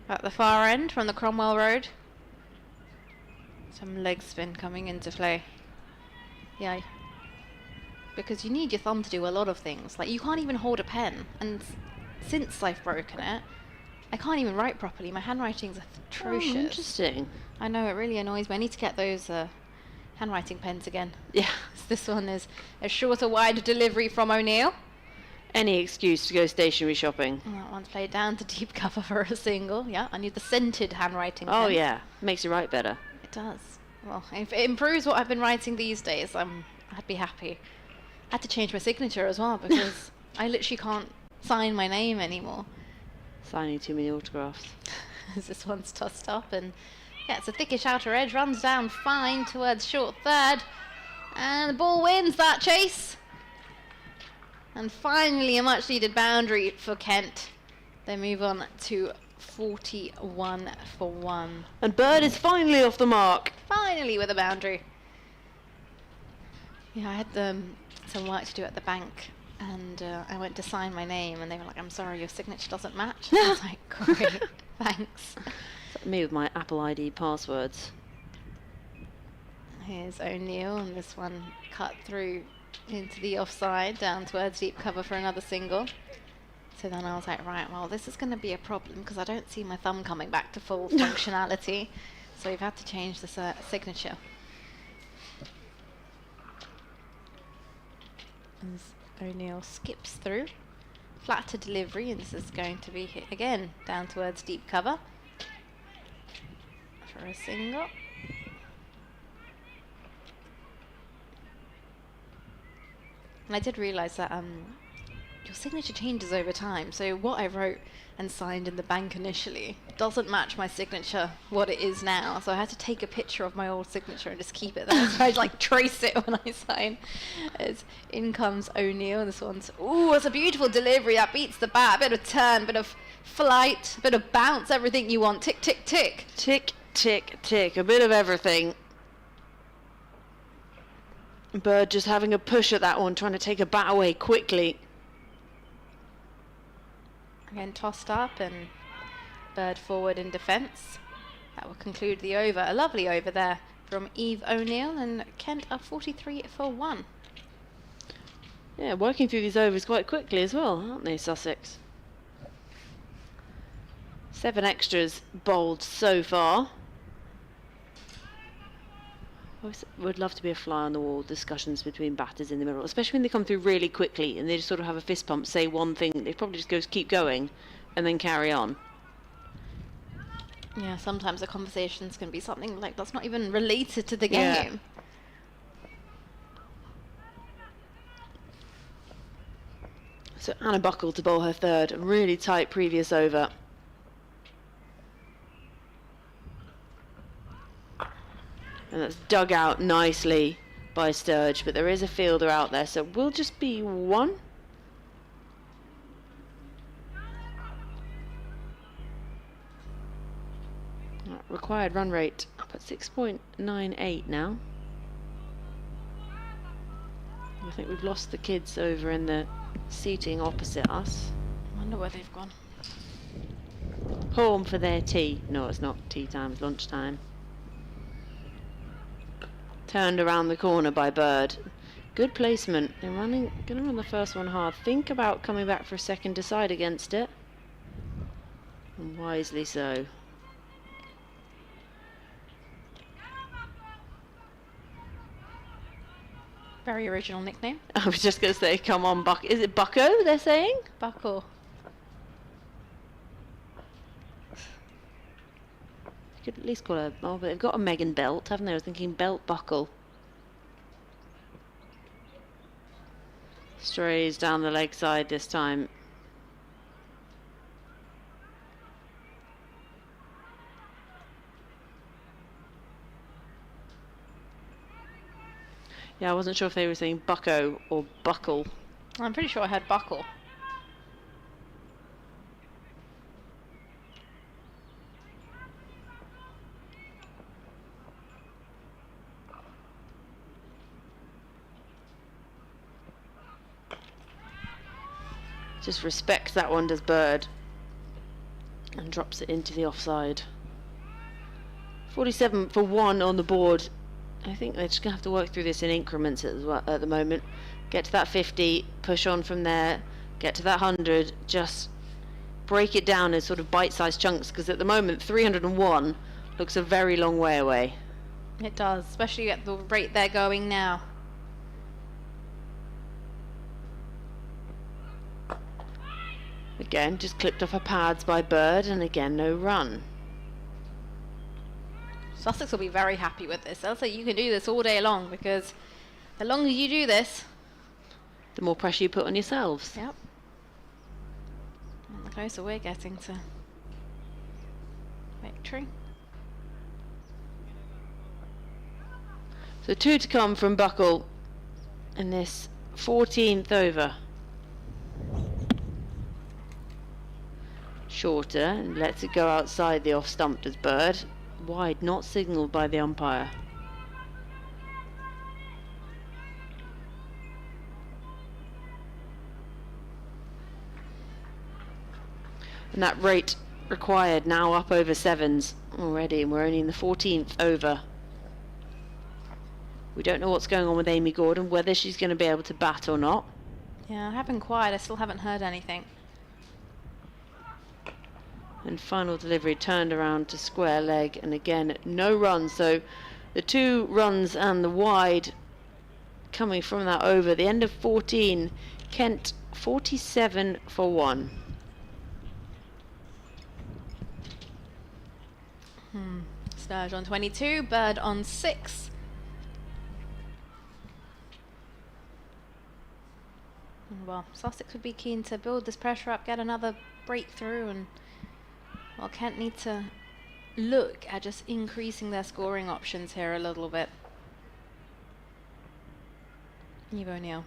at the far end from the Cromwell Road. Some leg spin coming into play. Yeah. Because you need your thumb to do a lot of things. Like, you can't even hold a pen. And since I've broken it, I can't even write properly. My handwriting's atrocious. Oh, interesting. I know, it really annoys me. I need to get those handwriting pens again. Yeah. This one is a shorter, wide delivery from O'Neill. Any excuse to go stationery shopping. And that one's played down to deep cover for a single. Yeah, I need the scented handwriting Oh pen. yeah, makes you write better. It does. Well, if it improves what I've been writing these days, I'd be happy. I had to change my signature as well because I literally can't sign my name anymore. Signing too many autographs. This one's tossed up, and yeah, it's a thickish outer edge, runs down fine towards short third, and the ball wins that chase. And finally a much needed boundary for Kent. They move on to 41 for 1. And Bird is finally off the mark. Finally with a boundary. Yeah, I had some work to do at the bank, and I went to sign my name, and they were like, "I'm sorry, your signature doesn't match." I was like, "Great, thanks." Me with my Apple ID passwords. Here's O'Neill, and this one cut through into the offside, down towards deep cover for another single. So then I was like, right, well, this is going to be a problem because I don't see my thumb coming back to full functionality. So we've had to change the signature. As O'Neill skips through, flat to delivery, and this is going to be hit again down towards deep cover for a single. And I did realise that your signature changes over time. So what I wrote and signed in the bank initially doesn't match my signature, what it is now. So I had to take a picture of my old signature and just keep it there. So I like trace it when I sign. As in comes O'Neill, and this one's, ooh, it's a beautiful delivery. That beats the bat. Bit of turn, bit of flight, bit of bounce, everything you want. Tick, tick, tick. Tick, tick, tick. A bit of everything. Bird just having a push at that one, trying to take a bat away quickly. Again tossed up and Bird forward in defence. That will conclude the over. A lovely over there from Eve O'Neill, and Kent are 43 for 1. Yeah, working through these overs quite quickly as well, aren't they, Sussex? 7 extras bowled so far. I would love to be a fly on the wall discussions between batters in the middle, especially when they come through really quickly and they just sort of have a fist pump, say one thing, they probably just go keep going and then carry on. Yeah, sometimes the conversations can be something like that's not even related to the Yeah. game. So Anna Buckle to bowl her third, a really tight previous over. And that's dug out nicely by Sturge, but there is a fielder out there, so we'll just be 1. Required run rate up at 6.98 now. I think we've lost the kids over in the seating opposite us. I wonder where they've gone. Home for their tea. No, it's not tea time, it's lunchtime. Turned around the corner by Bird. Good placement. They're gonna run the first one hard. Think about coming back for a second, decide against it. And wisely so. Very original nickname. I was just going to say, come on, Buck. Is it Bucko, they're saying? Buckle. You could at least call her... Oh, but they've got a Megan Belt, haven't they? I was thinking Belt Buckle. Strays down the leg side this time. Yeah, I wasn't sure if they were saying Bucko or Buckle. I'm pretty sure I heard buckle. Just respects that one, does Bird. And drops it into the offside. 47 for 1 on the board. I think they're just going to have to work through this in increments at the moment. Get to that 50, push on from there, get to that 100, just break it down in sort of bite-sized chunks, because at the moment 301 looks a very long way away. It does, especially at the rate they're going now. Again, just clipped off her pads by Bird, and again, no run. Sussex will be very happy with this. They'll say you can do this all day long, because the longer you do this, The more pressure you put on yourselves. yep, and the closer we're getting to victory. So 2 to come from Buckle in this 14th over. Shorter, and lets it go outside the off stump, does Bird. Wide, not signalled by the umpire. And that rate required now up over 7s already, and we're only in the 14th over. We don't know what's going on with Amy Gordon, whether she's going to be able to bat or not. Yeah, I have been quiet. I still haven't heard anything. And final delivery turned around to square leg, and again no runs. So the 2 runs and the wide coming from that over. The end of 14, Kent 47 for 1. It's Sturge on 22, Bird on 6. Well, Sussex would be keen to build this pressure up, get another breakthrough, and well, Kent need to look at just increasing their scoring options here a little bit. Eve O'Neill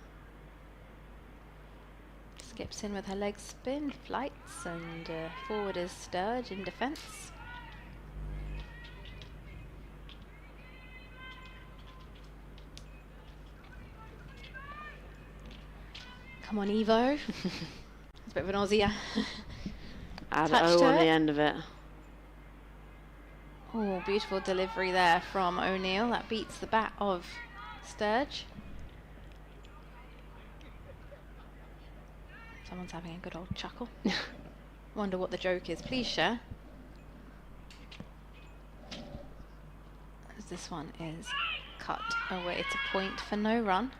skips in with her leg spin, flights, and forward is Sturge in defence. Come on, Evo. It's a bit of an Aussie, yeah. Add Touch O to on the it. end of it. Oh, beautiful delivery there from O'Neill. That beats the bat of Sturge. Someone's having a good old chuckle. Wonder what the joke is. Please share. As this one is cut away to point for no run.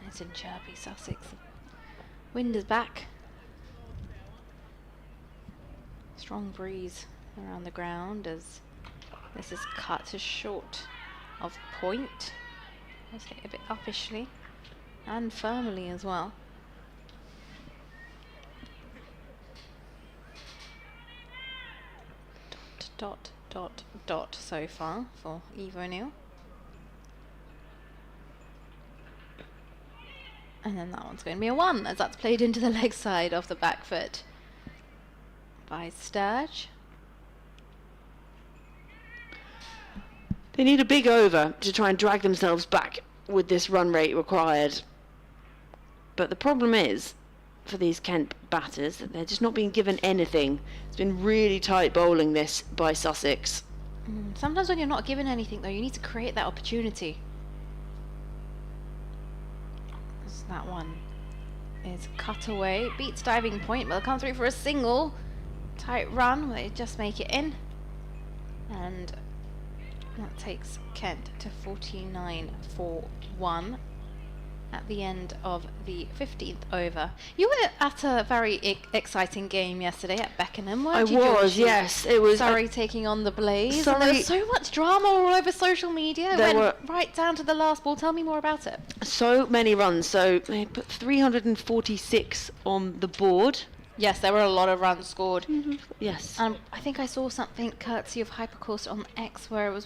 It's in chirpy Sussex. Wind is back. Strong breeze around the ground as this is cut to short of point. Let's hit a bit uppishly and firmly as well. Dot, dot, dot, dot so far for Eve O'Neill. And then that one's going to be a 1 as that's played into the leg side of the back foot by Sturge. They need a big over to try and drag themselves back with this run rate required. But the problem is, for these Kent batters, that they're just not being given anything. It's been really tight bowling this by Sussex. Sometimes when you're not given anything though, you need to create that opportunity. So that one is cut away, beats diving point, but they'll come through for a single. Tight run, where they just make it in. And that takes Kent to 49 for 1 at the end of the 15th over. You were at a very exciting game yesterday at Beckenham, weren't you, I was, Georgie? yes. It was. Surrey taking on the Blaze. Surrey- And there was so much drama all over social media. It There went were- right down to the last ball. Tell me more about it. So many runs. So they put 346 on the board. Yes, there were a lot of runs scored. Yes. I think I saw something courtesy of Hypercourse on X where it was,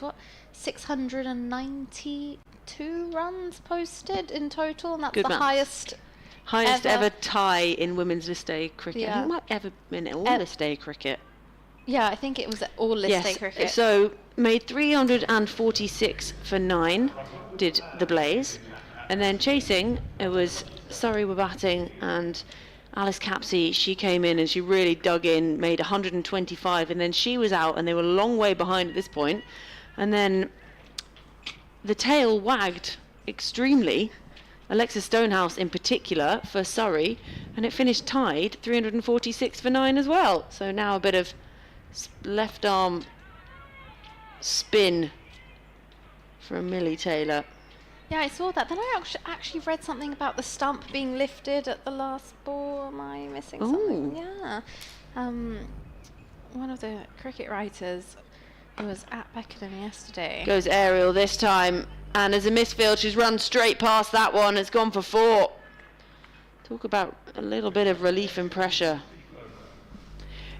692 runs posted in total, and that's Good the maths. highest Highest ever. ever tie in women's list day cricket. I Yeah. think it might ever been all list day cricket. Yeah, I think it was all list day cricket. So made 346 for 9, did the Blaze. And then chasing, it was Surrey were batting, and Alice Capsey, she came in and she really dug in, made 125, and then she was out, and they were a long way behind at this point. And then the tail wagged extremely, Alexis Stonehouse in particular, for Surrey, and it finished tied 346 for 9 as well. So now a bit of left arm spin from Millie Taylor. Yeah, I saw that. Then I actually read something about the stump being lifted at the last ball. Am I missing something? Ooh. Yeah. One of the cricket writers who was at Beckenham yesterday. Goes aerial this time, and as a misfield, she's run straight past that one. It's gone for 4. Talk about a little bit of relief and pressure.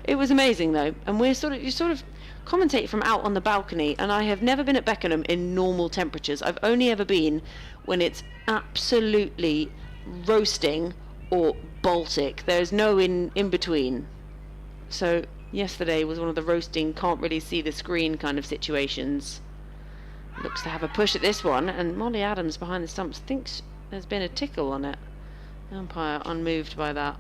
It was amazing though, and you sort of commentate from out on the balcony, and I have never been at Beckenham in normal temperatures. I've only ever been when it's absolutely roasting or Baltic. There's no in between. So yesterday was one of the roasting, can't really see the screen kind of situations. Looks to have a push at this one, and Molly Adams behind the stumps thinks there's been a tickle on it. Umpire unmoved by that.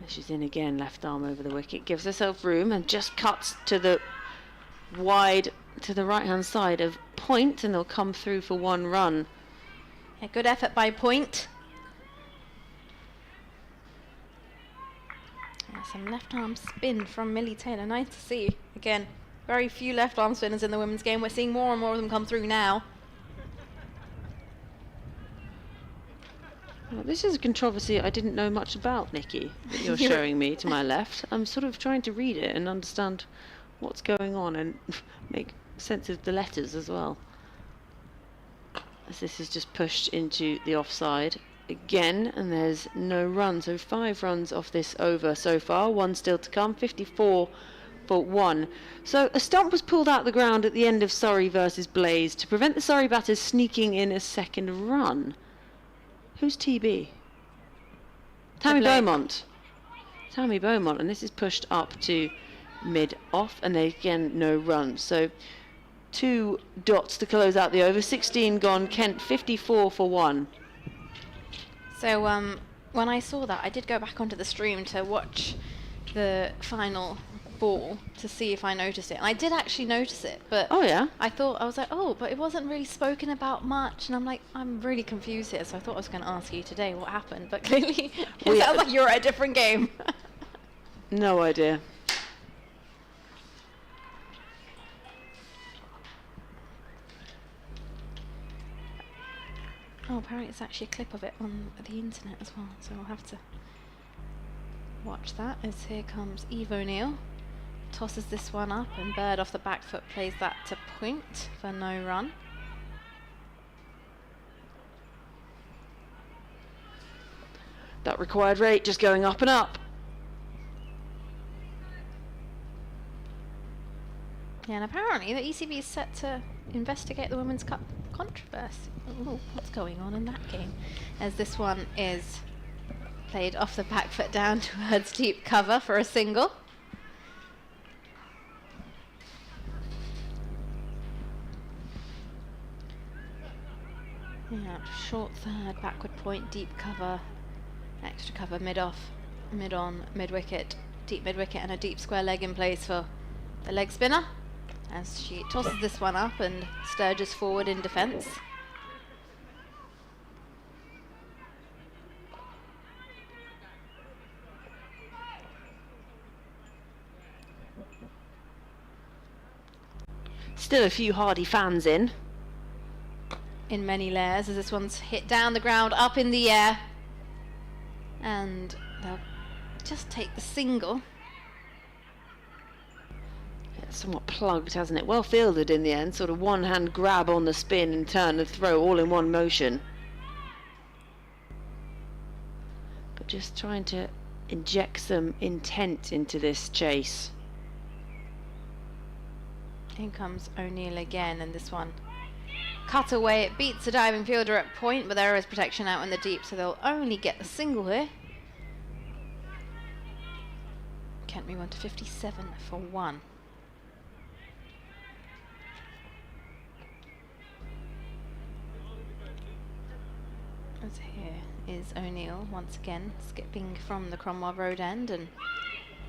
She's in again, left arm over the wicket, gives herself room and just cuts to the wide, to the right hand side of point, and they'll come through for 1 run. Yeah, good effort by Point. Yeah, some left arm spin from Millie Taylor. Nice to see. Again, Very few left arm spinners in the women's game. We're seeing more and more of them come through now. Well, this is a controversy I didn't know much about, Nikki, that you're showing me to my left. I'm sort of trying to read it and understand what's going on and make sense of the letters as well. As this is just pushed into the offside again, and there's no run. So 5 runs off this over so far, 1 still to come, 54 for 1. So a stump was pulled out the ground at the end of Surrey versus Blaze to prevent the Surrey batters sneaking in a second run. Who's TB? Tammy Beaumont. Tammy Beaumont, and this is pushed up to mid-off, and they again no run. So 2 dots to close out the over, 16 gone, Kent 54 for 1. So when I saw that, I did go back onto the stream to watch the final ball to see if I noticed it. And I did actually notice it, but oh yeah, I was like, oh, but it wasn't really spoken about much. And I'm like, I'm really confused here. So I thought I was going to ask you today what happened, but clearly it sounds like you're at a different game. No idea. Oh, apparently it's actually a clip of it on the internet as well, so I'll have to watch that. As here comes Eve O'Neill, tosses this one up, and Bird off the back foot plays that to point for no run. That required rate just going up and up. Yeah, and apparently the ECB is set to investigate the Women's Cup controversy. Ooh, what's going on in that game? As this one is played off the back foot down towards deep cover for a single. Yeah, short third, backward point, deep cover, extra cover, mid-off, mid-on, mid-wicket, deep mid-wicket, and a deep square leg in place for the leg spinner, as she tosses this one up and sturges forward in defence. Still a few hardy fans in many layers, as this one's hit down the ground, up in the air, and they'll just take the single. It's somewhat plugged, hasn't it? Well fielded in the end, sort of one hand grab on the spin and turn and throw all in one motion. But just trying to inject some intent into this chase. In comes O'Neill again, and this one cut away. It beats the diving fielder at point, but there is protection out in the deep, so they'll only get the single here. Kent move on to 57 for 1. As here is O'Neill once again, skipping from the Cromwell Road end and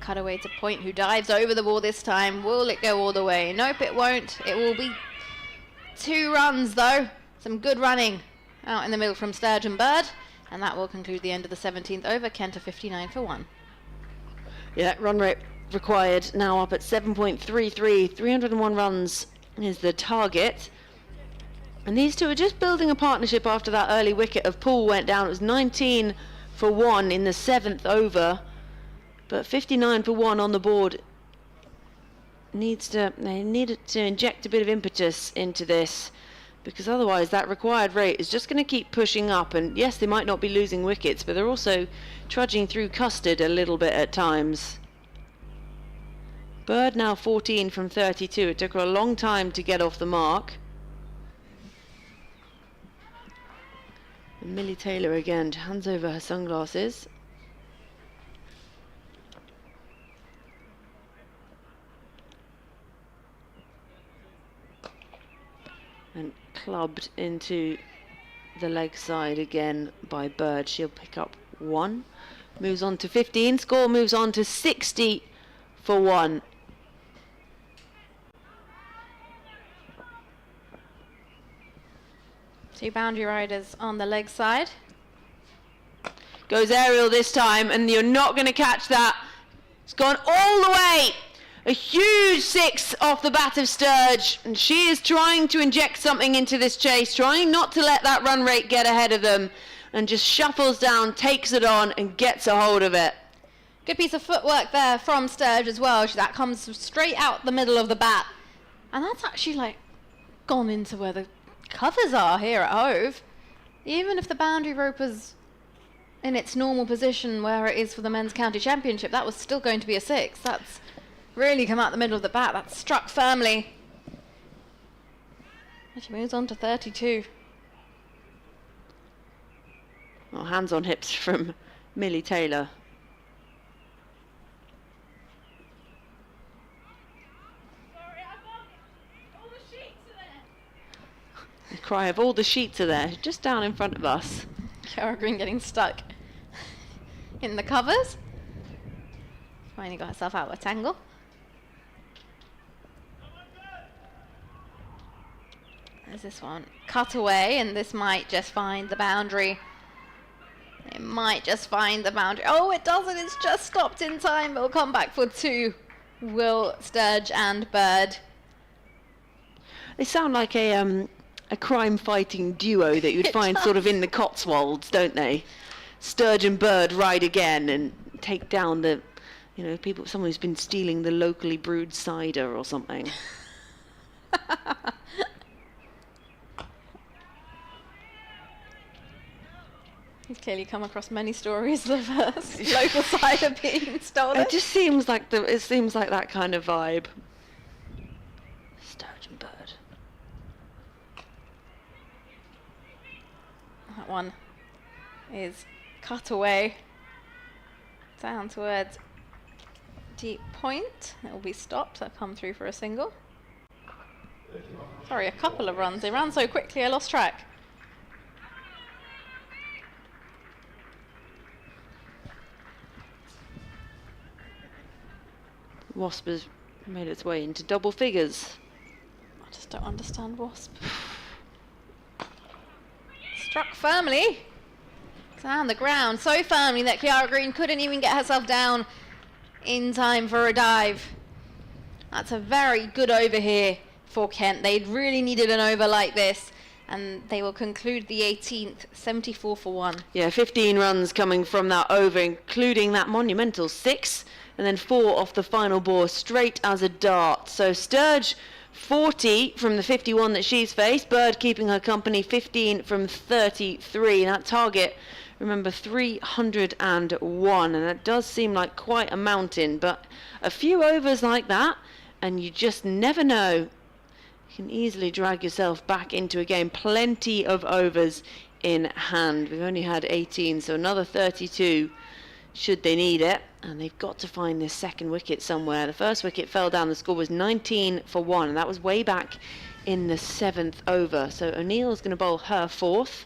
cut away to point, who dives over the ball this time. Will it go all the way? Nope, it won't. It will be 2 runs though. Some good running out in the middle from Sturgeon Bird, and that will conclude the end of the 17th over. Kent 59 for 1. Yeah, run rate required now up at 7.33. 301 runs is the target. And these two are just building a partnership after that early wicket of Paul went down. It was 19 for 1 in the 7th over. But 59 for 1 on the board. They needed to inject a bit of impetus into this, because otherwise that required rate is just going to keep pushing up. And yes, they might not be losing wickets, but they're also trudging through custard a little bit at times. Bird now 14 from 32. It took her a long time to get off the mark. And Millie Taylor again hands over her sunglasses. And clubbed into the leg side again by Bird. She'll pick up 1. Moves on to 15. Score moves on to 60 for 1. Two boundary riders on the leg side. Goes aerial this time, and you're not going to catch that. It's gone all the way. A huge 6 off the bat of Sturge, and she is trying to inject something into this chase, trying not to let that run rate get ahead of them, and just shuffles down, takes it on, and gets a hold of it. Good piece of footwork there from Sturge as well. That comes straight out the middle of the bat. And that's actually like gone into where the covers are here at Hove. Even if the boundary rope was in its normal position where it is for the men's county championship, that was still going to be a 6. That's really come out the middle of the bat. That's struck firmly. And she moves on to 32. Well, hands on hips from Millie Taylor. The cry of all the sheets are there, just down in front of us. Kiara Green getting stuck in the covers. Finally got herself out of a tangle. There's this one. Cut away, and this might just find the boundary. It might just find the boundary. Oh, it doesn't. It's just stopped in time. It'll come back for 2. Will, Sturge and Bird. They sound like a crime-fighting duo that you'd find sort of in the Cotswolds, don't they? Sturge and Bird ride again and take down the, someone who's been stealing the locally brewed cider or something. He's clearly come across many stories of local cider being stolen. It just seems like that kind of vibe. Sturge and Bird. That one is cut away down towards deep point. It will be stopped. They'll come through for a single. Sorry, a couple of runs. They ran so quickly I lost track. Wasp has made its way into double figures. I just don't understand Wasp. Struck firmly. Down the ground. So firmly that Kiara Green couldn't even get herself down in time for a dive. That's a very good over here for Kent. They'd really needed an over like this. And they will conclude the 18th, 74 for 1. Yeah, 15 runs coming from that over, including that monumental 6. And then 4 off the final ball, straight as a dart. So Sturge, 40 from the 51 that she's faced. Bird keeping her company, 15 from 33. And that target, remember, 301. And that does seem like quite a mountain. But a few overs like that, and you just never know. You can easily drag yourself back into a game. Plenty of overs in hand. We've only had 18, so another 32 should they need it. And they've got to find this second wicket somewhere. The first wicket fell down. The score was 19 for 1, and that was way back in the 7th over. So O'Neill's going to bowl her 4th.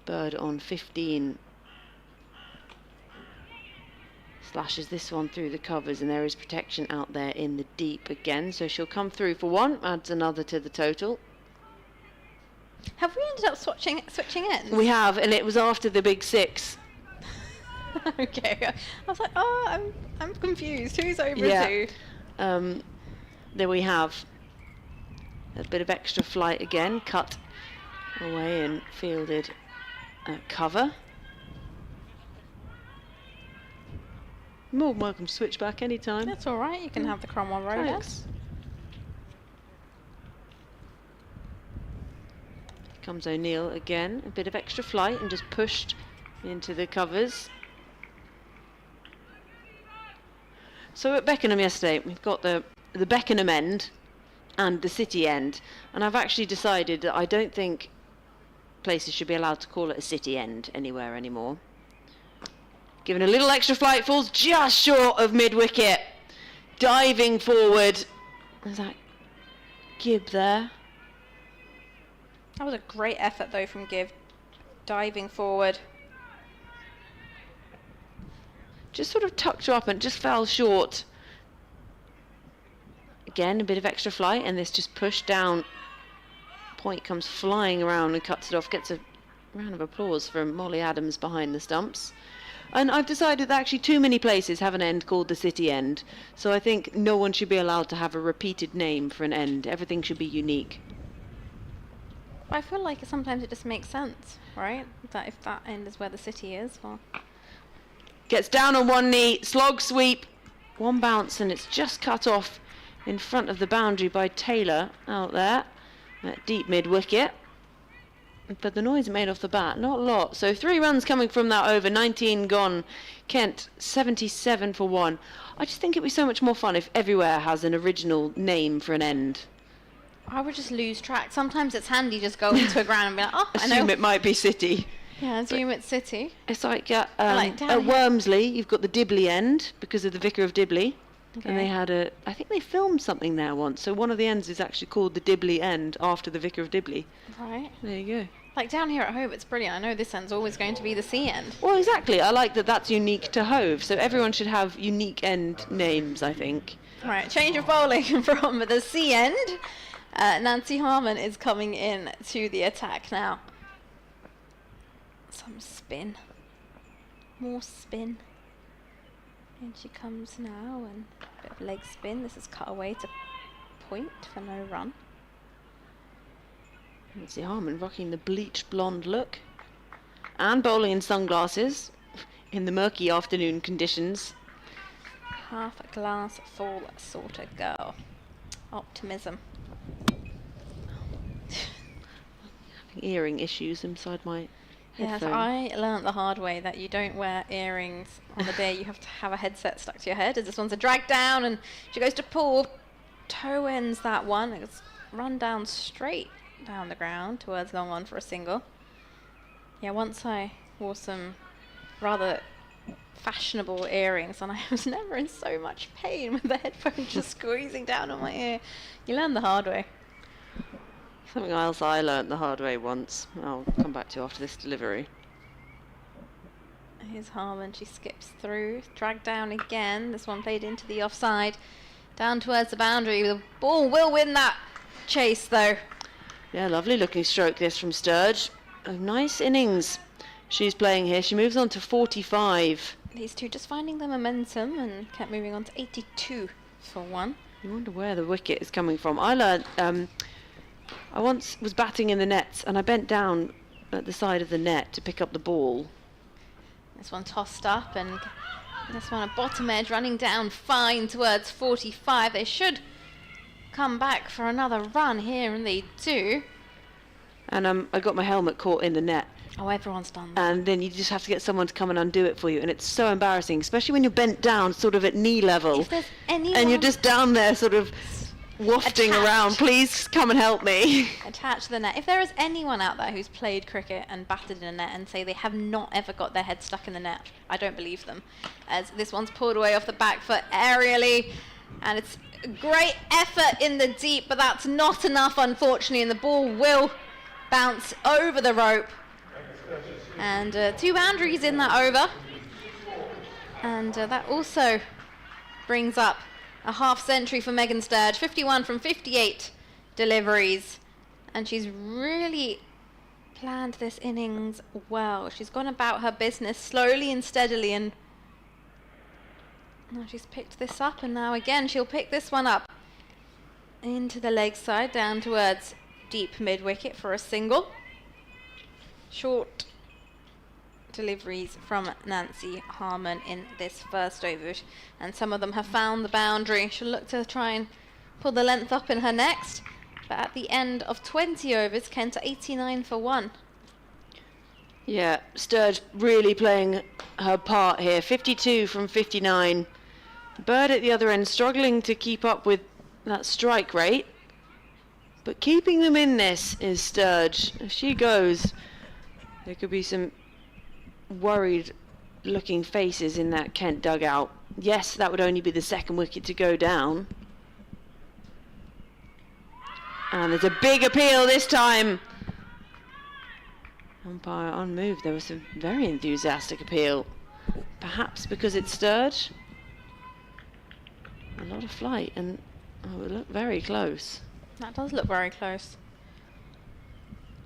Bird on 15. Slashes this one through the covers, and there is protection out there in the deep again. So she'll come through for 1, adds another to the total. Have we ended up switching ends? We have, and it was after the big 6. Okay, I was like, oh, I'm confused. Who's over 2? There we have a bit of extra flight again, cut away and fielded at cover. More than welcome to switch back anytime. That's all right. You can have the Cromwell roller. Thanks. Comes O'Neill again, a bit of extra flight and just pushed into the covers. So at Beckenham yesterday, we've got the Beckenham end and the City end, and I've actually decided that I don't think places should be allowed to call it a City end anywhere anymore. Given a little extra flight, falls just short of mid-wicket. Diving forward. There's that Gibb there. That was a great effort though from Gibb. Diving forward. Just sort of tucked her up and just fell short. Again, a bit of extra flight, and this just pushed down. Point comes flying around and cuts it off. Gets a round of applause from Molly Adams behind the stumps. And I've decided that actually too many places have an end called the city end. So I think no one should be allowed to have a repeated name for an end. Everything should be unique. I feel like sometimes it just makes sense, right? That if that end is where the city is, well... Gets down on one knee, slog sweep, one bounce, and it's just cut off in front of the boundary by Taylor out there at deep mid-wicket. But the noise made off the bat, not a lot. So 3 runs coming from that over, 19 gone. Kent, 77 for 1. I just think it'd be so much more fun if everywhere has an original name for an end. I would just lose track. Sometimes it's handy just go into a ground and be like, oh, I know. Assume it might be city. Yeah, assume it's city. It's like, like at down here. Wormsley, you've got the Dibley end because of the Vicar of Dibley. Okay. And they had I think they filmed something there once. So one of the ends is actually called the Dibley end after the Vicar of Dibley. Right. There you go. Like down here at Hove, it's brilliant. I know this end's always going to be the C end. Well, exactly. I like that that's unique to Hove. So everyone should have unique end names, I think. Right, change of bowling from the C end. Nancy Harmon is coming in to the attack now. Some spin. More spin. And she comes now, and a bit of leg spin. This is cut away to point for no run. Nancy Harmon rocking the bleached blonde look. And bowling in sunglasses in the murky afternoon conditions. Half a glass full sort of girl. Optimism. Having earring issues inside my Yes, headphone. I learnt the hard way that you don't wear earrings on the day you have to have a headset stuck to your head, as this one's a drag down, and she goes to pull, toe ends that one. It's run down straight down the ground towards long on for a single. Yeah, once I wore some rather fashionable earrings and I was never in so much pain with the headphone just squeezing down on my ear. You learn the hard way. Something else I learnt the hard way once. I'll come back to after this delivery. Here's Harmon, she skips through, dragged down again. This one played into the offside, down towards the boundary. The ball will win that chase though. Yeah, lovely looking stroke this from Sturge. A nice innings she's playing here. She moves on to 45. These two just finding the momentum and kept moving on to 82 for 1. You wonder where the wicket is coming from. I learnt, I once was batting in the nets and I bent down at the side of the net to pick up the ball. This one tossed up, and this one a bottom edge running down fine towards 45. They should come back for another run here, and they do. And I got my helmet caught in the net. Oh, everyone's done that. And then you just have to get someone to come and undo it for you. And it's so embarrassing, especially when you're bent down sort of at knee level. If there's anyone And you're just down there sort of wafting attached around. Please come and help me. attached to the net. If there is anyone out there who's played cricket and batted in a net and say they have not ever got their head stuck in the net, I don't believe them. As this one's pulled away off the back foot aerially. And it's a great effort in the deep, but that's not enough, unfortunately. And the ball will bounce over the rope. And 2 boundaries in that over. And that also brings up a half century for Megan Sturge, 51 from 58 deliveries. And she's really planned this innings well. She's gone about her business slowly and steadily, and now she's picked this up, and now again she'll pick this one up into the leg side down towards deep mid-wicket for a single. Short deliveries from Nancy Harmon in this first over, and some of them have found the boundary. She'll look to try and pull the length up in her next, but at the end of 20 overs, Kent at 89 for 1. Yeah, Sturge really playing her part here. 52 from 59. Bird at the other end struggling to keep up with that strike rate, but keeping them in this is Sturge. If she goes, there could be some worried looking faces in that Kent dugout. Yes, that would only be the second wicket to go down. And there's a big appeal this time. Umpire unmoved. There was a very enthusiastic appeal. Perhaps because it's Sturge. A lot of flight, and it looked very close. That does look very close.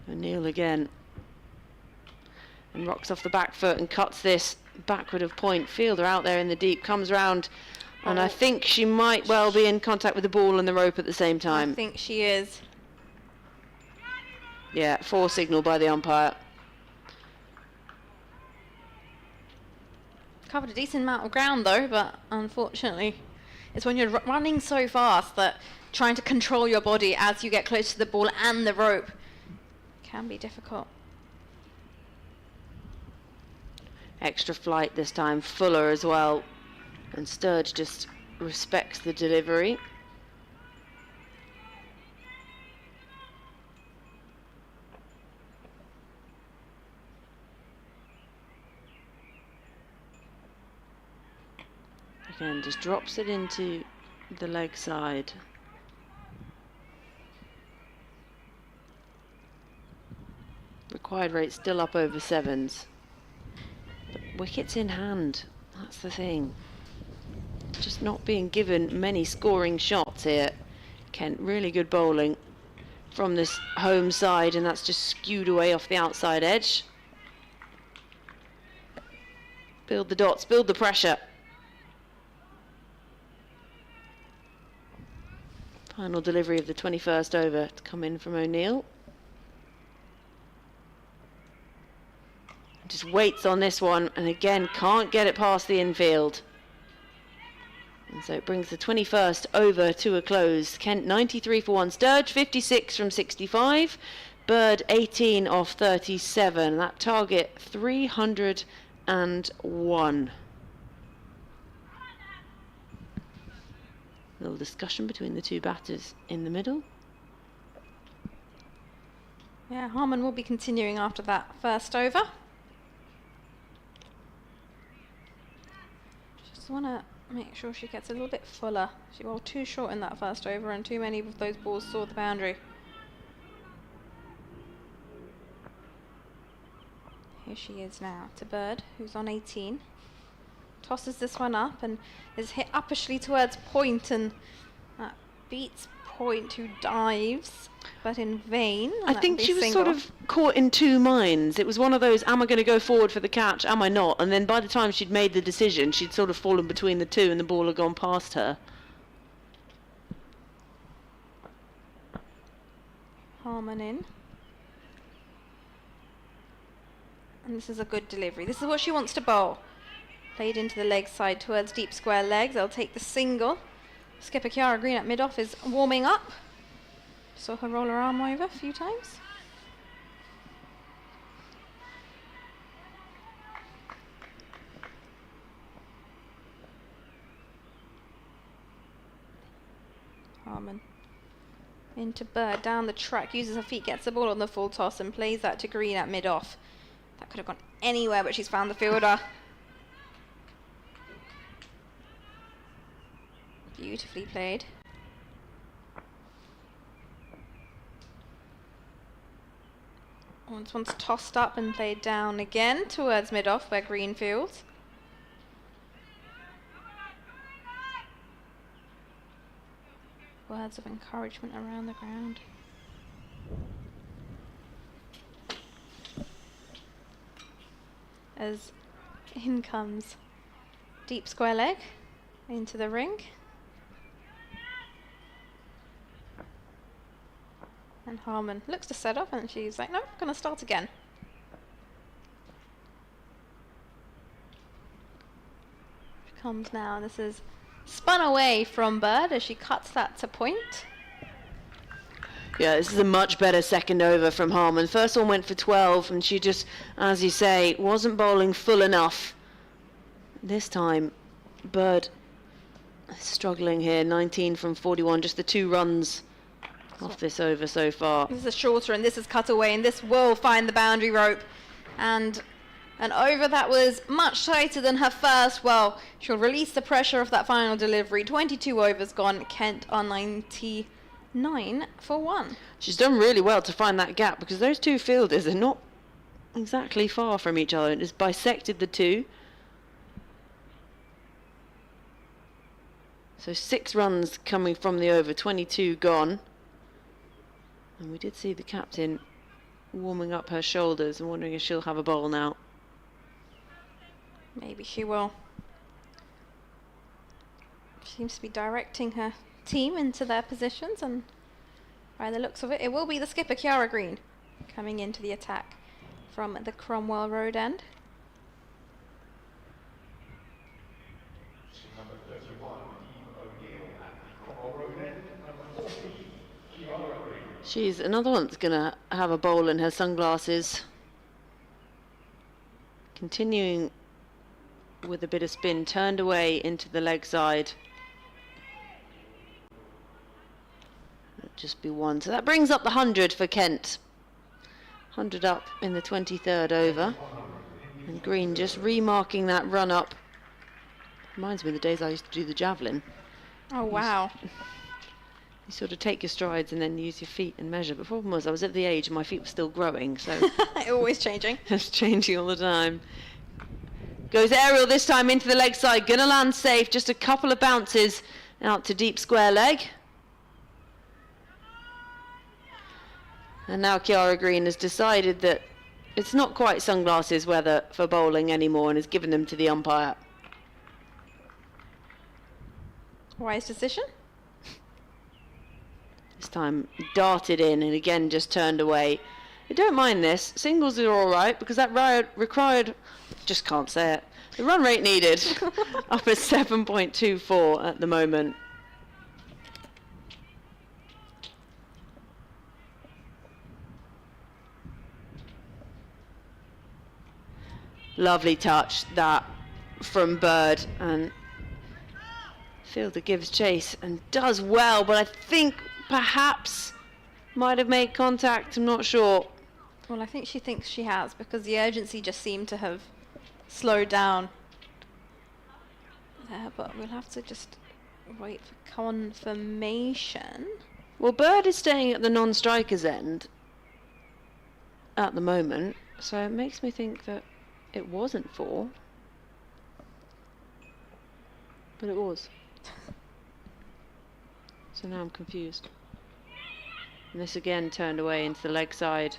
O'Neill again. And rocks off the back foot and cuts this backward of point. Fielder out there in the deep, comes round, and I think she might well be in contact with the ball and the rope at the same time. I think she is. Yeah, 4 signal by the umpire. Covered a decent amount of ground though, but unfortunately it's when you're running so fast that trying to control your body as you get close to the ball and the rope can be difficult. Extra flight this time, fuller as well, and Sturge just respects the delivery. Again, just drops it into the leg side. Required rate still up over 7s. But wicket's in hand, that's the thing. Just not being given many scoring shots here. Kent, really good bowling from this home side, and that's just skewed away off the outside edge. Build the dots, build the pressure. Final delivery of the 21st over to come in from O'Neill. Just waits on this one, and again can't get it past the infield. And so it brings the 21st over to a close. Kent 93 for 1, Sturge 56 from 65, Bird 18 off 37. That target 301. Little discussion between the two batters in the middle. Yeah, Harmon will be continuing after that first over. Just want to make sure she gets a little bit fuller. She bowled too short in that first over, and too many of those balls saw the boundary. Here she is now to Bird, who's on 18. Tosses this one up and is hit uppishly towards Point, and that beats Point, who dives, but in vain. I think she was sort of caught in two minds. It was one of those, am I going to go forward for the catch, am I not? And then by the time she'd made the decision, she'd sort of fallen between the two and the ball had gone past her. Harmon in. And this is a good delivery. This is what she wants to bowl. Played into the leg side towards deep square legs. They'll take the single. Skipper Kiara Green at mid-off is warming up. Saw her roll her arm over a few times. Harmon into Bird, down the track, uses her feet, gets the ball on the full toss and plays that to Green at mid-off. That could have gone anywhere, but she's found the fielder. Beautifully played. Once tossed up and played down again towards mid-off where Green fields. Words of encouragement around the ground. As in comes deep square leg into the ring. And Harmon looks to set up, and she's like, no, I'm going to start again. She comes now, and this is spun away from Bird as she cuts that to Point. Yeah, this is a much better second over from Harmon. First one went for 12, and she just, as you say, wasn't bowling full enough. This time, Bird struggling here, 19 from 41, just the 2 runs off this over so far. This is a shorter, and this is cut away, and this will find the boundary rope. And an over that was much tighter than her first. Well, she'll release the pressure of that final delivery. 22 overs gone. Kent on 99 for 1. She's done really well to find that gap, because those two fielders are not exactly far from each other. It has bisected the two. So 6 runs coming from the over, 22 gone. And we did see the captain warming up her shoulders and wondering if she'll have a bowl now. Maybe she will. She seems to be directing her team into their positions, and by the looks of it, it will be the skipper, Kiara Green, coming into the attack from the Cromwell Road end. Number 31, Eve O'Neill at the Cromwell Road end. Number 40, Kiara Green. She's another one that's going to have a bowl in her sunglasses. Continuing with a bit of spin, turned away into the leg side. It'll just be one. So that brings up the 100 for Kent. 100 up in the 23rd over. And Green just remarking that run up. Reminds me of the days I used to do the javelin. Oh, wow. You sort of take your strides and then use your feet and measure. But the problem was I was at the age and my feet were still growing, so Always changing. it's changing all the time. Goes aerial this time into the leg side. Gonna land safe. Just a couple of bounces out to deep square leg. And now Kiara Green has decided that it's not quite sunglasses weather for bowling anymore and has given them to the umpire. Wise decision. This time darted in and again just turned away. I don't mind this. Singles are all right because that required, just can't say it. The run rate needed up at 7.24 at the moment. Lovely touch that from Bird, and Fielder gives chase and does well, but I think perhaps might have made contact. I'm not sure. Well, I think she thinks she has, because the urgency just seemed to have slowed down there, but we'll have to just wait for confirmation. Well, Bird is staying at the non-striker's end at the moment, so it makes me think that it wasn't 4, but it was. So now I'm confused. And this again turned away into the leg side.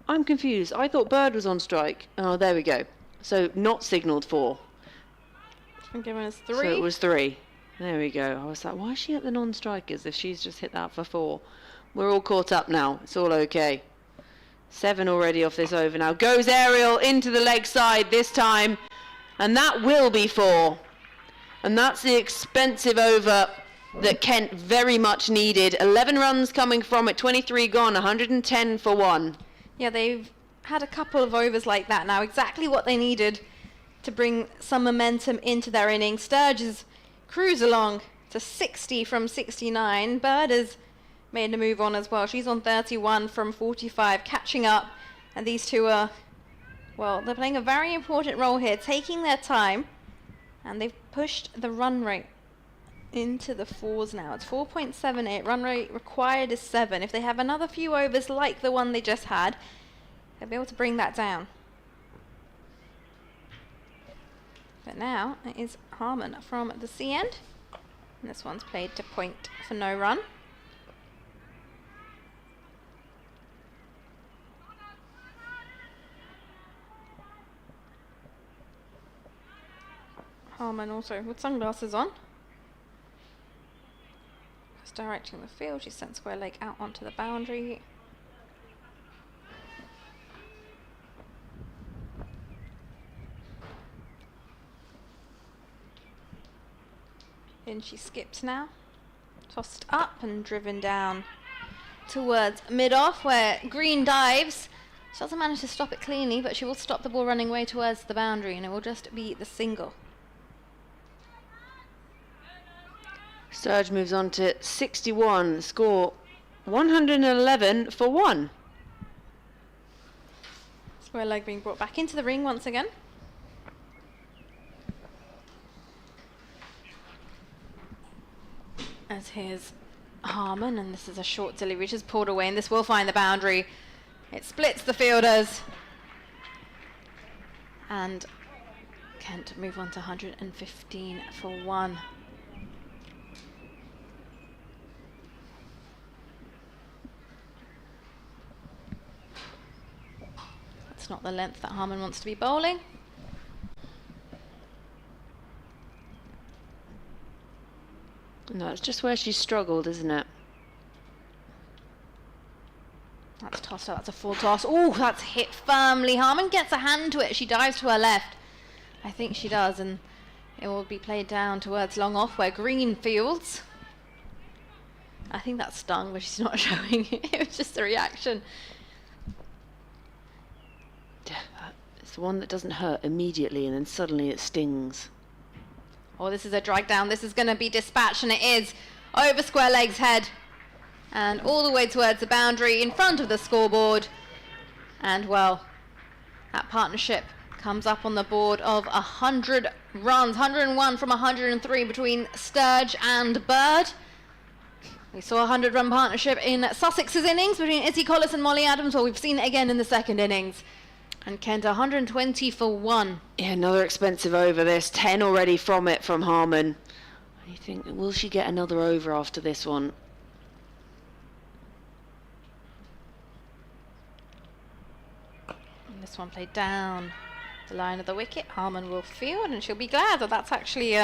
I'm confused. I thought Bird was on strike. Oh, there we go. So not signalled 4. It's been given us 3. So it was 3. There we go. I was like, why is she at the non-strikers if she's just hit that for 4? We're all caught up now. It's all okay. 7 already off this over now. Goes aerial into the leg side this time. And that will be 4. And that's the expensive over that Kent very much needed. 11 runs coming from it, 23 gone, 110 for 1. Yeah, they've had a couple of overs like that now. Exactly what they needed to bring some momentum into their innings. Sturges cruise along to 60 from 69. Bird has made a move on as well. She's on 31 from 45, catching up. And these two are, well, they're playing a very important role here, taking their time. And they've pushed the run rate into the 4s now. It's 4.78. Run rate required is 7. If they have another few overs like the one they just had, they'll be able to bring that down. But now it is Harmon from the C end. And this one's played to point for no run. Harmon also with sunglasses on. Just directing the field, she sent square leg out onto the boundary. In she skips now. Tossed up and driven down towards mid-off where Green dives. She doesn't manage to stop it cleanly, but she will stop the ball running way towards the boundary, and it will just be the single. Sturge moves on to 61, score 111 for 1. Square leg being brought back into the ring once again. As here's Harmon, and this is a short delivery which is pulled away, and this will find the boundary. It splits the fielders. And Kent move on to 115 for 1. That's not the length that Harman wants to be bowling. No, it's just where she struggled, isn't it? That's tossed out, that's a full toss. Oh, that's hit firmly. Harman gets a hand to it. She dives to her left. I think she does, and it will be played down towards long off where green fields. I think that stung, but she's not showing it. It was just a reaction. It's the one that doesn't hurt immediately and then suddenly it stings. Oh, this is a drag down. This is going to be dispatched, and it is over square legs head and all the way towards the boundary in front of the scoreboard. And well, that partnership comes up on the board of 100 runs, 101 from 103 between Sturge and Bird. We saw a 100-run partnership in Sussex's innings between Izzy Collis and Molly Adams. Well, we've seen it again in the second innings. And Kent 120 for 1. Yeah, another expensive over this. 10 already from it from Harman. You think, will she get another over after this one? And this one played down the line of the wicket. Harman will field, and she'll be glad that that's actually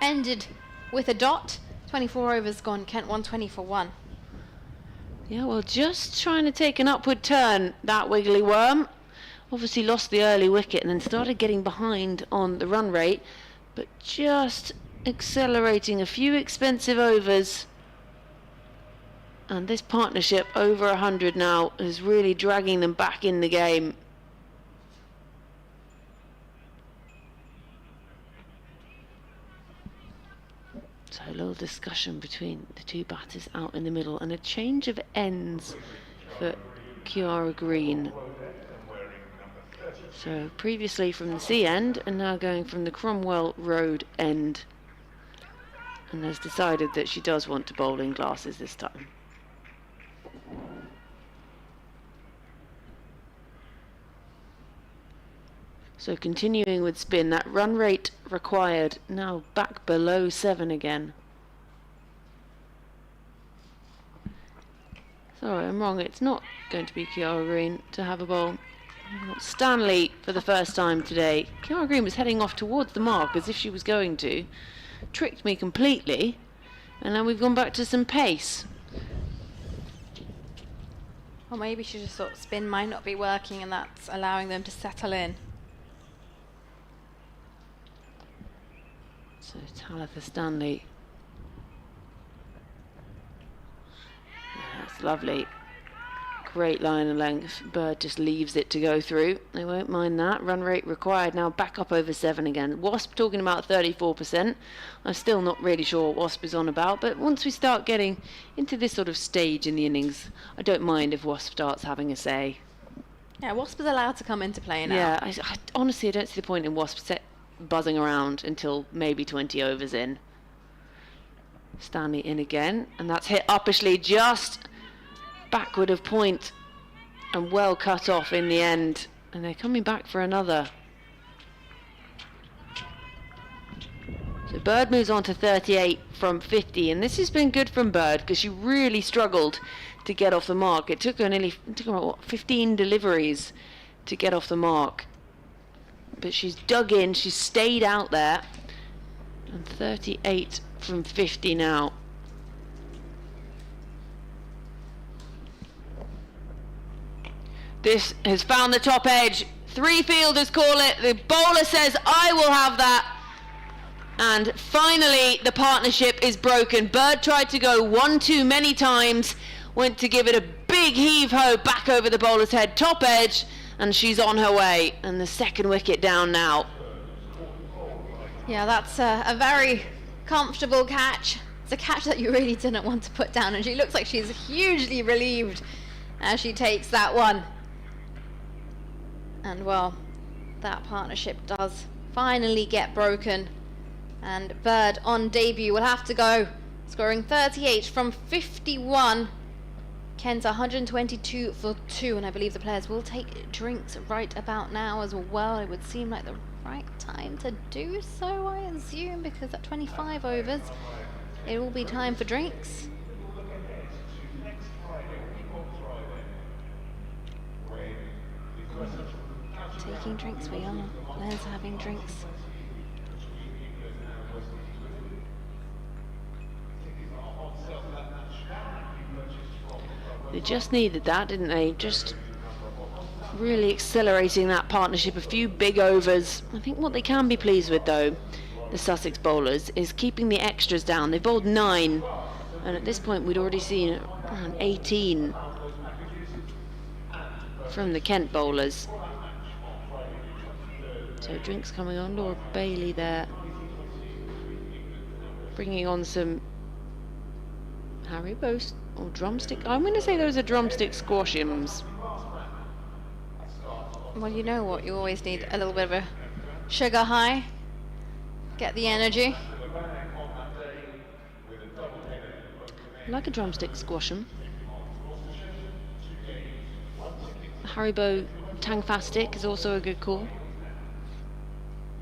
ended with a dot. 24 overs gone. Kent 120 for 1. Yeah, well, just trying to take an upward turn, that wiggly worm. Obviously lost the early wicket and then started getting behind on the run rate, but just accelerating a few expensive overs. And this partnership over 100 now is really dragging them back in the game. So a little discussion between the two batters out in the middle and a change of ends for Kiara Green. So previously from the C end and now going from the Cromwell Road end, and has decided that she does want to bowl in glasses this time. So continuing with spin, that run rate required now back below 7 again. Sorry, I'm wrong, it's not going to be Kiara Green to have a bowl. Stanley for the first time today. Kiara Green was heading off towards the mark as if she was going to. Tricked me completely. And now we've gone back to some pace. Or maybe she just thought spin might not be working and that's allowing them to settle in. So Talitha Stanley. Yeah, that's lovely. Great line of length. Bird just leaves it to go through. They won't mind that. Run rate required now back up over 7 again. Wasp talking about 34%. I'm still not really sure what Wasp is on about, but once we start getting into this sort of stage in the innings, I don't mind if Wasp starts having a say. Yeah, Wasp is allowed to come into play now. Yeah, I honestly don't see the point in Wasp buzzing around until maybe 20 overs in. Stanley in again, and that's hit uppishly just backward of point and well cut off in the end, and they're coming back for another. So Bird moves on to 38 from 50, and this has been good from Bird because she really struggled to get off the mark. It took her about 15 deliveries to get off the mark, but she's dug in, she's stayed out there, and 38 from 50 now. This has found the top edge. 3 fielders call it. The bowler says, I will have that. And finally, the partnership is broken. Bird tried to go 1-2 many times. Went to give it a big heave-ho back over the bowler's head. Top edge. And she's on her way. And the second wicket down now. Yeah, that's a very comfortable catch. It's a catch that you really didn't want to put down. And she looks like she's hugely relieved as she takes that one. And well, that partnership does finally get broken, and Bird on debut will have to go, scoring 38 from 51. Kent 122 for 2, and I believe the players will take drinks right about now as well. It would seem like the right time to do so, I assume, because at 25 overs it will be time for drinks. Taking drinks we are. There's having drinks. They just needed that, didn't they? Just really accelerating that partnership. A few big overs. I think what they can be pleased with, though, the Sussex bowlers, is keeping the extras down. They bowled 9, and at this point we'd already seen around 18 from the Kent bowlers. So drinks coming on. Laura Bailey there, bringing on some Haribo or drumstick. I'm going to say those are drumstick squashums. Well, you know what? You always need a little bit of a sugar high. Get the energy. Like a drumstick squashum. Haribo Tangfastic is also a good call.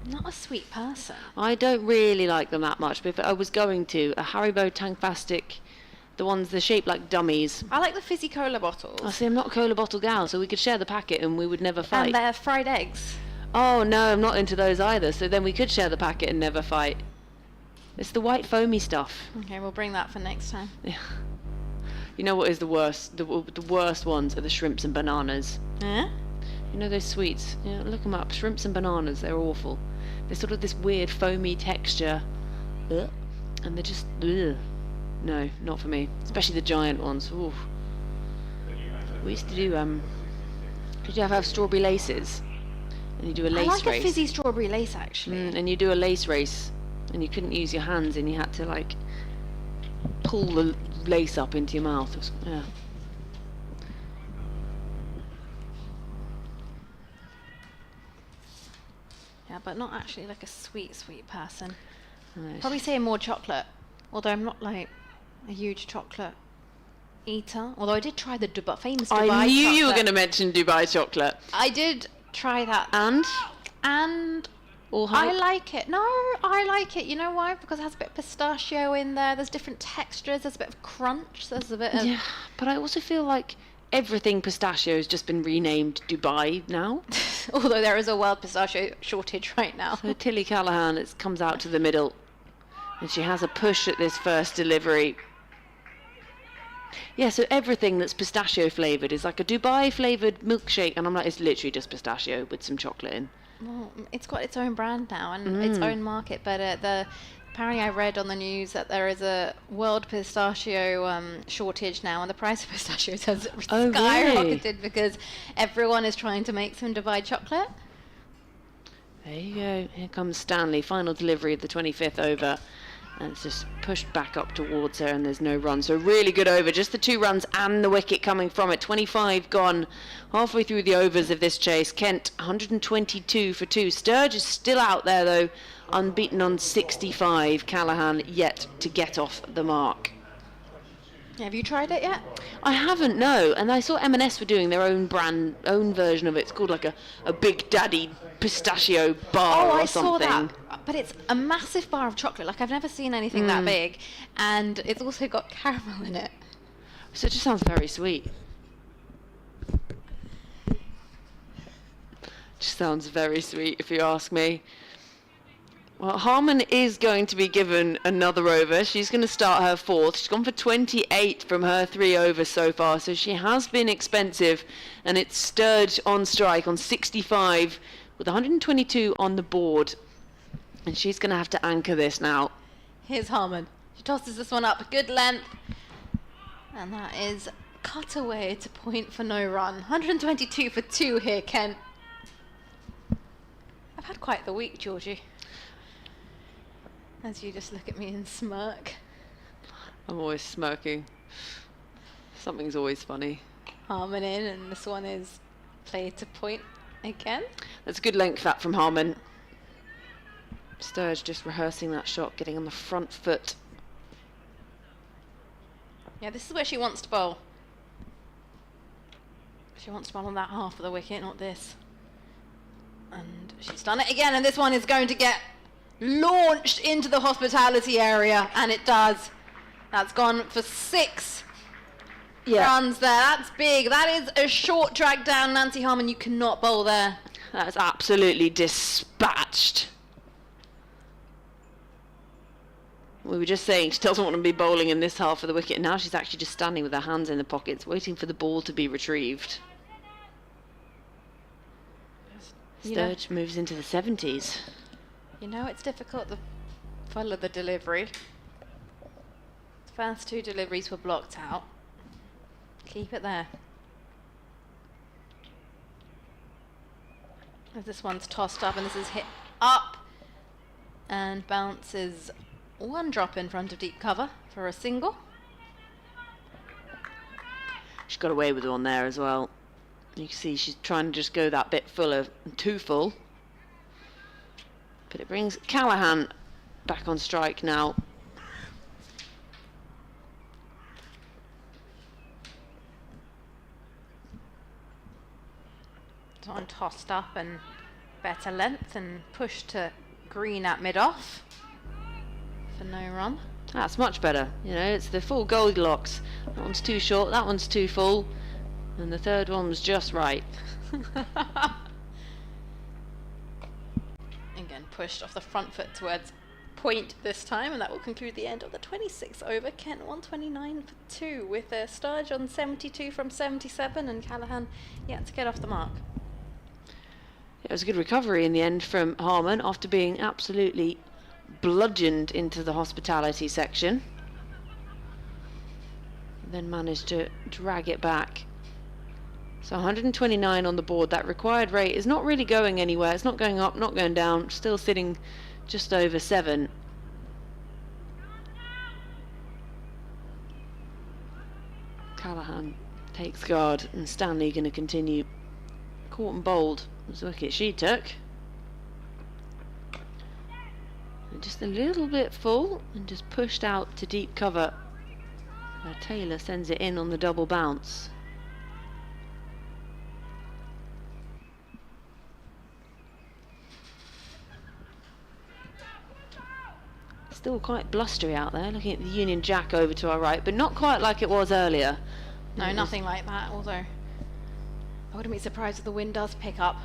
Not a sweet person. I don't really like them that much, but if I was going to, a Haribo Tangfastic, the ones they're shaped like dummies. I like the fizzy cola bottles. I see, I'm not a cola bottle gal, so we could share the packet and we would never fight. And they're fried eggs. Oh no, I'm not into those either, so then we could share the packet and never fight. It's the white foamy stuff. Okay, we'll bring that for next time. Yeah. You know what is the worst? The worst ones are the shrimps and bananas. Yeah? You know those sweets? Yeah, look them up. Shrimps and bananas, they're awful. They're sort of this weird foamy texture. Ugh. And they're just... Ugh. No, not for me. Especially the giant ones. Oof. We used to do... Did you ever have strawberry laces? And you do a lace race. I like a fizzy strawberry lace, actually. And you do a lace race. And you couldn't use your hands and you had to, like, pull the lace up into your mouth. It was, yeah. Yeah, but not actually like a sweet person. Nice. Probably say more chocolate. Although I'm not like a huge chocolate eater. Although I did try the famous Dubai I knew chocolate. you were going to mention Dubai chocolate. I did try that. And all hype? I like it. No, I like it. You know why? Because it has a bit of pistachio in there. There's different textures. There's a bit of crunch. There's a bit of... Yeah, but I also feel like everything pistachio has just been renamed Dubai now. Although there is a world pistachio shortage right now. So Tilly Callahan comes out to the middle. And she has a push at this first delivery. Yeah, so everything that's pistachio flavoured is like a Dubai flavoured milkshake. And I'm like, it's literally just pistachio with some chocolate in. Well, it's got its own brand now and its own market. But apparently I read on the news that there is a world pistachio shortage now. And the price of pistachios has skyrocketed because everyone is trying to make some Dubai chocolate. There you go. Here comes Stanley. Final delivery of the 25th over. And it's just pushed back up towards her and there's no run. So really good over. Just the 2 runs and the wicket coming from it. 25 gone halfway through the overs of this chase. Kent 122 for 2. Sturge is still out there though. Unbeaten on 65. Callahan yet to get off the mark. Have you tried it yet? I haven't, no. And I saw M&S were doing their own version of it. It's called like a Big Daddy pistachio bar or something. I saw that. But it's a massive bar of chocolate. Like, I've never seen anything that big. And it's also got caramel in it. So it just sounds very sweet. Just sounds very sweet, if you ask me. Well, Harman is going to be given another over. She's going to start her 4th. She's gone for 28 from her 3 overs so far, so she has been expensive. And it's Sturge on strike on 65 with 122 on the board. And she's going to have to anchor this now. Here's Harman. She tosses this one up. Good length. And that is cut away to point for no run. 122 for 2 here, Kent. I've had quite the week, Georgie. As you just look at me and smirk. I'm always smirking. Something's always funny. Harman in, and this one is played to point again. That's a good length that from Harman. Sturge just rehearsing that shot, getting on the front foot. Yeah, this is where she wants to bowl. She wants to bowl on that half of the wicket, not this. And she's done it again, and this one is going to get launched into the hospitality area, and it does. That's gone for 6. runs there. That's big. That is a short drag down, Nancy Harmon. You cannot bowl there. That's absolutely dispatched. We were just saying she doesn't want to be bowling in this half of the wicket. Now she's actually just standing with her hands in the pockets, waiting for the ball to be retrieved. Sturge moves into the 70s. You know it's difficult to follow the delivery. The first 2 deliveries were blocked out. Keep it there. As this one's tossed up and this is hit up and bounces 1 drop in front of deep cover for a single. She's got away with one there as well. You can see she's trying to just go that bit fuller, too full. But it brings Callahan back on strike now. One tossed up and better length and pushed to green at mid-off for no run. That's much better. You know, it's the full Goldilocks. That one's too short, that one's too full, and the third one was just right. Again, pushed off the front foot towards point this time, and that will conclude the end of the 26th over. Kent 129 for 2 with a Sturge on 72 from 77 and Callahan yet to get off the mark. It was a good recovery in the end from Harmon after being absolutely bludgeoned into the hospitality section. Then managed to drag it back. So 129 on the board. That required rate is not really going anywhere. It's not going up, not going down. Still sitting just over 7. Callahan takes guard and Stanley going to continue. Caught and bowled was the wicket she took. And just a little bit full and just pushed out to deep cover where Taylor sends it in on the double bounce. Still quite blustery out there, looking at the Union Jack over to our right, but not quite like it was earlier. No, nothing like that, although I wouldn't be surprised if the wind does pick up.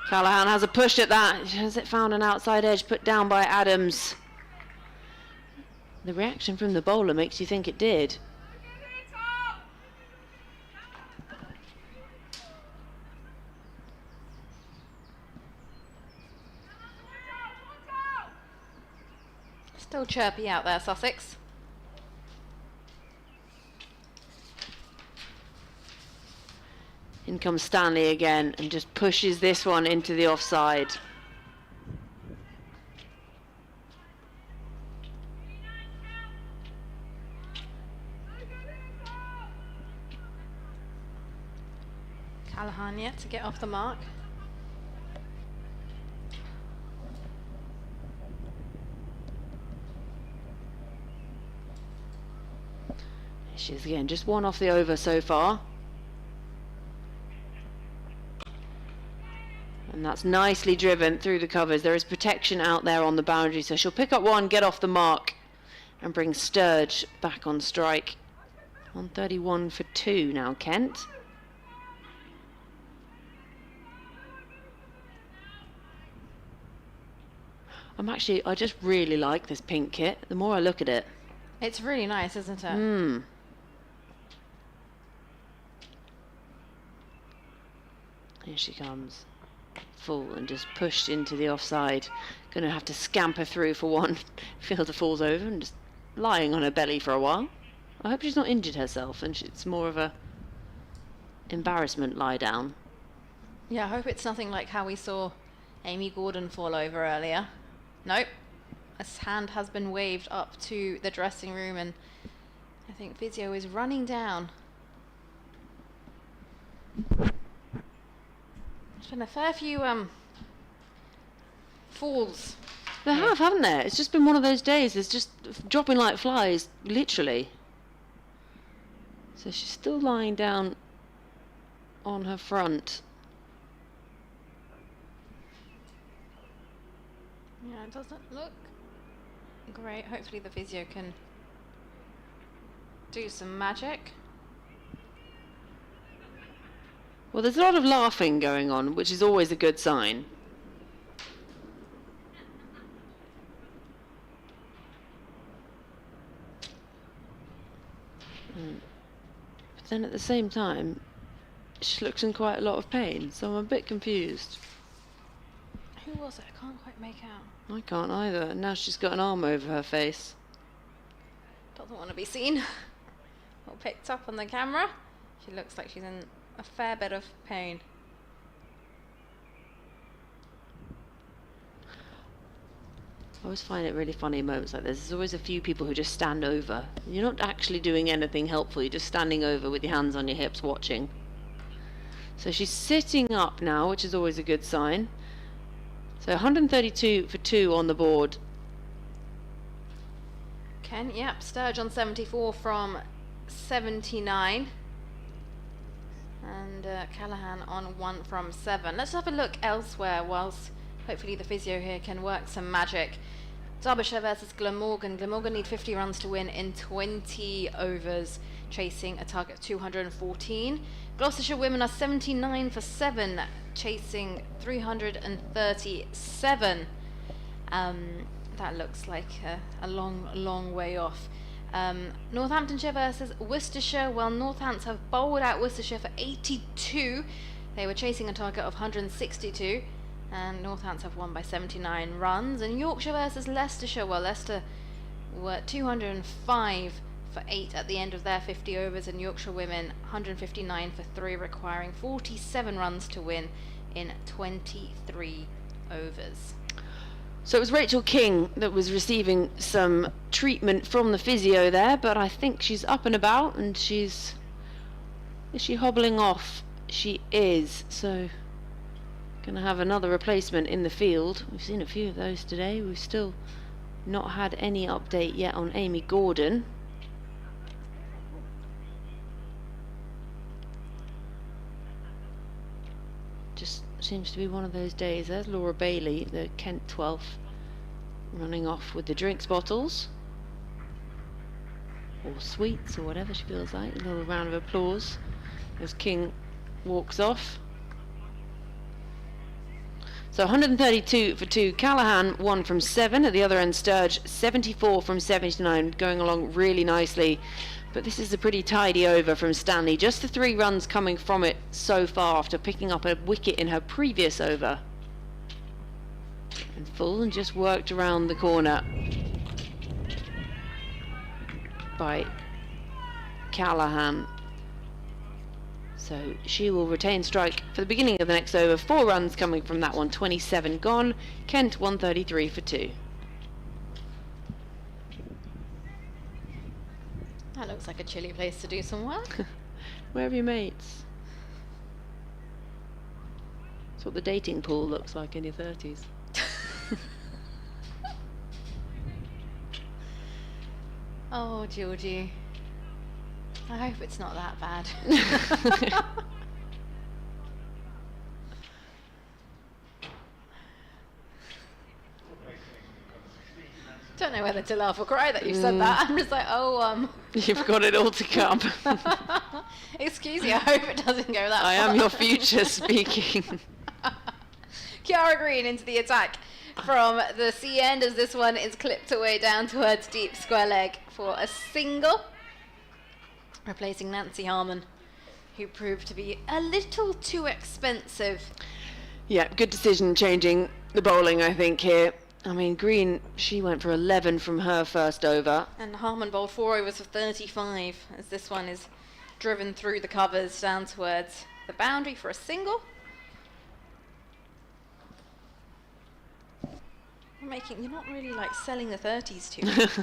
Callahan has a push at that. Has it found an outside edge put down by Adams? The reaction from the bowler makes you think it did. Still chirpy out there, Sussex. In comes Stanley again and just pushes this one into the offside. Callahan yet to get off the mark. She is again, just 1 off the over so far. And that's nicely driven through the covers. There is protection out there on the boundary, so she'll pick up 1, get off the mark, and bring Sturge back on strike. 131 for 2 now, Kent. I just really like this pink kit. The more I look at it. It's really nice, isn't it? Here she comes. Full and just pushed into the offside. Going to have to scamper through for 1. Fielder falls over and just lying on her belly for a while. I hope she's not injured herself and it's more of a embarrassment lie down. Yeah, I hope it's nothing like how we saw Amy Gordon fall over earlier. Nope. A hand has been waved up to the dressing room and I think physio is running down. There's been a fair few falls. There have, haven't there? It's just been one of those days. It's just dropping like flies, literally. So she's still lying down on her front. Yeah, it doesn't look great. Hopefully the physio can do some magic. Well, there's a lot of laughing going on, which is always a good sign. But then at the same time, she looks in quite a lot of pain, so I'm a bit confused. Who was it? I can't quite make out. I can't either. Now she's got an arm over her face. Doesn't want to be seen or picked up on the camera. She looks like she's in a fair bit of pain. I always find it really funny in moments like this. There's always a few people who just stand over. You're not actually doing anything helpful. You're just standing over with your hands on your hips watching. So she's sitting up now, which is always a good sign. So 132 for 2 on the board. Ken, yep, Sturge on 74 from 79. And Callahan on 1 from 7. Let's have a look elsewhere whilst hopefully the physio here can work some magic. Derbyshire versus Glamorgan. Glamorgan need 50 runs to win in 20 overs, chasing a target of 214. Gloucestershire women are 79 for 7, chasing 337. That looks like a long way off. Northamptonshire versus Worcestershire. Well, Northants have bowled out Worcestershire for 82. They were chasing a target of 162. And Northants have won by 79 runs. And Yorkshire versus Leicestershire. Well, Leicester were 205 for 8 at the end of their 50 overs. And Yorkshire women 159 for 3, requiring 47 runs to win in 23 overs. So it was Rachel King that was receiving some treatment from the physio there, but I think she's up and about, and is she hobbling off? She is. So gonna have another replacement in the field. We've seen a few of those today. We've still not had any update yet on Amy Gordon. Just seems to be one of those days. There's Laura Bailey, the Kent 12th, running off with the drinks bottles or sweets or whatever she feels like. A little round of applause as King walks off. So 132 for 2. Callahan 1 from 7. At the other end, Sturge 74 from 79, going along really nicely. But this is a pretty tidy over from Stanley. Just the 3 runs coming from it so far after picking up a wicket in her previous over. And full and just worked around the corner by Callahan. So she will retain strike for the beginning of the next over. 4 runs coming from that one, 27 gone. Kent 133 for 2. That looks like a chilly place to do some work. Where have your mates? That's what the dating pool looks like in your 30s. Oh, Georgie. I hope it's not that bad. Don't know whether to laugh or cry that you said that. I'm just like, oh, You've got it all to come. excuse me, I hope it doesn't go that I far. am your future speaking. Kiara Green into the attack from the C end as this one is clipped away down towards deep square leg for a single, replacing Nancy Harmon, who proved to be a little too expensive. Yeah, good decision changing the bowling, I think, here. I mean, Green, she went for 11 from her first over. And Harmon bowled 4 overs for 35 as this one is driven through the covers down towards the boundary for a single. You're not really like selling the 30s to me. There's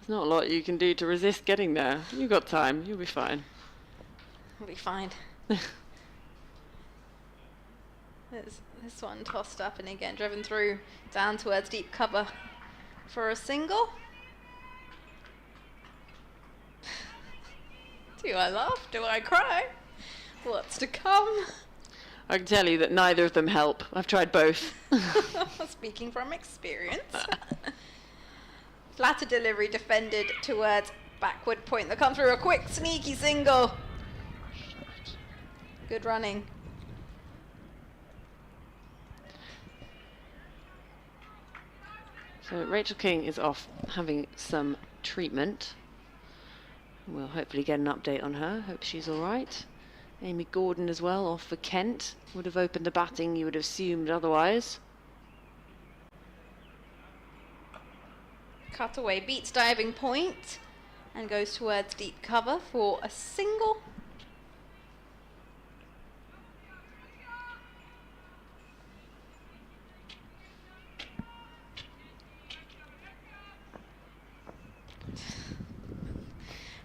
not a lot you can do to resist getting there. You've got time, you'll be fine. We'll be fine. This one tossed up and again driven through down towards deep cover for a single. Do I laugh? Do I cry? What's to come? I can tell you that neither of them help. I've tried both. Speaking from experience. Flatter delivery defended towards backward point that comes through. A quick, sneaky single. Good running. So Rachel King is off having some treatment. We'll hopefully get an update on her. Hope she's all right. Amy Gordon as well, off for Kent. Would have opened the batting, you would have assumed otherwise. Cutaway beats diving point and goes towards deep cover for a single.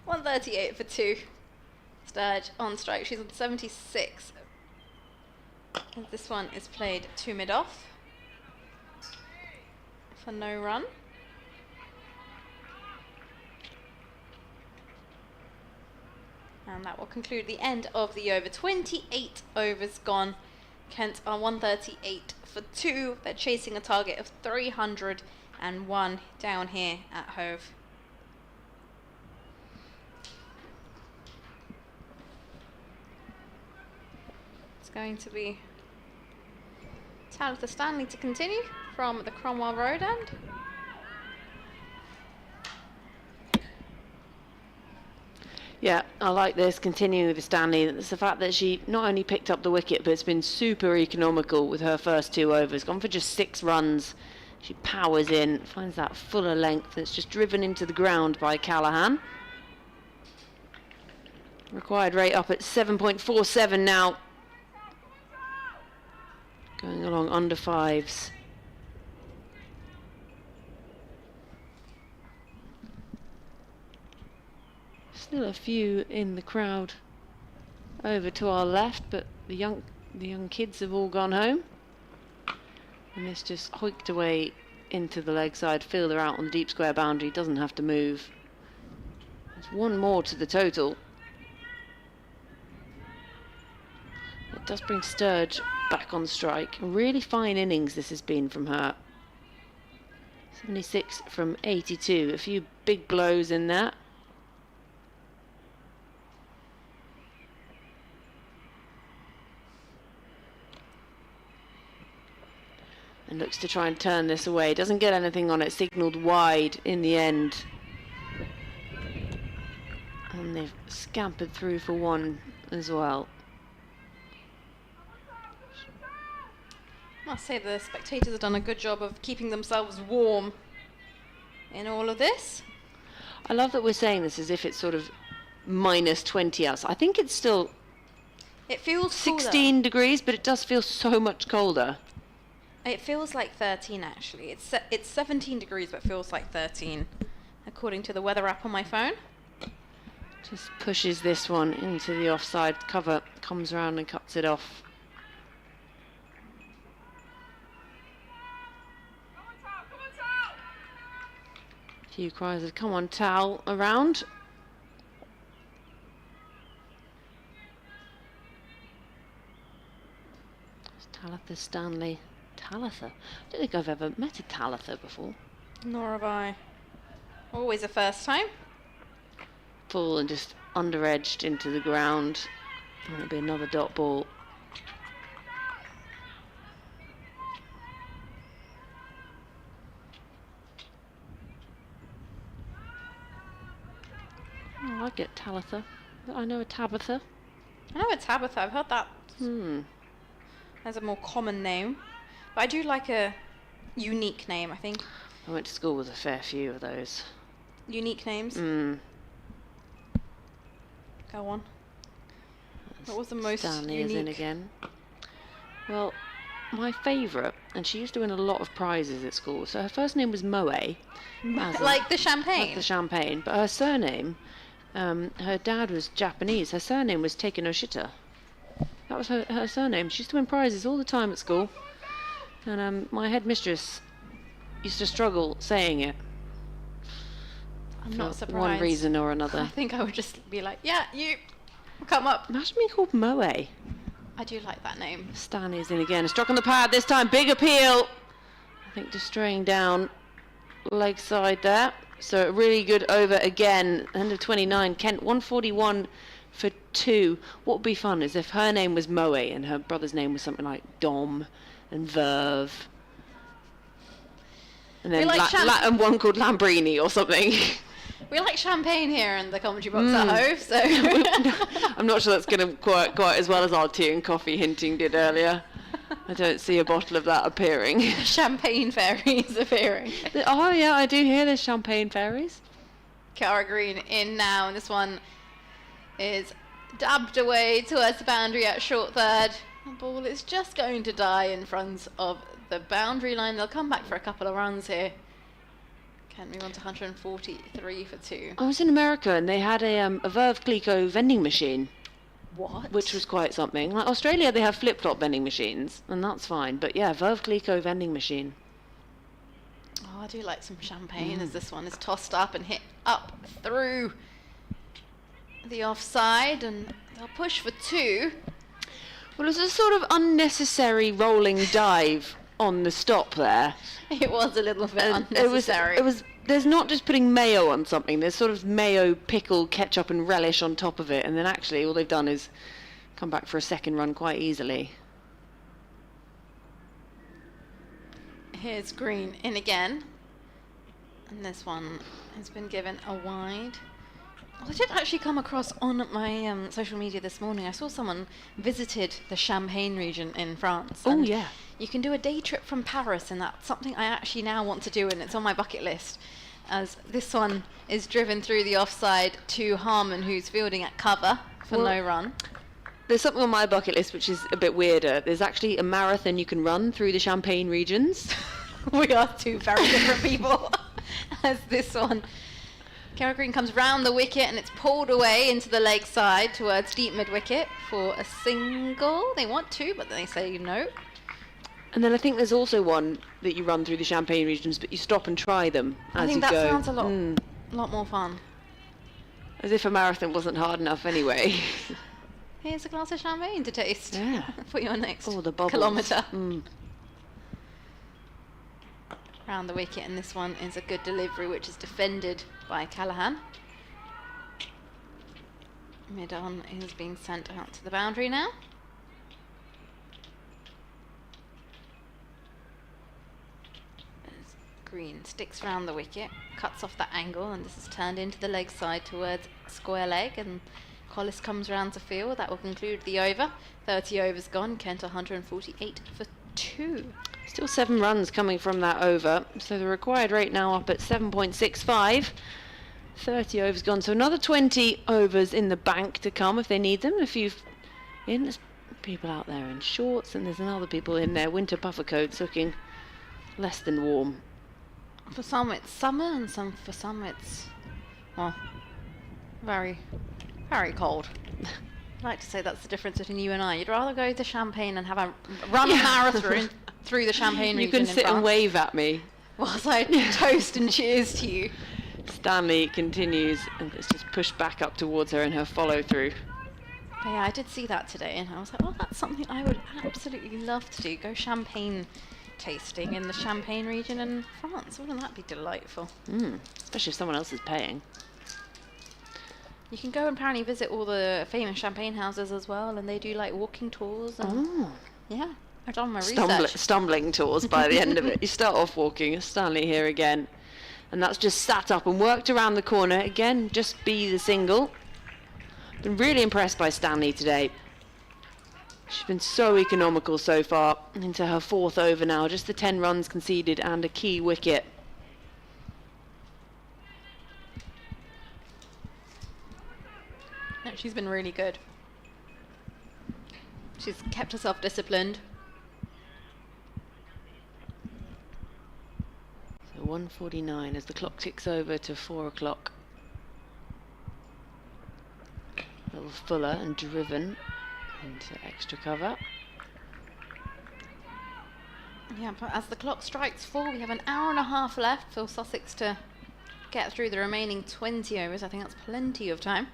.138 for 2. Sturge on strike. She's on 76. And this one is played to mid-off for no run. And that will conclude the end of the over. 28 overs gone. Kent are 138 for 2. They're chasing a target of 301 down here at Hove. It's going to be Talitha Stanley to continue from the Cromwell Road end. Yeah, I like this, continuing with Stanley. It's the fact that she not only picked up the wicket, but it's been super economical with her first 2 overs. Gone for just 6 runs. She powers in, finds that fuller length, and it's just driven into the ground by Callahan. Required rate up at 7.47 now. Going along under 5s. Still a few in the crowd over to our left, but the young kids have all gone home. And this just hoiked away into the leg side, fielder out on the deep square boundary, doesn't have to move. There's 1 more to the total. It does bring Sturge back on strike. A really fine innings this has been from her. 76 from 82. A few big blows in there. And looks to try and turn this away. Doesn't get anything on it. Signalled wide in the end. And they've scampered through for 1 as well. I must say the spectators have done a good job of keeping themselves warm in all of this. I love that we're saying this as if it's sort of minus 20 outside. I think it's still It feels 16 cooler. degrees, but it does feel so much colder. It feels like 13 actually. It's 17 degrees but feels like 13 according to the weather app on my phone. Just pushes this one into the offside cover, comes around and cuts it off. A few cries of come on towel around. It's Talitha Stanley. Talitha? I don't think I've ever met a Talitha before. Nor have I. Always a first time. Full and just under-edged into the ground. And it'll be another dot ball. Oh, I like it, Talitha. I know a Tabitha. I know it's Tabitha. I've heard that As as a more common name. But I do like a unique name, I think. I went to school with a fair few of those. Unique names. Go on. What was the most Stanley unique? is in again. Well, my favourite, and she used to win a lot of prizes at school. So her first name was Moe. Like the champagne? Like the champagne. But her surname, her dad was Japanese. Her surname was Takenoshita. That was her surname. She used to win prizes all the time at school. And my headmistress used to struggle saying it. I'm for not surprised. one reason or another. I think I would just be like, yeah, you come up. Imagine being called Moe. I do like that name. Stanley's in again. Struck on the pad this time. Big appeal. I think just straying down leg side there. So a really good over again. End of 29. Kent 141 for 2. What would be fun is if her name was Moe and her brother's name was something like Dom and Verve. And then like and one called Lambrini or something. We like champagne here in the commentary box at Hove, so... I'm not sure that's going to work quite as well as our tea and coffee hinting did earlier. I don't see a bottle of that appearing. Champagne fairies appearing. Oh yeah, I do hear there's champagne fairies. Cara Green in now, and this one is dabbed away towards the boundary at short third. The ball is just going to die in front of the boundary line. They'll come back for a couple of runs here. Kent move on to 143 for 2. I was in America and they had a Verve Clicquot vending machine. What? Which was quite something. Like Australia, they have flip-flop vending machines, and that's fine. But yeah, Verve Clicquot vending machine. Oh, I do like some champagne as this one is tossed up and hit up through the offside, and they'll push for 2. Well, it was a sort of unnecessary rolling dive on the stop there. It was a little bit unnecessary. It was. There's not just putting mayo on something. There's sort of mayo, pickle, ketchup, and relish on top of it, and then actually all they've done is come back for a second run quite easily. Here's Green in again, and this one has been given a wide. I did actually come across on my social media this morning. I saw someone visited the Champagne region in France. Oh and yeah. You can do a day trip from Paris, and that's something I actually now want to do, and it's on my bucket list. As this one is driven through the offside to Harmon, who's fielding at cover for no run. There's something on my bucket list which is a bit weirder. There's actually a marathon you can run through the Champagne regions. We are two very different people. As this one, Cara Green comes round the wicket and it's pulled away into the leg side towards deep mid-wicket for a single. They want 2, but they say no. And then I think there's also one that you run through the Champagne regions, but you stop and try them as you go. I think that sounds a lot more fun. As if a marathon wasn't hard enough anyway. Here's a glass of champagne to taste. Yeah. For your next the bubbles. kilometre. Round the wicket, and this one is a good delivery, which is defended by Callahan. Mid-on is being sent out to the boundary now. Green sticks round the wicket, cuts off that angle, and this is turned into the leg side towards square leg, and Collis comes round to field. That will conclude the over. 30 overs gone. Kent 148 for 2. Still 7 runs coming from that over, so the required rate now up at 7.65. 30 overs gone, so another 20 overs in the bank to come if they need them. A few there's people out there in shorts, and there's another people in their winter puffer coats looking less than warm. For some it's summer, and for some it's, well, very, very cold. I'd like to say that's the difference between you and I. You'd rather go to Champagne and have a run marathon through the Champagne region. You can sit and wave at me whilst I toast and cheers to you. Stanley continues, and it's just pushed back up towards her in her follow through. But yeah, I did see that today, and I was like, well, that's something I would absolutely love to do. Go champagne tasting in the Champagne region in France. Wouldn't that be delightful? Especially if someone else is paying. You can go and apparently visit all the famous champagne houses as well, and they do like walking tours. And yeah, I've done my research. Stumbling tours by the end of it. You start off walking. Stanley here again, and that's just sat up and worked around the corner again. Just be the single. Been really impressed by Stanley today. She's been so economical so far, into her 4th over now. Just the 10 runs conceded and a key wicket. No, she's been really good. She's kept herself disciplined. So 1:49 as the clock ticks over to 4 o'clock. A little fuller and driven into extra cover. Yeah, but as the clock strikes 4, we have an hour and a half left for Sussex to get through the remaining 20 overs. I think that's plenty of time.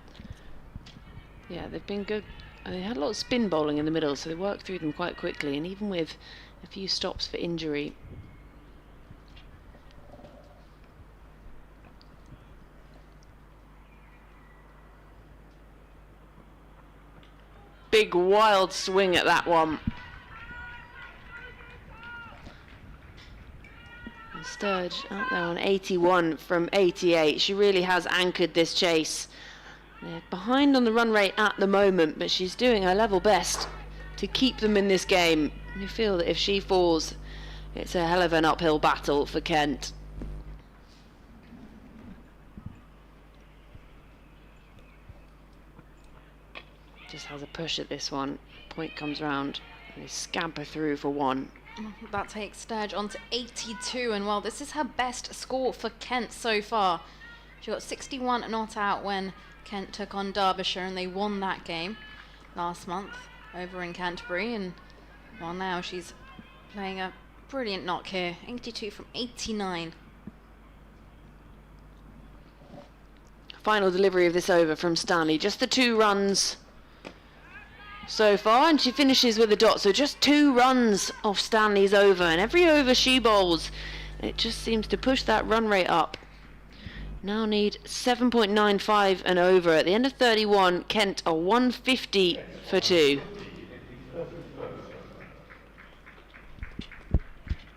Yeah, they've been good. They had a lot of spin bowling in the middle, so they worked through them quite quickly, and even with a few stops for injury. big wild swing at that one. And Sturge out there on 81 from 88. She really has anchored this chase. They're behind on the run rate at the moment, but she's doing her level best to keep them in this game. You feel that if she falls, it's a hell of an uphill battle for Kent. Just has a push at this one. Point comes round. They scamper through for one. That takes Sturge on to 82, and well, this is her best score for Kent so far. She got 61 not out when Kent took on Derbyshire, and they won that game last month over in Canterbury, and well, now she's playing a brilliant knock here. 82 from 89. Final delivery of this over from Stanley. Just the 2 runs so far, and she finishes with a dot. So just 2 runs off Stanley's over, and every over she bowls, it just seems to push that run rate up. Now need 7.95 and over. At the end of 31, Kent are 150 for 2.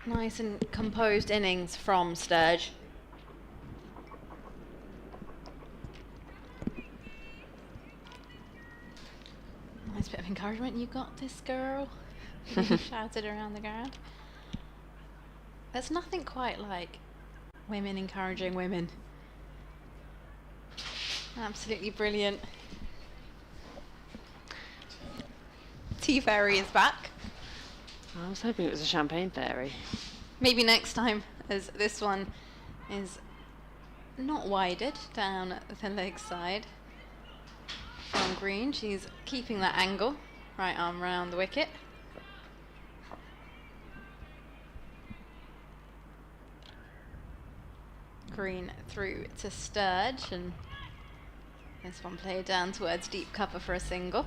Nice and composed innings from Sturge. Nice bit of encouragement. You got this, girl. Shouted around the ground. There's nothing quite like women encouraging women. Absolutely brilliant. Tea Fairy is back. I was hoping it was a champagne fairy. Maybe next time, as this one is not wided down the leg side from Green. She's keeping that angle, right arm round the wicket. Green through to Sturge, and this one played down towards deep cover for a single.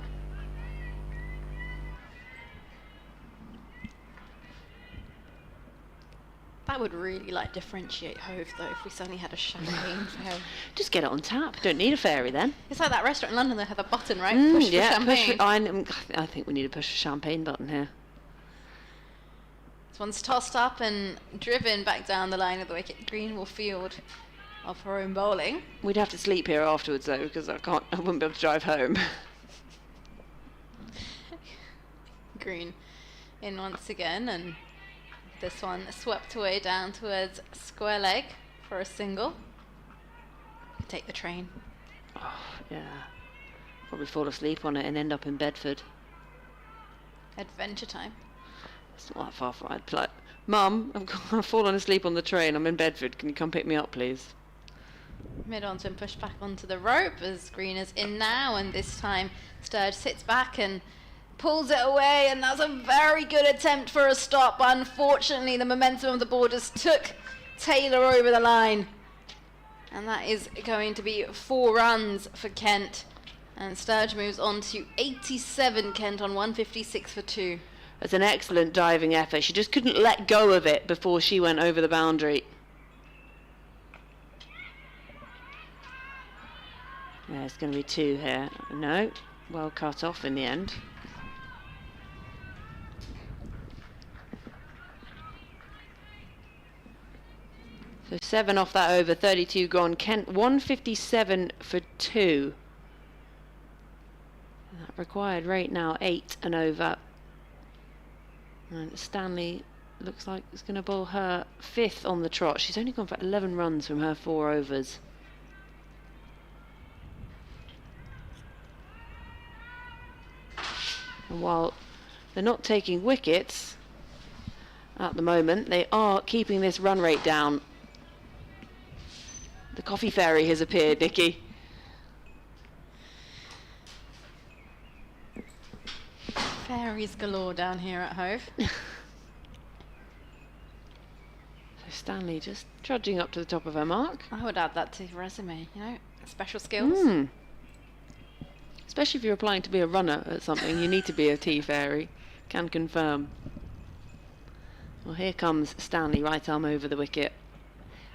That would really like differentiate Hove though if we suddenly had a champagne fairy. Just get it on tap. Don't need a fairy then. It's like that restaurant in London that had a button, right? Push for yeah, champagne. I think we need to push a champagne button here. This one's tossed up and driven back down the line of the wicket. Green will field of her own bowling. We'd have to sleep here afterwards though, because I wouldn't be able to drive home. Green in once again, and this one swept away down towards square leg for a single. Take the train. Oh, yeah. Probably fall asleep on it and end up in Bedford. Adventure time. It's not that far from I'd be like, Mum, I've fallen asleep on the train. I'm in Bedford. Can you come pick me up, please? Mid-on and pushed back onto the rope as Green is in now, and this time Sturge sits back and pulls it away, and that's a very good attempt for a stop, but unfortunately the momentum of the borders took Taylor over the line, and that is going to be 4 runs for Kent, and Sturge moves on to 87. Kent on 156 for 2. It's an excellent diving effort. She just couldn't let go of it before she went over the boundary. Yeah, it's going to be 2 here. No, well cut off in the end. So 7 off that over, 32 gone. Kent 157 for 2. That required rate now 8 and over. And Stanley looks like it's going to bowl her 5th on the trot. She's only gone for 11 runs from her 4 overs. And while they're not taking wickets at the moment, they are keeping this run rate down. The coffee fairy has appeared, Nikki. Fairies galore down here at Hove. So Stanley just trudging up to the top of her mark. I would add that to your resume, you know, special skills. Especially if you're applying to be a runner at something, you need to be a tea fairy. Can confirm. Well, here comes Stanley, right arm over the wicket.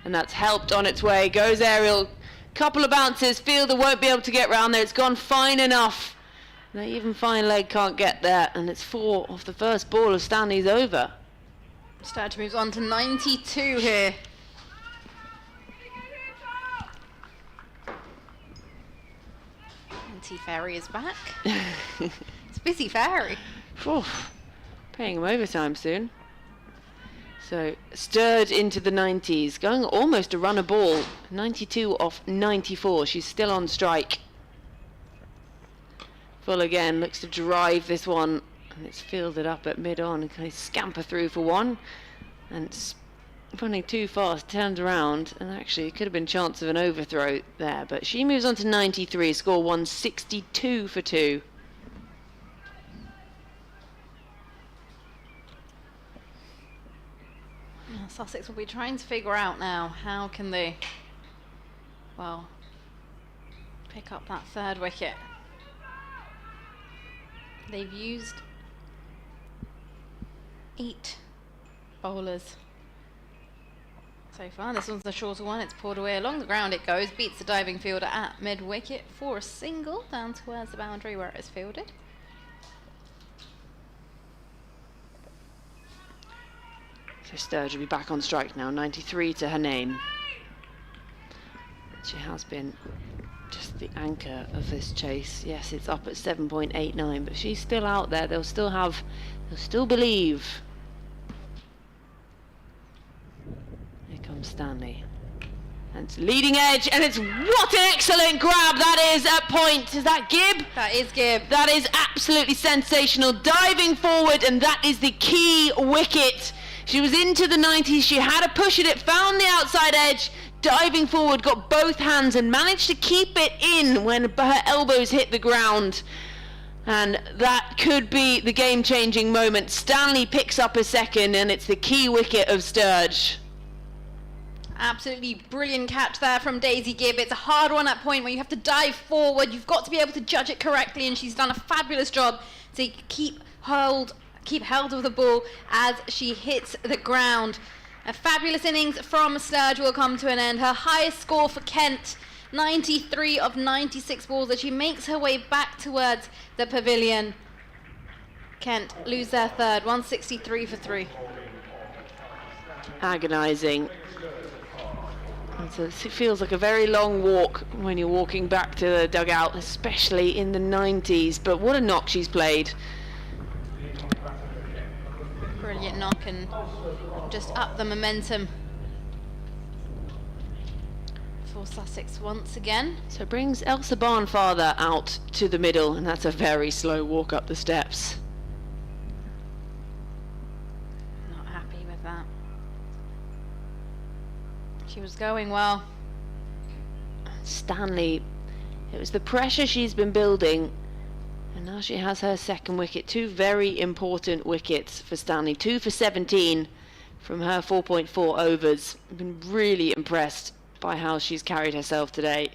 And that's helped on its way. Goes aerial. Couple of bounces. Fielder won't be able to get round there. It's gone fine enough. They even fine leg can't get there, and it's 4 off the first ball of Stanley's over. Sturge moves on to 92 here. Fairy is back. It's busy Fairy. Paying him overtime soon. So Sturge into the 90s, going almost a run a ball. 92 off 94. She's still on strike. Full again, looks to drive this one, and it's fielded up at mid-on and kind of scamper through for one, and it's running too fast, turns around, and actually it could have been chance of an overthrow there, but she moves on to 93, score 162 for 2. Sussex will be trying to figure out now how can they, well, pick up that third wicket. They've used 8 bowlers so far. This one's the shorter one. It's pulled away along the ground. It goes, beats the diving fielder at mid-wicket for a single down towards the boundary where it is fielded. So Sturge will be back on strike now, 93 to her name. She has been just the anchor of this chase. Yes, it's up at 7.89, but she's still out there. They'll still believe. Here comes Stanley. And it's leading edge, and it's what an excellent grab that is at point. Is that Gibb? That is Gibb. That is absolutely sensational. Diving forward, and that is the key wicket. She was into the 90s, she had a push at it, found the outside edge, diving forward, got both hands and managed to keep it in when her elbows hit the ground. And that could be the game-changing moment. Stanley picks up a second, and it's the key wicket of Sturge. Absolutely brilliant catch there from Daisy Gibb. It's a hard one at point where you have to dive forward. You've got to be able to judge it correctly, and she's done a fabulous job to keep hold of the ball as she hits the ground. A fabulous innings from Sturge will come to an end. Her highest score for Kent, 93 of 96 balls, as she makes her way back towards the pavilion. Kent lose their third, 163 for 3. Agonising. And so it feels like a very long walk when you're walking back to the dugout, especially in the 90s, but what a knock she's played. Brilliant knock and just up the momentum for Sussex once again. So it brings Elsa Barnfather out to the middle, and that's a very slow walk up the steps. Not happy with that. She was going well. Stanley, it was the pressure she's been building, and now she has her second wicket. 2 very important wickets for Stanley. 2 for 17 from her 4.4 overs. I've been really impressed by how she's carried herself today.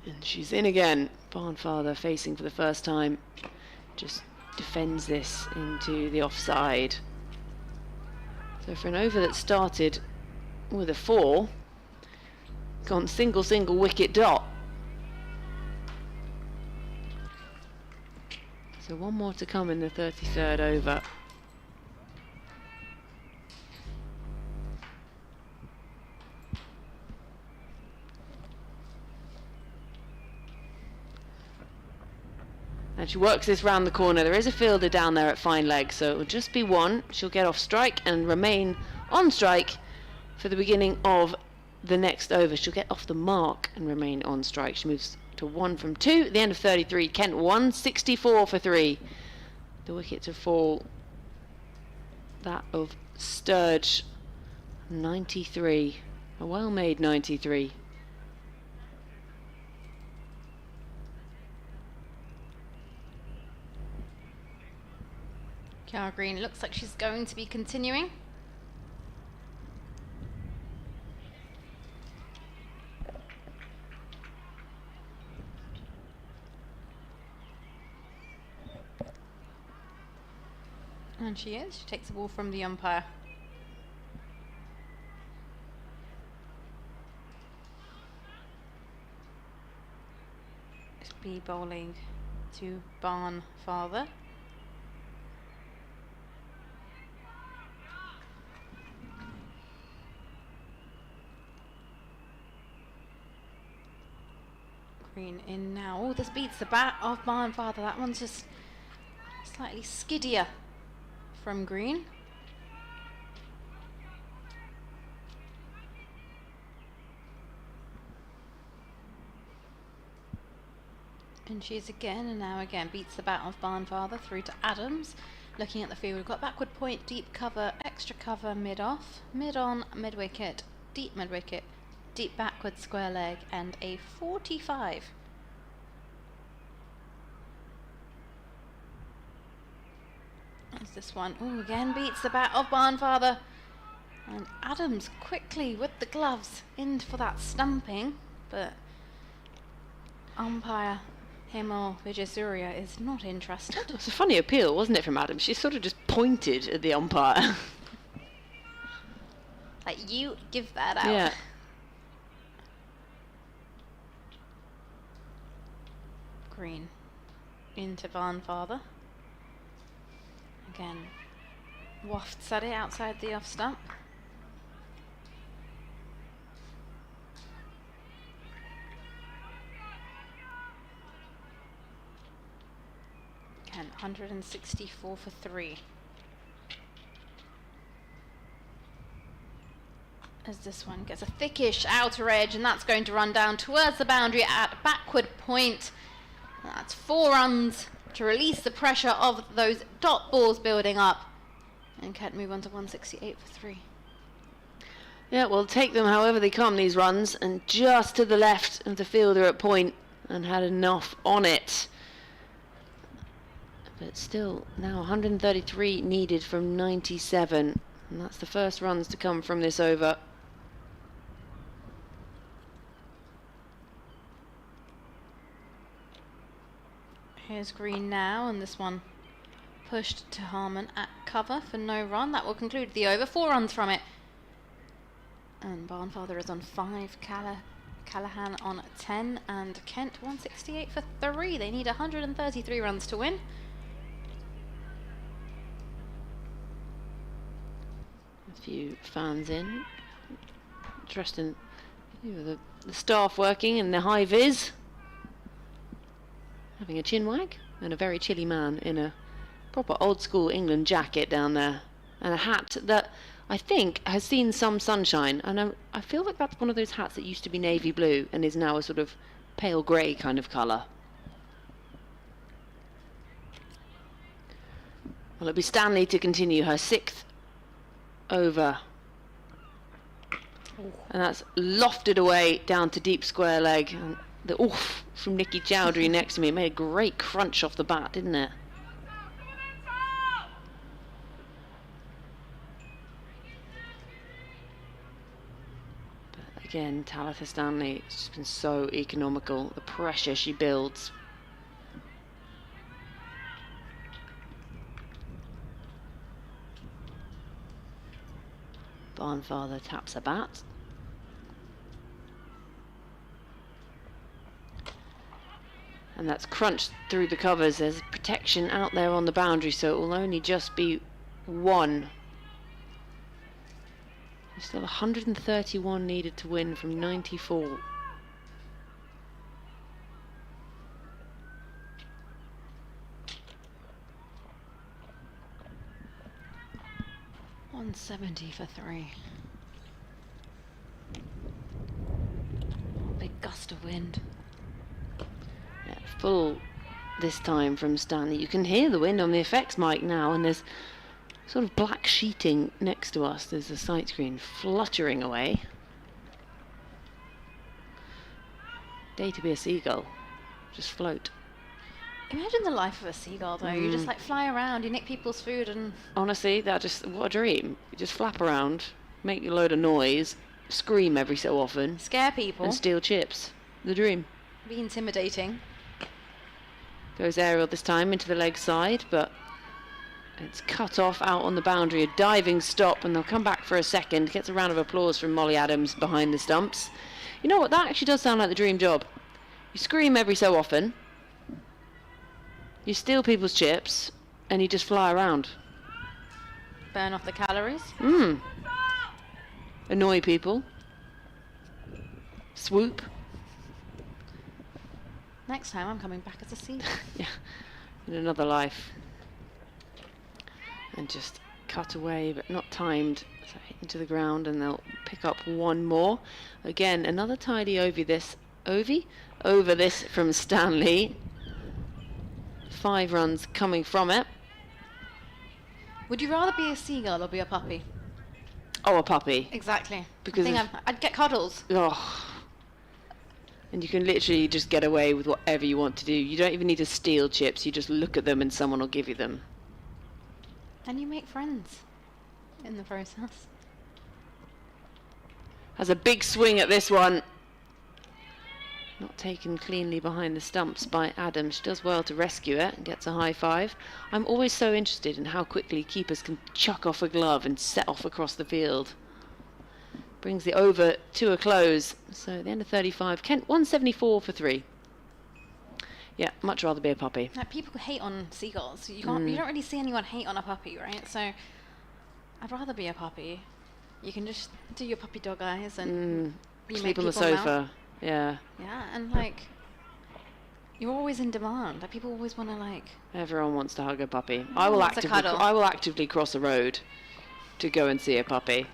And she's in again. Barnfather facing for the first time. Just defends this into the offside. So for an over that started with a 4, gone single wicket dot. So one more to come in the 33rd over. And she works this round the corner. There is a fielder down there at fine leg, so it will just be one. She'll get off strike and remain on strike for the beginning of the next over. She'll get off the mark and remain on strike. She moves to 1 from 2 at the end of 33. Kent 164 for 3. The wicket to fall, that of Sturge, 93. A well-made 93. Kiara Green looks like she's going to be continuing. And she is. She takes the ball from the umpire. be bowling to Barnfather. Green in now. Oh, this beats the bat of Barnfather. That one's just slightly skiddier from Green. And she's again and now again beats the bat of Barnfather through to Adams. Looking at the field, we've got backward point, deep cover, extra cover, mid off, mid on, mid wicket, deep mid wicket, deep backward square leg, and a 45. There's this one. Oh, again beats the bat of Barnfather. And Adams quickly with the gloves in for that stumping, but umpire Himal Vijaysurya is not interested. It was a funny appeal, wasn't it, from Adams? She sort of just pointed at the umpire. Like, you give that out. Yeah. Green into Barnfather. Again, wafts at it outside the off stump. Again, 164 for 3. As this one gets a thickish outer edge, and that's going to run down towards the boundary at backward point. That's 4 runs to release the pressure of those dot balls building up. And Kent move on to 168 for 3. Yeah, we'll take them however they come, these runs, and just to the left of the fielder at point, and had enough on it. But still, now 133 needed from 97, and that's the first runs to come from this over. Here's Green now, and this one pushed to Harmon at cover for no run. That will conclude the over. 4 runs from it. And Barnfather is on 5, Callahan on 10, and Kent 168 for 3. They need 133 runs to win. A few fans in. Interesting. The staff working in the high vis. Having a chin wag, and a very chilly man in a proper old school England jacket down there, and a hat that I think has seen some sunshine. And I feel like that's one of those hats that used to be navy blue and is now a sort of pale grey kind of colour. Well, it'll be Stanley to continue her 6th over. And that's lofted away down to deep square leg. And the oof from Nikki Chowdhury next to me, it made a great crunch off the bat, didn't it? But again, Talitha Stanley has just been so economical. The pressure she builds. Barnfather taps a bat. And that's crunched through the covers. There's protection out there on the boundary, so it will only just be 1. There's still 131 needed to win from 94. $170 for 3. Big gust of wind. Yeah, full this time from Stanley. You can hear the wind on the effects mic now, and there's sort of black sheeting next to us. There's a sight screen fluttering away. Day to be a seagull. Just float. Imagine the life of a seagull, though. You just like fly around, you nick people's food, and honestly, what a dream. You just flap around, make a load of noise, scream every so often, scare people, and steal chips. The dream. Be intimidating. Goes aerial this time into the leg side, but it's cut off out on the boundary. A diving stop, and they'll come back for a second. Gets a round of applause from Molly Adams behind the stumps. You know what? That actually does sound like the dream job. You scream every so often, You steal people's chips and you just fly around. Burn off the calories. Annoy people. Swoop. Next time I'm coming back as a seagull. Yeah, in another life. And just cut away, but not timed. So hit into the ground, and they'll pick up one more. Again, another tidy over this from Stanley. 5 runs coming from it. Would you rather be a seagull or be a puppy? Oh, a puppy. Exactly. Because I think I'd get cuddles. Oh. And you can literally just get away with whatever you want to do. You don't even need to steal chips. You just look at them and someone will give you them. And you make friends in the process. Has a big swing at this one. Not taken cleanly behind the stumps by Adam. She does well to rescue it and gets a high 5. I'm always so interested in how quickly keepers can chuck off a glove and set off across the field. Brings the over to a close. So at the end of 35, Kent 174 for 3. Yeah, much rather be a puppy. Like, people hate on seagulls. You don't really see anyone hate on a puppy, right? So I'd rather be a puppy. You can just do your puppy dog eyes and you sleep make on the people sofa. melt. Yeah. Yeah, and like you're always in demand. Like, people always want to like. Everyone wants to hug a puppy. Everyone I will wants a cuddle. actively cross a road to go and see a puppy.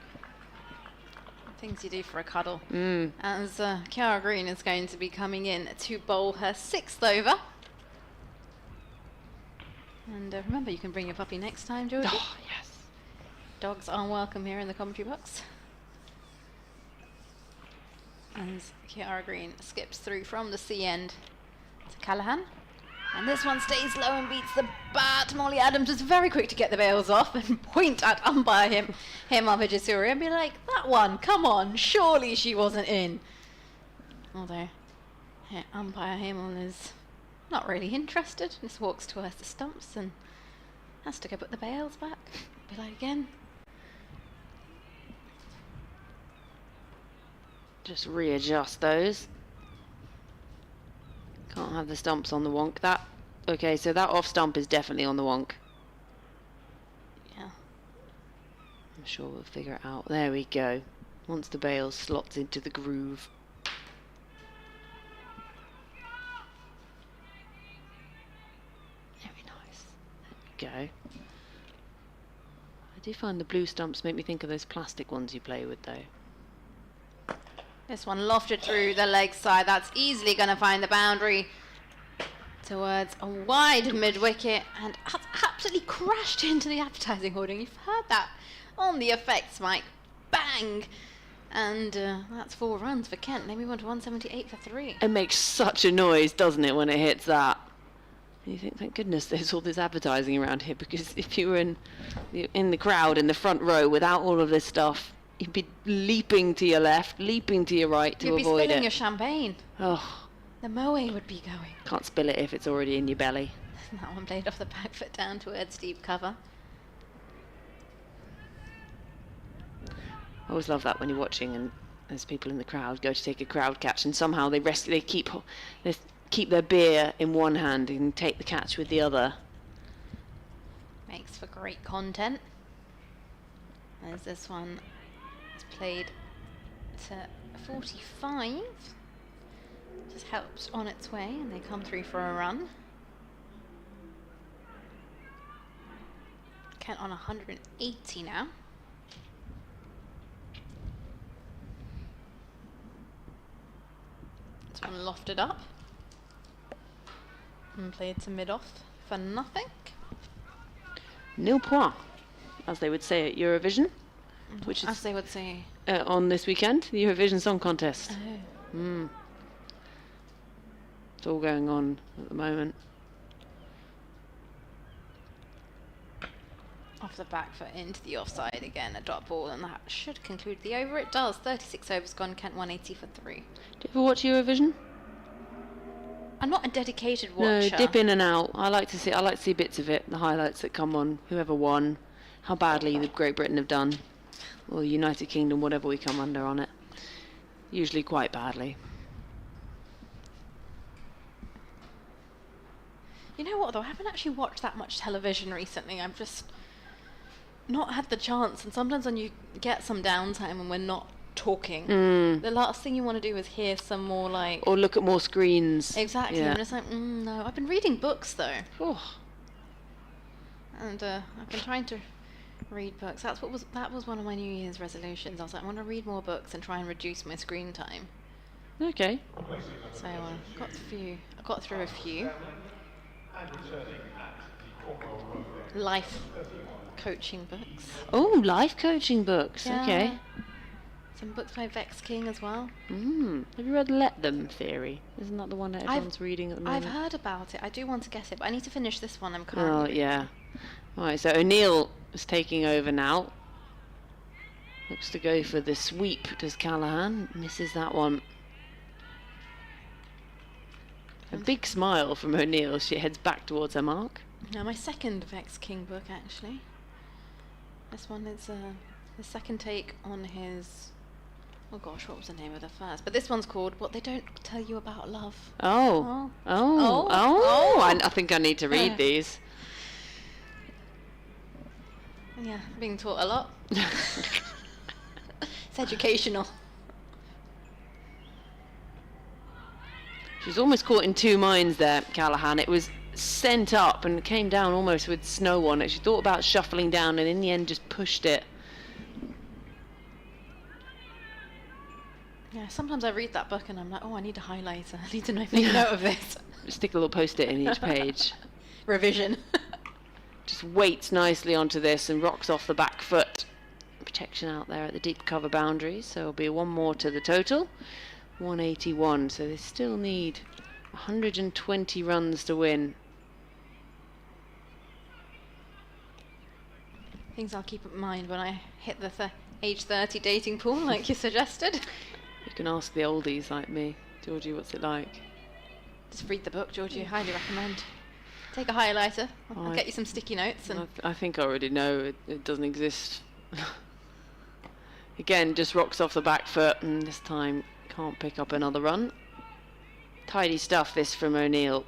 Things you do for a cuddle. As Kiara Green is going to be coming in to bowl her 6th over. And remember, you can bring your puppy next time, Georgie. Oh, yes. Dogs are welcome here in the commentary box. As Kiara Green skips through from the C end to Callahan. And this one stays low and beats the bat. Molly Adams was very quick to get the bails off and point at umpire him Vijayasuriya, and be like, that one, come on, surely she wasn't in. Although, umpire Hemel is not really interested. Just walks towards the stumps and has to go put the bails back. Be like, again. Just readjust those. Can't have the stumps on the wonk. Okay, so that off stump is definitely on the wonk. Yeah. I'm sure we'll figure it out. There we go. Once the bail slots into the groove. Very nice. There we go. I do find the blue stumps make me think of those plastic ones you play with, though. This one lofted through the leg side. That's easily going to find the boundary towards a wide mid-wicket, and has absolutely crashed into the advertising hoarding. You've heard that on the effects mic. Bang! And that's 4 runs for Kent. They move on to 178 for 3. It makes such a noise, doesn't it, when it hits that? And you think, thank goodness there's all this advertising around here, because if you were in the crowd in the front row without all of this stuff, you'd be leaping to your left, leaping to your right to avoid it. You'd be spilling your champagne. Oh, The moe would be going. can't spill it if it's already in your belly. That one played off the back foot down towards deep cover. I always love that when you're watching and there's people in the crowd go to take a crowd catch, and somehow they keep their beer in one hand and take the catch with the other. Makes for great content. As this one is played to 45. Just helps on its way, and they come through for a run. Kent on 180 now. This one lofted up and played to mid-off for nothing. Nil point, as they would say at Eurovision, which As is they would say. on this weekend, the Eurovision Song Contest. Oh. It's all going on at the moment. Off the back foot into the offside again, a dot ball, and that should conclude the over. It does. 36 overs gone, Kent 180 for 3. Do you ever watch Eurovision? I'm not a dedicated watcher. No, dip in and out. I like to see bits of it, the highlights that come on, whoever won, how badly the Great Britain have done, or the United Kingdom, whatever we come under on it. Usually quite badly. You know what though, I haven't actually watched that much television recently. I've just not had the chance, and sometimes when you get some downtime and we're not talking, the last thing you want to do is hear some more like... Or look at more screens. Exactly, Yeah. I'm just like, no. I've been reading books though, Oh, and I've been trying to read books. That was one of my New Year's resolutions. I was like, I want to read more books and try and reduce my screen time. okay. So I got through a few. Life coaching books. Oh, life coaching books. Yeah. Okay. Some books by Vex King as well. Have you read Let Them Theory? Isn't that the one that everyone's reading at the moment? I've heard about it. I do want to get it, but I need to finish this one I'm Oh, currently yeah. Right, so O'Neill is taking over now. Looks to go for the sweep, does Callahan. Misses that one. A big smile from O'Neill. She heads back towards her mark. Now my second Vex King book actually. This one is the second take on his... Oh gosh, what was the name of the first? But this one's called What They Don't Tell You About Love. I think I need to read these. Yeah, being taught a lot. It's educational. She's almost caught in two minds there, Callahan. It was sent up and came down almost with snow on it. She thought about shuffling down and in the end just pushed it. Yeah, sometimes I read that book and I'm like, oh, I need a highlighter. I need to make a note of this. Stick a little post-it in each page. Revision. Just waits nicely onto this and rocks off the back foot. Protection out there at the deep cover boundaries, so it'll be one more to the total. 181, so they still need 120 runs to win. Things I'll keep in mind when I hit the age 30 dating pool, like you suggested. You can ask the oldies like me. Georgie, what's it like? Just read the book, Georgie. Highly recommend. Take a highlighter. I'll get you some sticky notes. And I think I already know it doesn't exist. Again, just rocks off the back foot, and this time can't pick up another run. Tidy stuff, this from O'Neill.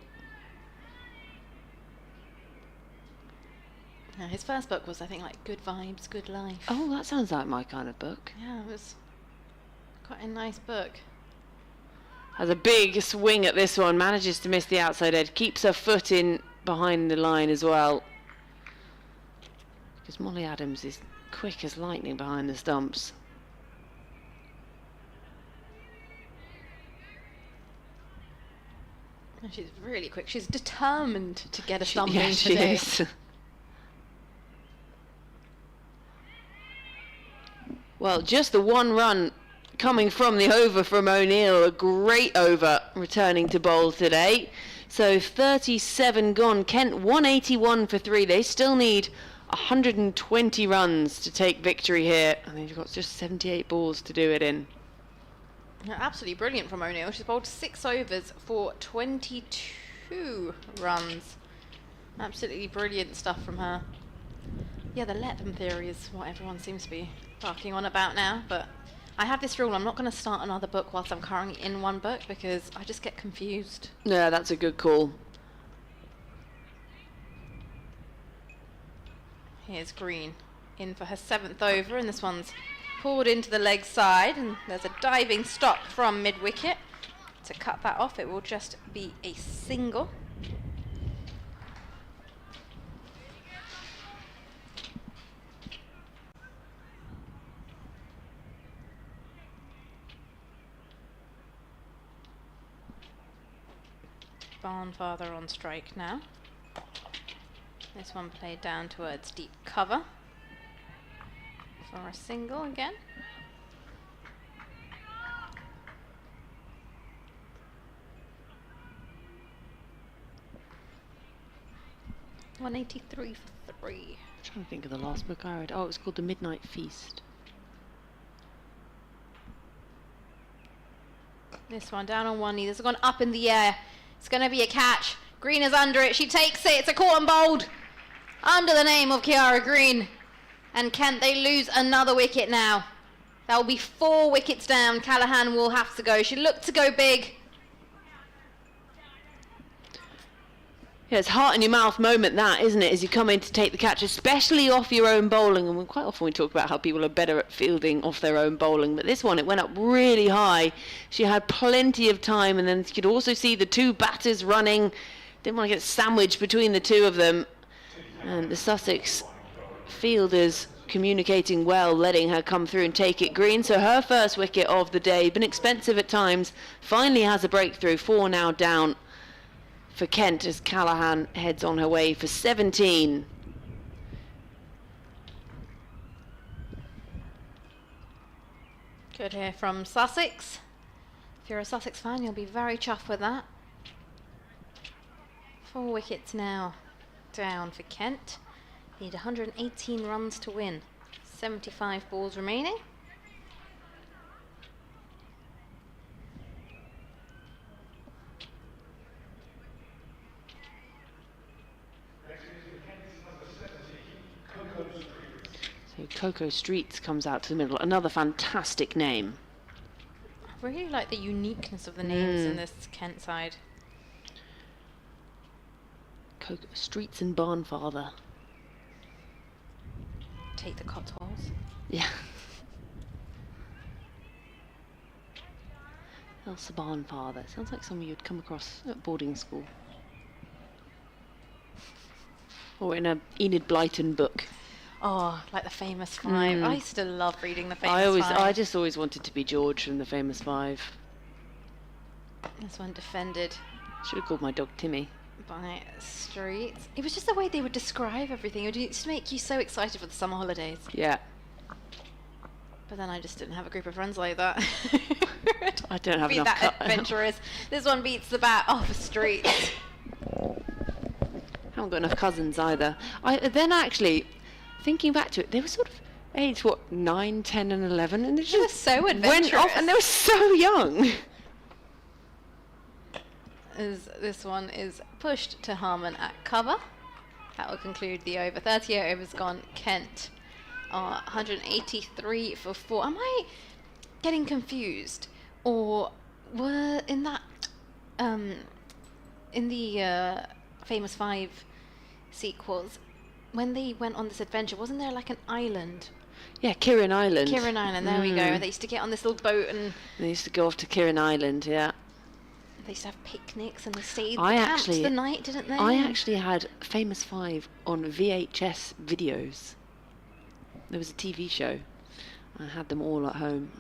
his first book was, I think, like Good Vibes, Good Life. Oh, that sounds like my kind of book. Yeah, it was quite a nice book. Has a big swing at this one, manages to miss the outside edge, keeps her foot in behind the line as well. Because Molly Adams is quick as lightning behind the stumps. And she's really quick. She's determined to get a stump in Yeah, she today. is. Well, just the one run coming from the over from O'Neill. A great over returning to bowl today. So 37 gone. Kent 181 for 3. They still need 120 runs to take victory here. And they've got just 78 balls to do it in. Yeah, absolutely brilliant from O'Neill. She's bowled 6 overs for 22 runs. Absolutely brilliant stuff from her. Yeah, the let them theory is what everyone seems to be barking on about now, but I have this rule: I'm not going to start another book whilst I'm currently in one book because I just get confused. Yeah, that's a good call. Here's Green in for her 7th over, and this one's pulled into the leg side, and there's a diving stop from mid-wicket. To cut that off, it will just be a single. Barnfather on strike now. This one played down towards deep cover for a single again. $183 for 3. I'm trying to think of the last book I read. Oh, it was called The Midnight Feast. This one down on one knee. This has gone up in the air. It's going to be a catch. Green is under it. She takes it. It's a caught and bowled under the name of Kiara Green. And Kent, they lose another wicket now. That will be 4 wickets down. Callahan will have to go. She looked to go big. Yeah, it's heart in your mouth moment, that, isn't it, as you come in to take the catch, especially off your own bowling. And quite often we talk about how people are better at fielding off their own bowling, but this one, it went up really high. She had plenty of time, and then you could also see the two batters running. Didn't want to get sandwiched between the two of them. And the Sussex fielders communicating well, letting her come through and take it green. So her first wicket of the day, been expensive at times, finally has a breakthrough. 4 now down for Kent as Callahan heads on her way for 17. Good here from Sussex. If you're a Sussex fan, you'll be very chuffed with that. 4 wickets now down for Kent. Need 118 runs to win. 75 balls remaining. So Coco Streets comes out to the middle. Another fantastic name. I really like the uniqueness of the names in this Kent side. Coco Streets and Barnfather. Take the Cotswolds. Yeah. Elsa Barnfather. Sounds like someone you'd come across at boarding school. Or in a Enid Blyton book. Oh, like the Famous Five. I used to love reading the Famous Five. I just always wanted to be George from the Famous Five. This one defended Should have called my dog Timmy. by Streets. It was just the way they would describe everything. It would just make you so excited for the summer holidays. Yeah. But then I just didn't have a group of friends like that. I don't have Be enough. that adventurous. This one beats the bat off Streets. Haven't got enough cousins either. Then actually, thinking back to it, they were sort of aged, 9, 10 and 11, and they They were just so went adventurous. off, and they were so young. As this one is pushed to Harmon at cover. That will conclude the over. 38 overs gone. Kent are 183 for 4. Am I getting confused? Or were in that in the Famous Five sequels, when they went on this adventure, wasn't there like an island? Yeah, Kirin Island. Kirin Island, there we go. They used to get on this little boat and They used to go off to Kirin Island, yeah. they used to have picnics and they stayed I camped actually- the night, didn't they? I actually had Famous Five on VHS videos. There was a TV show. I had them all at home.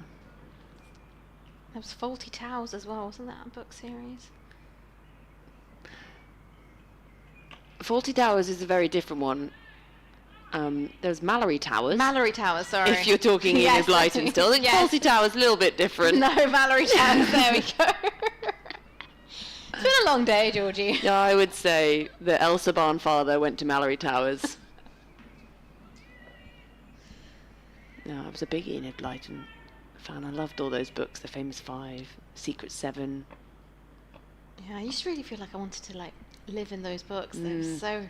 There was Faulty Towers as well, wasn't that a book series? Faulty Towers is a very different one. There's Mallory Towers. Mallory Towers, sorry. If you're talking Enid Blyton still. I think Yes. Faulty Towers a little bit different. No, Mallory Towers, there we go. It's been a long day, Georgie. Yeah, I would say that Elsa Barnfather went to Mallory Towers. No, I was a big Enid Blyton fan. I loved all those books, The Famous Five, Secret Seven. Yeah, I used to really feel like I wanted to live in those books. They were so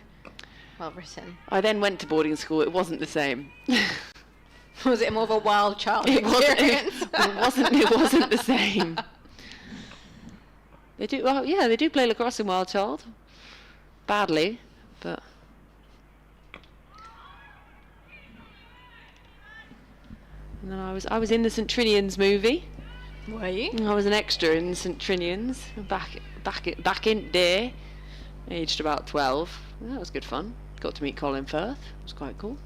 well written. I then went to boarding school. It wasn't the same. Was it more of a wild child It experience? It wasn't the same. They do, well, yeah, they do play lacrosse in Wild Child. Badly, but. And then I was in the St Trinian's movie. Were you? I was an extra in St Trinian's back in day, aged about 12. That was good fun. Got to meet Colin Firth. It was quite cool.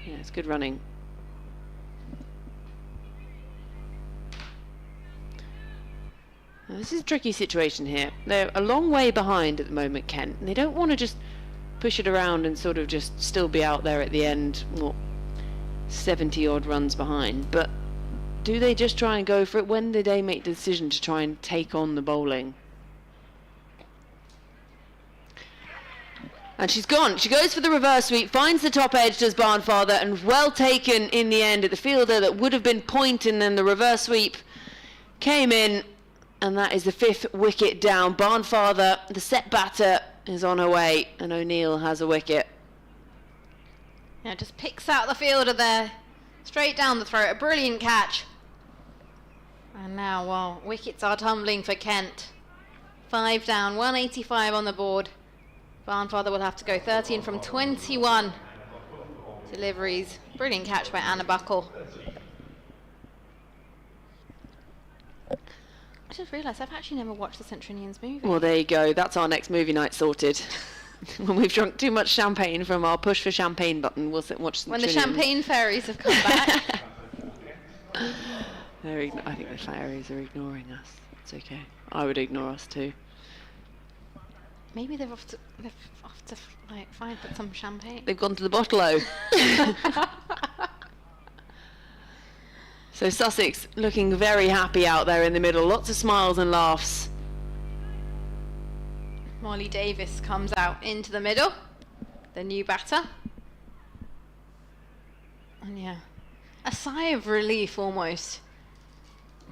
Yeah, it's good running. Now, this is a tricky situation here. They're a long way behind at the moment, Kent, and they don't want to just push it around and sort of just still be out there at the end, 70 odd runs behind. But do they just try and go for it? When did they make the decision to try and take on the bowling? And she's gone. She goes for the reverse sweep, finds the top edge, does Barnfather, and well taken in the end at the fielder that would have been point, and then the reverse sweep came in, and that is the 5th wicket down. Barnfather, the set batter, is on her way, and O'Neill has a wicket. Yeah, just picks out the fielder there. Straight down the throat. A brilliant catch. And now, well, wickets are tumbling for Kent. 5 down, 185 on the board. Barnfather will have to go 13 from 21 deliveries. Brilliant catch by Anna Buckle. I just realised I've actually never watched the Central Indians movie. Well, there you go. That's our next movie night sorted. When we've drunk too much champagne from our push for champagne button, we'll sit and watch when the champagne fairies have come back. I think the fairies are ignoring us. It's okay. I would ignore us too. Maybe they've off to like find some champagne. They've gone to the bottle-o. So Sussex looking very happy out there in the middle. Lots of smiles and laughs. Molly Davis comes out into the middle, the new batter. And yeah, a sigh of relief almost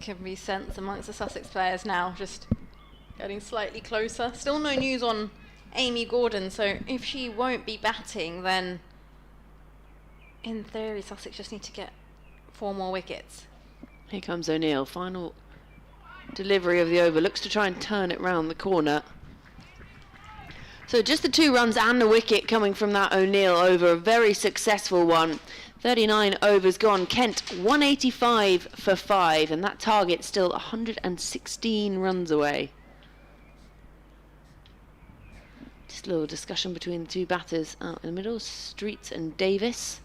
can be sensed amongst the Sussex players now, just getting slightly closer. Still no news on Amy Gordon, so if she won't be batting, then in theory Sussex just need to get 4 more wickets. Here comes O'Neill. Final delivery of the over. Looks to try and turn it round the corner. So just the 2 runs and the wicket coming from that O'Neill over. A very successful one. 39 overs gone. Kent 185 for 5, and that target still 116 runs away. Just a little discussion between the 2 batters out in the middle. Streets and Davis,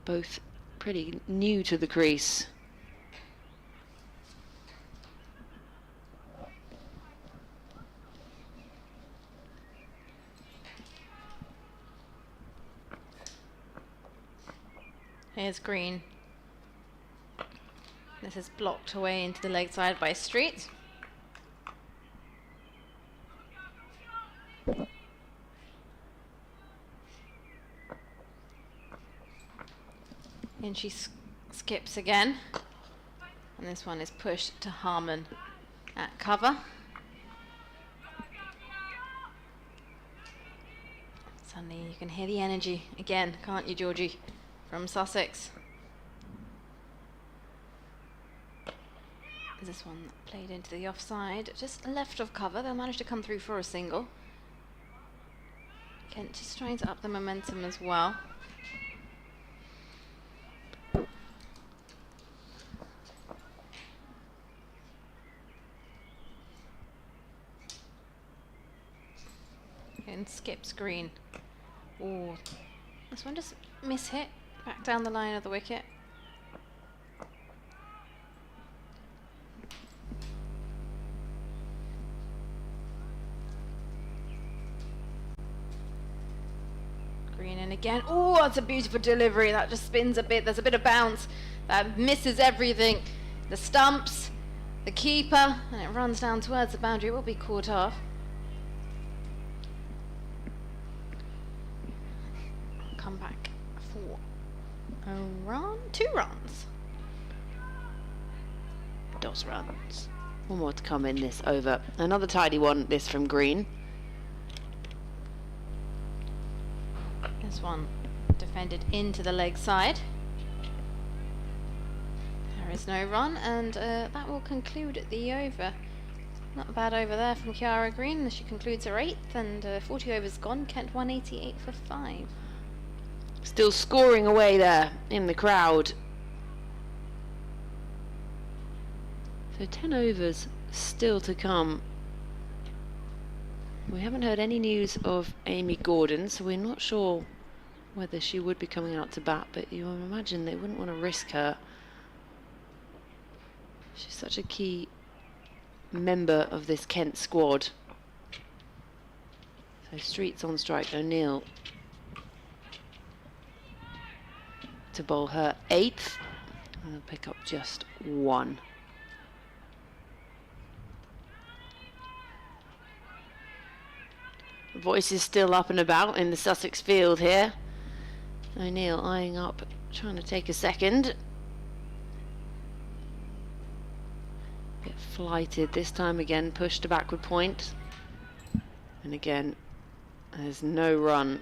both pretty new to the crease. Here's Green. This is blocked away into the leg side by Street. And she skips again. And this one is pushed to Harmon at cover. Suddenly you can hear the energy again, can't you, Georgie? From Sussex. This one played into the offside, just left of cover. They'll manage to come through for a single. Kent just trying to up the momentum as well. And skips Green. Oh, this one just mishit. Back down the line of the wicket. Green in again. Oh, that's a beautiful delivery. That just spins a bit. There's a bit of bounce. That misses everything. The stumps, the keeper, and it runs down towards the boundary. It will be caught off. Come back for a run, 2 runs. Dos runs. 1 more to come in this over. Another tidy one, this from Green. This one defended into the leg side. There is no run, and that will conclude the over. Not a bad over there from Kiara Green as she concludes her 8th, and 40 overs gone. Kent 188 for 5. Still scoring away there in the crowd. So 10 overs still to come. We haven't heard any news of Amy Gordon, so we're not sure whether she would be coming out to bat, but you imagine they wouldn't want to risk her. She's such a key member of this Kent squad. So Street's on strike. O'Neill to bowl her 8th, and they'll pick up just 1. The voice is still up and about in the Sussex field here. O'Neill eyeing up, trying to take a second. Bit flighted this time again, pushed to backward point. And again, there's no run.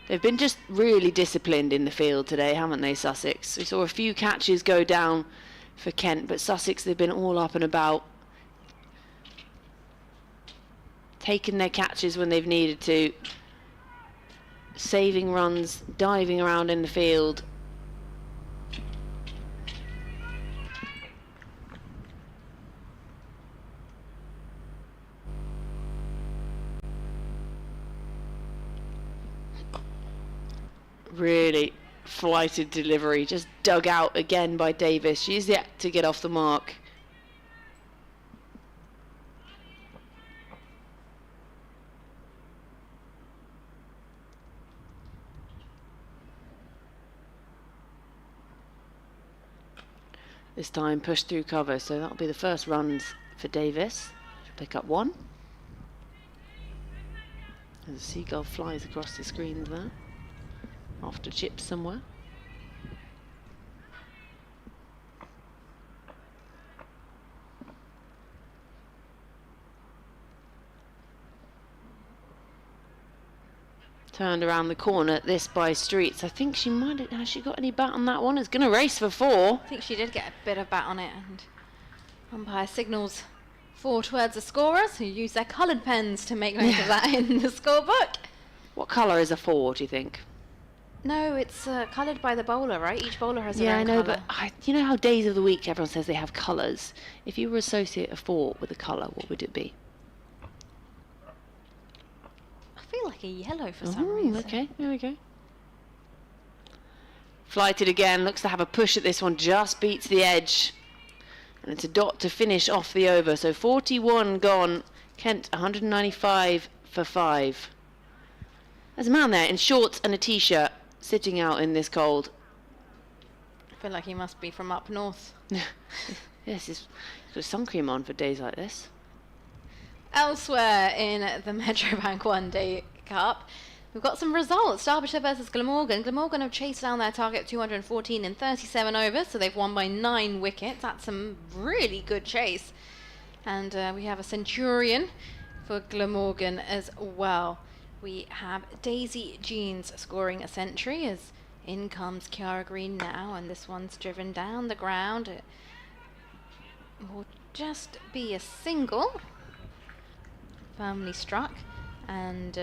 They've been just really disciplined in the field today, haven't they, Sussex? We saw a few catches go down for Kent, but Sussex, they've been all up and about, taking their catches when they've needed to, saving runs, diving around in the field. Really flighted delivery, just dug out again by Davis. She's yet to get off the mark. This time pushed through cover, so that'll be the first runs for Davis. She'll pick up one. As a seagull flies across the screen there, after chips somewhere. Turned around the corner, this by Streets. I think she might have, has she got any bat on that one? It's going to race for 4. I think she did get a bit of bat on it, and umpire signals 4 towards the scorers, who use their coloured pens to make note of that in the scorebook. What colour is a 4, do you think? No, it's coloured by the bowler, right? Each bowler has their Yeah, I own know, colour. but you know how days of the week everyone says they have colours? If you were to associate a 4 with a colour, what would it be? I feel like a yellow for some reason. Okay, there we go. Flighted again, looks to have a push at this one, just beats the edge. And it's a dot to finish off the over. So 41 gone, Kent 195 for 5. There's a man there in shorts and a t-shirt, sitting out in this cold. I feel like he must be from up north. Yes, he's got sun cream on for days like this. Elsewhere in the Metrobank One Day Cup, we've got some results. Derbyshire versus Glamorgan. Glamorgan have chased down their target 214 in 37 overs, so they've won by 9 wickets. That's some really good chase. And we have a centurion for Glamorgan as well. We have Daisy Jeans scoring a century as in comes Kiara Green now, and this one's driven down the ground. It will just be a single. Firmly struck, and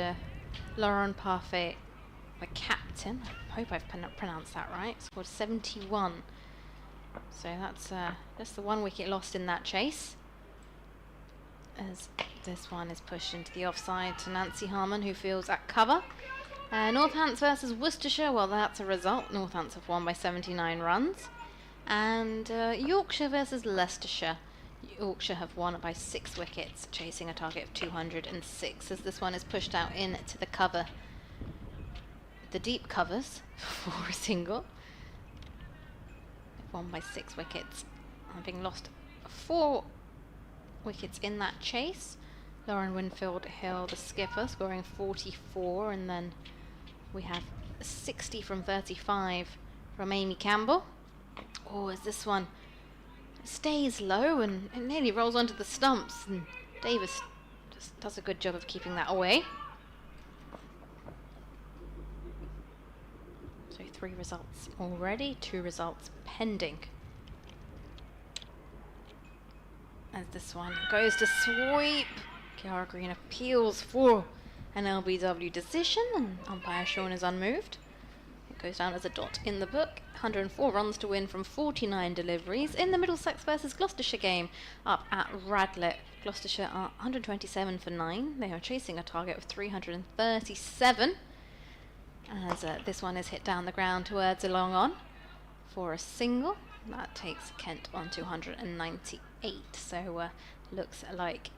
Lauren Parfait, the captain, I hope I've pronounced that right, scored 71. So that's just the 1 wicket lost in that chase. As this one is pushed into the offside to Nancy Harmon, who feels at cover. Northants versus Worcestershire, well, that's a result. Northants have won by 79 runs. And Yorkshire versus Leicestershire. Yorkshire have won by 6 wickets, chasing a target of 206, as this one is pushed out into the cover. The deep covers for a single. They've won by 6 wickets, having lost 4 wickets in that chase. Lauren Winfield Hill, the skipper, scoring 44, and then we have 60 from 35 from Amy Campbell. Oh, is this one stays low and it nearly rolls onto the stumps, and Davis just does a good job of keeping that away. So 3 results already, 2 results pending. As this one goes to sweep, Kiara Green appeals for an LBW decision, and umpire Sean is unmoved. It goes down as a dot in the book. 104 runs to win from 49 deliveries in the Middlesex versus Gloucestershire game up at Radlett. Gloucestershire are 127 for 9. They are chasing a target of 337. As this one is hit down the ground towards a long on for a single. That takes Kent on 298. So looks like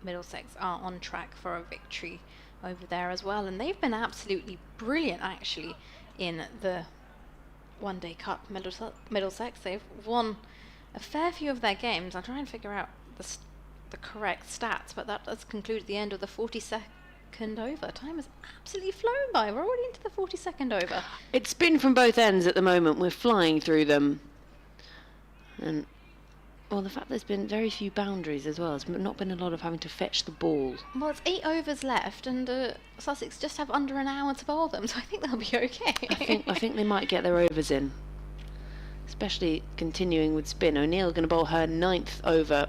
Middlesex are on track for a victory over there as well. And they've been absolutely brilliant actually in the One Day Cup. Middlesex, they've won a fair few of their games. I'll try and figure out the correct stats, but that does conclude the end of the 42nd over. Time has absolutely flown by. We're already into the 42nd over. It's been from both ends at the moment. We're flying through them. And, well, the fact there's been very few boundaries as well. There's not been a lot of having to fetch the ball. Well, it's 8 overs left, and Sussex just have under an hour to bowl them, so I think they'll be okay. I think they might get their overs in. especially continuing with spin. O'Neill going to bowl her 9th over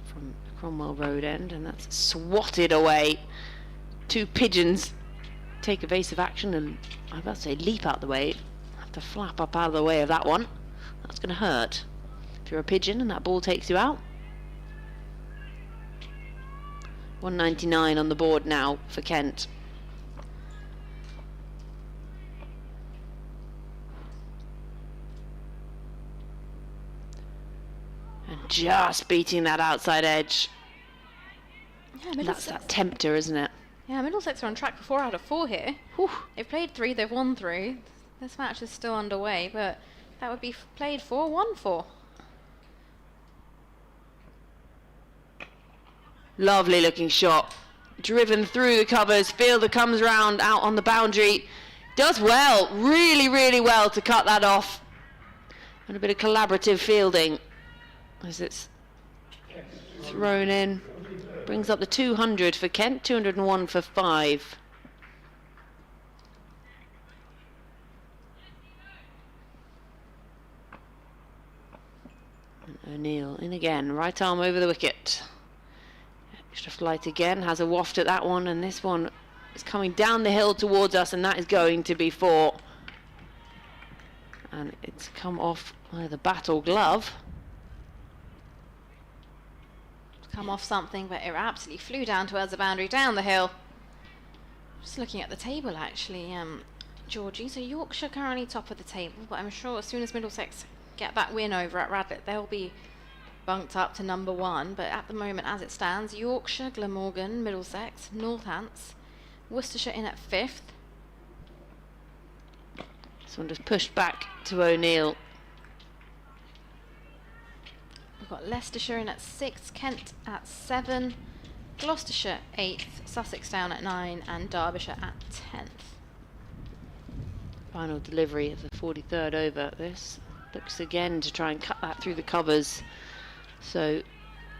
from Cromwell Road end, and that's swatted away. 2 pigeons take evasive action and, I was about to say, leap out the way. Have to flap up out of the way of that one. That's going to hurt if you're a pigeon and that ball takes you out. 199 on the board now for Kent. And just beating that outside edge. Yeah, That's that tempter, isn't it? Yeah, Middlesex are on track for 4 out of 4 here. Whew. They've played 3, they've won 3. This match is still underway, but that would be played 4, won 4. Lovely looking shot. Driven through the covers. Fielder comes round out on the boundary. Does well, really, really well to cut that off. And a bit of collaborative fielding as it's thrown in. Brings up the 200 for Kent, 201 for 5. And O'Neill in again, right arm over the wicket. Extra flight again, has a waft at that one, and this one is coming down the hill towards us, and that is going to be 4. And it's come off either bat or glove. Come off something, but it absolutely flew down towards the boundary, down the hill. Just looking at the table, actually, Georgie. So Yorkshire currently top of the table, but I'm sure as soon as Middlesex get that win over at Radlett, they'll be bunked up to number 1. But at the moment, as it stands, Yorkshire, Glamorgan, Middlesex, Northants, Worcestershire in at 5th. This one just pushed back to O'Neill. We've got Leicestershire in at 6th, Kent at 7, Gloucestershire 8th, Sussex down at 9, and Derbyshire at 10th. Final delivery of the 43rd over. This looks again to try and cut that through the covers. So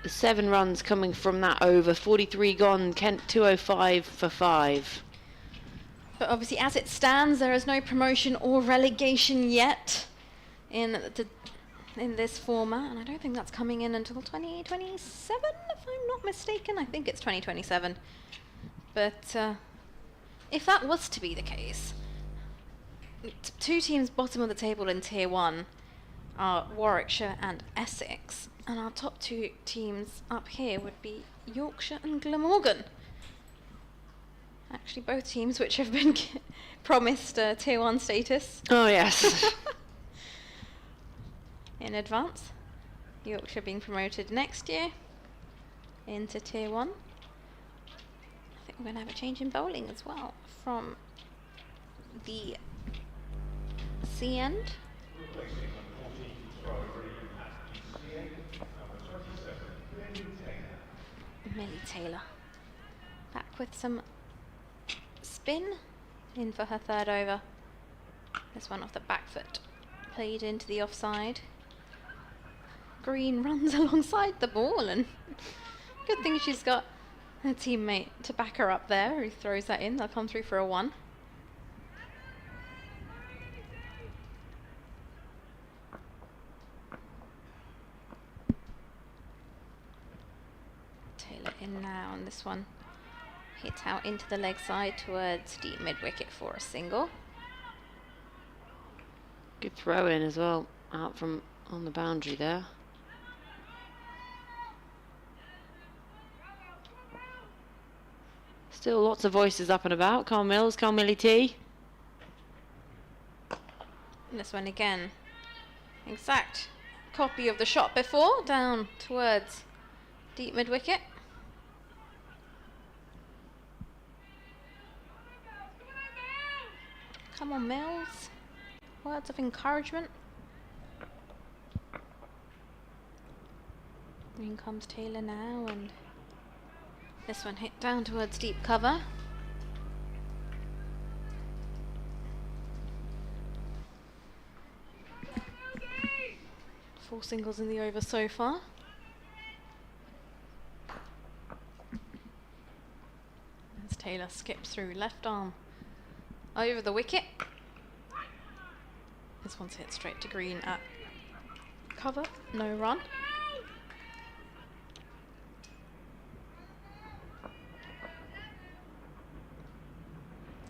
the 7 runs coming from that over, 43 gone, Kent 205 for 5. But obviously, as it stands, there is no promotion or relegation yet in this format, and I don't think that's coming in until 2027, if I'm not mistaken. I think it's 2027. But if that was to be the case, 2 teams bottom of the table in Tier 1 are Warwickshire and Essex, and our top 2 teams up here would be Yorkshire and Glamorgan. Actually, both teams which have been promised Tier 1 status. Oh yes. In advance. Yorkshire being promoted next year into Tier 1. I think we're going to have a change in bowling as well from the C end. Millie Taylor back with some spin in for her 3rd over. This one off the back foot, played into the offside. Green runs alongside the ball, and good thing she's got a teammate to back her up there who throws that in. They'll come through for a 1. Taylor in now, and this one hits out into the leg side towards deep mid-wicket for a single. Good throw in as well, out from on the boundary there. Still lots of voices up and about. Carl Mills, Carl Millie T. And this one again, exact copy of the shot before, down towards deep mid-wicket. Come on, Mills. Words of encouragement. In comes Taylor now, and this one hit down towards deep cover. Four singles in the over so far. As Taylor skips through, left arm over the wicket. This one's hit straight to green at cover, no run.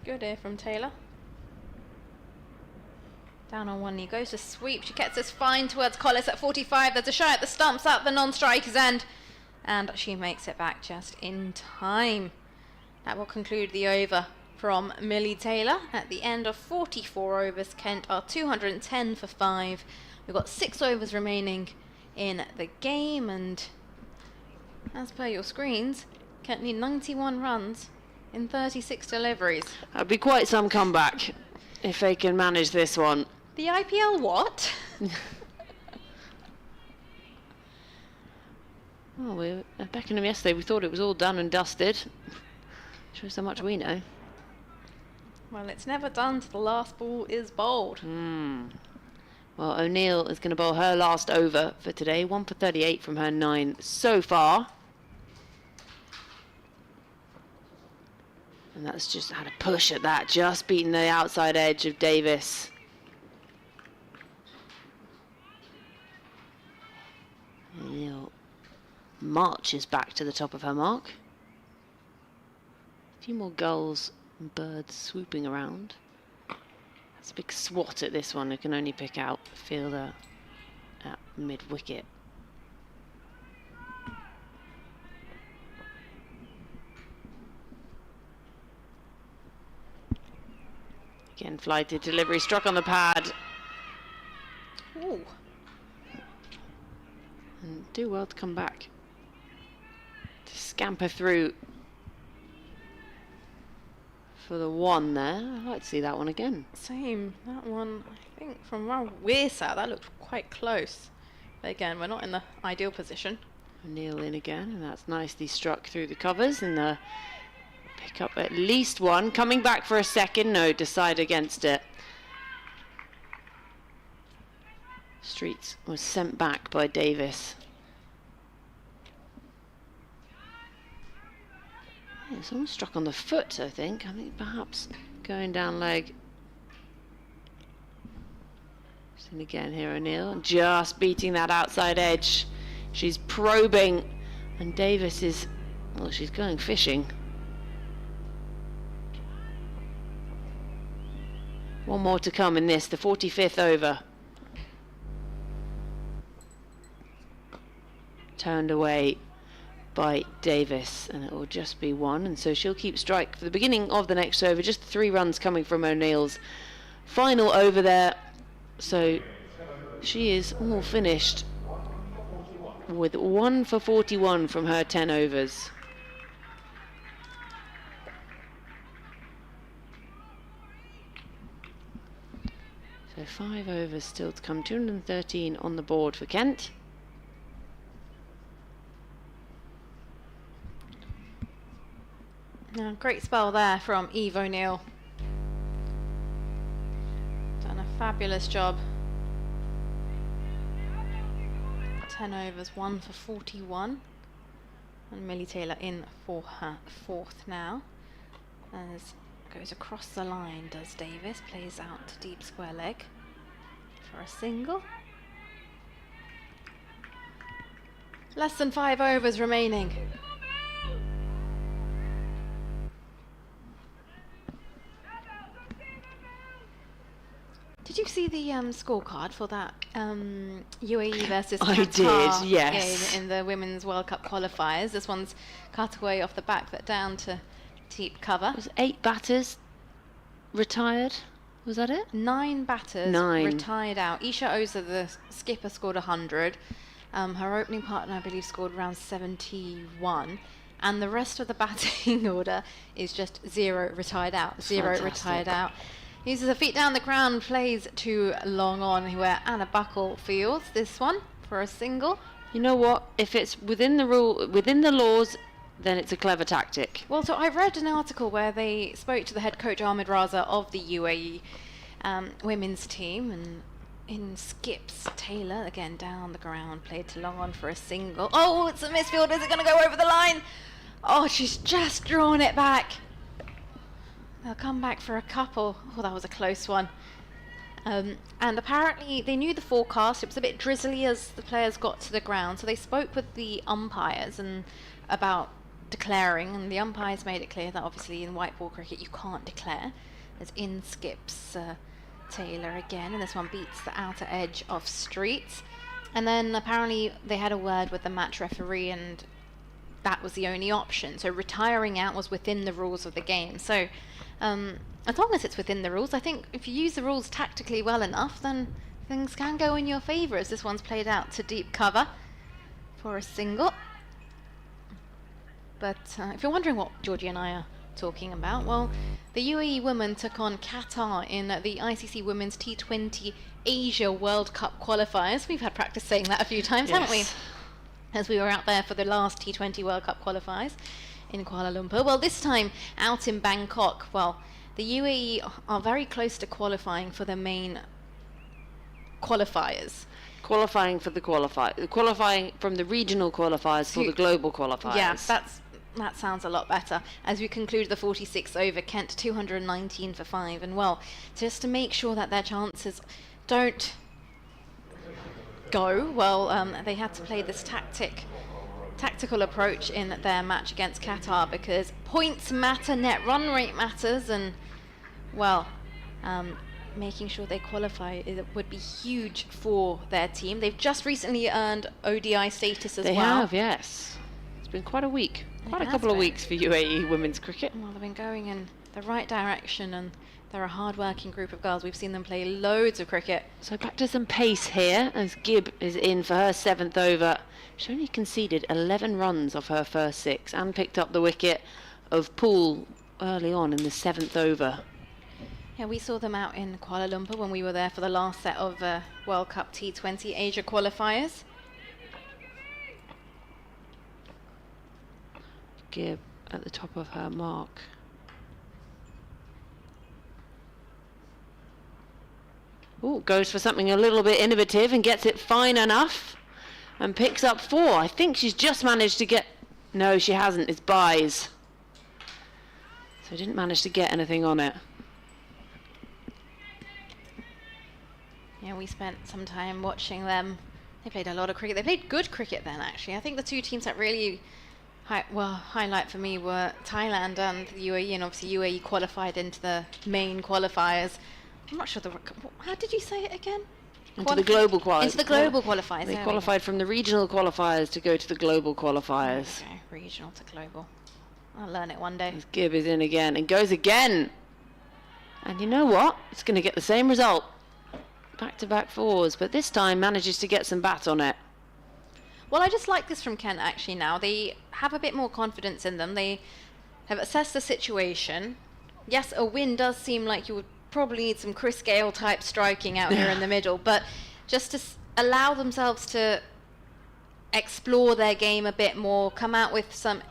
Good here from Taylor. Down on one knee, goes to sweep. She gets this fine towards Collis at 45. There's a shy at the stumps at the non-striker's end. And she makes it back just in time. That will conclude the over from Millie Taylor. At the end of 44 overs, Kent are 210 for 5. We've got 6 overs remaining in the game. And as per your screens, Kent need 91 runs in 36 deliveries. That'd be quite some comeback if they can manage this one. The IPL what? Oh, we were at Beckenham yesterday. We thought it was all done and dusted. Shows how much we know. Well, it's never done till the last ball is bowled. Well, O'Neill is going to bowl her last over for today. 1 for 38 from her 9 so far. And that's just had a push at that, just beating the outside edge of Davis. O'Neill marches back to the top of her mark. A few more gulls and birds swooping around. That's a big swat at this one. Who can only pick out fielder at mid-wicket. Again, flighted delivery, struck on the pad. Ooh. And do well to come back. To scamper through for the 1 there. I'd like to see that one again. Same. That one, I think, from where we're sat, that looked quite close. But again, we're not in the ideal position. O'Neill in again, and that's nicely struck through the covers. And the pick up at least 1. Coming back for a second. No, decide against it. Streets was sent back by Davis. Yeah, someone struck on the foot, I think. I think perhaps going down leg. And again here, O'Neill, just beating that outside edge. She's probing, and Davis is, well, she's going fishing. One more to come in this, the 45th over. Turned away by Davis, and it will just be 1, and so she'll keep strike for the beginning of the next over. Just 3 runs coming from O'Neill's final over there, so she is all finished with 1 for 41 from her 10 overs. So 5 overs still to come, 213 on the board for Kent. Yeah, great spell there from Eve O'Neill. Done a fabulous job. 10 overs, 1 for 41. And Millie Taylor in for her 4th now. As goes across the line, does Davis. Plays out to deep square leg for a single. Less than 5 overs remaining. Did you see the scorecard for that UAE versus I Qatar did, yes. game in the Women's World Cup qualifiers? This one's cut away off the back foot down to deep cover. Was 8 batters retired? Was that it? 9 batters 9. retired out. Isha Oza, the skipper, scored 100. Her opening partner, I believe, scored around 71. And the rest of the batting order is just 0 retired out. 0 Fantastic. retired out. Uses her feet down the ground, plays to long on, where Anna Buckle fields this one for a single. You know what? If it's within the laws, then it's a clever tactic. Well, so I read an article where they spoke to the head coach Ahmed Raza of the UAE women's team, and in skips Taylor again down the ground, played to long on for a single. Oh, it's a misfield. Is it going to go over the line? Oh, she's just drawn it back. They'll come back for a couple. Oh, that was a close one. And apparently they knew the forecast. It was a bit drizzly as the players got to the ground, so they spoke with the umpires and about declaring, and the umpires made it clear that obviously in white ball cricket you can't declare. As in skips Taylor again, and this one beats the outer edge of Street. And then apparently they had a word with the match referee, and that was the only option. So retiring out was within the rules of the game. So as long as it's within the rules, I think if you use the rules tactically well enough, then things can go in your favour, as this one's played out to deep cover for a single. But if you're wondering what Georgie and I are talking about, well, the UAE women took on Qatar in the ICC Women's T20 Asia World Cup qualifiers. We've had practice saying that a few times, haven't we? As we were out there for the last T20 World Cup qualifiers in Kuala Lumpur. Well, this time out in Bangkok, well, the UAE are very close to qualifying for the main qualifiers. Qualifying for the qualifying from the regional qualifiers for the global qualifiers. Yeah, that sounds a lot better. As we conclude the 46th over, Kent 219 for 5. And well, just to make sure that their chances don't go, well, they had to play this tactical approach in their match against Qatar, because points matter, net run rate matters, and well, making sure they qualify would be huge for their team. They've just recently earned ODI status as well. They have, yes. It's been quite a week. Quite a couple of weeks for UAE women's cricket. Well, they've been going in the right direction, and they're a hard-working group of girls. We've seen them play loads of cricket. So back to some pace here as Gibb is in for her 7th over. She only conceded 11 runs off her first 6 and picked up the wicket of Poole early on in the 7th over. Yeah, we saw them out in Kuala Lumpur when we were there for the last set of World Cup T20 Asia qualifiers. Gibb at the top of her mark. Oh, goes for something a little bit innovative and gets it fine enough and picks up 4. I think she's just managed to get... No, she hasn't. It's byes. So didn't manage to get anything on it. Yeah, we spent some time watching them. They played a lot of cricket. They played good cricket then, actually. I think the two teams that really highlight for me were Thailand and the UAE, and obviously UAE qualified into the main qualifiers. I'm not sure how did you say it again? Into the global qualifiers. Into the global qualifiers. They qualified from the regional qualifiers to go to the global qualifiers. Okay, regional to global. I'll learn it one day. As Gibb is in again and goes again. And you know what? It's going to get the same result. Back-to-back 4s, but this time manages to get some bat on it. Well, I just like this from Kent actually now. They have a bit more confidence in them. They have assessed the situation. Yes, a win does seem like you would probably need some Chris Gale type striking out here in the middle, but just to allow themselves to explore their game a bit more, come out with some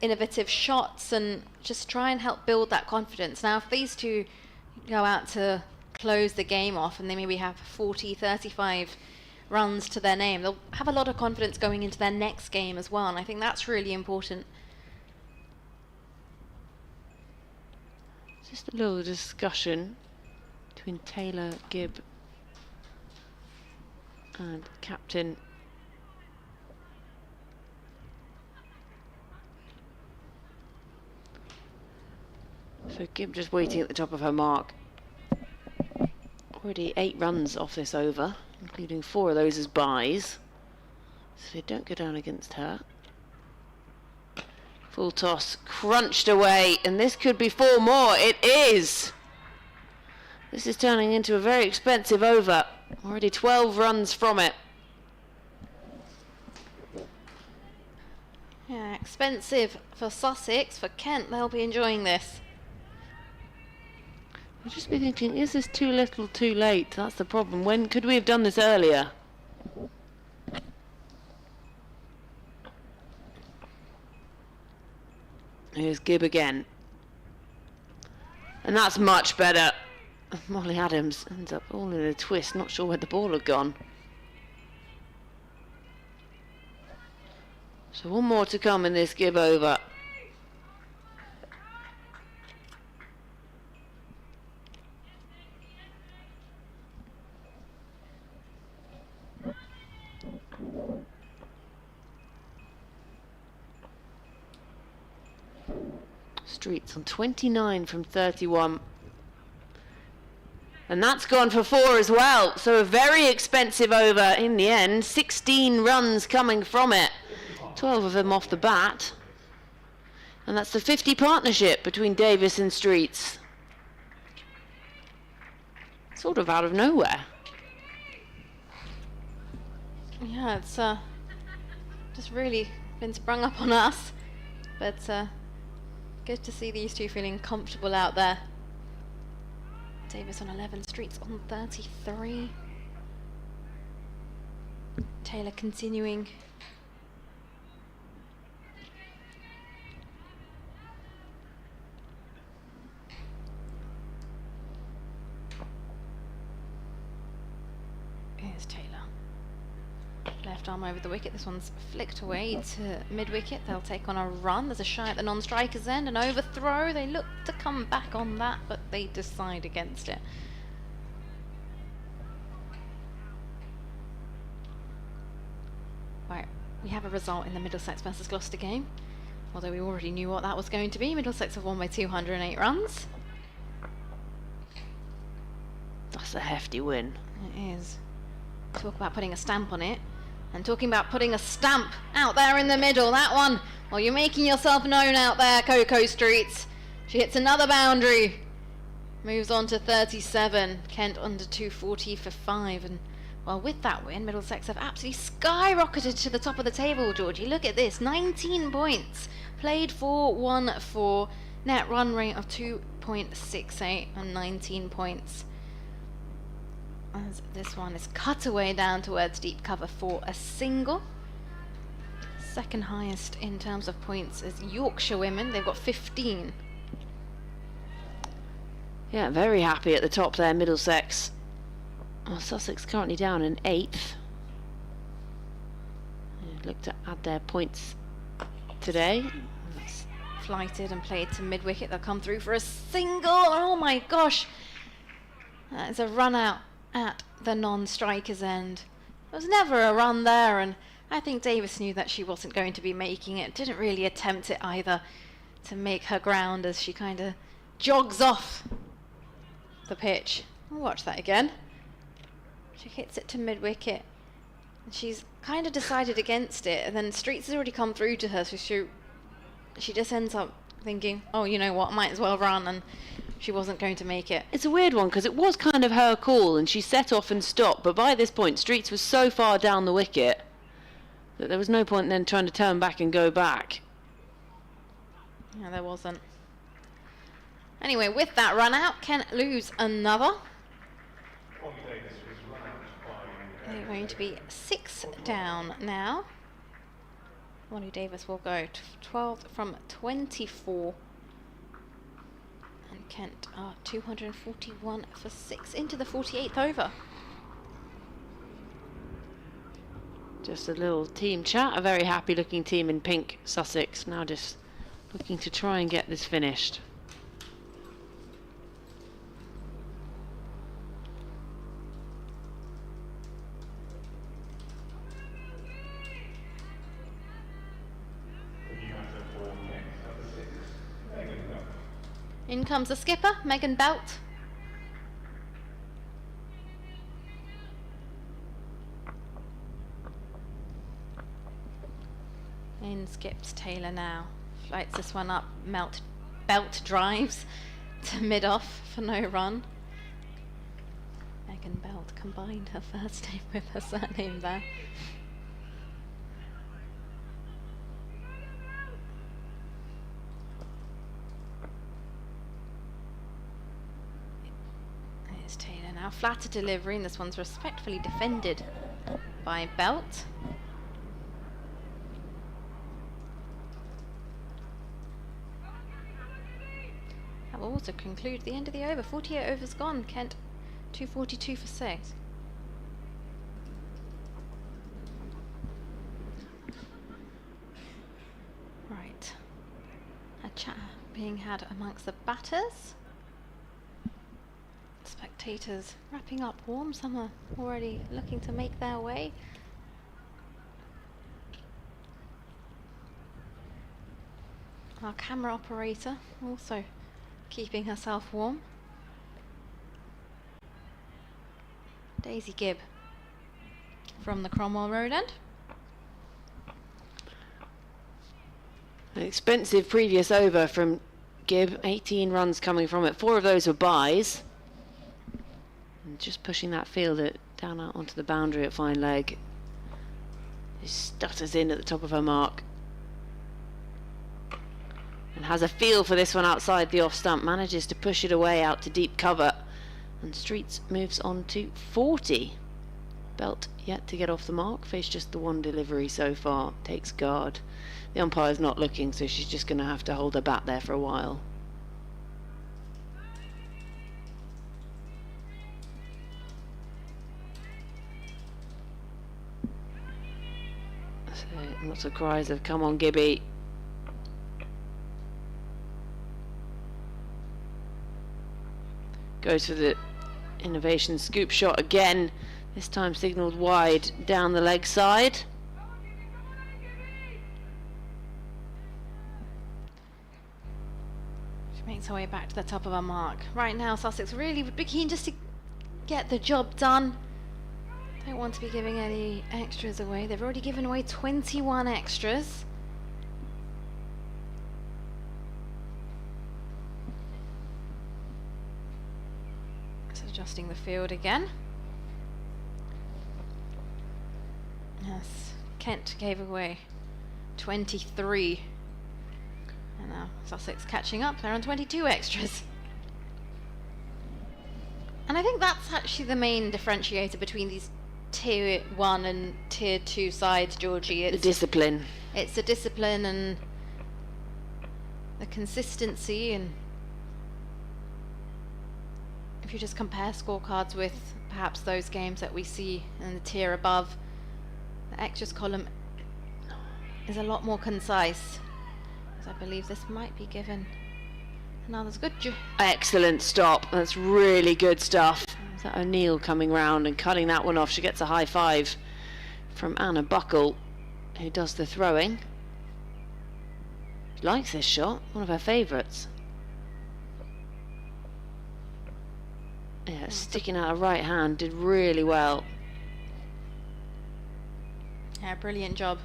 innovative shots and just try and help build that confidence. Now, if these two go out to close the game off and they maybe have 40, 35 runs to their name, they'll have a lot of confidence going into their next game as well, and I think that's really important. Just a little discussion between Taylor, Gibb and captain. So Gibb just waiting at the top of her mark. Already 8 runs off this over, including 4 of those as byes. So they don't go down against her. Full toss, crunched away, and this could be 4 more. It is! This is turning into a very expensive over. Already 12 runs from it. Yeah, expensive for Sussex. For Kent, they'll be enjoying this. I'll just be thinking, is this too little too late? That's the problem. When could we have done this earlier? Here's Gibb again. And that's much better. Molly Adams ends up all in a twist, not sure where the ball had gone. So 1 more to come in this Gibb over. Streets on 29 from 31. And that's gone for 4 as well. So a very expensive over in the end. 16 runs coming from it. 12 of them off the bat. And that's the 50 partnership between Davis and Streets. Sort of out of nowhere. Yeah, it's just really been sprung up on us. But good to see these two feeling comfortable out there. Davis on 11, Streets on 33. Taylor continuing. Here's Taylor. Left arm over the wicket. This one's flicked away to mid-wicket. They'll take on a run. There's a shy at the non-striker's end. An overthrow. They look to come back on that, but they decide against it. Right, we have a result in the Middlesex versus Gloucester game. Although we already knew what that was going to be. Middlesex have won by 208 runs. That's a hefty win. It is. Talk about putting a stamp on it. And talking about putting a stamp out there in the middle, that one. Well, you're making yourself known out there, Coco Streets. She hits another boundary. Moves on to 37. Kent under 240 for 5. And, well, with that win, Middlesex have absolutely skyrocketed to the top of the table, Georgie. Look at this. 19 points. Played for 1-4. Net run rate of 2.68 and 19 points. As this one is cut away down towards deep cover for a single. Second highest in terms of points is Yorkshire Women. They've got 15. Yeah, very happy at the top there, Middlesex. Well, Sussex currently down in 8th. Look to add their points today. That's flighted and played to mid-wicket. They'll come through for a single. Oh my gosh. That is a run out at the non-striker's end. There was never a run there, and I think Davis knew that she wasn't going to be making it. Didn't really attempt it either to make her ground as she kind of jogs off the pitch. I'll watch that again. She hits it to mid-wicket, and she's kind of decided against it, and then Streets has already come through to her, so she just ends up thinking, oh, you know what, I might as well run, and she wasn't going to make it. It's a weird one because it was kind of her call and she set off and stopped, but by this point Streets was so far down the wicket that there was no point then trying to turn back and go back. Yeah, there wasn't. Anyway, with that run out, can lose another. They're going to be 6 down now. Molly Davis will go 12 from 24. And Kent are 241 for 6 into the 48th over. Just a little team chat. A very happy looking team in pink, Sussex. Now just looking to try and get this finished. In comes the skipper, Megan Belt. In skips Taylor now. Flights this one up. Belt drives to mid-off for no run. Megan Belt combined her first name with her surname there. Taylor now, flatter delivery, and this one's respectfully defended by Belt. That will also conclude the end of the over. 48 overs gone. Kent 242 for 6. Right. A chat being had amongst the batters. Spectators wrapping up warm. Some are already looking to make their way. Our camera operator also keeping herself warm. Daisy Gibb from the Cromwell Road end. An expensive previous over from Gibb, 18 runs coming from it. 4 of those were byes. And just pushing that fielder down out onto the boundary at fine leg. He stutters in at the top of her mark. And has a feel for this one outside the off stump. Manages to push it away out to deep cover. And Streets moves on to 40. Belt yet to get off the mark. Faced just the one delivery so far. Takes guard. The umpire's not looking, so she's just going to have to hold her bat there for a while. So lots of cries of "Come on, Gibby." Goes for the innovation scoop shot again. This time signalled wide down the leg side. She makes her way back to the top of her mark. Right now, Sussex really would be keen just to get the job done. Don't want to be giving any extras away. They've already given away 21 extras. Just adjusting the field again. Yes, Kent gave away 23. And now Sussex catching up. They're on 22 extras. And I think that's actually the main differentiator between these Tier 1 and Tier 2 sides, Georgie. The discipline. It's the discipline and the consistency, and if you just compare scorecards with perhaps those games that we see in the tier above, the extras column is a lot more concise. As I believe this might be given. Now there's good. Excellent stop. That's really good stuff. Is that O'Neill coming round and cutting that one off? She gets a high five from Anna Buckle, who does the throwing. She likes this shot, one of her favourites. Yeah, sticking out her right hand, did really well. Yeah, brilliant job.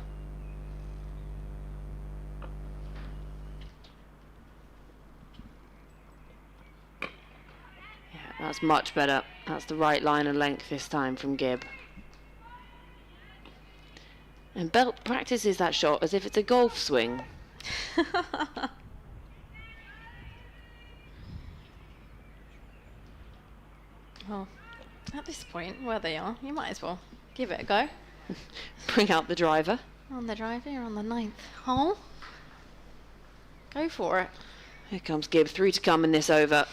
Yeah, that's much better. That's the right line and length this time from Gibb. And Belt practices that shot as if it's a golf swing. Well, at this point, where they are, you might as well give it a go. Bring out the driver. On the driver, you're on the 9th hole. Go for it. Here comes Gibb, 3 to come in this over.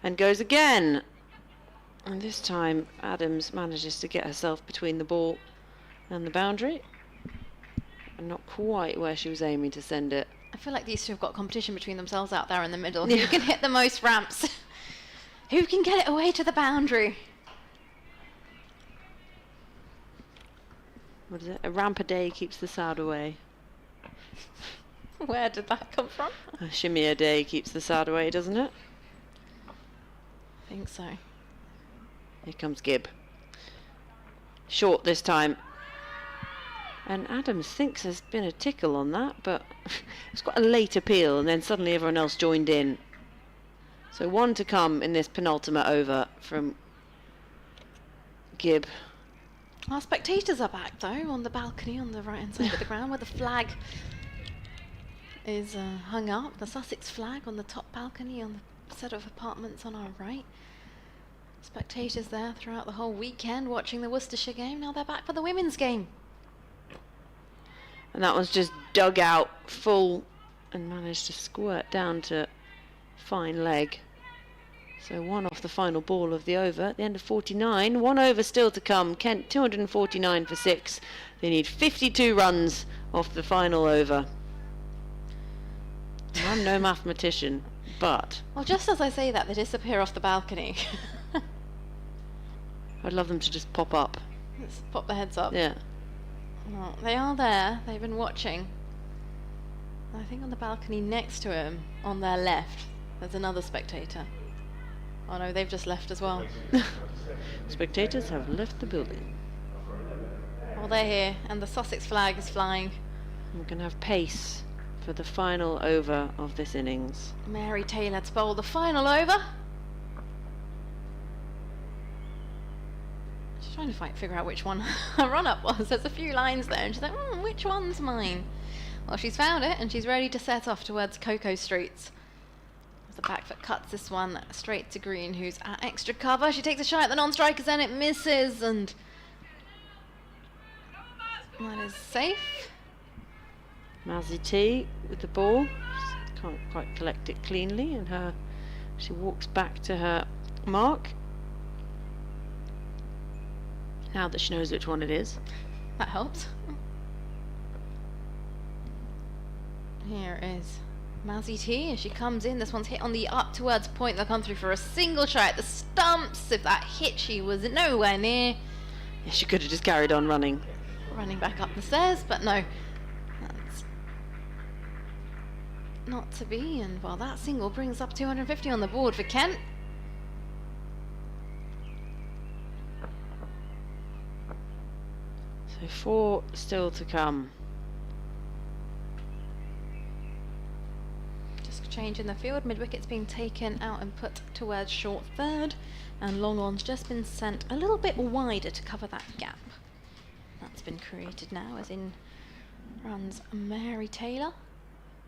And goes again. And this time Adams manages to get herself between the ball and the boundary. And not quite where she was aiming to send it. I feel like these two have got competition between themselves out there in the middle. Who can hit the most ramps? Who can get it away to the boundary? What is it? A ramp a day keeps the sound away. Where did that come from? A shimmy a day keeps the sound away, doesn't it? I think so. Here comes Gibb. Short this time. And Adams thinks there's been a tickle on that, but it's got a late appeal, and then suddenly everyone else joined in. So 1 to come in this penultimate over from Gibb. Our spectators are back though, on the balcony on the right hand side of the ground, where the flag is hung up, the Sussex flag on the top balcony on the set of apartments on our right. Spectators there throughout the whole weekend watching the Worcestershire game. Now they're back for the women's game. And that one's just dug out full and managed to squirt down to fine leg. So 1 off the final ball of the over at the end of 49. 1 over still to come. Kent 249 for 6. They need 52 runs off the final over. I'm no mathematician, but... Well, just as I say that, they disappear off the balcony. I'd love them to just pop up. Let's pop their heads up. Yeah. Well, they are there. They've been watching. I think on the balcony next to him, on their left, there's another spectator. Oh no, they've just left as well. Spectators have left the building. Well, they're here, and the Sussex flag is flying. We're going to have pace for the final over of this innings. Mary Taylor to bowl the final over. She's trying to figure out which one her run-up was. There's a few lines there, and she's like, which one's mine? Well, she's found it, and she's ready to set off towards Cocoa Streets. The back foot cuts this one straight to Green, who's at extra cover. She takes a shot at the non-strikers, and it misses, and that is safe. Mazzy T with the ball. Just can't quite collect it cleanly, and she walks back to her mark. Now that she knows which one it is. That helps. Here is Mazzy T as she comes in. This one's hit on the up towards point. They'll come through for a single try at the stumps. If that hit, she was nowhere near. Yeah, she could have just carried on running. Running back up the stairs, but no. That's not to be. And well, that single brings up 250 on the board for Kent. So 4 still to come. Just change in the field. Mid-wicket's being taken out and put towards short third. And long on's just been sent a little bit wider to cover that gap. That's been created now, as in runs Mary Taylor.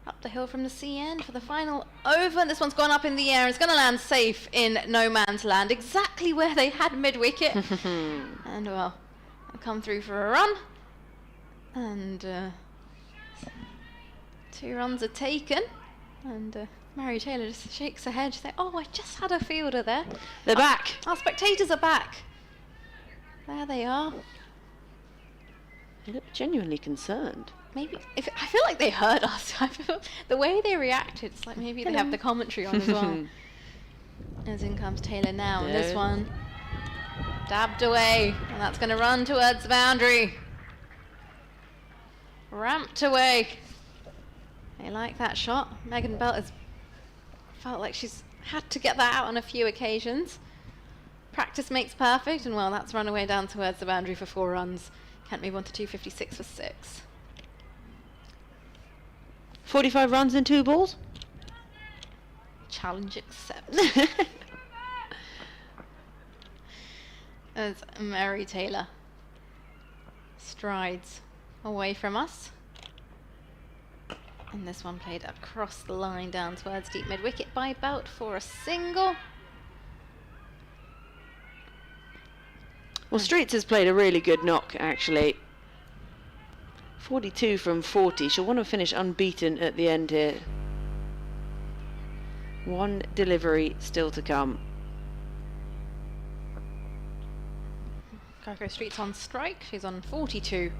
Up the hill from the C end for the final over. This one's gone up in the air. It's going to land safe in no man's land, exactly where they had mid-wicket. And well, I'll come through for a run. And 2 runs are taken. And Mary Taylor just shakes her head. She's like, oh, I just had a fielder there. They're back. Our spectators are back. There they are. They look genuinely concerned. Maybe I feel like they heard us. I feel the way they reacted. It's like maybe they have the commentary on as well. As in comes Taylor now, and this one dabbed away, and that's going to run towards the boundary. Ramped away. They like that shot. Megan Belt has felt like she's had to get that out on a few occasions. Practice makes perfect, and well, that's run away down towards the boundary for 4 runs. Can't move on to 256 for 6. 45 runs and 2 balls. Challenge accepted. As Mary Taylor strides away from us. And this one played across the line down towards deep mid-wicket by Belt for a single. Well, Streets has played a really good knock, actually. 42 from 40. She'll want to finish unbeaten at the end here. 1 delivery still to come. Cocoa Street's on strike. She's on 42.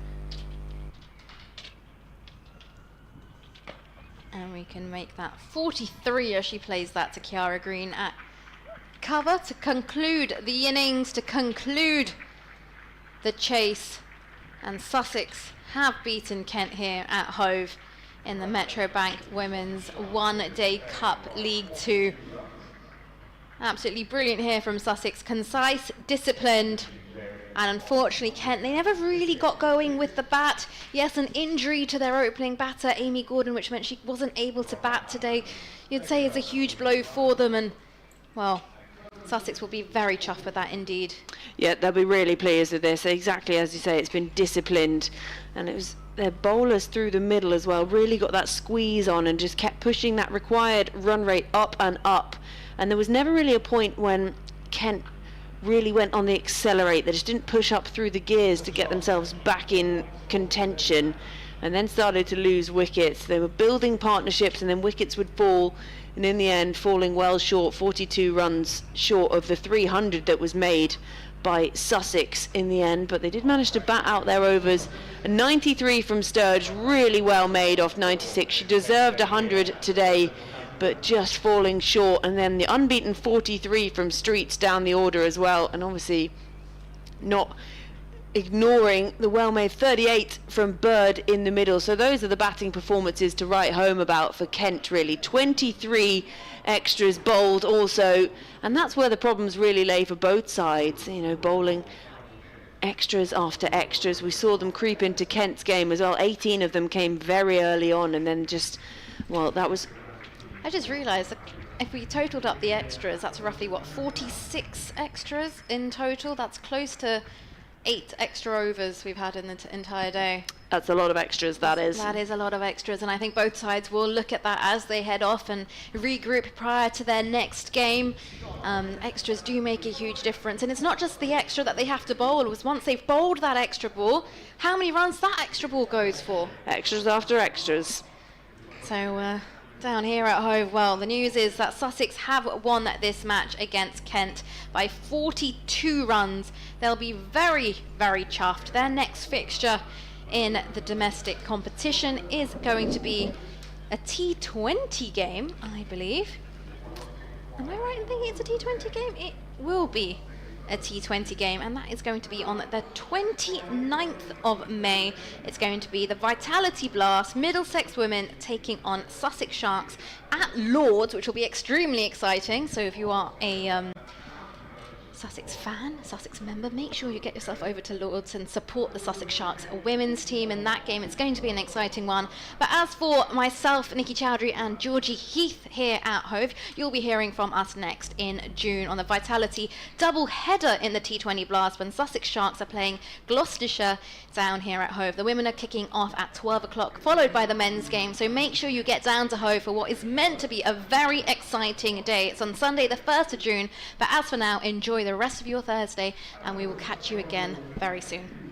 And we can make that 43 as she plays that to Kiara Green at cover to conclude the innings, to conclude the chase. And Sussex have beaten Kent here at Hove in the Metro Bank Women's One-Day Cup League 2. Absolutely brilliant here from Sussex. Concise, disciplined, and unfortunately Kent, they never really got going with the bat. Yes, an injury to their opening batter, Amy Gordon, which meant she wasn't able to bat today. You'd say is a huge blow for them, and well, Sussex will be very chuffed with that indeed. Yeah, they'll be really pleased with this. Exactly as you say, it's been disciplined, and it was their bowlers through the middle as well, really got that squeeze on and just kept pushing that required run rate up and up. And there was never really a point when Kent really went on the accelerate. They just didn't push up through the gears to get themselves back in contention, and then started to lose wickets. They were building partnerships, and then wickets would fall, and in the end falling well short, 42 runs short of the 300 that was made by Sussex in the end. But they did manage to bat out their overs. A 93 from Sturge, really well made off 96. She deserved 100 today, but just falling short. And then the unbeaten 43 from Streets down the order as well, and obviously not ignoring the well-made 38 from Bird in the middle. So those are the batting performances to write home about for Kent, really. 23 extras bowled also, and that's where the problems really lay for both sides, you know, bowling extras after extras. We saw them creep into Kent's game as well. 18 of them came very early on, and then just, well, that was... I just realised that if we totaled up the extras, that's roughly, what, 46 extras in total? That's close to 8 extra overs we've had in the entire day. That's a lot of extras, that is. That is a lot of extras, and I think both sides will look at that as they head off and regroup prior to their next game. Extras do make a huge difference, and it's not just the extra that they have to bowl. It was once they've bowled that extra ball, how many runs that extra ball goes for. Extras after extras. So down here at Hove, well, the news is that Sussex have won this match against Kent by 42 runs. They'll be very, very chuffed. Their next fixture in the domestic competition is going to be a T20 game, I believe. Am I right in thinking it's a T20 game? It will be a T20 game, and that is going to be on the 29th of May. It's going to be the Vitality Blast, Middlesex Women taking on Sussex Sharks at Lord's, which will be extremely exciting. So if you are a Sussex fan, Sussex member, make sure you get yourself over to Lord's and support the Sussex Sharks women's team in that game. It's going to be an exciting one. But as for myself, Nikki Chowdhury and Georgie Heath here at Hove, you'll be hearing from us next in June on the Vitality double header in the T20 Blast when Sussex Sharks are playing Gloucestershire down here at Hove. The women are kicking off at 12 o'clock, followed by the men's game. So make sure you get down to Hove for what is meant to be a very exciting day. It's on Sunday, the 1st of June. But as for now, enjoy the rest of your Thursday, and we will catch you again very soon.